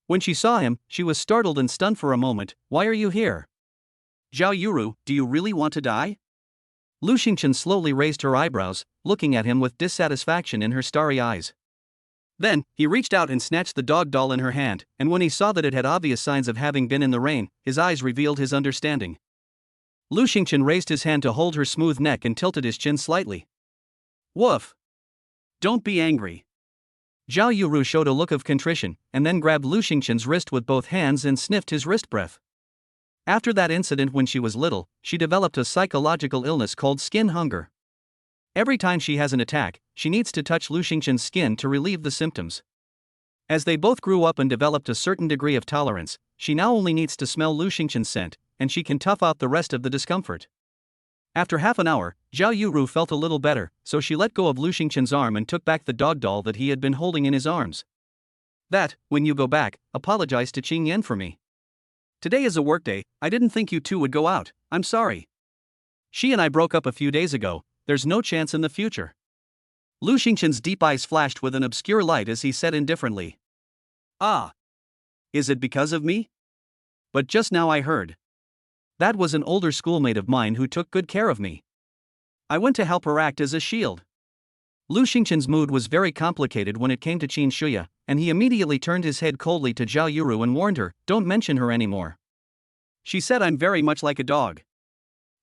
When she saw him, she was startled and stunned for a moment. Why are you here? Zhao Yuru, do you really want to die? Lu Xingchen slowly raised her eyebrows, looking at him with dissatisfaction in her starry eyes. Then, he reached out and snatched the dog doll in her hand, and when he saw that it had obvious signs of having been in the rain, his eyes revealed his understanding. Lu Xingchen raised his hand to hold her smooth neck and tilted his chin slightly. Woof! Don't be angry. Zhao Yuru showed a look of contrition, and then grabbed Lu Xingchen's wrist with both hands and sniffed his wrist breath. After that incident when she was little, she developed a psychological illness called skin hunger. Every time she has an attack, she needs to touch Lu Xingchen's skin to relieve the symptoms. As they both grew up and developed a certain degree of tolerance, she now only needs to smell Lu Xingchen's scent, and she can tough out the rest of the discomfort. After half an hour, Zhao Yuru felt a little better, so she let go of Lu Xingchen's arm and took back the dog doll that he had been holding in his arms. That, when you go back, apologize to Qing Yan for me. Today is a workday, I didn't think you two would go out, I'm sorry. She and I broke up a few days ago, there's no chance in the future. Lu Xingchen's deep eyes flashed with an obscure light as he said indifferently. Ah. Is it because of me? But just now I heard. That was an older schoolmate of mine who took good care of me. I went to help her act as a shield. Lu Xingchen's mood was very complicated when it came to Qin Shuya, and he immediately turned his head coldly to Zhao Yuru and warned her, don't mention her anymore. She said I'm very much like a dog.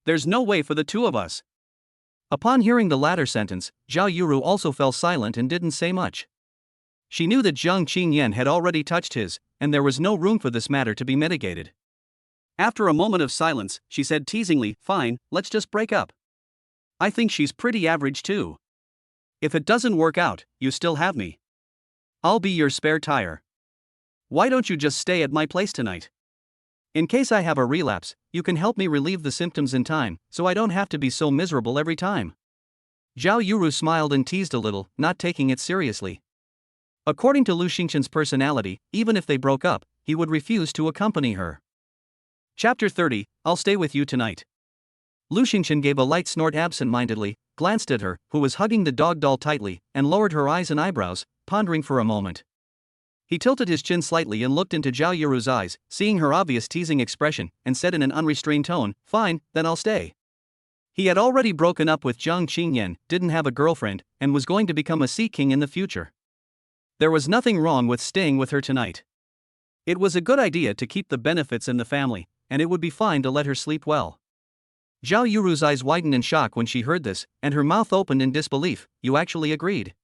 There's no way for the two of us. Upon hearing the latter sentence, Zhao Yuru also fell silent and didn't say much. She knew that Zhang Qingyan had already touched his, and there was no room for this matter to be mitigated. After a moment of silence, she said teasingly, fine, let's just break up. I think she's pretty average too. If it doesn't work out, you still have me. I'll be your spare tire. Why don't you just stay at my place tonight? In case I have a relapse, you can help me relieve the symptoms in time, so I don't have to be so miserable every time. Zhao Yuru smiled and teased a little, not taking it seriously. According to Lu Xingchen's personality, even if they broke up, he would refuse to accompany her. Chapter 30, I'll stay with you tonight. Lu Xingchen gave a light snort absent-mindedly, glanced at her, who was hugging the dog doll tightly, and lowered her eyes and eyebrows, pondering for a moment. He tilted his chin slightly and looked into Zhao Yuru's eyes, seeing her obvious teasing expression, and said in an unrestrained tone, fine, then I'll stay. He had already broken up with Zhang Qingyan, didn't have a girlfriend, and was going to become a sea king in the future. There was nothing wrong with staying with her tonight. It was a good idea to keep the benefits in the family, and it would be fine to let her sleep well. Zhao Yuru's eyes widened in shock when she heard this, and her mouth opened in disbelief. You actually agreed?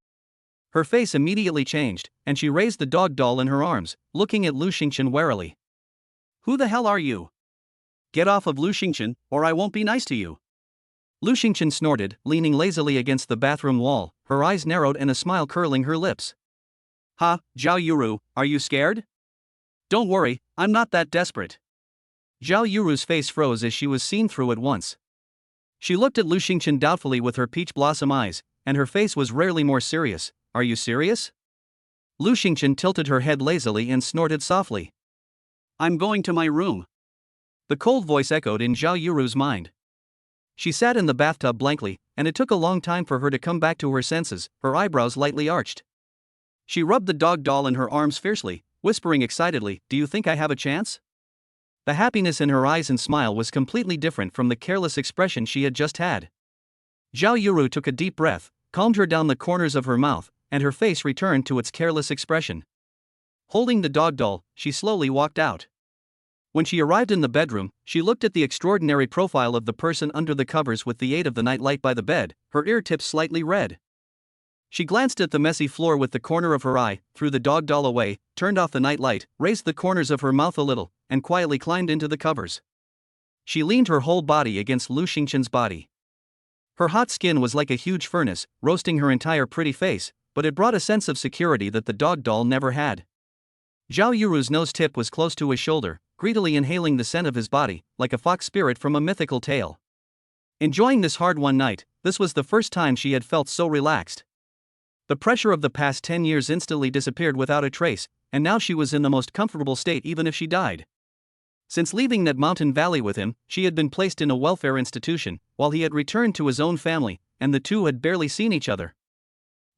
Her face immediately changed, and she raised the dog doll in her arms, looking at Lu Xingchen warily. Who the hell are you? Get off of Lu Xingchen, or I won't be nice to you. Lu Xingchen snorted, leaning lazily against the bathroom wall, her eyes narrowed and a smile curling her lips. Ha, Zhao Yuru, are you scared? Don't worry, I'm not that desperate. Zhao Yuru's face froze as she was seen through at once. She looked at Lu Xingchen doubtfully with her peach blossom eyes, and her face was rarely more serious. Are you serious? Lu Xingchen tilted her head lazily and snorted softly. I'm going to my room. The cold voice echoed in Zhao Yuru's mind. She sat in the bathtub blankly, and it took a long time for her to come back to her senses, her eyebrows lightly arched. She rubbed the dog doll in her arms fiercely, whispering excitedly, "Do you think I have a chance?" The happiness in her eyes and smile was completely different from the careless expression she had just had. Zhao Yuru took a deep breath, calmed her down the corners of her mouth, and her face returned to its careless expression. Holding the dog doll, she slowly walked out. When she arrived in the bedroom, she looked at the extraordinary profile of the person under the covers with the aid of the night light by the bed, her ear tips slightly red. She glanced at the messy floor with the corner of her eye, threw the dog doll away, turned off the night light, raised the corners of her mouth a little, and quietly climbed into the covers. She leaned her whole body against Lu Xingchen's body. Her hot skin was like a huge furnace, roasting her entire pretty face, but it brought a sense of security that the dog doll never had. Zhao Yuru's nose tip was close to his shoulder, greedily inhaling the scent of his body, like a fox spirit from a mythical tale. Enjoying this hard-won night, this was the first time she had felt so relaxed. The pressure of the past 10 years instantly disappeared without a trace, and now she was in the most comfortable state even if she died. Since leaving that mountain valley with him, she had been placed in a welfare institution, while he had returned to his own family, and the two had barely seen each other.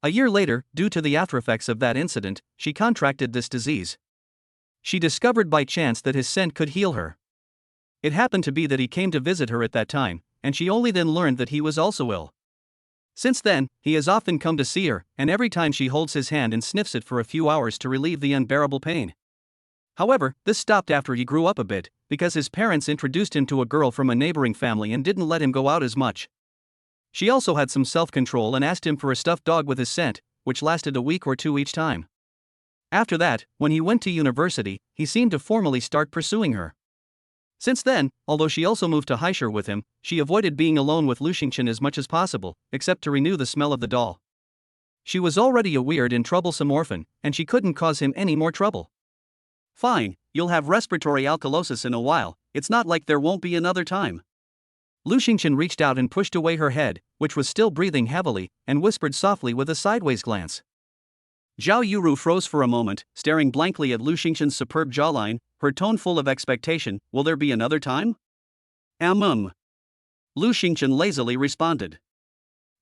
A year later, due to the aftereffects of that incident, she contracted this disease. She discovered by chance that his scent could heal her. It happened to be that he came to visit her at that time, and she only then learned that he was also ill. Since then, he has often come to see her, and every time she holds his hand and sniffs it for a few hours to relieve the unbearable pain. However, this stopped after he grew up a bit, because his parents introduced him to a girl from a neighboring family and didn't let him go out as much. She also had some self-control and asked him for a stuffed dog with his scent, which lasted a week or two each time. After that, when he went to university, he seemed to formally start pursuing her. Since then, although she also moved to Haishur with him, she avoided being alone with Lu Xingchen as much as possible, except to renew the smell of the doll. She was already a weird and troublesome orphan, and she couldn't cause him any more trouble. Fine, you'll have respiratory alkalosis in a while, it's not like there won't be another time. Lu Xingchen reached out and pushed away her head, which was still breathing heavily, and whispered softly with a sideways glance. Zhao Yuru froze for a moment, staring blankly at Lu Xingchen's superb jawline, her tone full of expectation. Will there be another time? Lu Xingchen lazily responded.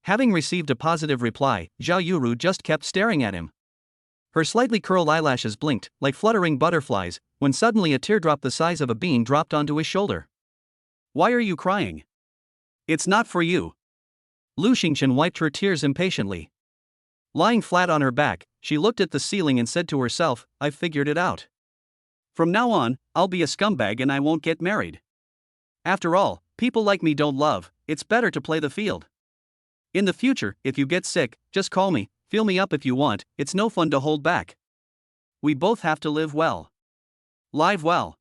Having received a positive reply, Zhao Yuru just kept staring at him. Her slightly curled eyelashes blinked, like fluttering butterflies, when suddenly a teardrop the size of a bean dropped onto his shoulder. Why are you crying? It's not for you. Lu Xingchen wiped her tears impatiently. Lying flat on her back, she looked at the ceiling and said to herself, I've figured it out. From now on, I'll be a scumbag and I won't get married. After all, people like me don't love, it's better to play the field. In the future, if you get sick, just call me, feel me up if you want, it's no fun to hold back. We both have to live well. Live well.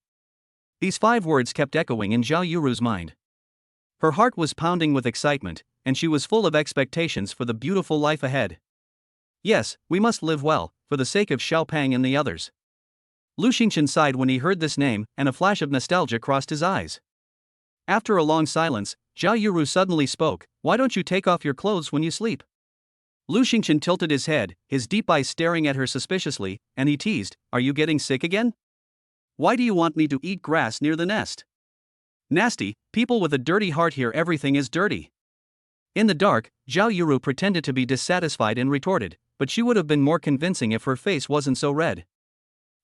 These 5 words kept echoing in Zhao Yuru's mind. Her heart was pounding with excitement, and she was full of expectations for the beautiful life ahead. Yes, we must live well, for the sake of Xiaopang and the others. Lu Xingchen sighed when he heard this name, and a flash of nostalgia crossed his eyes. After a long silence, Zhao Yuru suddenly spoke, Why don't you take off your clothes when you sleep? Lu Xingchen tilted his head, his deep eyes staring at her suspiciously, and he teased, Are you getting sick again? Why do you want me to eat grass near the nest? Nasty, people with a dirty heart hear everything is dirty. In the dark, Zhao Yuru pretended to be dissatisfied and retorted, but she would have been more convincing if her face wasn't so red.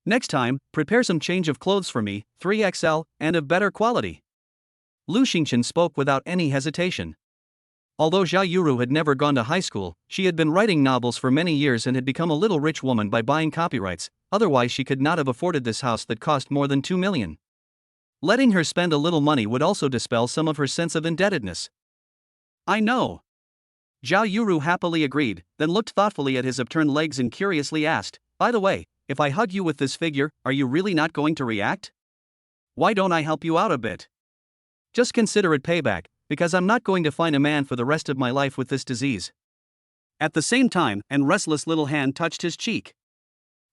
Next time, prepare some change of clothes for me, 3XL, and of better quality. Lu Xingchen spoke without any hesitation. Although Zhao Yuru had never gone to high school, she had been writing novels for many years and had become a little rich woman by buying copyrights, otherwise she could not have afforded this house that cost more than 2 million. Letting her spend a little money would also dispel some of her sense of indebtedness. I know. Zhao Yuru happily agreed, then looked thoughtfully at his upturned legs and curiously asked, By the way, if I hug you with this figure, are you really not going to react? Why don't I help you out a bit? Just consider it payback, because I'm not going to find a man for the rest of my life with this disease. At the same time, an restless little hand touched his cheek.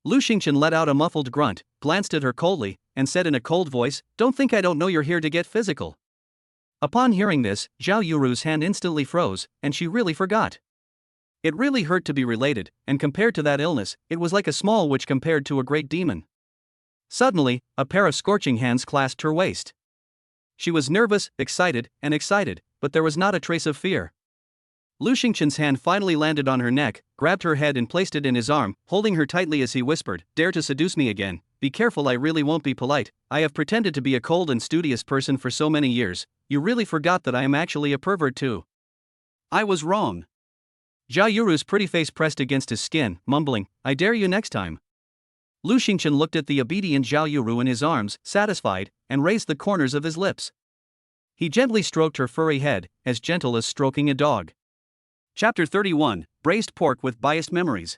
Lu Xingchen let out a muffled grunt, glanced at her coldly, and said in a cold voice, Don't think I don't know you're here to get physical. Upon hearing this, Zhao Yuru's hand instantly froze, and she really forgot. It really hurt to be related, and compared to that illness, it was like a small witch compared to a great demon. Suddenly, a pair of scorching hands clasped her waist. She was nervous, excited, but there was not a trace of fear. Lu Xingqian's hand finally landed on her neck, grabbed her head and placed it in his arm, holding her tightly as he whispered, "Dare to seduce me again? Be careful, I really won't be polite. I have pretended to be a cold and studious person for so many years. You really forgot that I am actually a pervert too." I was wrong. Zhao Yuru's pretty face pressed against his skin, mumbling, "I dare you next time." Lu Xingqian looked at the obedient Zhao Yuru in his arms, satisfied, and raised the corners of his lips. He gently stroked her furry head, as gentle as stroking a dog. Chapter 31, Braised Pork with Biased Memories.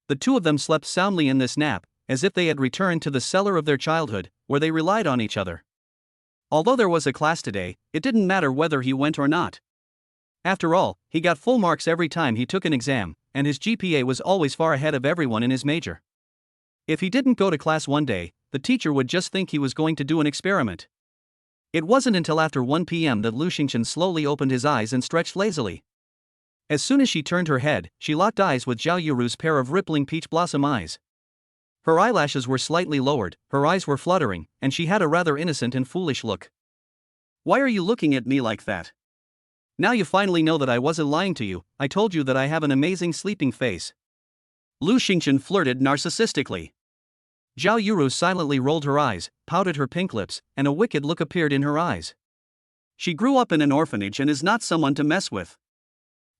The two of them slept soundly in this nap, as if they had returned to the cellar of their childhood, where they relied on each other. Although there was a class today, it didn't matter whether he went or not. After all, he got full marks every time he took an exam, and his GPA was always far ahead of everyone in his major. If he didn't go to class one day, the teacher would just think he was going to do an experiment. It wasn't until after 1 p.m. that Lu Xingqian slowly opened his eyes and stretched lazily. As soon as she turned her head, she locked eyes with Zhao Yuru's pair of rippling peach blossom eyes. Her eyelashes were slightly lowered, her eyes were fluttering, and she had a rather innocent and foolish look. "Why are you looking at me like that? Now you finally know that I wasn't lying to you. I told you that I have an amazing sleeping face." Lu Xingqian flirted narcissistically. Zhao Yuru silently rolled her eyes, pouted her pink lips, and a wicked look appeared in her eyes. "She grew up in an orphanage and is not someone to mess with."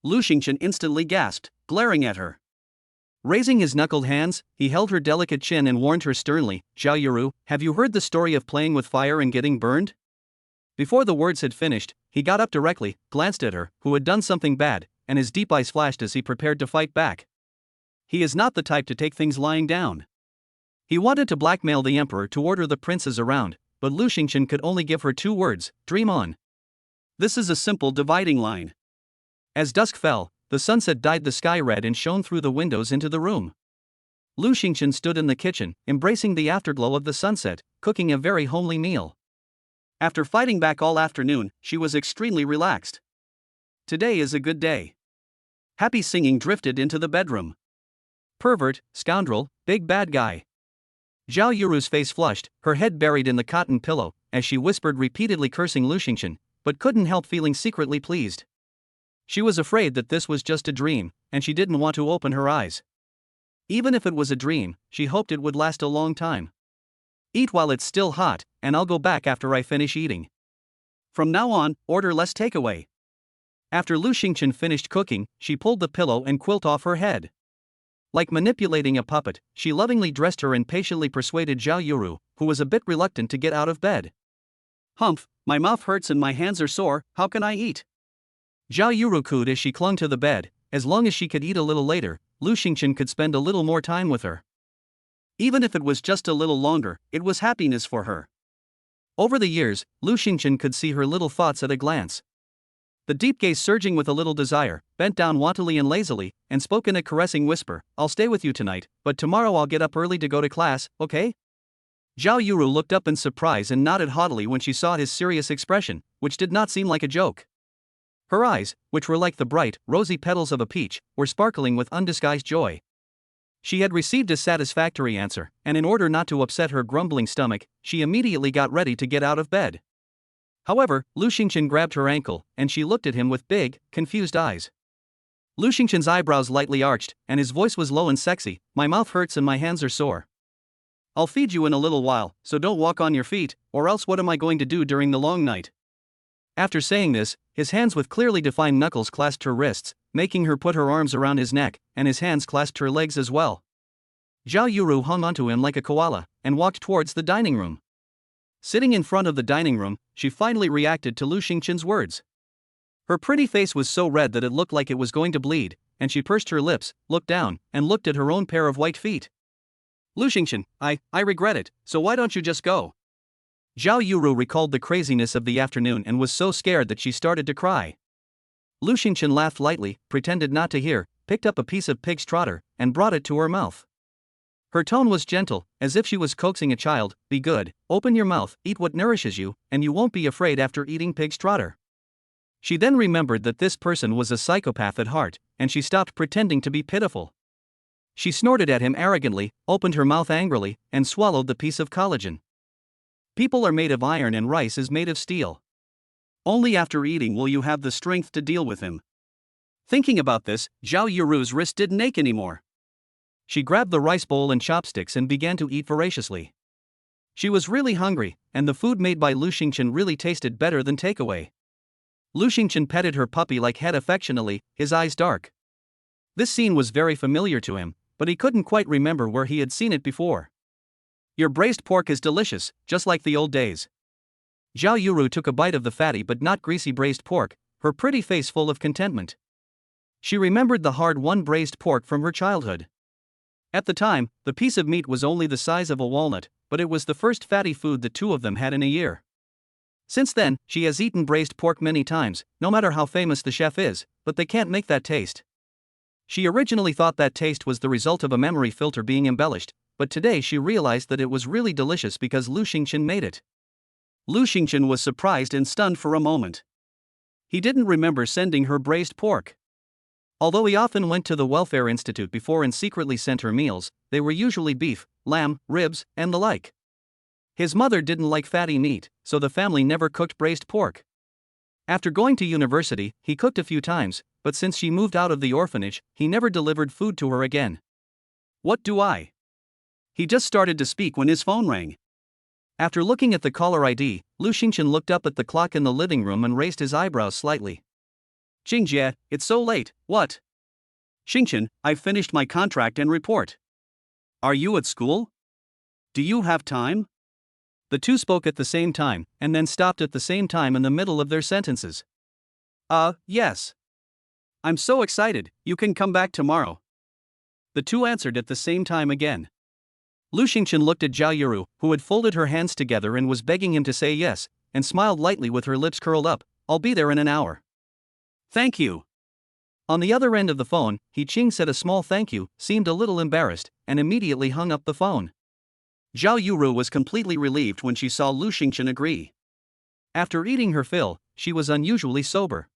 Lu Xingqian instantly gasped, glaring at her. Raising his knuckled hands, he held her delicate chin and warned her sternly, "Zhao Yuru, have you heard the story of playing with fire and getting burned?" Before the words had finished, he got up directly, glanced at her, who had done something bad, and his deep eyes flashed as he prepared to fight back. He is not the type to take things lying down. He wanted to blackmail the emperor to order the princes around, but Lu Xingqian could only give her 2 words, "Dream on." This is a simple dividing line. As dusk fell, the sunset dyed the sky red and shone through the windows into the room. Lu Xingqian stood in the kitchen, embracing the afterglow of the sunset, cooking a very homely meal. After fighting back all afternoon, she was extremely relaxed. Today is a good day. Happy singing drifted into the bedroom. "Pervert, scoundrel, big bad guy." Zhao Yuru's face flushed, her head buried in the cotton pillow, as she whispered, repeatedly cursing Lu Xingqian, but couldn't help feeling secretly pleased. She was afraid that this was just a dream, and she didn't want to open her eyes. Even if it was a dream, she hoped it would last a long time. "Eat while it's still hot, and I'll go back after I finish eating. From now on, order less takeaway." After Lu Xingqian finished cooking, she pulled the pillow and quilt off her head. Like manipulating a puppet, she lovingly dressed her and patiently persuaded Zhao Yuru, who was a bit reluctant to get out of bed. "Humph, my mouth hurts and my hands are sore, how can I eat?" Zhao Yuru cooed as she clung to the bed. As long as she could eat a little later, Lu Xingqian could spend a little more time with her. Even if it was just a little longer, it was happiness for her. Over the years, Lu Xingqian could see her little thoughts at a glance. The deep gaze surging with a little desire, bent down wantonly and lazily, and spoke in a caressing whisper, "I'll stay with you tonight, but tomorrow I'll get up early to go to class, okay?" Zhao Yuru looked up in surprise and nodded haughtily when she saw his serious expression, which did not seem like a joke. Her eyes, which were like the bright, rosy petals of a peach, were sparkling with undisguised joy. She had received a satisfactory answer, and in order not to upset her grumbling stomach, she immediately got ready to get out of bed. However, Lu Xingqian grabbed her ankle, and she looked at him with big, confused eyes. Lu Xingqian's eyebrows lightly arched, and his voice was low and sexy, "My mouth hurts and my hands are sore. I'll feed you in a little while, so don't walk on your feet, or else what am I going to do during the long night?" After saying this, his hands with clearly defined knuckles clasped her wrists, making her put her arms around his neck, and his hands clasped her legs as well. Zhao Yuru hung onto him like a koala, and walked towards the dining room. Sitting in front of the dining room, she finally reacted to Lu Xingqian's words. Her pretty face was so red that it looked like it was going to bleed, and she pursed her lips, looked down, and looked at her own pair of white feet. "Lu Xingqian, I regret it, so why don't you just go?" Zhao Yuru recalled the craziness of the afternoon and was so scared that she started to cry. Lu Xingqian laughed lightly, pretended not to hear, picked up a piece of pig's trotter, and brought it to her mouth. Her tone was gentle, as if she was coaxing a child, "Be good, open your mouth, eat what nourishes you, and you won't be afraid after eating pig's trotter." She then remembered that this person was a psychopath at heart, and she stopped pretending to be pitiful. She snorted at him arrogantly, opened her mouth angrily, and swallowed the piece of collagen. People are made of iron and rice is made of steel. Only after eating will you have the strength to deal with him. Thinking about this, Zhao Yuru's wrist didn't ache anymore. She grabbed the rice bowl and chopsticks and began to eat voraciously. She was really hungry, and the food made by Lu Xingchen really tasted better than takeaway. Lu Xingchen petted her puppy-like head affectionately, his eyes dark. This scene was very familiar to him, but he couldn't quite remember where he had seen it before. Your braised pork is delicious, just like the old days. Zhao Yuru took a bite of the fatty but not greasy braised pork, her pretty face full of contentment. She remembered the hard-won braised pork from her childhood. At the time, the piece of meat was only the size of a walnut, but it was the first fatty food the two of them had in a year. Since then, she has eaten braised pork many times, no matter how famous the chef is, but they can't make that taste. She originally thought that taste was the result of a memory filter being embellished, but today she realized that it was really delicious because Lu Xingchen made it. Lu Xingchen was surprised and stunned for a moment. He didn't remember sending her braised pork. Although he often went to the Welfare Institute before and secretly sent her meals, they were usually beef, lamb, ribs, and the like. His mother didn't like fatty meat, so the family never cooked braised pork. After going to university, he cooked a few times, but since she moved out of the orphanage, he never delivered food to her again. What do I? He just started to speak when his phone rang. After looking at the caller ID, Lu Xingchen looked up at the clock in the living room and raised his eyebrows slightly. Jingjie, it's so late, what? Xingchen, I've finished my contract and report. Are you at school? Do you have time? The two spoke at the same time, and then stopped at the same time in the middle of their sentences. Yes. I'm so excited, you can come back tomorrow. The two answered at the same time again. Lu Xingchen looked at Zhao Yuru, who had folded her hands together and was begging him to say yes, and smiled lightly with her lips curled up. I'll be there in an hour. Thank you. On the other end of the phone, He Ching said a small thank you, seemed a little embarrassed, and immediately hung up the phone. Zhao Yuru was completely relieved when she saw Lu Xingchen agree. After eating her fill, she was unusually sober.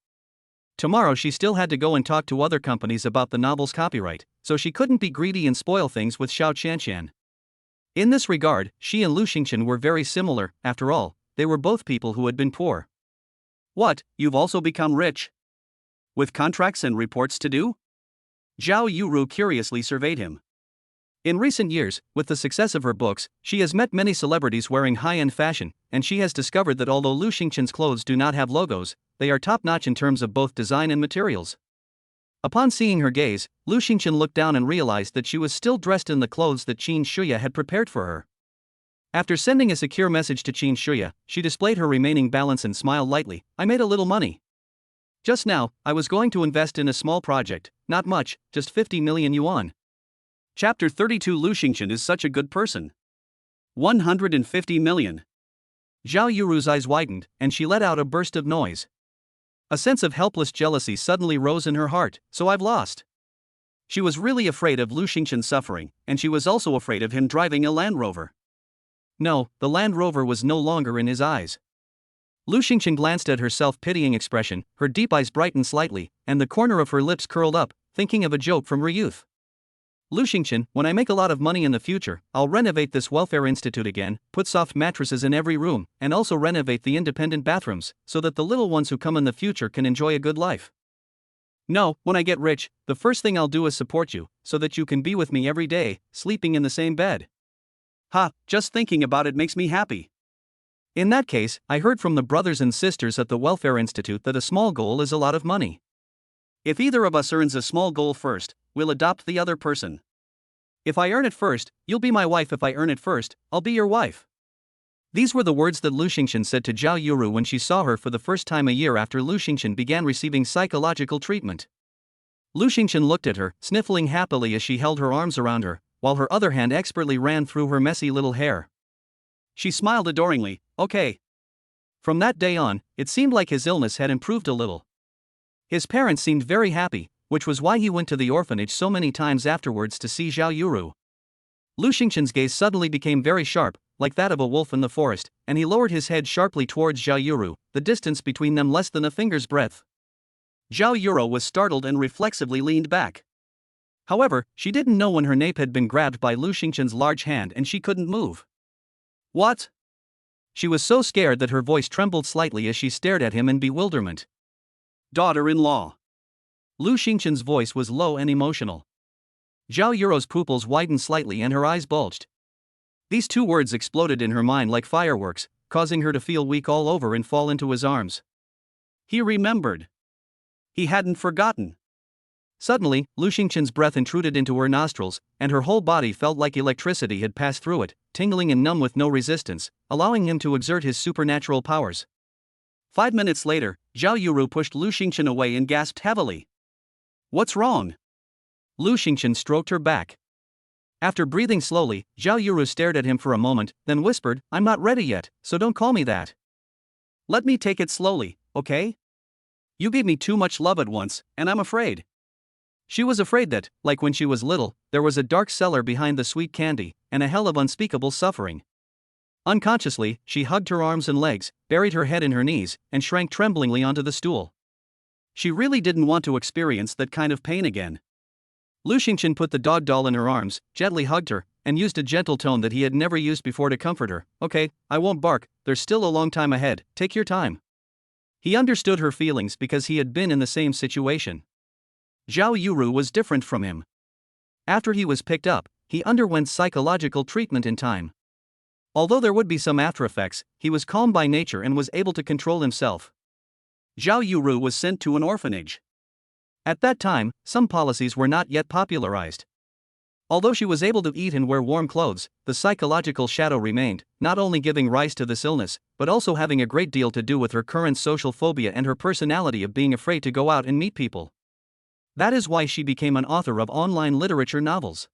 Tomorrow she still had to go and talk to other companies about the novel's copyright, so she couldn't be greedy and spoil things with Bai Chanchan. In this regard, she and Lu Xingchen were very similar. After all, they were both people who had been poor. What, you've also become rich? With contracts and reports to do? Zhao Yuru curiously surveyed him. In recent years, with the success of her books, she has met many celebrities wearing high-end fashion, and she has discovered that although Lu Xingchen's clothes do not have logos, they are top-notch in terms of both design and materials. Upon seeing her gaze, Lu Xingchen looked down and realized that she was still dressed in the clothes that Qin Shuya had prepared for her. After sending a secure message to Qin Shuya, she displayed her remaining balance and smiled lightly. I made a little money. Just now, I was going to invest in a small project, not much, just 50 million yuan. Chapter 32. Lu Xingchen is such a good person. 150 million. Zhao Yuru's eyes widened, and she let out a burst of noise. A sense of helpless jealousy suddenly rose in her heart. So I've lost. She was really afraid of Lu Xingchen suffering, and she was also afraid of him driving a Land Rover. No, the Land Rover was no longer in his eyes. Lu Xingchen glanced at her self-pitying expression, her deep eyes brightened slightly, and the corner of her lips curled up, thinking of a joke from her youth. Lu Xingchen, when I make a lot of money in the future, I'll renovate this welfare institute again, put soft mattresses in every room, and also renovate the independent bathrooms, so that the little ones who come in the future can enjoy a good life. No, when I get rich, the first thing I'll do is support you, so that you can be with me every day, sleeping in the same bed. Ha, just thinking about it makes me happy. In that case, I heard from the brothers and sisters at the Welfare Institute that a small goal is a lot of money. If either of us earns a small goal first, we'll adopt the other person. If I earn it first, you'll be my wife. If I earn it first, I'll be your wife. These were the words that Lu Xingchen said to Zhao Yuru when she saw her for the first time a year after Lu Xingchen began receiving psychological treatment. Lu Xingchen looked at her, sniffling happily as she held her arms around her, while her other hand expertly ran through her messy little hair. She smiled adoringly. Okay. From that day on, it seemed like his illness had improved a little. His parents seemed very happy, which was why he went to the orphanage so many times afterwards to see Zhao Yuru. Lu Xingchen's gaze suddenly became very sharp, like that of a wolf in the forest, and he lowered his head sharply towards Zhao Yuru, the distance between them less than a finger's breadth. Zhao Yuru was startled and reflexively leaned back. However, she didn't know when her nape had been grabbed by Lu Xingchen's large hand and she couldn't move. What? She was so scared that her voice trembled slightly as she stared at him in bewilderment. Daughter-in-law. Lu Xingchen's voice was low and emotional. Zhao Yuru's pupils widened slightly and her eyes bulged. These two words exploded in her mind like fireworks, causing her to feel weak all over and fall into his arms. He remembered. He hadn't forgotten. Suddenly, Lu Xingchen's breath intruded into her nostrils, and her whole body felt like electricity had passed through it, tingling and numb with no resistance, allowing him to exert his supernatural powers. 5 minutes later, Zhao Yuru pushed Lu Xingchen away and gasped heavily. What's wrong? Lu Xingchen stroked her back. After breathing slowly, Zhao Yuru stared at him for a moment, then whispered, I'm not ready yet, so don't call me that. Let me take it slowly, okay? You gave me too much love at once, and I'm afraid. She was afraid that, like when she was little, there was a dark cellar behind the sweet candy, and a hell of unspeakable suffering. Unconsciously, she hugged her arms and legs, buried her head in her knees, and shrank tremblingly onto the stool. She really didn't want to experience that kind of pain again. Lu Xingchen put the dog doll in her arms, gently hugged her, and used a gentle tone that he had never used before to comfort her. Okay, I won't bark, there's still a long time ahead, take your time. He understood her feelings because he had been in the same situation. Zhao Yuru was different from him. After he was picked up, he underwent psychological treatment in time. Although there would be some after effects, he was calm by nature and was able to control himself. Zhao Yuru was sent to an orphanage. At that time, some policies were not yet popularized. Although she was able to eat and wear warm clothes, the psychological shadow remained, not only giving rise to this illness, but also having a great deal to do with her current social phobia and her personality of being afraid to go out and meet people. That is why she became an author of online literature novels.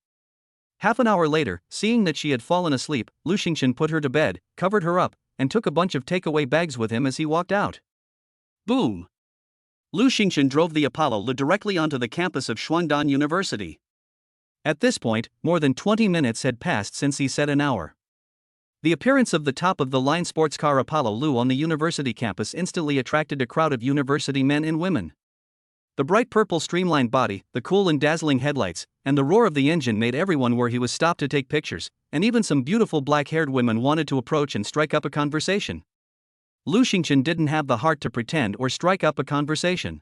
Half an hour later, seeing that she had fallen asleep, Lu Xingchen put her to bed, covered her up, and took a bunch of takeaway bags with him as he walked out. Boom! Lu Xingchen drove the Apollo directly onto the campus of Shuangdan University. At this point, more than 20 minutes had passed since he said an hour. The appearance of the top-of-the-line sports car Apollo Lu on the university campus instantly attracted a crowd of university men and women. The bright purple streamlined body, the cool and dazzling headlights, and the roar of the engine made everyone where he was stop to take pictures, and even some beautiful black-haired women wanted to approach and strike up a conversation. Lu Xingchen didn't have the heart to pretend or strike up a conversation.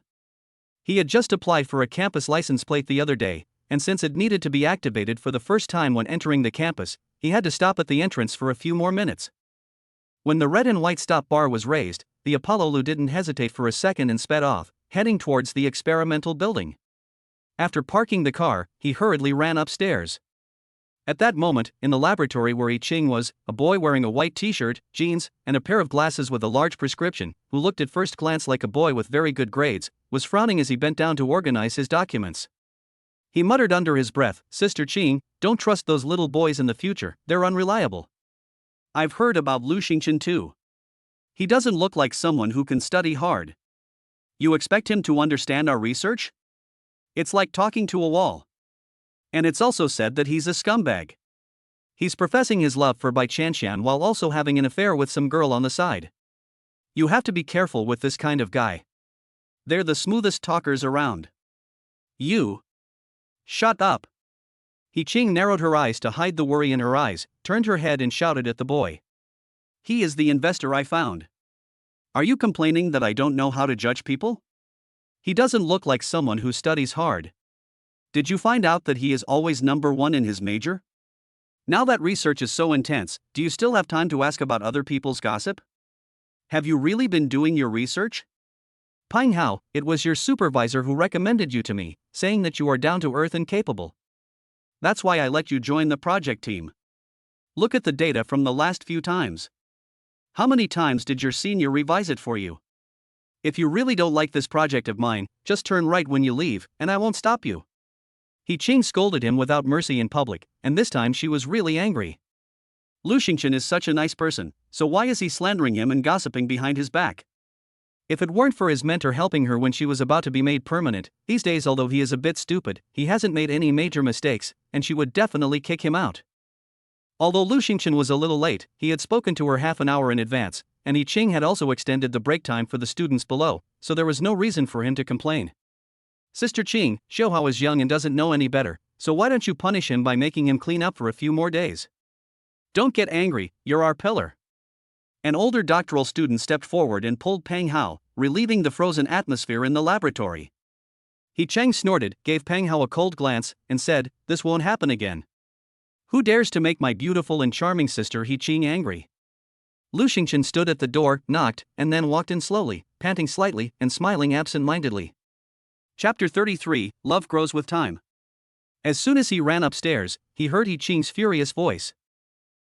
He had just applied for a campus license plate the other day, and since it needed to be activated for the first time when entering the campus, he had to stop at the entrance for a few more minutes. When the red and white stop bar was raised, the Apollo Lu didn't hesitate for a second and sped off, heading towards the experimental building. After parking the car, he hurriedly ran upstairs. At that moment, in the laboratory where He Ching was, a boy wearing a white t-shirt, jeans, and a pair of glasses with a large prescription, who looked at first glance like a boy with very good grades, was frowning as he bent down to organize his documents. He muttered under his breath, Sister Ching, don't trust those little boys in the future, they're unreliable. I've heard about Lu Xingchen too. He doesn't look like someone who can study hard. You expect him to understand our research? It's like talking to a wall. And it's also said that he's a scumbag. He's professing his love for Bai Chanchan while also having an affair with some girl on the side. You have to be careful with this kind of guy. They're the smoothest talkers around. You. Shut up. He Ching narrowed her eyes to hide the worry in her eyes, turned her head and shouted at the boy. He is the investor I found. Are you complaining that I don't know how to judge people? He doesn't look like someone who studies hard. Did you find out that he is always number one in his major? Now that research is so intense, do you still have time to ask about other people's gossip? Have you really been doing your research? Ping Hao, it was your supervisor who recommended you to me, saying that you are down to earth and capable. That's why I let you join the project team. Look at the data from the last few times. How many times did your senior revise it for you? If you really don't like this project of mine, just turn right when you leave, and I won't stop you. He Ching scolded him without mercy in public, and this time she was really angry. Lu Xingchen is such a nice person, so why is he slandering him and gossiping behind his back? If it weren't for his mentor helping her when she was about to be made permanent, these days although he is a bit stupid, he hasn't made any major mistakes, and she would definitely kick him out. Although Lu Xingchen was a little late, he had spoken to her half an hour in advance, and He Ching had also extended the break time for the students below, so there was no reason for him to complain. Sister Ching, Xiaohao is young and doesn't know any better, so why don't you punish him by making him clean up for a few more days? Don't get angry, you're our pillar. An older doctoral student stepped forward and pulled Peng Hao, relieving the frozen atmosphere in the laboratory. He Chang snorted, gave Peng Hao a cold glance, and said, "This won't happen again. Who dares to make my beautiful and charming sister He Ching angry?" Lu Xingchen stood at the door, knocked, and then walked in slowly, panting slightly and smiling absent-mindedly. Chapter 33, Love Grows with Time. As soon as he ran upstairs, he heard He Ching's furious voice.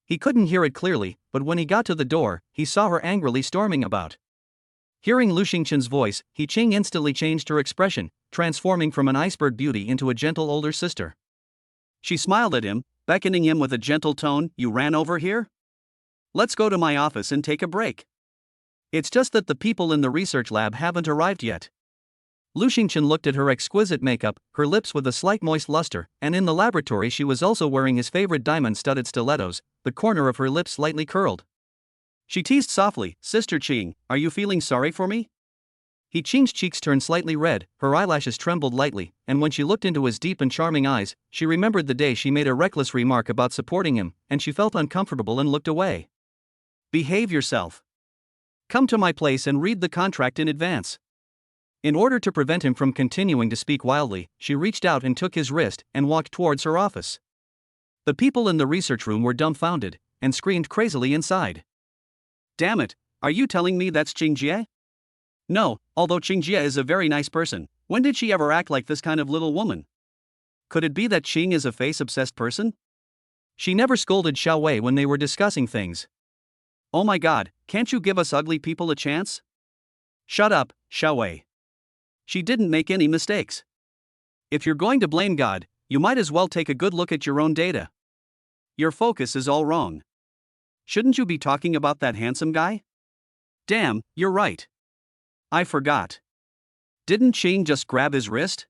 He couldn't hear it clearly, but when he got to the door, he saw her angrily storming about. Hearing Lu Xingchen's voice, He Ching instantly changed her expression, transforming from an iceberg beauty into a gentle older sister. She smiled at him, beckoning him with a gentle tone. "You ran over here? Let's go to my office and take a break. It's just that the people in the research lab haven't arrived yet." Lu Xingchen looked at her exquisite makeup, her lips with a slight moist luster, and in the laboratory she was also wearing his favorite diamond-studded stilettos, the corner of her lips slightly curled. She teased softly, "Sister Ching, are you feeling sorry for me?" He Ching's cheeks turned slightly red, her eyelashes trembled lightly, and when she looked into his deep and charming eyes, she remembered the day she made a reckless remark about supporting him, and she felt uncomfortable and looked away. "Behave yourself. Come to my place and read the contract in advance." In order to prevent him from continuing to speak wildly, she reached out and took his wrist and walked towards her office. The people in the research room were dumbfounded and screamed crazily inside. "Damn it, are you telling me that's Qingjie?" "No, although Qingjie is a very nice person, when did she ever act like this kind of little woman? Could it be that Qing is a face-obsessed person? She never scolded Xiao Wei when they were discussing things. Oh my god, can't you give us ugly people a chance?" "Shut up, Xiao Wei. She didn't make any mistakes. If you're going to blame God, you might as well take a good look at your own data. Your focus is all wrong. Shouldn't you be talking about that handsome guy? Damn, you're right. I forgot. Didn't Qing just grab his wrist?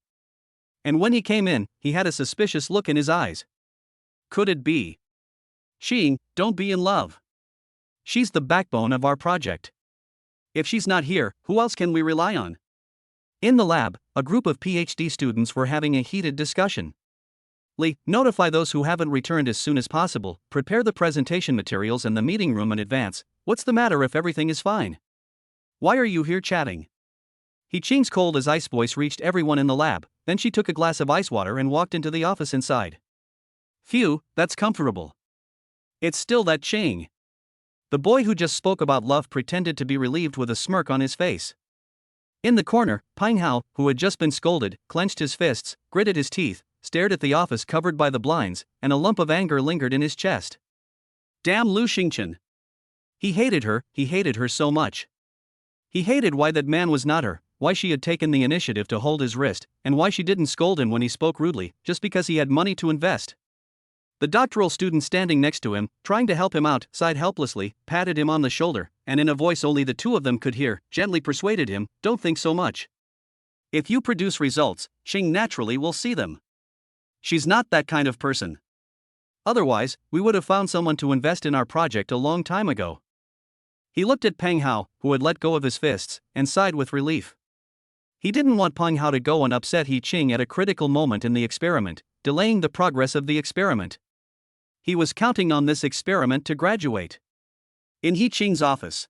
And when he came in, he had a suspicious look in his eyes. Could it be? Qing, don't be in love. She's the backbone of our project. If she's not here, who else can we rely on?" In the lab, a group of PhD students were having a heated discussion. "Li, notify those who haven't returned as soon as possible, prepare the presentation materials and the meeting room in advance. What's the matter if everything is fine? Why are you here chatting?" He Ching's cold as ice voice reached everyone in the lab, then she took a glass of ice water and walked into the office inside. "Phew, that's comfortable. It's still that Qing." The boy who just spoke about love pretended to be relieved with a smirk on his face. In the corner, Peng Hao, who had just been scolded, clenched his fists, gritted his teeth, stared at the office covered by the blinds, and a lump of anger lingered in his chest. Damn Lu Xingchen. He hated her so much. He hated why that man was not her, why she had taken the initiative to hold his wrist, and why she didn't scold him when he spoke rudely, just because he had money to invest. The doctoral student standing next to him, trying to help him out, sighed helplessly, patted him on the shoulder, and in a voice only the two of them could hear, gently persuaded him, "Don't think so much. If you produce results, Qing naturally will see them. She's not that kind of person. Otherwise, we would have found someone to invest in our project a long time ago." He looked at Peng Hao, who had let go of his fists, and sighed with relief. He didn't want Peng Hao to go and upset He Ching at a critical moment in the experiment, delaying the progress of the experiment. He was counting on this experiment to graduate. In He Ching's office,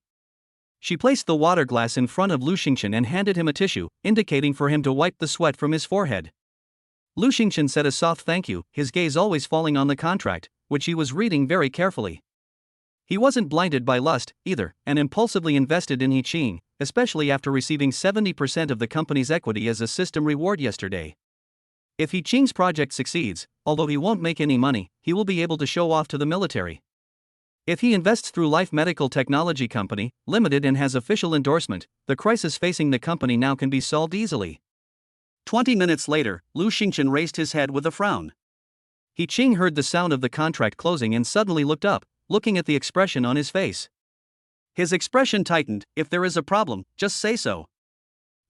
she placed the water glass in front of Lu Xingchen and handed him a tissue, indicating for him to wipe the sweat from his forehead. Lu Xingchen said a soft thank you, his gaze always falling on the contract, which he was reading very carefully. He wasn't blinded by lust, either, and impulsively invested in He Ching, especially after receiving 70% of the company's equity as a system reward yesterday. If He Ching's project succeeds, although he won't make any money, he will be able to show off to the military. If he invests through Life Medical Technology Company, Limited, and has official endorsement, the crisis facing the company now can be solved easily. 20 minutes later, Lu Xingchen raised his head with a frown. He Ching heard the sound of the contract closing and suddenly looked up, looking at the expression on his face. His expression tightened. "If there is a problem, just say so.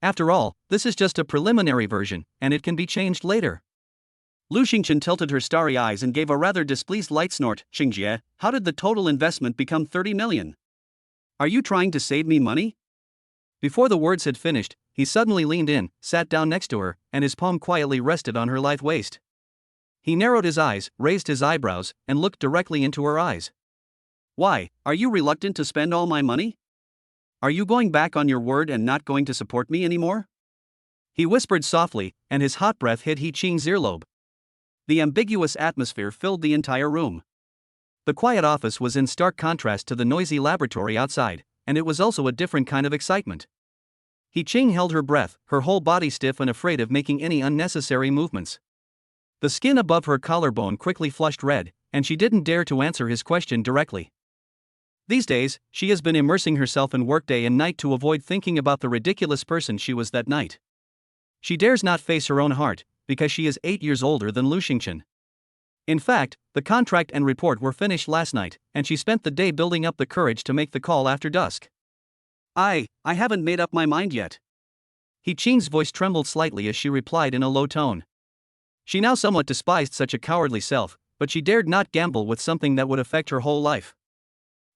After all, this is just a preliminary version, and it can be changed later." Lu Xingchen tilted her starry eyes and gave a rather displeased light snort. Xingjie, how did the total investment become 30 million? Are you trying to save me money? Before the words had finished, he suddenly leaned in, sat down next to her, and his palm quietly rested on her lithe waist. He narrowed his eyes, raised his eyebrows, and looked directly into her eyes. Why, are you reluctant to spend all my money? Are you going back on your word and not going to support me anymore? He whispered softly, and his hot breath hit He Ching's earlobe. The ambiguous atmosphere filled the entire room. The quiet office was in stark contrast to the noisy laboratory outside, and it was also a different kind of excitement. He Ching held her breath, her whole body stiff and afraid of making any unnecessary movements. The skin above her collarbone quickly flushed red, and she didn't dare to answer his question directly. These days, she has been immersing herself in work day and night to avoid thinking about the ridiculous person she was that night. She dares not face her own heart, because she is 8 years older than Lu Xingchen. In fact, the contract and report were finished last night, and she spent the day building up the courage to make the call after dusk. I haven't made up my mind yet. He Ching's voice trembled slightly as she replied in a low tone. She now somewhat despised such a cowardly self, but she dared not gamble with something that would affect her whole life.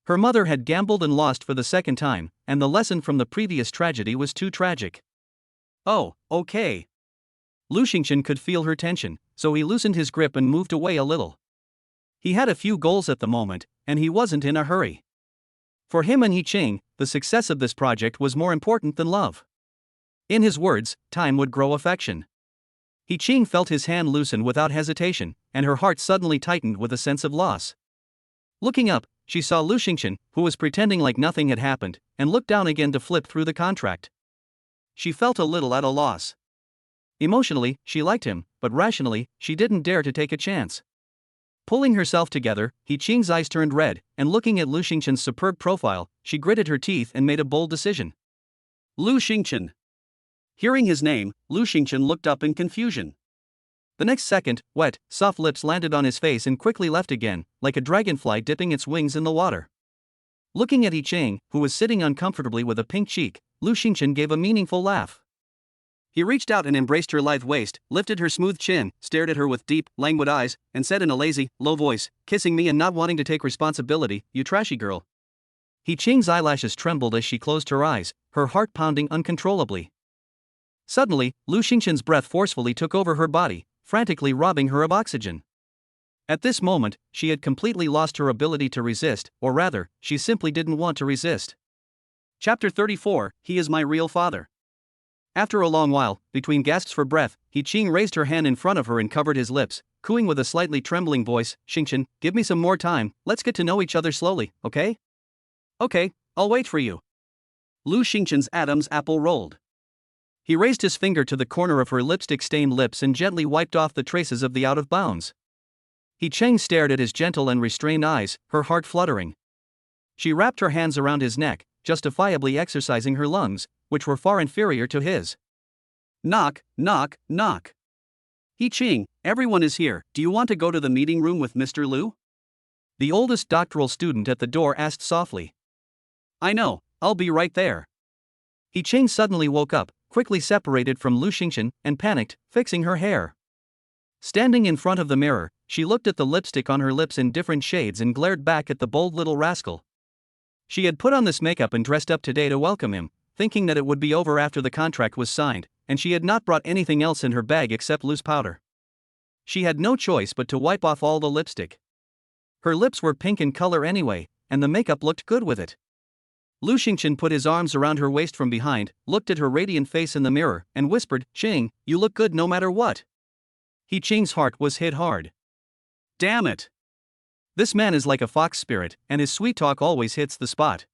Her mother had gambled and lost for the second time, and the lesson from the previous tragedy was too tragic. Oh, okay. Lu Xingchen could feel her tension, so he loosened his grip and moved away a little. He had a few goals at the moment, and he wasn't in a hurry. For him and He Ching, the success of this project was more important than love. In his words, time would grow affection. He Ching felt his hand loosen without hesitation, and her heart suddenly tightened with a sense of loss. Looking up, she saw Lu Xingchen, who was pretending like nothing had happened, and looked down again to flip through the contract. She felt a little at a loss. Emotionally, she liked him, but rationally, she didn't dare to take a chance. Pulling herself together, He Ching's eyes turned red, and looking at Lu Xingchen's superb profile, she gritted her teeth and made a bold decision. Lu Xingchen. Hearing his name, Lu Xingchen looked up in confusion. The next second, wet, soft lips landed on his face and quickly left again, like a dragonfly dipping its wings in the water. Looking at He Ching, who was sitting uncomfortably with a pink cheek, Lu Xingchen gave a meaningful laugh. He reached out and embraced her lithe waist, lifted her smooth chin, stared at her with deep, languid eyes, and said in a lazy, low voice, "Kissing me and not wanting to take responsibility, you trashy girl." He Ching's eyelashes trembled as she closed her eyes, her heart pounding uncontrollably. Suddenly, Lu Xingchen's breath forcefully took over her body, frantically robbing her of oxygen. At this moment, she had completely lost her ability to resist, or rather, she simply didn't want to resist. Chapter 34, He is my real father. After a long while, between gasps for breath, He Ching raised her hand in front of her and covered his lips, cooing with a slightly trembling voice, "Xingchen, give me some more time, let's get to know each other slowly, okay?" "Okay, I'll wait for you." Lu Xingchen's Adam's apple rolled. He raised his finger to the corner of her lipstick-stained lips and gently wiped off the traces of the out-of-bounds. He Ching stared at his gentle and restrained eyes, her heart fluttering. She wrapped her hands around his neck, justifiably exercising her lungs, which were far inferior to his. Knock, knock, knock. He Ching, everyone is here, do you want to go to the meeting room with Mr. Lu? The oldest doctoral student at the door asked softly. I know, I'll be right there. He Ching suddenly woke up, quickly separated from Lu Xingchen, and panicked, fixing her hair. Standing in front of the mirror, she looked at the lipstick on her lips in different shades and glared back at the bold little rascal. She had put on this makeup and dressed up today to welcome him, thinking that it would be over after the contract was signed, and she had not brought anything else in her bag except loose powder. She had no choice but to wipe off all the lipstick. Her lips were pink in color anyway, and the makeup looked good with it. Lu Xingchen put his arms around her waist from behind, looked at her radiant face in the mirror, and whispered, "Ching, you look good no matter what." He Ching's heart was hit hard. Damn it! This man is like a fox spirit, and his sweet talk always hits the spot.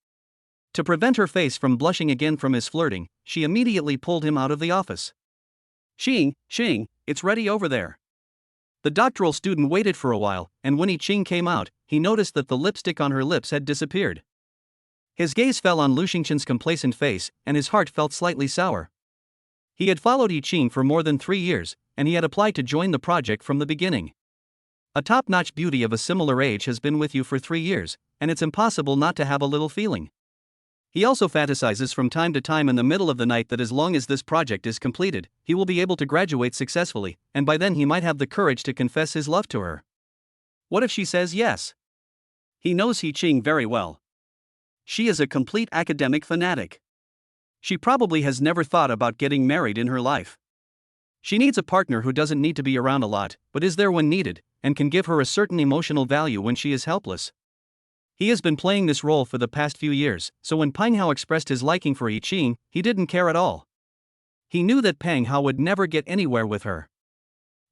To prevent her face from blushing again from his flirting, she immediately pulled him out of the office. Ching, it's ready over there." The doctoral student waited for a while, and when He Ching came out, he noticed that the lipstick on her lips had disappeared. His gaze fell on Lu Xingchen's complacent face, and his heart felt slightly sour. He had followed He Ching for more than 3 years, and he had applied to join the project from the beginning. A top-notch beauty of a similar age has been with you for 3 years, and it's impossible not to have a little feeling. He also fantasizes from time to time in the middle of the night that as long as this project is completed, he will be able to graduate successfully, and by then he might have the courage to confess his love to her. What if she says yes? He knows He Ching very well. She is a complete academic fanatic. She probably has never thought about getting married in her life. She needs a partner who doesn't need to be around a lot, but is there when needed, and can give her a certain emotional value when she is helpless. He has been playing this role for the past few years, so when Pang Hao expressed his liking for He Ching, he didn't care at all. He knew that Pang Hao would never get anywhere with her.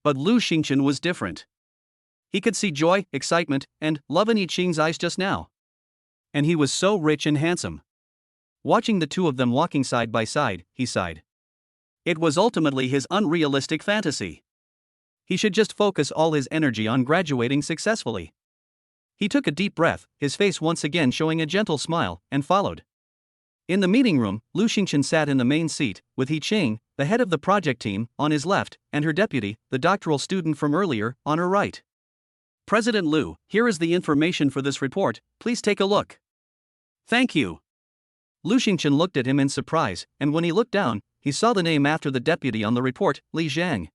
But Lu Xingchen was different. He could see joy, excitement, and love in He Ching's eyes just now. And he was so rich and handsome. Watching the two of them walking side by side, he sighed. It was ultimately his unrealistic fantasy. He should just focus all his energy on graduating successfully. He took a deep breath, his face once again showing a gentle smile, and followed. In the meeting room, Lu Xingchen sat in the main seat, with He Ching, the head of the project team, on his left, and her deputy, the doctoral student from earlier, on her right. President Lu, here is the information for this report, please take a look. Thank you. Lu Xingchen looked at him in surprise, and when he looked down, he saw the name after the deputy on the report, Li Zhang.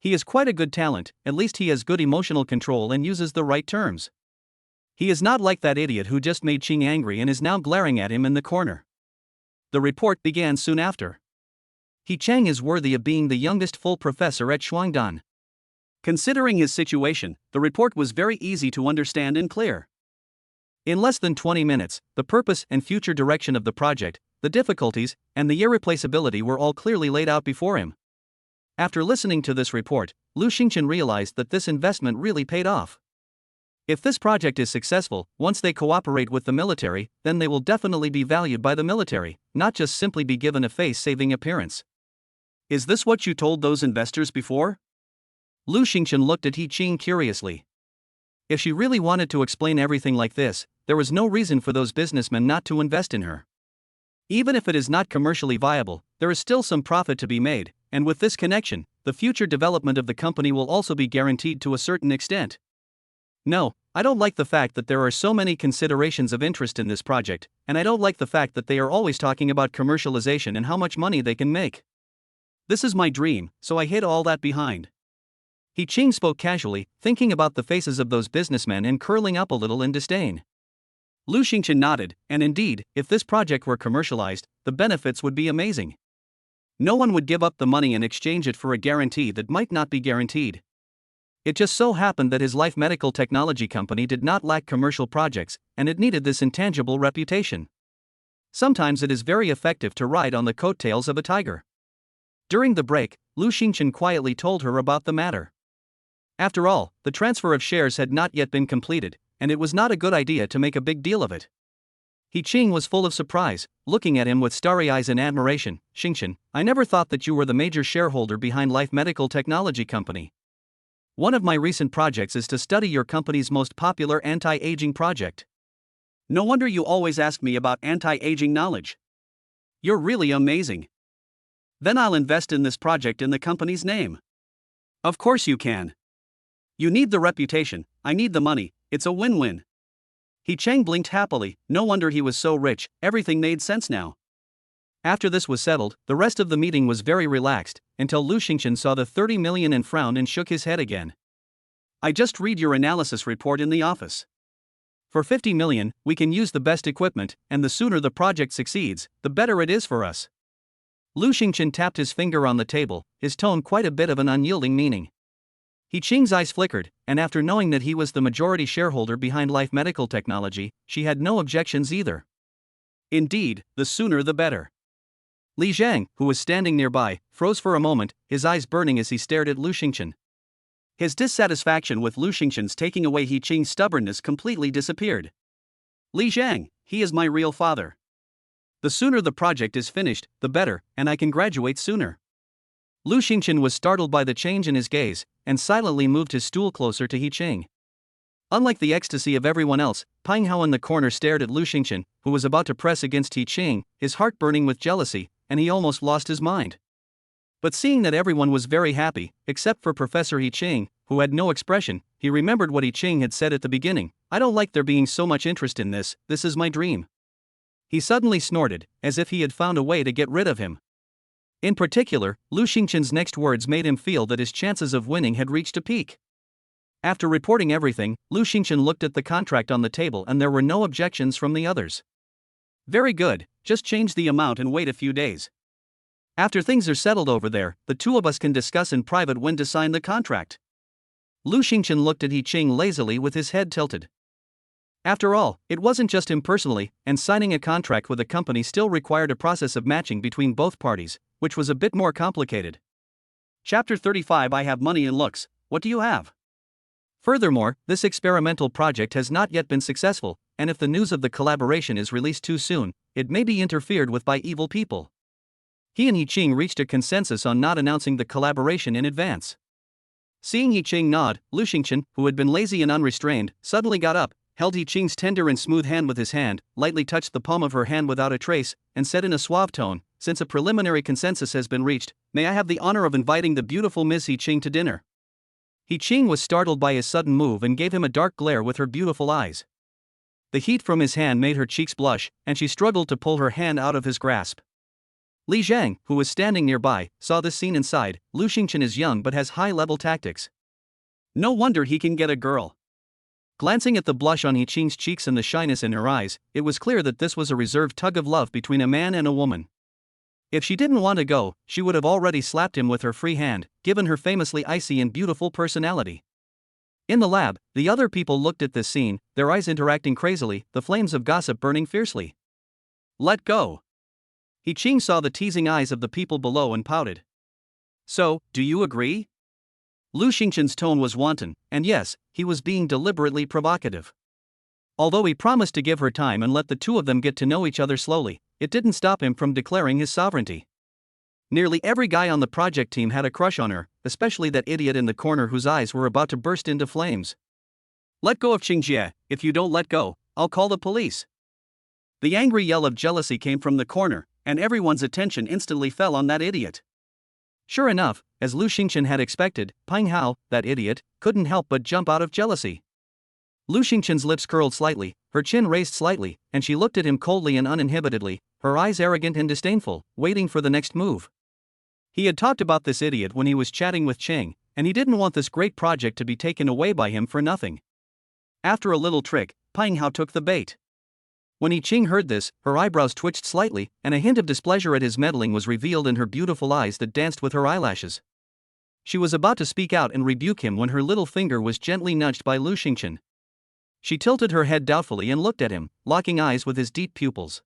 He is quite a good talent, at least he has good emotional control and uses the right terms. He is not like that idiot who just made Ching angry and is now glaring at him in the corner. The report began soon after. He Chang is worthy of being the youngest full professor at Shuangdan. Considering his situation, the report was very easy to understand and clear. In less than 20 minutes, the purpose and future direction of the project, the difficulties, and the irreplaceability were all clearly laid out before him. After listening to this report, Lu Xingchen realized that this investment really paid off. If this project is successful, once they cooperate with the military, then they will definitely be valued by the military, not just simply be given a face-saving appearance. Is this what you told those investors before? Lu Xingchen looked at He Ching curiously. If she really wanted to explain everything like this, there was no reason for those businessmen not to invest in her. Even if it is not commercially viable, there is still some profit to be made, and with this connection, the future development of the company will also be guaranteed to a certain extent. No, I don't like the fact that there are so many considerations of interest in this project, and I don't like the fact that they are always talking about commercialization and how much money they can make. This is my dream, so I hid all that behind. He Ching spoke casually, thinking about the faces of those businessmen and curling up a little in disdain. Lu Xingchen nodded, and indeed, if this project were commercialized, the benefits would be amazing. No one would give up the money and exchange it for a guarantee that might not be guaranteed. It just so happened that his life medical technology company did not lack commercial projects, and it needed this intangible reputation. Sometimes it is very effective to ride on the coattails of a tiger. During the break, Lu Xingchen quietly told her about the matter. After all, the transfer of shares had not yet been completed, and it was not a good idea to make a big deal of it. He Ching was full of surprise, looking at him with starry eyes in admiration. Xingchen, I never thought that you were the major shareholder behind Life Medical Technology Company. One of my recent projects is to study your company's most popular anti-aging project. No wonder you always ask me about anti-aging knowledge. You're really amazing. Then I'll invest in this project in the company's name. Of course you can. You need the reputation, I need the money, it's a win-win. He Chang blinked happily, no wonder he was so rich, everything made sense now. After this was settled, the rest of the meeting was very relaxed, until Lu Xingchen saw the 30 million and frowned and shook his head again. I just read your analysis report in the office. For 50 million, we can use the best equipment, and the sooner the project succeeds, the better it is for us. Lu Xingchen tapped his finger on the table, his tone quite a bit of an unyielding meaning. He Ching's eyes flickered, and after knowing that he was the majority shareholder behind Life Medical Technology, she had no objections either. Indeed, the sooner the better. Li Zhang, who was standing nearby, froze for a moment, his eyes burning as he stared at Lu Xingchen. His dissatisfaction with Lu Xingchen's taking away He Ching's stubbornness completely disappeared. Li Zhang, he is my real father. The sooner the project is finished, the better, and I can graduate sooner. Lu Xingchen was startled by the change in his gaze, and silently moved his stool closer to He Ching. Unlike the ecstasy of everyone else, Pang Hao in the corner stared at Lu Xingchen, who was about to press against He Ching, his heart burning with jealousy, and he almost lost his mind. But seeing that everyone was very happy, except for Professor He Ching, who had no expression, he remembered what He Ching had said at the beginning, I don't like there being so much interest in this, this is my dream. He suddenly snorted, as if he had found a way to get rid of him. In particular, Lu Xingchen's next words made him feel that his chances of winning had reached a peak. After reporting everything, Lu Xingchen looked at the contract on the table and there were no objections from the others. Very good, just change the amount and wait a few days. After things are settled over there, the two of us can discuss in private when to sign the contract. Lu Xingchen looked at He Ching lazily with his head tilted. After all, it wasn't just him personally, and signing a contract with a company still required a process of matching between both parties, which was a bit more complicated. Chapter 35 I have money and looks, what do you have? Furthermore, this experimental project has not yet been successful, and if the news of the collaboration is released too soon, it may be interfered with by evil people. He and He Ching reached a consensus on not announcing the collaboration in advance. Seeing He Ching nod, Lu Xingchen, who had been lazy and unrestrained, suddenly got up, held He Ching's tender and smooth hand with his hand, lightly touched the palm of her hand without a trace, and said in a suave tone, "Since a preliminary consensus has been reached, may I have the honor of inviting the beautiful Miss He Ching to dinner?" He Ching was startled by his sudden move and gave him a dark glare with her beautiful eyes. The heat from his hand made her cheeks blush, and she struggled to pull her hand out of his grasp. Li Zhang, who was standing nearby, saw this scene and sighed. Lu Xingchen is young but has high-level tactics. No wonder he can get a girl. Glancing at the blush on He Ching's cheeks and the shyness in her eyes, it was clear that this was a reserved tug of love between a man and a woman. If she didn't want to go, she would have already slapped him with her free hand, given her famously icy and beautiful personality. In the lab, the other people looked at this scene, their eyes interacting crazily, the flames of gossip burning fiercely. Let go. He Ching saw the teasing eyes of the people below and pouted. So, do you agree? Lu Xingchen's tone was wanton, and yes, he was being deliberately provocative. Although he promised to give her time and let the two of them get to know each other slowly, it didn't stop him from declaring his sovereignty. Nearly every guy on the project team had a crush on her, especially that idiot in the corner whose eyes were about to burst into flames. Let go of Qingjie, if you don't let go, I'll call the police. The angry yell of jealousy came from the corner, and everyone's attention instantly fell on that idiot. Sure enough, as Lu Xingchen had expected, Peng Hao, that idiot, couldn't help but jump out of jealousy. Lu Xingchen's lips curled slightly, her chin raised slightly, and she looked at him coldly and uninhibitedly, her eyes arrogant and disdainful, waiting for the next move. He had talked about this idiot when he was chatting with Cheng, and he didn't want this great project to be taken away by him for nothing. After a little trick, Peng Hao took the bait. When He Ching heard this, her eyebrows twitched slightly, and a hint of displeasure at his meddling was revealed in her beautiful eyes that danced with her eyelashes. She was about to speak out and rebuke him when her little finger was gently nudged by Lu Xingchen. She tilted her head doubtfully and looked at him, locking eyes with his deep pupils.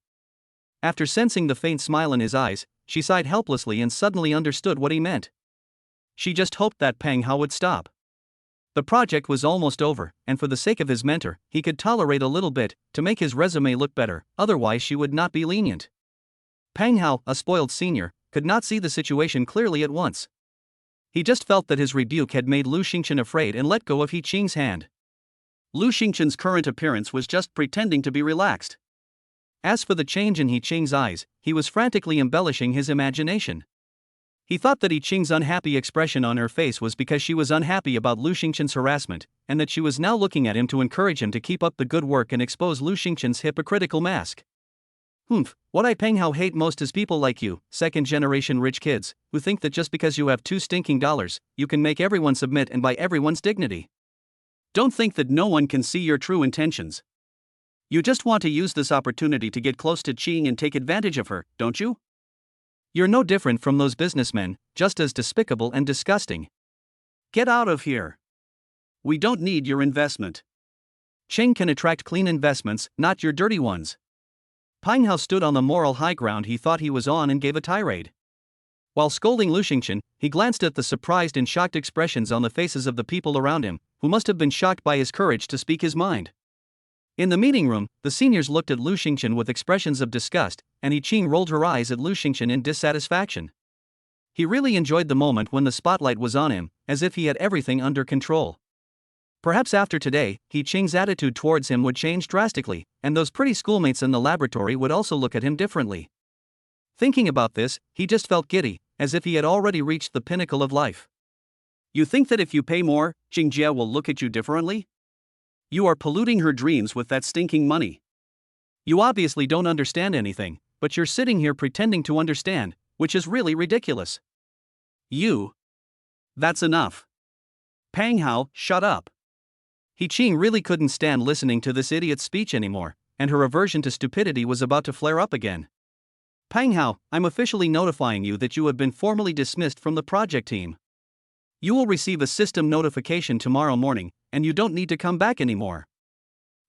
After sensing the faint smile in his eyes, she sighed helplessly and suddenly understood what he meant. She just hoped that Peng Hao would stop. The project was almost over, and for the sake of his mentor, he could tolerate a little bit, to make his resume look better, otherwise she would not be lenient. Peng Hao, a spoiled senior, could not see the situation clearly at once. He just felt that his rebuke had made Lu Xingchen afraid and let go of He Ching's hand. Lu Xingchen's current appearance was just pretending to be relaxed. As for the change in He Ching's eyes, he was frantically embellishing his imagination. He thought that He Ching's unhappy expression on her face was because she was unhappy about Lu Xingchen's harassment, and that she was now looking at him to encourage him to keep up the good work and expose Lu Xingchen's hypocritical mask. What I Peng Hao hate most is people like you, second-generation rich kids, who think that just because you have $2 stinking, you can make everyone submit and buy everyone's dignity. Don't think that no one can see your true intentions. You just want to use this opportunity to get close to Qing and take advantage of her, don't you? You're no different from those businessmen, just as despicable and disgusting. Get out of here. We don't need your investment. Qing can attract clean investments, not your dirty ones. Peng Hao stood on the moral high ground he thought he was on and gave a tirade. While scolding Lu Xingchen, he glanced at the surprised and shocked expressions on the faces of the people around him, who must have been shocked by his courage to speak his mind. In the meeting room, the seniors looked at Lu Xingchen with expressions of disgust, and He Ching rolled her eyes at Lu Xingchen in dissatisfaction. He really enjoyed the moment when the spotlight was on him, as if he had everything under control. Perhaps after today, He Ching's attitude towards him would change drastically, and those pretty schoolmates in the laboratory would also look at him differently. Thinking about this, he just felt giddy, as if he had already reached the pinnacle of life. You think that if you pay more, Qingjie will look at you differently? You are polluting her dreams with that stinking money. You obviously don't understand anything, but you're sitting here pretending to understand, which is really ridiculous. You. That's enough. Pang Hao, shut up. He Ching really couldn't stand listening to this idiot's speech anymore, and her aversion to stupidity was about to flare up again. Pang Hao, I'm officially notifying you that you have been formally dismissed from the project team. You will receive a system notification tomorrow morning, and you don't need to come back anymore.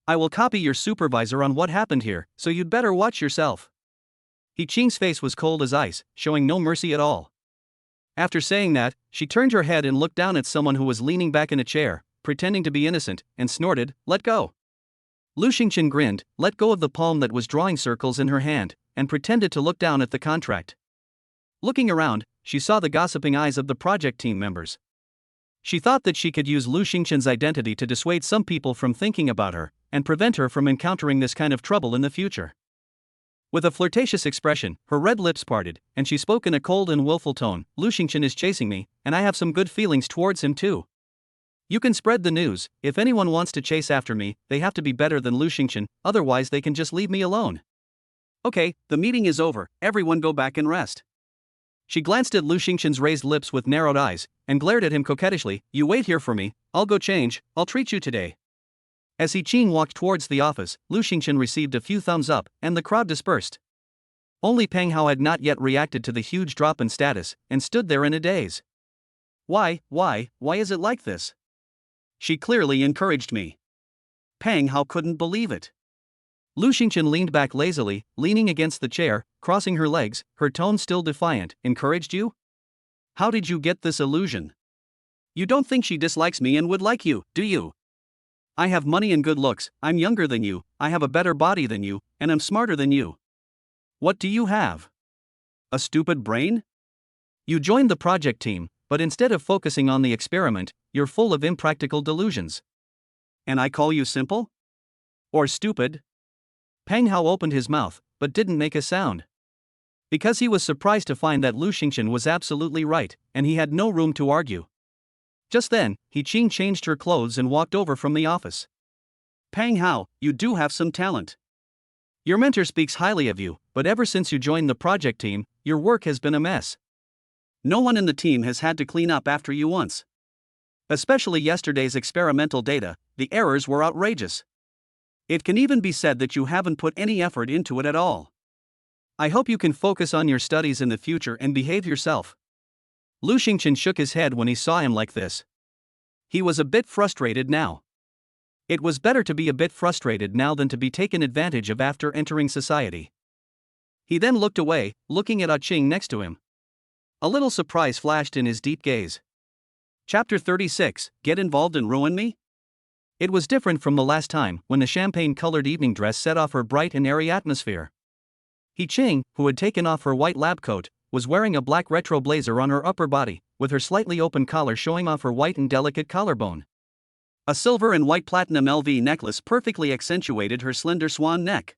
I will copy your supervisor on what happened here, so you'd better watch yourself. He Ching's face was cold as ice, showing no mercy at all. After saying that, she turned her head and looked down at someone who was leaning back in a chair, pretending to be innocent, and snorted, "Let go." Lu Xingqian grinned, let go of the palm that was drawing circles in her hand, and pretended to look down at the contract. Looking around, she saw the gossiping eyes of the project team members. She thought that she could use Lu Xingqian's identity to dissuade some people from thinking about her, and prevent her from encountering this kind of trouble in the future. With a flirtatious expression, her red lips parted, and she spoke in a cold and willful tone, "Lu Xingqian is chasing me, and I have some good feelings towards him too. You can spread the news. If anyone wants to chase after me, they have to be better than Lu Xingqian, otherwise they can just leave me alone." Okay, the meeting is over, everyone go back and rest. She glanced at Lu Xingqian's raised lips with narrowed eyes, and glared at him coquettishly, "You wait here for me, I'll go change, I'll treat you today." As He Ching walked towards the office, Lu Xingqian received a few thumbs up, and the crowd dispersed. Only Pang Hao had not yet reacted to the huge drop in status, and stood there in a daze. Why is it like this? She clearly encouraged me. Pang Hao couldn't believe it. Lu Xingqian leaned back lazily, leaning against the chair, crossing her legs, her tone still defiant. "Encouraged you? How did you get this illusion? You don't think she dislikes me and would like you, do you? I have money and good looks, I'm younger than you, I have a better body than you, and I'm smarter than you. What do you have? A stupid brain? You joined the project team, but instead of focusing on the experiment, you're full of impractical delusions. And I call you simple? Or stupid?" Pang Hao opened his mouth, but didn't make a sound. Because he was surprised to find that Lu Xingqian was absolutely right, and he had no room to argue. Just then, He Ching changed her clothes and walked over from the office. "Pang Hao, you do have some talent. Your mentor speaks highly of you, but ever since you joined the project team, your work has been a mess. No one in the team has had to clean up after you once. Especially yesterday's experimental data, the errors were outrageous. It can even be said that you haven't put any effort into it at all. I hope you can focus on your studies in the future and behave yourself." Lu Xingqian shook his head when he saw him like this. He was a bit frustrated now. It was better to be a bit frustrated now than to be taken advantage of after entering society. He then looked away, looking at Ah Ching next to him. A little surprise flashed in his deep gaze. Chapter 36, Get Involved and Ruin Me? It was different from the last time, when the champagne-colored evening dress set off her bright and airy atmosphere. He Ching, who had taken off her white lab coat, was wearing a black retro blazer on her upper body, with her slightly open collar showing off her white and delicate collarbone. A silver and white platinum LV necklace perfectly accentuated her slender swan neck.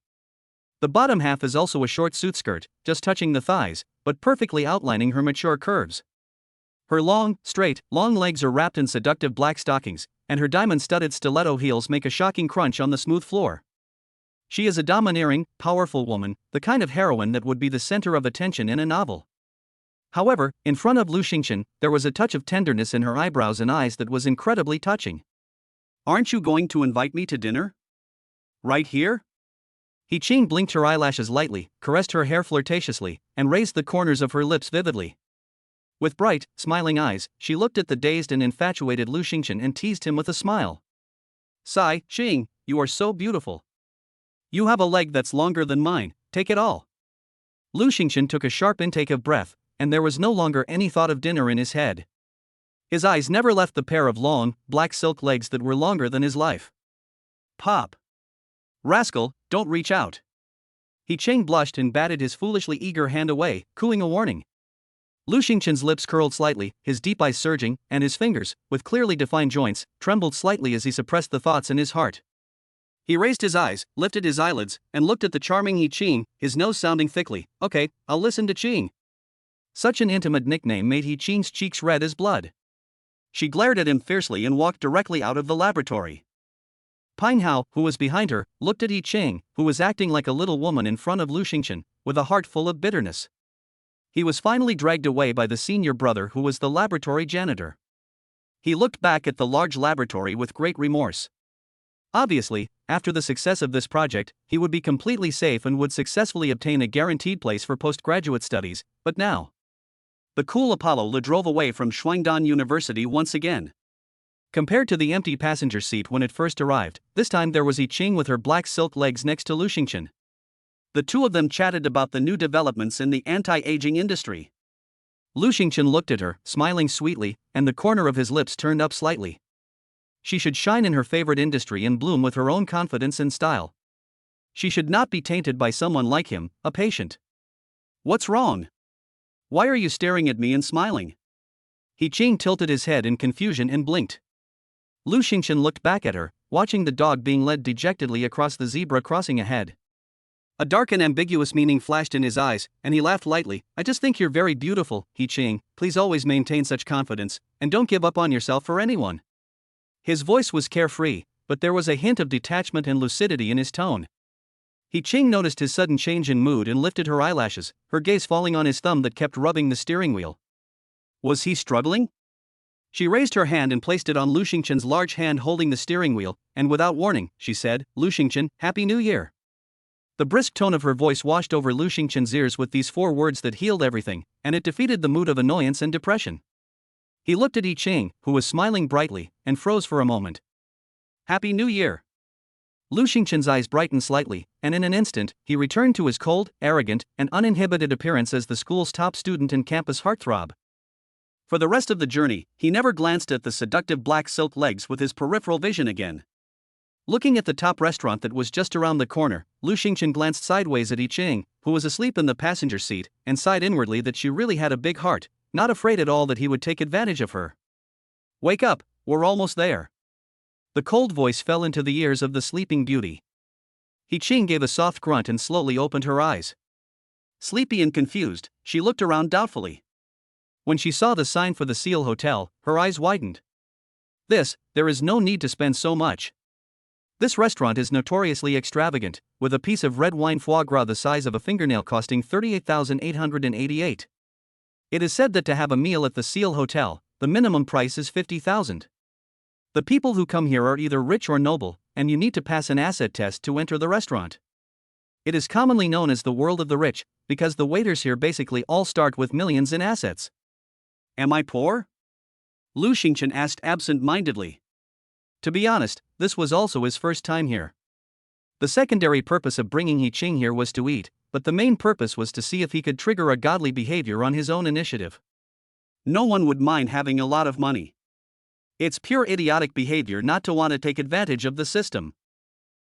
The bottom half is also a short suit skirt, just touching the thighs, but perfectly outlining her mature curves. Her long, straight, long legs are wrapped in seductive black stockings, and her diamond-studded stiletto heels make a shocking crunch on the smooth floor. She is a domineering, powerful woman, the kind of heroine that would be the center of attention in a novel. However, in front of Lu Xingqian, there was a touch of tenderness in her eyebrows and eyes that was incredibly touching. "Aren't you going to invite me to dinner? Right here?" He Ching blinked her eyelashes lightly, caressed her hair flirtatiously, and raised the corners of her lips vividly. With bright, smiling eyes, she looked at the dazed and infatuated Lu Xingqian and teased him with a smile. "Sai, Ching, you are so beautiful. You have a leg that's longer than mine, take it all." Lu Xingqian took a sharp intake of breath, and there was no longer any thought of dinner in his head. His eyes never left the pair of long, black silk legs that were longer than his life. "Pop. Rascal, don't reach out." He Ching blushed and batted his foolishly eager hand away, cooing a warning. Lu Xingqian's lips curled slightly, his deep eyes surging, and his fingers, with clearly defined joints, trembled slightly as he suppressed the thoughts in his heart. He raised his eyes, lifted his eyelids, and looked at the charming He Ching, his nose sounding thickly, "Okay, I'll listen to Ching." Such an intimate nickname made He Ching's cheeks red as blood. She glared at him fiercely and walked directly out of the laboratory. Pine Hao, who was behind her, looked at He Ching, who was acting like a little woman in front of Lu Xingchen, with a heart full of bitterness. He was finally dragged away by the senior brother who was the laboratory janitor. He looked back at the large laboratory with great remorse. Obviously, after the success of this project, he would be completely safe and would successfully obtain a guaranteed place for postgraduate studies, but now. The cool Apollo drove away from Shuangdan University once again. Compared to the empty passenger seat when it first arrived, this time there was He Ching with her black silk legs next to Lu Xingchen. The two of them chatted about the new developments in the anti-aging industry. Lu Xingchen looked at her, smiling sweetly, and the corner of his lips turned up slightly. She should shine in her favorite industry and bloom with her own confidence and style. She should not be tainted by someone like him, a patient. What's wrong? Why are you staring at me and smiling? He Ching tilted his head in confusion and blinked. Lu Xingchen looked back at her, watching the dog being led dejectedly across the zebra crossing ahead. A dark and ambiguous meaning flashed in his eyes, and he laughed lightly. I just think you're very beautiful, He Ching. Please always maintain such confidence, and don't give up on yourself for anyone. His voice was carefree, but there was a hint of detachment and lucidity in his tone. He Ching noticed his sudden change in mood and lifted her eyelashes, her gaze falling on his thumb that kept rubbing the steering wheel. Was he struggling? She raised her hand and placed it on Lu Xingchen's large hand holding the steering wheel, and without warning, she said, Lu Xingchen, Happy New Year. The brisk tone of her voice washed over Lu Xingchen's ears with these 4 words that healed everything, and it defeated the mood of annoyance and depression. He looked at He Ching, who was smiling brightly, and froze for a moment. Happy New Year. Lu Xingchen's eyes brightened slightly, and in an instant, he returned to his cold, arrogant, and uninhibited appearance as the school's top student and campus heartthrob. For the rest of the journey, he never glanced at the seductive black silk legs with his peripheral vision again. Looking at the top restaurant that was just around the corner, Lu Xingchen glanced sideways at He Ching, who was asleep in the passenger seat, and sighed inwardly that she really had a big heart, not afraid at all that he would take advantage of her. Wake up, we're almost there. The cold voice fell into the ears of the sleeping beauty. He Ching gave a soft grunt and slowly opened her eyes. Sleepy and confused, she looked around doubtfully. When she saw the sign for the Seal Hotel, her eyes widened. There is no need to spend so much. This restaurant is notoriously extravagant, with a piece of red wine foie gras the size of a fingernail costing 38,888. It is said that to have a meal at the Seal Hotel, the minimum price is 50,000. The people who come here are either rich or noble, and you need to pass an asset test to enter the restaurant. It is commonly known as the world of the rich, because the waiters here basically all start with millions in assets. Am I poor? Lu Xingchen asked absent-mindedly. To be honest, this was also his first time here. The secondary purpose of bringing He Ching here was to eat, but the main purpose was to see if he could trigger a godly behavior on his own initiative. No one would mind having a lot of money. It's pure idiotic behavior not to want to take advantage of the system.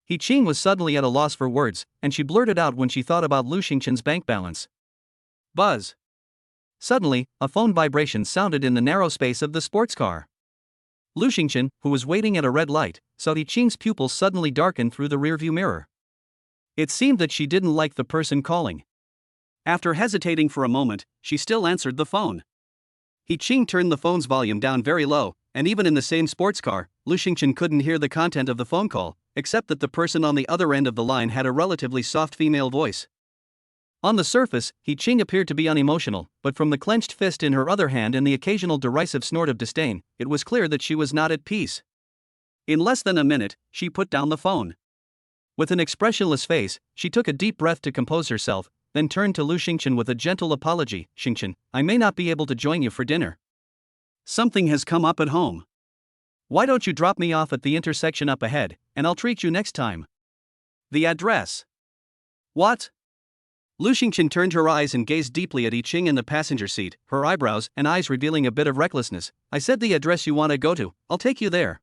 He Ching was suddenly at a loss for words, and she blurted out when she thought about Lu Xingchen's bank balance. Buzz. Suddenly, a phone vibration sounded in the narrow space of the sports car. Lu Xingchen, who was waiting at a red light, saw He Ching's pupils suddenly darken through the rearview mirror. It seemed that she didn't like the person calling. After hesitating for a moment, she still answered the phone. He Ching turned the phone's volume down very low, and even in the same sports car, Lu Xingchen couldn't hear the content of the phone call, except that the person on the other end of the line had a relatively soft female voice. On the surface, He Ching appeared to be unemotional, but from the clenched fist in her other hand and the occasional derisive snort of disdain, it was clear that she was not at peace. In less than a minute, she put down the phone. With an expressionless face, she took a deep breath to compose herself, then turned to Lu Xingchen with a gentle apology. Xingchen, I may not be able to join you for dinner. Something has come up at home. Why don't you drop me off at the intersection up ahead, and I'll treat you next time. The address. What? Lu Xingchen turned her eyes and gazed deeply at He Ching in the passenger seat, her eyebrows and eyes revealing a bit of recklessness. I said the address you want to go to, I'll take you there.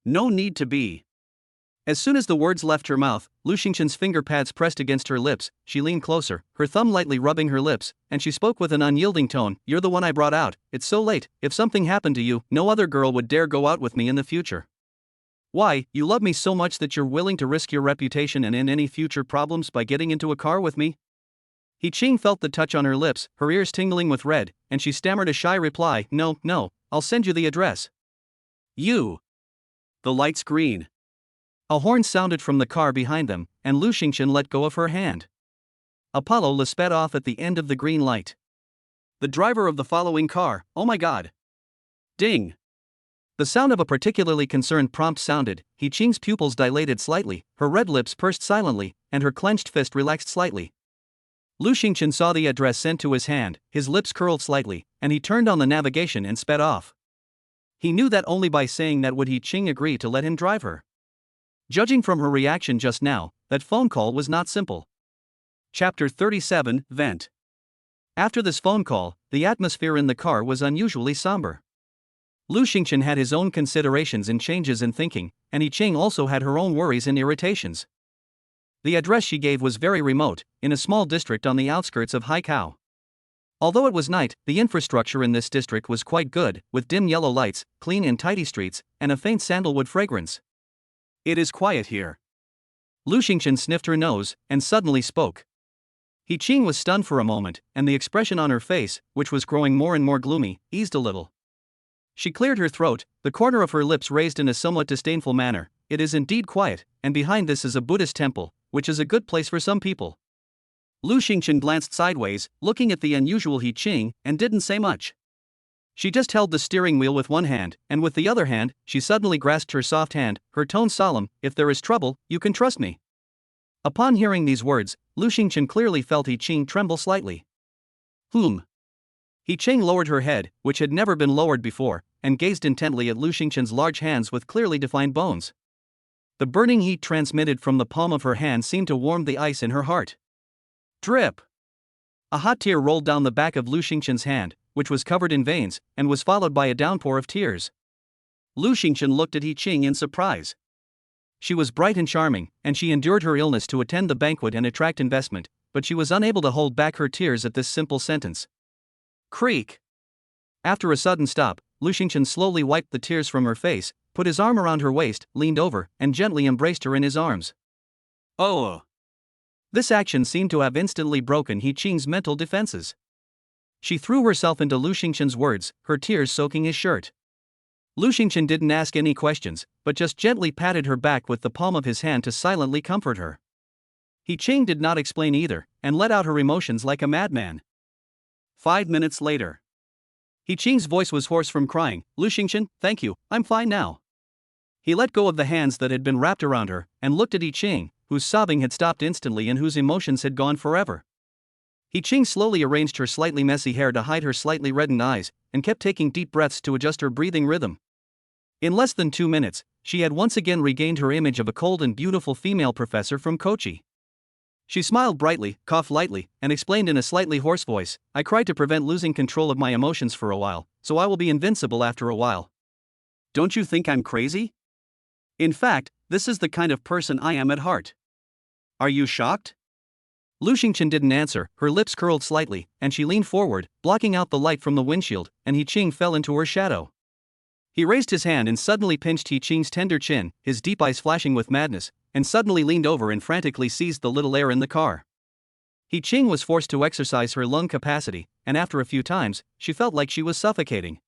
No need to be. As soon as the words left her mouth, Lu Xingchen's finger pads pressed against her lips, she leaned closer, her thumb lightly rubbing her lips, and she spoke with an unyielding tone. You're the one I brought out, it's so late, if something happened to you, no other girl would dare go out with me in the future. Why, you love me so much that you're willing to risk your reputation and end any future problems by getting into a car with me? He Ching felt the touch on her lips, her ears tingling with red, and she stammered a shy reply. No, I'll send you the address. You. The light's green. A horn sounded from the car behind them, and Lu Xingchen let go of her hand. Apollo sped off at the end of the green light. The driver of the following car, oh my god. Ding. The sound of a particularly concerned prompt sounded. He Ching's pupils dilated slightly, her red lips pursed silently, and her clenched fist relaxed slightly. Lu Xingchen saw the address sent to his hand, his lips curled slightly, and he turned on the navigation and sped off. He knew that only by saying that would He Ching agree to let him drive her. Judging from her reaction just now, that phone call was not simple. Chapter 37, Vent. After this phone call, the atmosphere in the car was unusually somber. Lu Xingchen had his own considerations and changes in thinking, and He Ching also had her own worries and irritations. The address she gave was very remote, in a small district on the outskirts of Haikao. Although it was night, the infrastructure in this district was quite good, with dim yellow lights, clean and tidy streets, and a faint sandalwood fragrance. It is quiet here. Lu Xingchen sniffed her nose, and suddenly spoke. He Ching was stunned for a moment, and the expression on her face, which was growing more and more gloomy, eased a little. She cleared her throat, the corner of her lips raised in a somewhat disdainful manner. It is indeed quiet, and behind this is a Buddhist temple, which is a good place for some people. Lu Xingchen glanced sideways, looking at the unusual He Ching, and didn't say much. She just held the steering wheel with one hand, and with the other hand, she suddenly grasped her soft hand, her tone solemn. If there is trouble, you can trust me. Upon hearing these words, Lu Xingchen clearly felt He Ching tremble slightly. He Ching lowered her head, which had never been lowered before, and gazed intently at Lu Xingchen's large hands with clearly defined bones. The burning heat transmitted from the palm of her hand seemed to warm the ice in her heart. Drip! A hot tear rolled down the back of Lu Xingchen's hand, which was covered in veins, and was followed by a downpour of tears. Lu Xingchen looked at He Ching in surprise. She was bright and charming, and she endured her illness to attend the banquet and attract investment, but she was unable to hold back her tears at this simple sentence. Creak! After a sudden stop, Lu Xingchen slowly wiped the tears from her face, put his arm around her waist, leaned over, and gently embraced her in his arms. Oh! This action seemed to have instantly broken He Ching's mental defenses. She threw herself into Lu Xingchen's words, her tears soaking his shirt. Lu Xingchen didn't ask any questions, but just gently patted her back with the palm of his hand to silently comfort her. He Ching did not explain either, and let out her emotions like a madman. 5 minutes later. He Ching's voice was hoarse from crying. Lu Xingchen, thank you, I'm fine now. He let go of the hands that had been wrapped around her, and looked at He Ching, whose sobbing had stopped instantly and whose emotions had gone forever. He Ching slowly arranged her slightly messy hair to hide her slightly reddened eyes, and kept taking deep breaths to adjust her breathing rhythm. In less than 2 minutes, she had once again regained her image of a cold and beautiful female professor from Kochi. She smiled brightly, coughed lightly, and explained in a slightly hoarse voice, I tried to prevent losing control of my emotions for a while, so I will be invincible after a while. Don't you think I'm crazy? In fact, this is the kind of person I am at heart. Are you shocked? Lu Xingchen didn't answer, her lips curled slightly, and she leaned forward, blocking out the light from the windshield, and He Ching fell into her shadow. He raised his hand and suddenly pinched He Ching's tender chin, his deep eyes flashing with madness, and suddenly leaned over and frantically seized the little air in the car. He Ching was forced to exercise her lung capacity, and after a few times, she felt like she was suffocating.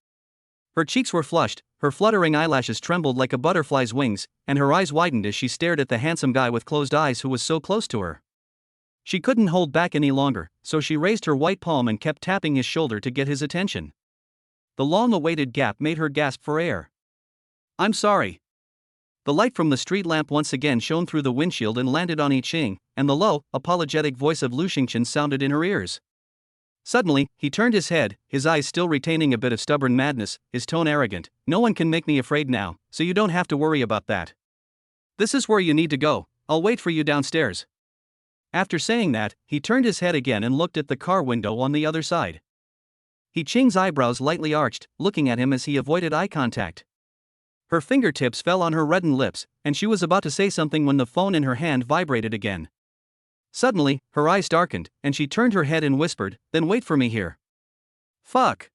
Her cheeks were flushed, her fluttering eyelashes trembled like a butterfly's wings, and her eyes widened as she stared at the handsome guy with closed eyes who was so close to her. She couldn't hold back any longer, so she raised her white palm and kept tapping his shoulder to get his attention. The long-awaited gap made her gasp for air. I'm sorry. The light from the street lamp once again shone through the windshield and landed on He Ching, and the low, apologetic voice of Lu Xingchen sounded in her ears. Suddenly, he turned his head, his eyes still retaining a bit of stubborn madness, his tone arrogant. No one can make me afraid now, so you don't have to worry about that. This is where you need to go, I'll wait for you downstairs. After saying that, he turned his head again and looked at the car window on the other side. He Ching's eyebrows lightly arched, looking at him as he avoided eye contact. Her fingertips fell on her reddened lips, and she was about to say something when the phone in her hand vibrated again. Suddenly, her eyes darkened, and she turned her head and whispered, then wait for me here. Fuck.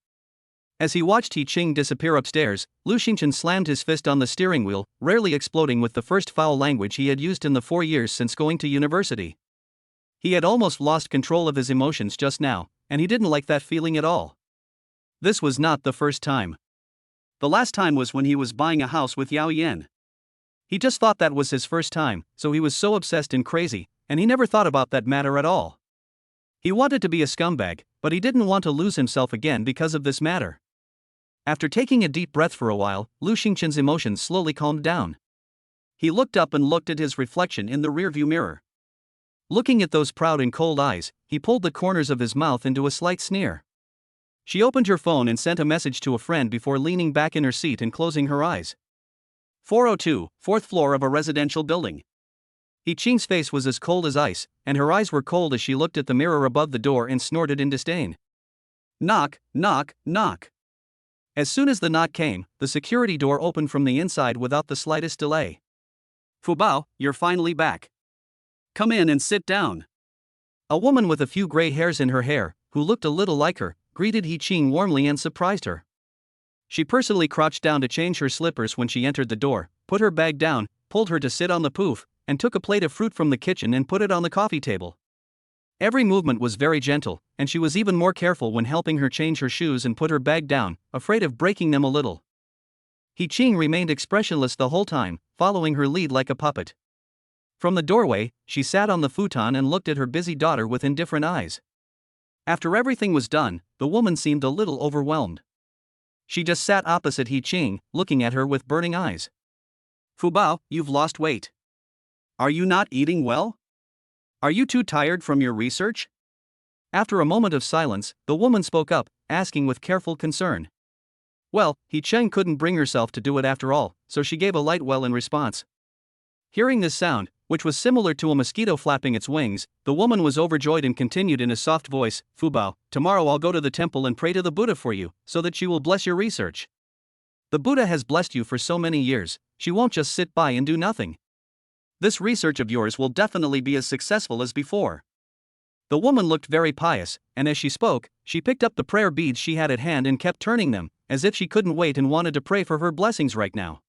As he watched He Ching disappear upstairs, Lu Xingchen slammed his fist on the steering wheel, rarely exploding with the first foul language he had used in the 4 years since going to university. He had almost lost control of his emotions just now, and he didn't like that feeling at all. This was not the first time. The last time was when he was buying a house with Yao Yan. He just thought that was his first time, so he was so obsessed and crazy, and he never thought about that matter at all. He wanted to be a scumbag, but he didn't want to lose himself again because of this matter. After taking a deep breath for a while, Lu Xingqian's emotions slowly calmed down. He looked up and looked at his reflection in the rearview mirror. Looking at those proud and cold eyes, he pulled the corners of his mouth into a slight sneer. She opened her phone and sent a message to a friend before leaning back in her seat and closing her eyes. 402, 4th floor of a residential building. He Ching's face was as cold as ice, and her eyes were cold as she looked at the mirror above the door and snorted in disdain. Knock, knock, knock. As soon as the knock came, the security door opened from the inside without the slightest delay. Fu Bao, you're finally back. Come in and sit down. A woman with a few gray hairs in her hair, who looked a little like her, greeted He Ching warmly and surprised her. She personally crouched down to change her slippers when she entered the door, put her bag down, pulled her to sit on the poof, and took a plate of fruit from the kitchen and put it on the coffee table. Every movement was very gentle, and she was even more careful when helping her change her shoes and put her bag down, afraid of breaking them a little. He Ching remained expressionless the whole time, following her lead like a puppet. From the doorway, she sat on the futon and looked at her busy daughter with indifferent eyes. After everything was done, the woman seemed a little overwhelmed. She just sat opposite He Ching, looking at her with burning eyes. Fu Bao, you've lost weight. Are you not eating well? Are you too tired from your research? After a moment of silence, the woman spoke up, asking with careful concern. Well, He Ching couldn't bring herself to do it after all, so she gave a light well in response. Hearing this sound, which was similar to a mosquito flapping its wings, the woman was overjoyed and continued in a soft voice, Fu Bao, tomorrow I'll go to the temple and pray to the Buddha for you, so that she will bless your research. The Buddha has blessed you for so many years, she won't just sit by and do nothing. This research of yours will definitely be as successful as before. The woman looked very pious, and as she spoke, she picked up the prayer beads she had at hand and kept turning them, as if she couldn't wait and wanted to pray for her blessings right now.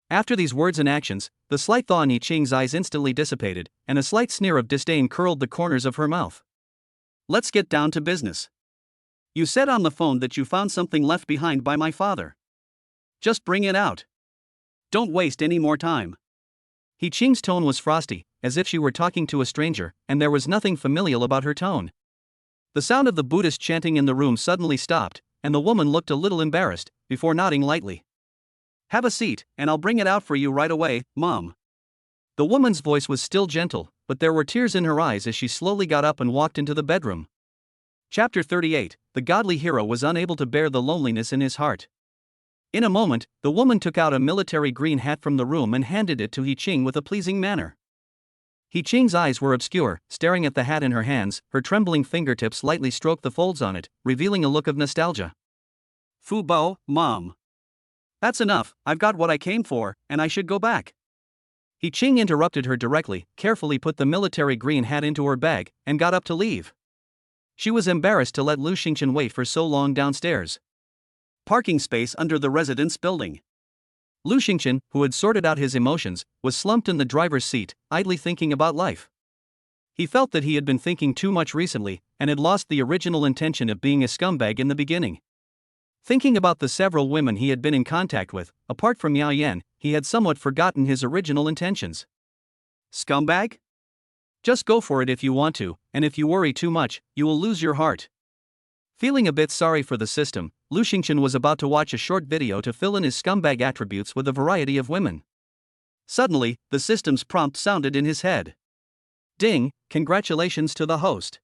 After these words and actions, the slight thaw in He Ching's eyes instantly dissipated, and a slight sneer of disdain curled the corners of her mouth. Let's get down to business. You said on the phone that you found something left behind by my father. Just bring it out. Don't waste any more time. He Ching's tone was frosty, as if she were talking to a stranger, and there was nothing familial about her tone. The sound of the Buddhist chanting in the room suddenly stopped, and the woman looked a little embarrassed, before nodding lightly. Have a seat, and I'll bring it out for you right away, Mom. The woman's voice was still gentle, but there were tears in her eyes as she slowly got up and walked into the bedroom. Chapter 38, the godly hero was unable to bear the loneliness in his heart. In a moment, the woman took out a military green hat from the room and handed it to He Ching with a pleasing manner. He Ching's eyes were obscure, staring at the hat in her hands, her trembling fingertips lightly stroked the folds on it, revealing a look of nostalgia. Fu Bao, Mom. That's enough, I've got what I came for, and I should go back. He Ching interrupted her directly, carefully put the military green hat into her bag, and got up to leave. She was embarrassed to let Lu Xingqian wait for so long downstairs. Parking space under the residence building. Lu Xingqian, who had sorted out his emotions, was slumped in the driver's seat, idly thinking about life. He felt that he had been thinking too much recently, and had lost the original intention of being a scumbag in the beginning. Thinking about the several women he had been in contact with, apart from Yao Yan, he had somewhat forgotten his original intentions. Scumbag? Just go for it if you want to, and if you worry too much, you will lose your heart. Feeling a bit sorry for the system, Lu Xingqian was about to watch a short video to fill in his scumbag attributes with a variety of women. Suddenly, the system's prompt sounded in his head. Ding, congratulations to the host.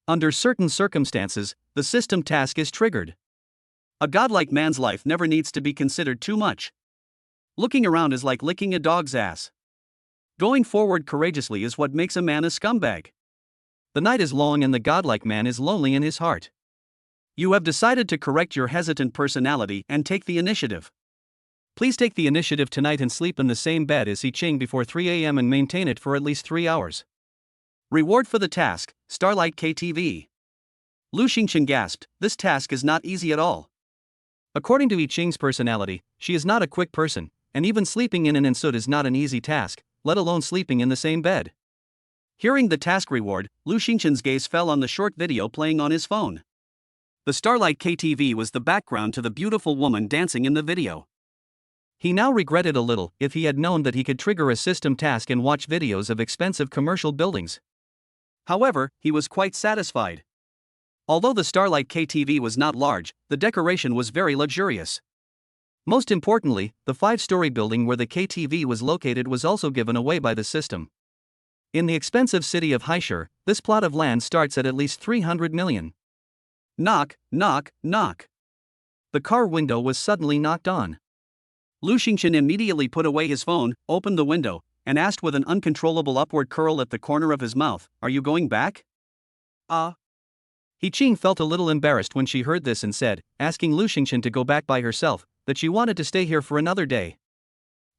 Under certain circumstances, the system task is triggered. A godlike man's life never needs to be considered too much. Looking around is like licking a dog's ass. Going forward courageously is what makes a man a scumbag. The night is long and the godlike man is lonely in his heart. You have decided to correct your hesitant personality and take the initiative. Please take the initiative tonight and sleep in the same bed as He Ching before 3 a.m. and maintain it for at least 3 hours. Reward for the task, Starlight KTV. Lu Xingqian gasped, this task is not easy at all. According to He Ching's personality, she is not a quick person, and even sleeping in an insud is not an easy task, let alone sleeping in the same bed. Hearing the task reward, Lu Xingqian's gaze fell on the short video playing on his phone. The Starlight KTV was the background to the beautiful woman dancing in the video. He now regretted a little if he had known that he could trigger a system task and watch videos of expensive commercial buildings. However, he was quite satisfied. Although the Starlight KTV was not large, the decoration was very luxurious. Most importantly, the 5-story building where the KTV was located was also given away by the system. In the expensive city of Heisher, this plot of land starts at least 300 million. Knock, knock, knock. The car window was suddenly knocked on. Lu Xingchen immediately put away his phone, opened the window, and asked with an uncontrollable upward curl at the corner of his mouth, "Are you going back?" He Ching felt a little embarrassed when she heard this and said, asking Lu Xingchen to go back by herself, that she wanted to stay here for another day.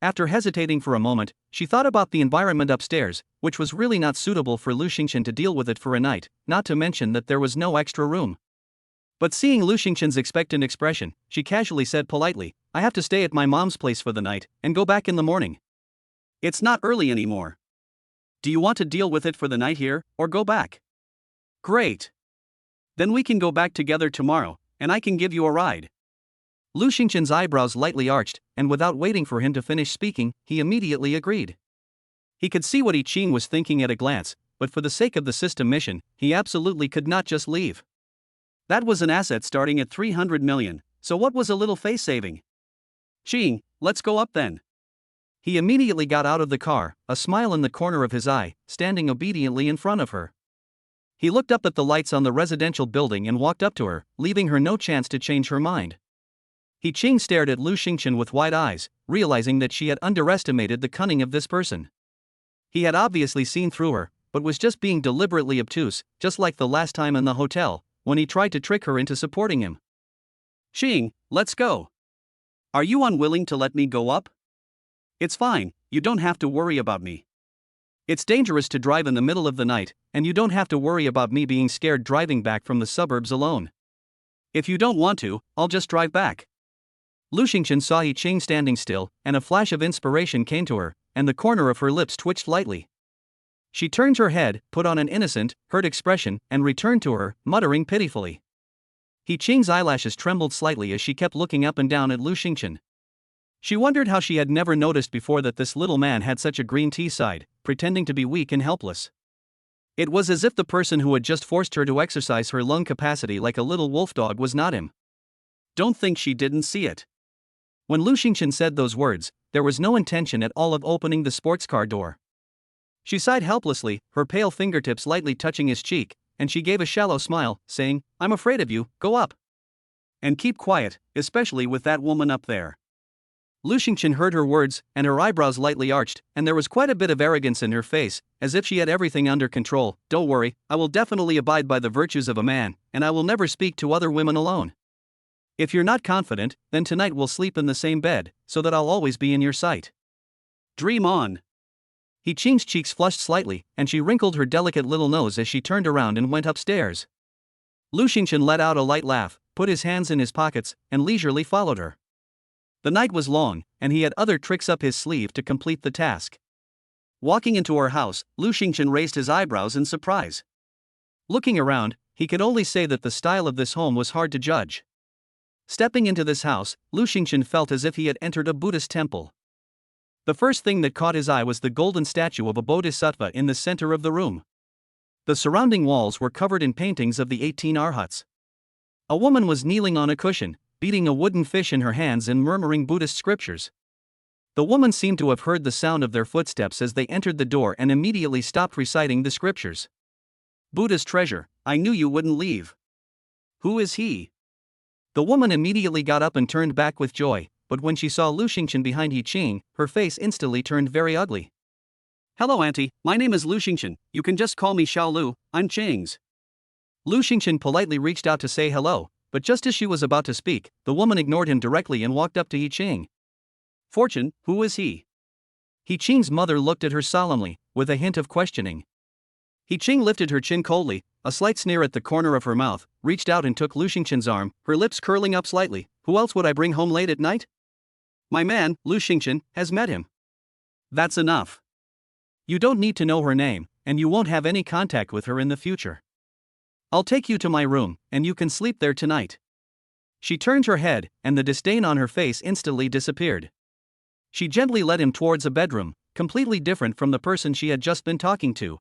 After hesitating for a moment, she thought about the environment upstairs, which was really not suitable for Lu Xingchen to deal with it for a night, not to mention that there was no extra room. But seeing Lu Xingchen's expectant expression, she casually said politely, "I have to stay at my mom's place for the night, and go back in the morning. It's not early anymore. Do you want to deal with it for the night here, or go back?" "Great. Then we can go back together tomorrow, and I can give you a ride." Lu Xingchen's eyebrows lightly arched, and without waiting for him to finish speaking, he immediately agreed. He could see what He Ching was thinking at a glance, but for the sake of the system mission, he absolutely could not just leave. That was an asset starting at 300 million, so what was a little face saving? "Ching, let's go up then." He immediately got out of the car, a smile in the corner of his eye, standing obediently in front of her. He looked up at the lights on the residential building and walked up to her, leaving her no chance to change her mind. He Ching stared at Lu Xingchen with wide eyes, realizing that she had underestimated the cunning of this person. He had obviously seen through her, but was just being deliberately obtuse, just like the last time in the hotel, when he tried to trick her into supporting him. "Ching, let's go. Are you unwilling to let me go up?" "It's fine, you don't have to worry about me. It's dangerous to drive in the middle of the night, and you don't have to worry about me being scared driving back from the suburbs alone. If you don't want to, I'll just drive back." Lu Xingchen saw He Ching standing still, and a flash of inspiration came to her, and the corner of her lips twitched lightly. She turned her head, put on an innocent, hurt expression, and returned to her, muttering pitifully. He Ching's eyelashes trembled slightly as she kept looking up and down at Lu Xingchen. She wondered how she had never noticed before that this little man had such a green tea side, pretending to be weak and helpless. It was as if the person who had just forced her to exercise her lung capacity like a little wolfdog was not him. Don't think she didn't see it. When Lu Xingchen said those words, there was no intention at all of opening the sports car door. She sighed helplessly, her pale fingertips lightly touching his cheek, and she gave a shallow smile, saying, "I'm afraid of you, go up. And keep quiet, especially with that woman up there." Lu Xingchen heard her words, and her eyebrows lightly arched, and there was quite a bit of arrogance in her face, as if she had everything under control. "Don't worry, I will definitely abide by the virtues of a man, and I will never speak to other women alone. If you're not confident, then tonight we'll sleep in the same bed, so that I'll always be in your sight. Dream on." He Ching's cheeks flushed slightly, and she wrinkled her delicate little nose as she turned around and went upstairs. Lu Xingchen let out a light laugh, put his hands in his pockets, and leisurely followed her. The night was long, and he had other tricks up his sleeve to complete the task. Walking into her house, Lu Xingchen raised his eyebrows in surprise. Looking around, he could only say that the style of this home was hard to judge. Stepping into this house, Lu Xingchen felt as if he had entered a Buddhist temple. The first thing that caught his eye was the golden statue of a bodhisattva in the center of the room. The surrounding walls were covered in paintings of the 18 arhats. A woman was kneeling on a cushion, beating a wooden fish in her hands and murmuring Buddhist scriptures. The woman seemed to have heard the sound of their footsteps as they entered the door and immediately stopped reciting the scriptures. "Buddha's treasure, I knew you wouldn't leave. Who is he?" The woman immediately got up and turned back with joy, but when she saw Lu Xingchen behind He Ching, her face instantly turned very ugly. "Hello auntie, my name is Lu Xingchen, you can just call me Xiao Lu, I'm Ching's." Lu Xingchen politely reached out to say hello, but just as she was about to speak, the woman ignored him directly and walked up to He Ching. "Fortune, who is he?" He Ching's mother looked at her solemnly, with a hint of questioning. He Ching lifted her chin coldly, a slight sneer at the corner of her mouth, reached out and took Lu Xingchen's arm, her lips curling up slightly. "Who else would I bring home late at night? My man, Lu Xingchen, has met him. That's enough. You don't need to know her name, and you won't have any contact with her in the future. I'll take you to my room, and you can sleep there tonight." She turned her head, and the disdain on her face instantly disappeared. She gently led him towards a bedroom, completely different from the person she had just been talking to.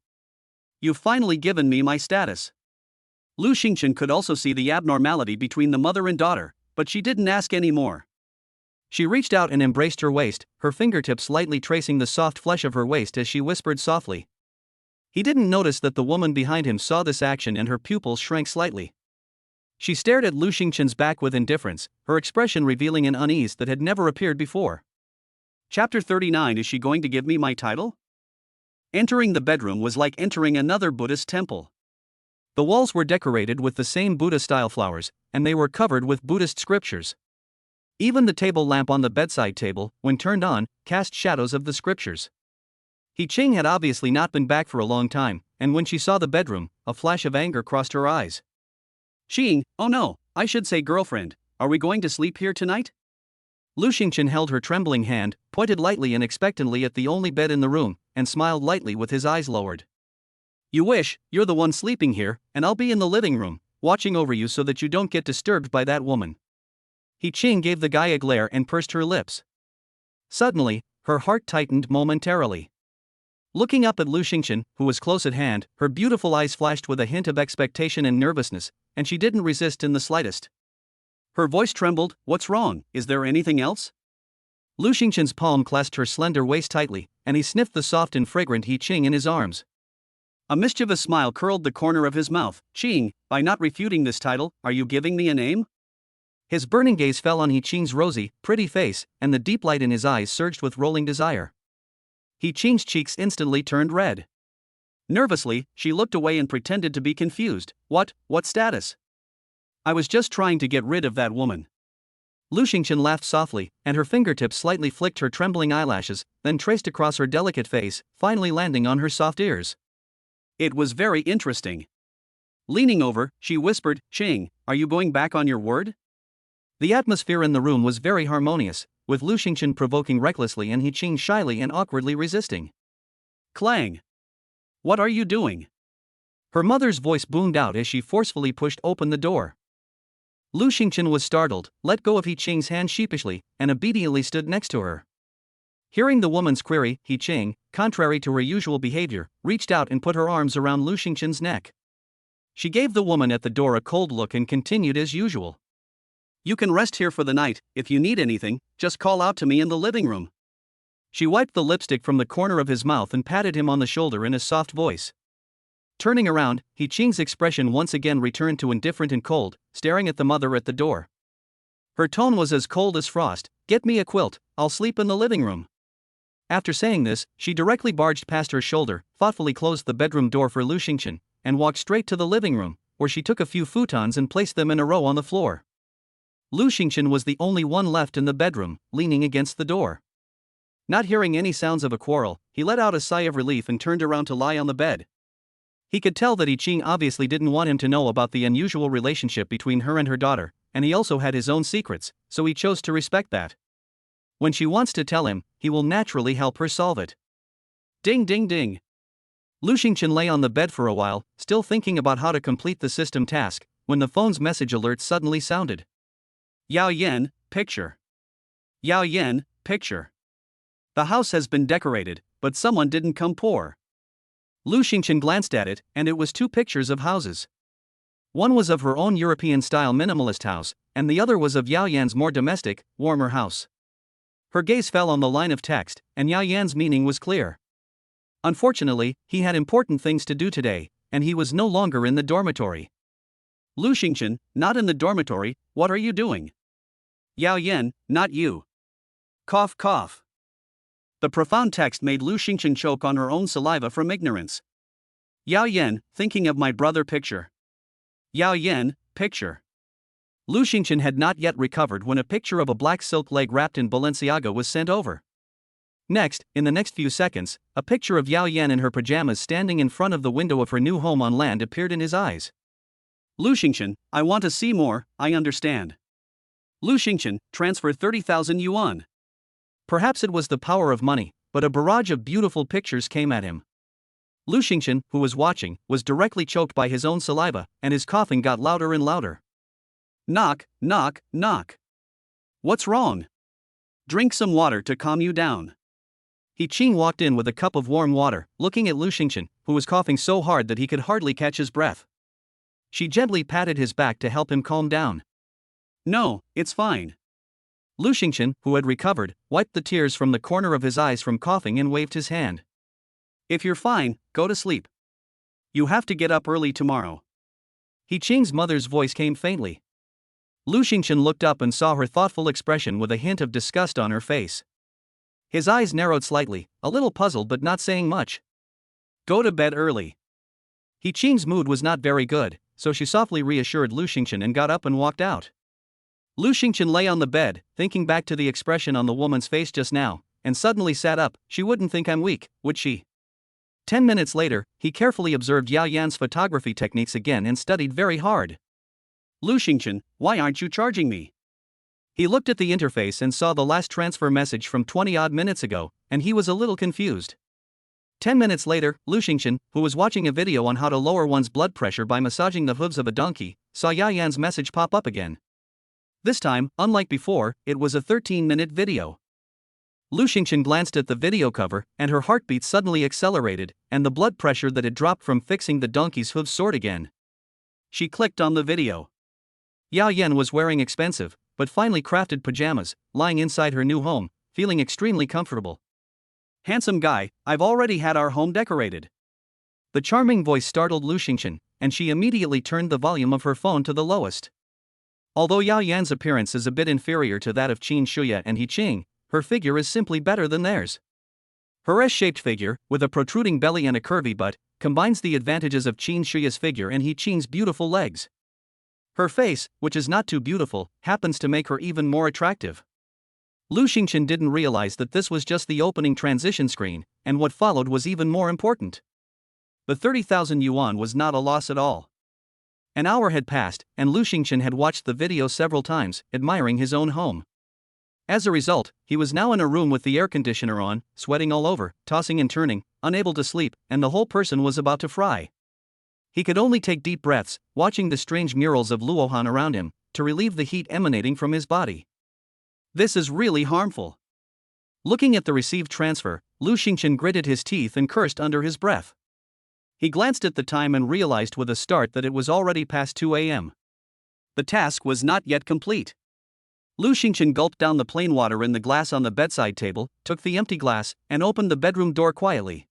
You've finally given me my status. Lu Xingchen could also see the abnormality between the mother and daughter, but she didn't ask any more. She reached out and embraced her waist, her fingertips lightly tracing the soft flesh of her waist as she whispered softly. He didn't notice that the woman behind him saw this action and her pupils shrank slightly. She stared at Lu Xingchen's back with indifference, her expression revealing an unease that had never appeared before. Chapter 39. Is she going to give me my title? Entering the bedroom was like entering another Buddhist temple. The walls were decorated with the same Buddha-style flowers, and they were covered with Buddhist scriptures. Even the table lamp on the bedside table, when turned on, cast shadows of the scriptures. He Ching had obviously not been back for a long time, and when she saw the bedroom, a flash of anger crossed her eyes. Xing, oh no, I should say girlfriend, are we going to sleep here tonight? Lu Xingchen held her trembling hand, pointed lightly and expectantly at the only bed in the room, and smiled lightly with his eyes lowered. You wish, you're the one sleeping here, and I'll be in the living room, watching over you so that you don't get disturbed by that woman. He Ching gave the guy a glare and pursed her lips. Suddenly, her heart tightened momentarily. Looking up at Lu Xingchen, who was close at hand, her beautiful eyes flashed with a hint of expectation and nervousness, and she didn't resist in the slightest. Her voice trembled, what's wrong, is there anything else? Lu Xingchen's palm clasped her slender waist tightly, and he sniffed the soft and fragrant He Ching in his arms. A mischievous smile curled the corner of his mouth. Ching, by not refuting this title, are you giving me a name? His burning gaze fell on He Ching's rosy, pretty face, and the deep light in his eyes surged with rolling desire. He Ching's cheeks instantly turned red. Nervously, she looked away and pretended to be confused. What status? I was just trying to get rid of that woman. Lu Xingchen laughed softly, and her fingertips slightly flicked her trembling eyelashes, then traced across her delicate face, finally landing on her soft ears. It was very interesting. Leaning over, she whispered, Ching, are you going back on your word? The atmosphere in the room was very harmonious, with Lu Xingchen provoking recklessly and He Ching shyly and awkwardly resisting. Clang! What are you doing? Her mother's voice boomed out as she forcefully pushed open the door. Lu Xingchen was startled, let go of He Ching's hand sheepishly, and obediently stood next to her. Hearing the woman's query, He Ching, contrary to her usual behavior, reached out and put her arms around Lu Xingchen's neck. She gave the woman at the door a cold look and continued as usual. You can rest here for the night. If you need anything, just call out to me in the living room. She wiped the lipstick from the corner of his mouth and patted him on the shoulder in a soft voice. Turning around, He Ching's expression once again returned to indifferent and cold, staring at the mother at the door. Her tone was as cold as frost. Get me a quilt, I'll sleep in the living room. After saying this, she directly barged past her shoulder, thoughtfully closed the bedroom door for Lu Xingchen, and walked straight to the living room, where she took a few futons and placed them in a row on the floor. Lu Xingchen was the only one left in the bedroom, leaning against the door. Not hearing any sounds of a quarrel, he let out a sigh of relief and turned around to lie on the bed. He could tell that He Ching obviously didn't want him to know about the unusual relationship between her and her daughter, and he also had his own secrets, so he chose to respect that. When she wants to tell him, he will naturally help her solve it. Ding ding ding. Lu Xingchen lay on the bed for a while, still thinking about how to complete the system task, when the phone's message alert suddenly sounded. Yao Yan, picture. Yao Yan, picture. The house has been decorated, but someone didn't come pour. Lu Xingchen glanced at it, and it was two pictures of houses. One was of her own European-style minimalist house, and the other was of Yao Yan's more domestic, warmer house. Her gaze fell on the line of text, and Yao Yan's meaning was clear. Unfortunately, he had important things to do today, and he was no longer in the dormitory. Lu Xingchen, not in the dormitory, what are you doing? Yao Yan, not you. Cough cough. The profound text made Lu Xingchen choke on her own saliva from ignorance. Yao Yan, thinking of my brother picture. Yao Yan, picture. Lu Xingchen had not yet recovered when a picture of a black silk leg wrapped in Balenciaga was sent over. Next, in the next few seconds, a picture of Yao Yan in her pajamas standing in front of the window of her new home on land appeared in his eyes. Lu Xingchen, I want to see more, I understand. Lu Xingchen, transfer 30,000 yuan. Perhaps it was the power of money, but a barrage of beautiful pictures came at him. Lu Xingchen, who was watching, was directly choked by his own saliva, and his coughing got louder and louder. Knock, knock, knock. What's wrong? Drink some water to calm you down. He Ching walked in with a cup of warm water, looking at Lu Xingchen, who was coughing so hard that he could hardly catch his breath. She gently patted his back to help him calm down. No, it's fine. Lu Xingchen, who had recovered, wiped the tears from the corner of his eyes from coughing and waved his hand. If you're fine, go to sleep. You have to get up early tomorrow. He Ching's mother's voice came faintly. Lu Xingchen looked up and saw her thoughtful expression with a hint of disgust on her face. His eyes narrowed slightly, a little puzzled but not saying much. Go to bed early. He Ching's mood was not very good, so she softly reassured Lu Xingchen and got up and walked out. Lu Xingchen lay on the bed, thinking back to the expression on the woman's face just now, and suddenly sat up. She wouldn't think I'm weak, would she? 10 minutes later, he carefully observed Yao Yan's photography techniques again and studied very hard. Lu Xingchen, why aren't you charging me? He looked at the interface and saw the last transfer message from 20-odd minutes ago, and he was a little confused. 10 minutes later, Lu Xingchen, who was watching a video on how to lower one's blood pressure by massaging the hooves of a donkey, saw Yao Yan's message pop up again. This time, unlike before, it was a 13-minute video. Lu Xingchen glanced at the video cover, and her heartbeat suddenly accelerated, and the blood pressure that had dropped from fixing the donkey's hooves soared again. She clicked on the video. Yao Yan was wearing expensive, but finely crafted pajamas, lying inside her new home, feeling extremely comfortable. Handsome guy, I've already had our home decorated. The charming voice startled Lu Xingchen, and she immediately turned the volume of her phone to the lowest. Although Yao Yan's appearance is a bit inferior to that of Qin Shuya and He Ching, her figure is simply better than theirs. Her S-shaped figure, with a protruding belly and a curvy butt, combines the advantages of Qin Shuya's figure and He Ching's beautiful legs. Her face, which is not too beautiful, happens to make her even more attractive. Lu Xingchen didn't realize that this was just the opening transition screen, and what followed was even more important. The 30,000 yuan was not a loss at all. An hour had passed, and Lu Xingchen had watched the video several times, admiring his own home. As a result, he was now in a room with the air conditioner on, sweating all over, tossing and turning, unable to sleep, and the whole person was about to fry. He could only take deep breaths, watching the strange murals of Luohan around him, to relieve the heat emanating from his body. This is really harmful. Looking at the received transfer, Lu Xingchen gritted his teeth and cursed under his breath. He glanced at the time and realized with a start that it was already past 2 a.m. The task was not yet complete. Lu Xingchen gulped down the plain water in the glass on the bedside table, took the empty glass, and opened the bedroom door quietly.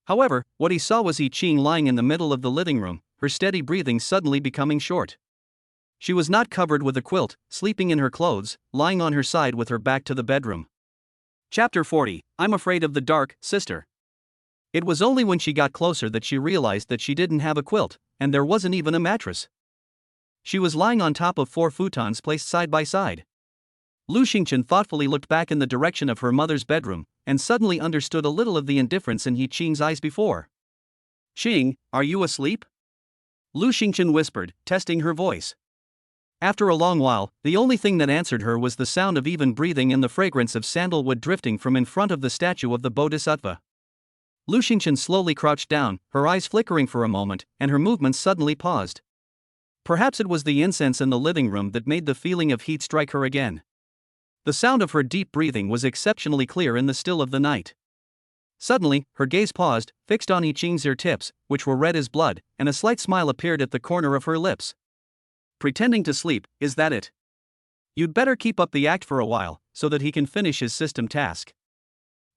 However, what he saw was He Ching lying in the middle of the living room, her steady breathing suddenly becoming short. She was not covered with a quilt, sleeping in her clothes, lying on her side with her back to the bedroom. Chapter 40, I'm Afraid of the Dark, Sister. It was only when she got closer that she realized that she didn't have a quilt, and there wasn't even a mattress. She was lying on top of 4 futons placed side by side. Lu Xingchen thoughtfully looked back in the direction of her mother's bedroom, and suddenly understood a little of the indifference in He Ching's eyes before. Ching, are you asleep? Lu Xingchen whispered, testing her voice. After a long while, the only thing that answered her was the sound of even breathing and the fragrance of sandalwood drifting from in front of the statue of the Bodhisattva. Lu Xingchen slowly crouched down, her eyes flickering for a moment, and her movements suddenly paused. Perhaps it was the incense in the living room that made the feeling of heat strike her again. The sound of her deep breathing was exceptionally clear in the still of the night. Suddenly, her gaze paused, fixed on He Ching's ear tips, which were red as blood, and a slight smile appeared at the corner of her lips. Pretending to sleep, is that it? You'd better keep up the act for a while, so that he can finish his system task.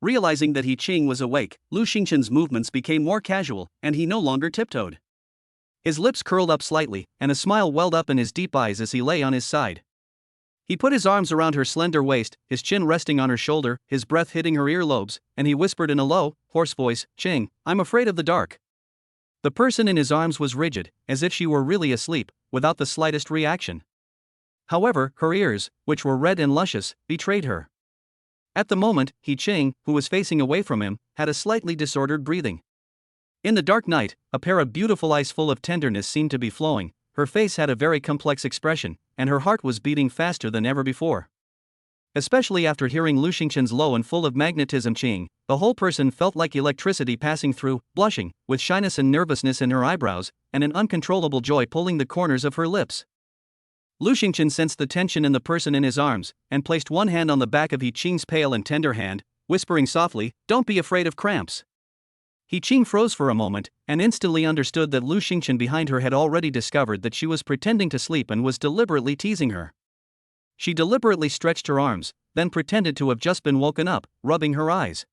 Realizing that He Ching was awake, Lu Xingchen's movements became more casual, and he no longer tiptoed. His lips curled up slightly, and a smile welled up in his deep eyes as he lay on his side. He put his arms around her slender waist, his chin resting on her shoulder, his breath hitting her earlobes, and he whispered in a low, hoarse voice, Ching, I'm afraid of the dark. The person in his arms was rigid, as if she were really asleep, without the slightest reaction. However, her ears, which were red and luscious, betrayed her. At the moment, He Ching, who was facing away from him, had a slightly disordered breathing. In the dark night, a pair of beautiful eyes full of tenderness seemed to be flowing, her face had a very complex expression, and her heart was beating faster than ever before. Especially after hearing Lu Xingchen's low and full of magnetism Ching, the whole person felt like electricity passing through, blushing, with shyness and nervousness in her eyebrows, and an uncontrollable joy pulling the corners of her lips. Lu Xingchen sensed the tension in the person in his arms, and placed one hand on the back of He Ching's pale and tender hand, whispering softly, "Don't be afraid of cramps." He Ching froze for a moment, and instantly understood that Lu Xingchen behind her had already discovered that she was pretending to sleep and was deliberately teasing her. She deliberately stretched her arms, then pretended to have just been woken up, rubbing her eyes.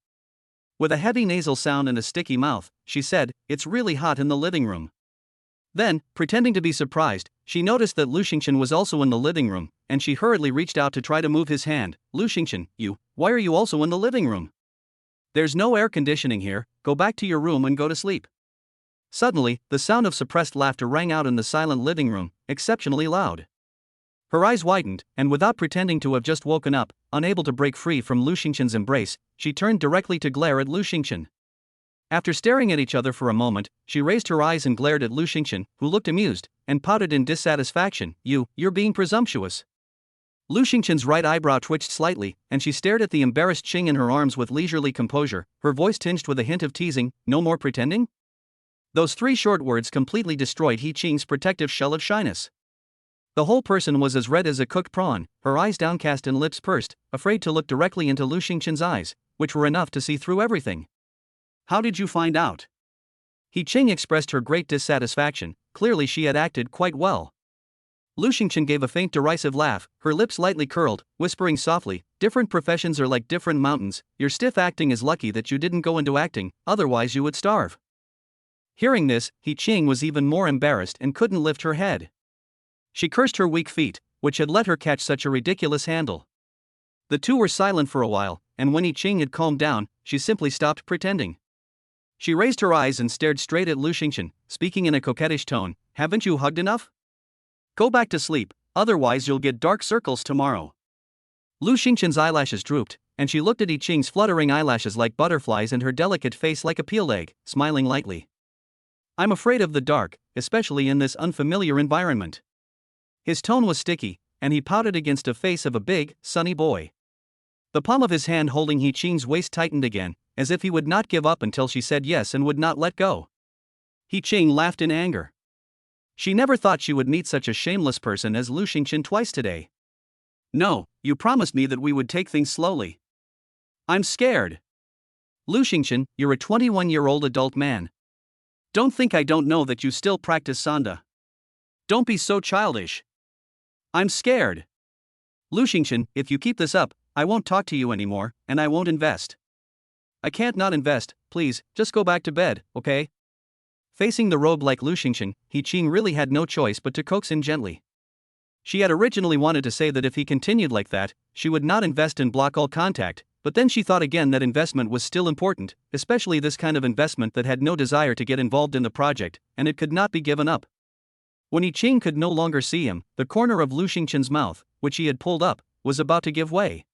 With a heavy nasal sound and a sticky mouth, she said, "It's really hot in the living room." Then, pretending to be surprised, she noticed that Lu Xingchen was also in the living room, and she hurriedly reached out to try to move his hand. "Lu Xingchen, why are you also in the living room? There's no air conditioning here, go back to your room and go to sleep." Suddenly, the sound of suppressed laughter rang out in the silent living room, exceptionally loud. Her eyes widened, and without pretending to have just woken up, unable to break free from Lu Xingchen's embrace, she turned directly to glare at Lu Xingchen. After staring at each other for a moment, she raised her eyes and glared at Lu Xingchen, who looked amused, and pouted in dissatisfaction. You're being presumptuous." Lu Xingchen's right eyebrow twitched slightly, and she stared at the embarrassed Ching in her arms with leisurely composure, her voice tinged with a hint of teasing. "No more pretending?" Those 3 short words completely destroyed He Ching's protective shell of shyness. The whole person was as red as a cooked prawn, her eyes downcast and lips pursed, afraid to look directly into Lu Xingchen's eyes, which were enough to see through everything. "How did you find out?" He Ching expressed her great dissatisfaction. Clearly she had acted quite well. Lu Xingchen gave a faint derisive laugh, her lips lightly curled, whispering softly, "Different professions are like different mountains. Your stiff acting is lucky that you didn't go into acting, otherwise you would starve." Hearing this, He Ching was even more embarrassed and couldn't lift her head. She cursed her weak feet, which had let her catch such a ridiculous handle. The two were silent for a while, and when He Ching had calmed down, she simply stopped pretending. She raised her eyes and stared straight at Lu Xingchen, speaking in a coquettish tone. "Haven't you hugged enough? Go back to sleep, otherwise you'll get dark circles tomorrow." Lu Xingchen's eyelashes drooped, and she looked at He Ching's fluttering eyelashes like butterflies and her delicate face like a peeled egg, smiling lightly. "I'm afraid of the dark, especially in this unfamiliar environment." His tone was sticky, and he pouted against the face of a big, sunny boy. The palm of his hand holding He Ching's waist tightened again, as if he would not give up until she said yes and would not let go. He Ching laughed in anger. She never thought she would meet such a shameless person as Lu Xingchen twice today. "No, you promised me that we would take things slowly. I'm scared." "Lu Xingchen, you're a 21-year-old adult man. Don't think I don't know that you still practice Sanda. Don't be so childish. I'm scared." "Lu Xingchen, if you keep this up, I won't talk to you anymore, and I won't invest." "I can't not invest, please, just go back to bed, okay?" Facing the robe like Lu Xingchen, He Ching really had no choice but to coax in gently. She had originally wanted to say that if he continued like that, she would not invest and block all contact, but then she thought again that investment was still important, especially this kind of investment that had no desire to get involved in the project, and it could not be given up. When He Ching could no longer see him, the corner of Lu Xingchen's mouth, which he had pulled up, was about to give way.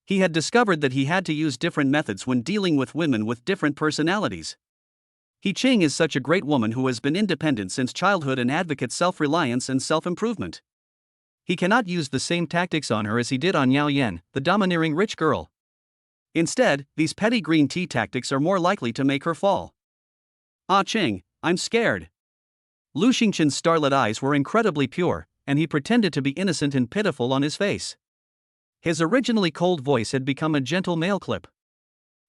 He had discovered that he had to use different methods when dealing with women with different personalities. He Ching is such a great woman who has been independent since childhood and advocates self-reliance and self-improvement. He cannot use the same tactics on her as he did on Yao Yan, the domineering rich girl. Instead, these petty green tea tactics are more likely to make her fall. "Ah Ching, I'm scared." Lu Xingchen's starlit eyes were incredibly pure, and he pretended to be innocent and pitiful on his face. His originally cold voice had become a gentle male clip.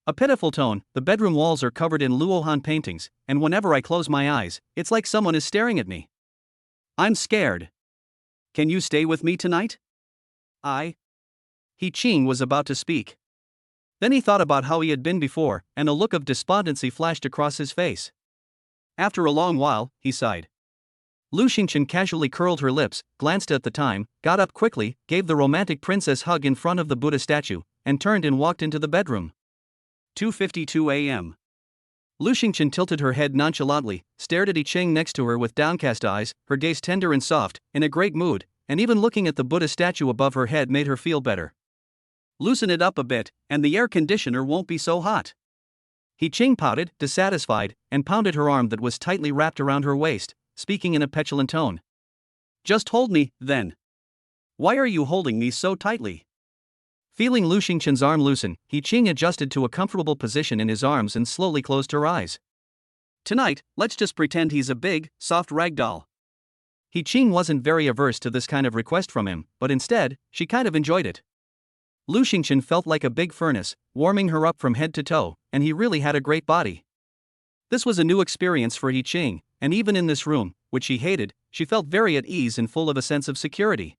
"A pitiful tone. The bedroom walls are covered in Luohan paintings, and whenever I close my eyes, it's like someone is staring at me. I'm scared. Can you stay with me tonight?" He Ching was about to speak. Then he thought about how he had been before, and a look of despondency flashed across his face. After a long while, he sighed. Lu Xingchen casually curled her lips, glanced at the time, got up quickly, gave the romantic princess hug in front of the Buddha statue, and turned and walked into the bedroom. 2:52 a.m. Lu Xingchen tilted her head nonchalantly, stared at He Ching next to her with downcast eyes, her gaze tender and soft, in a great mood, and even looking at the Buddha statue above her head made her feel better. "Loosen it up a bit, and the air conditioner won't be so hot." He Ching pouted, dissatisfied, and pounded her arm that was tightly wrapped around her waist, speaking in a petulant tone. "Just hold me, then. Why are you holding me so tightly?" Feeling Lu Xingchen's arm loosen, He Ching adjusted to a comfortable position in his arms and slowly closed her eyes. "Tonight, let's just pretend he's a big, soft rag doll." He Ching wasn't very averse to this kind of request from him, but instead, she kind of enjoyed it. Lu Xingchen felt like a big furnace, warming her up from head to toe, and he really had a great body. This was a new experience for He Ching, and even in this room, which she hated, she felt very at ease and full of a sense of security.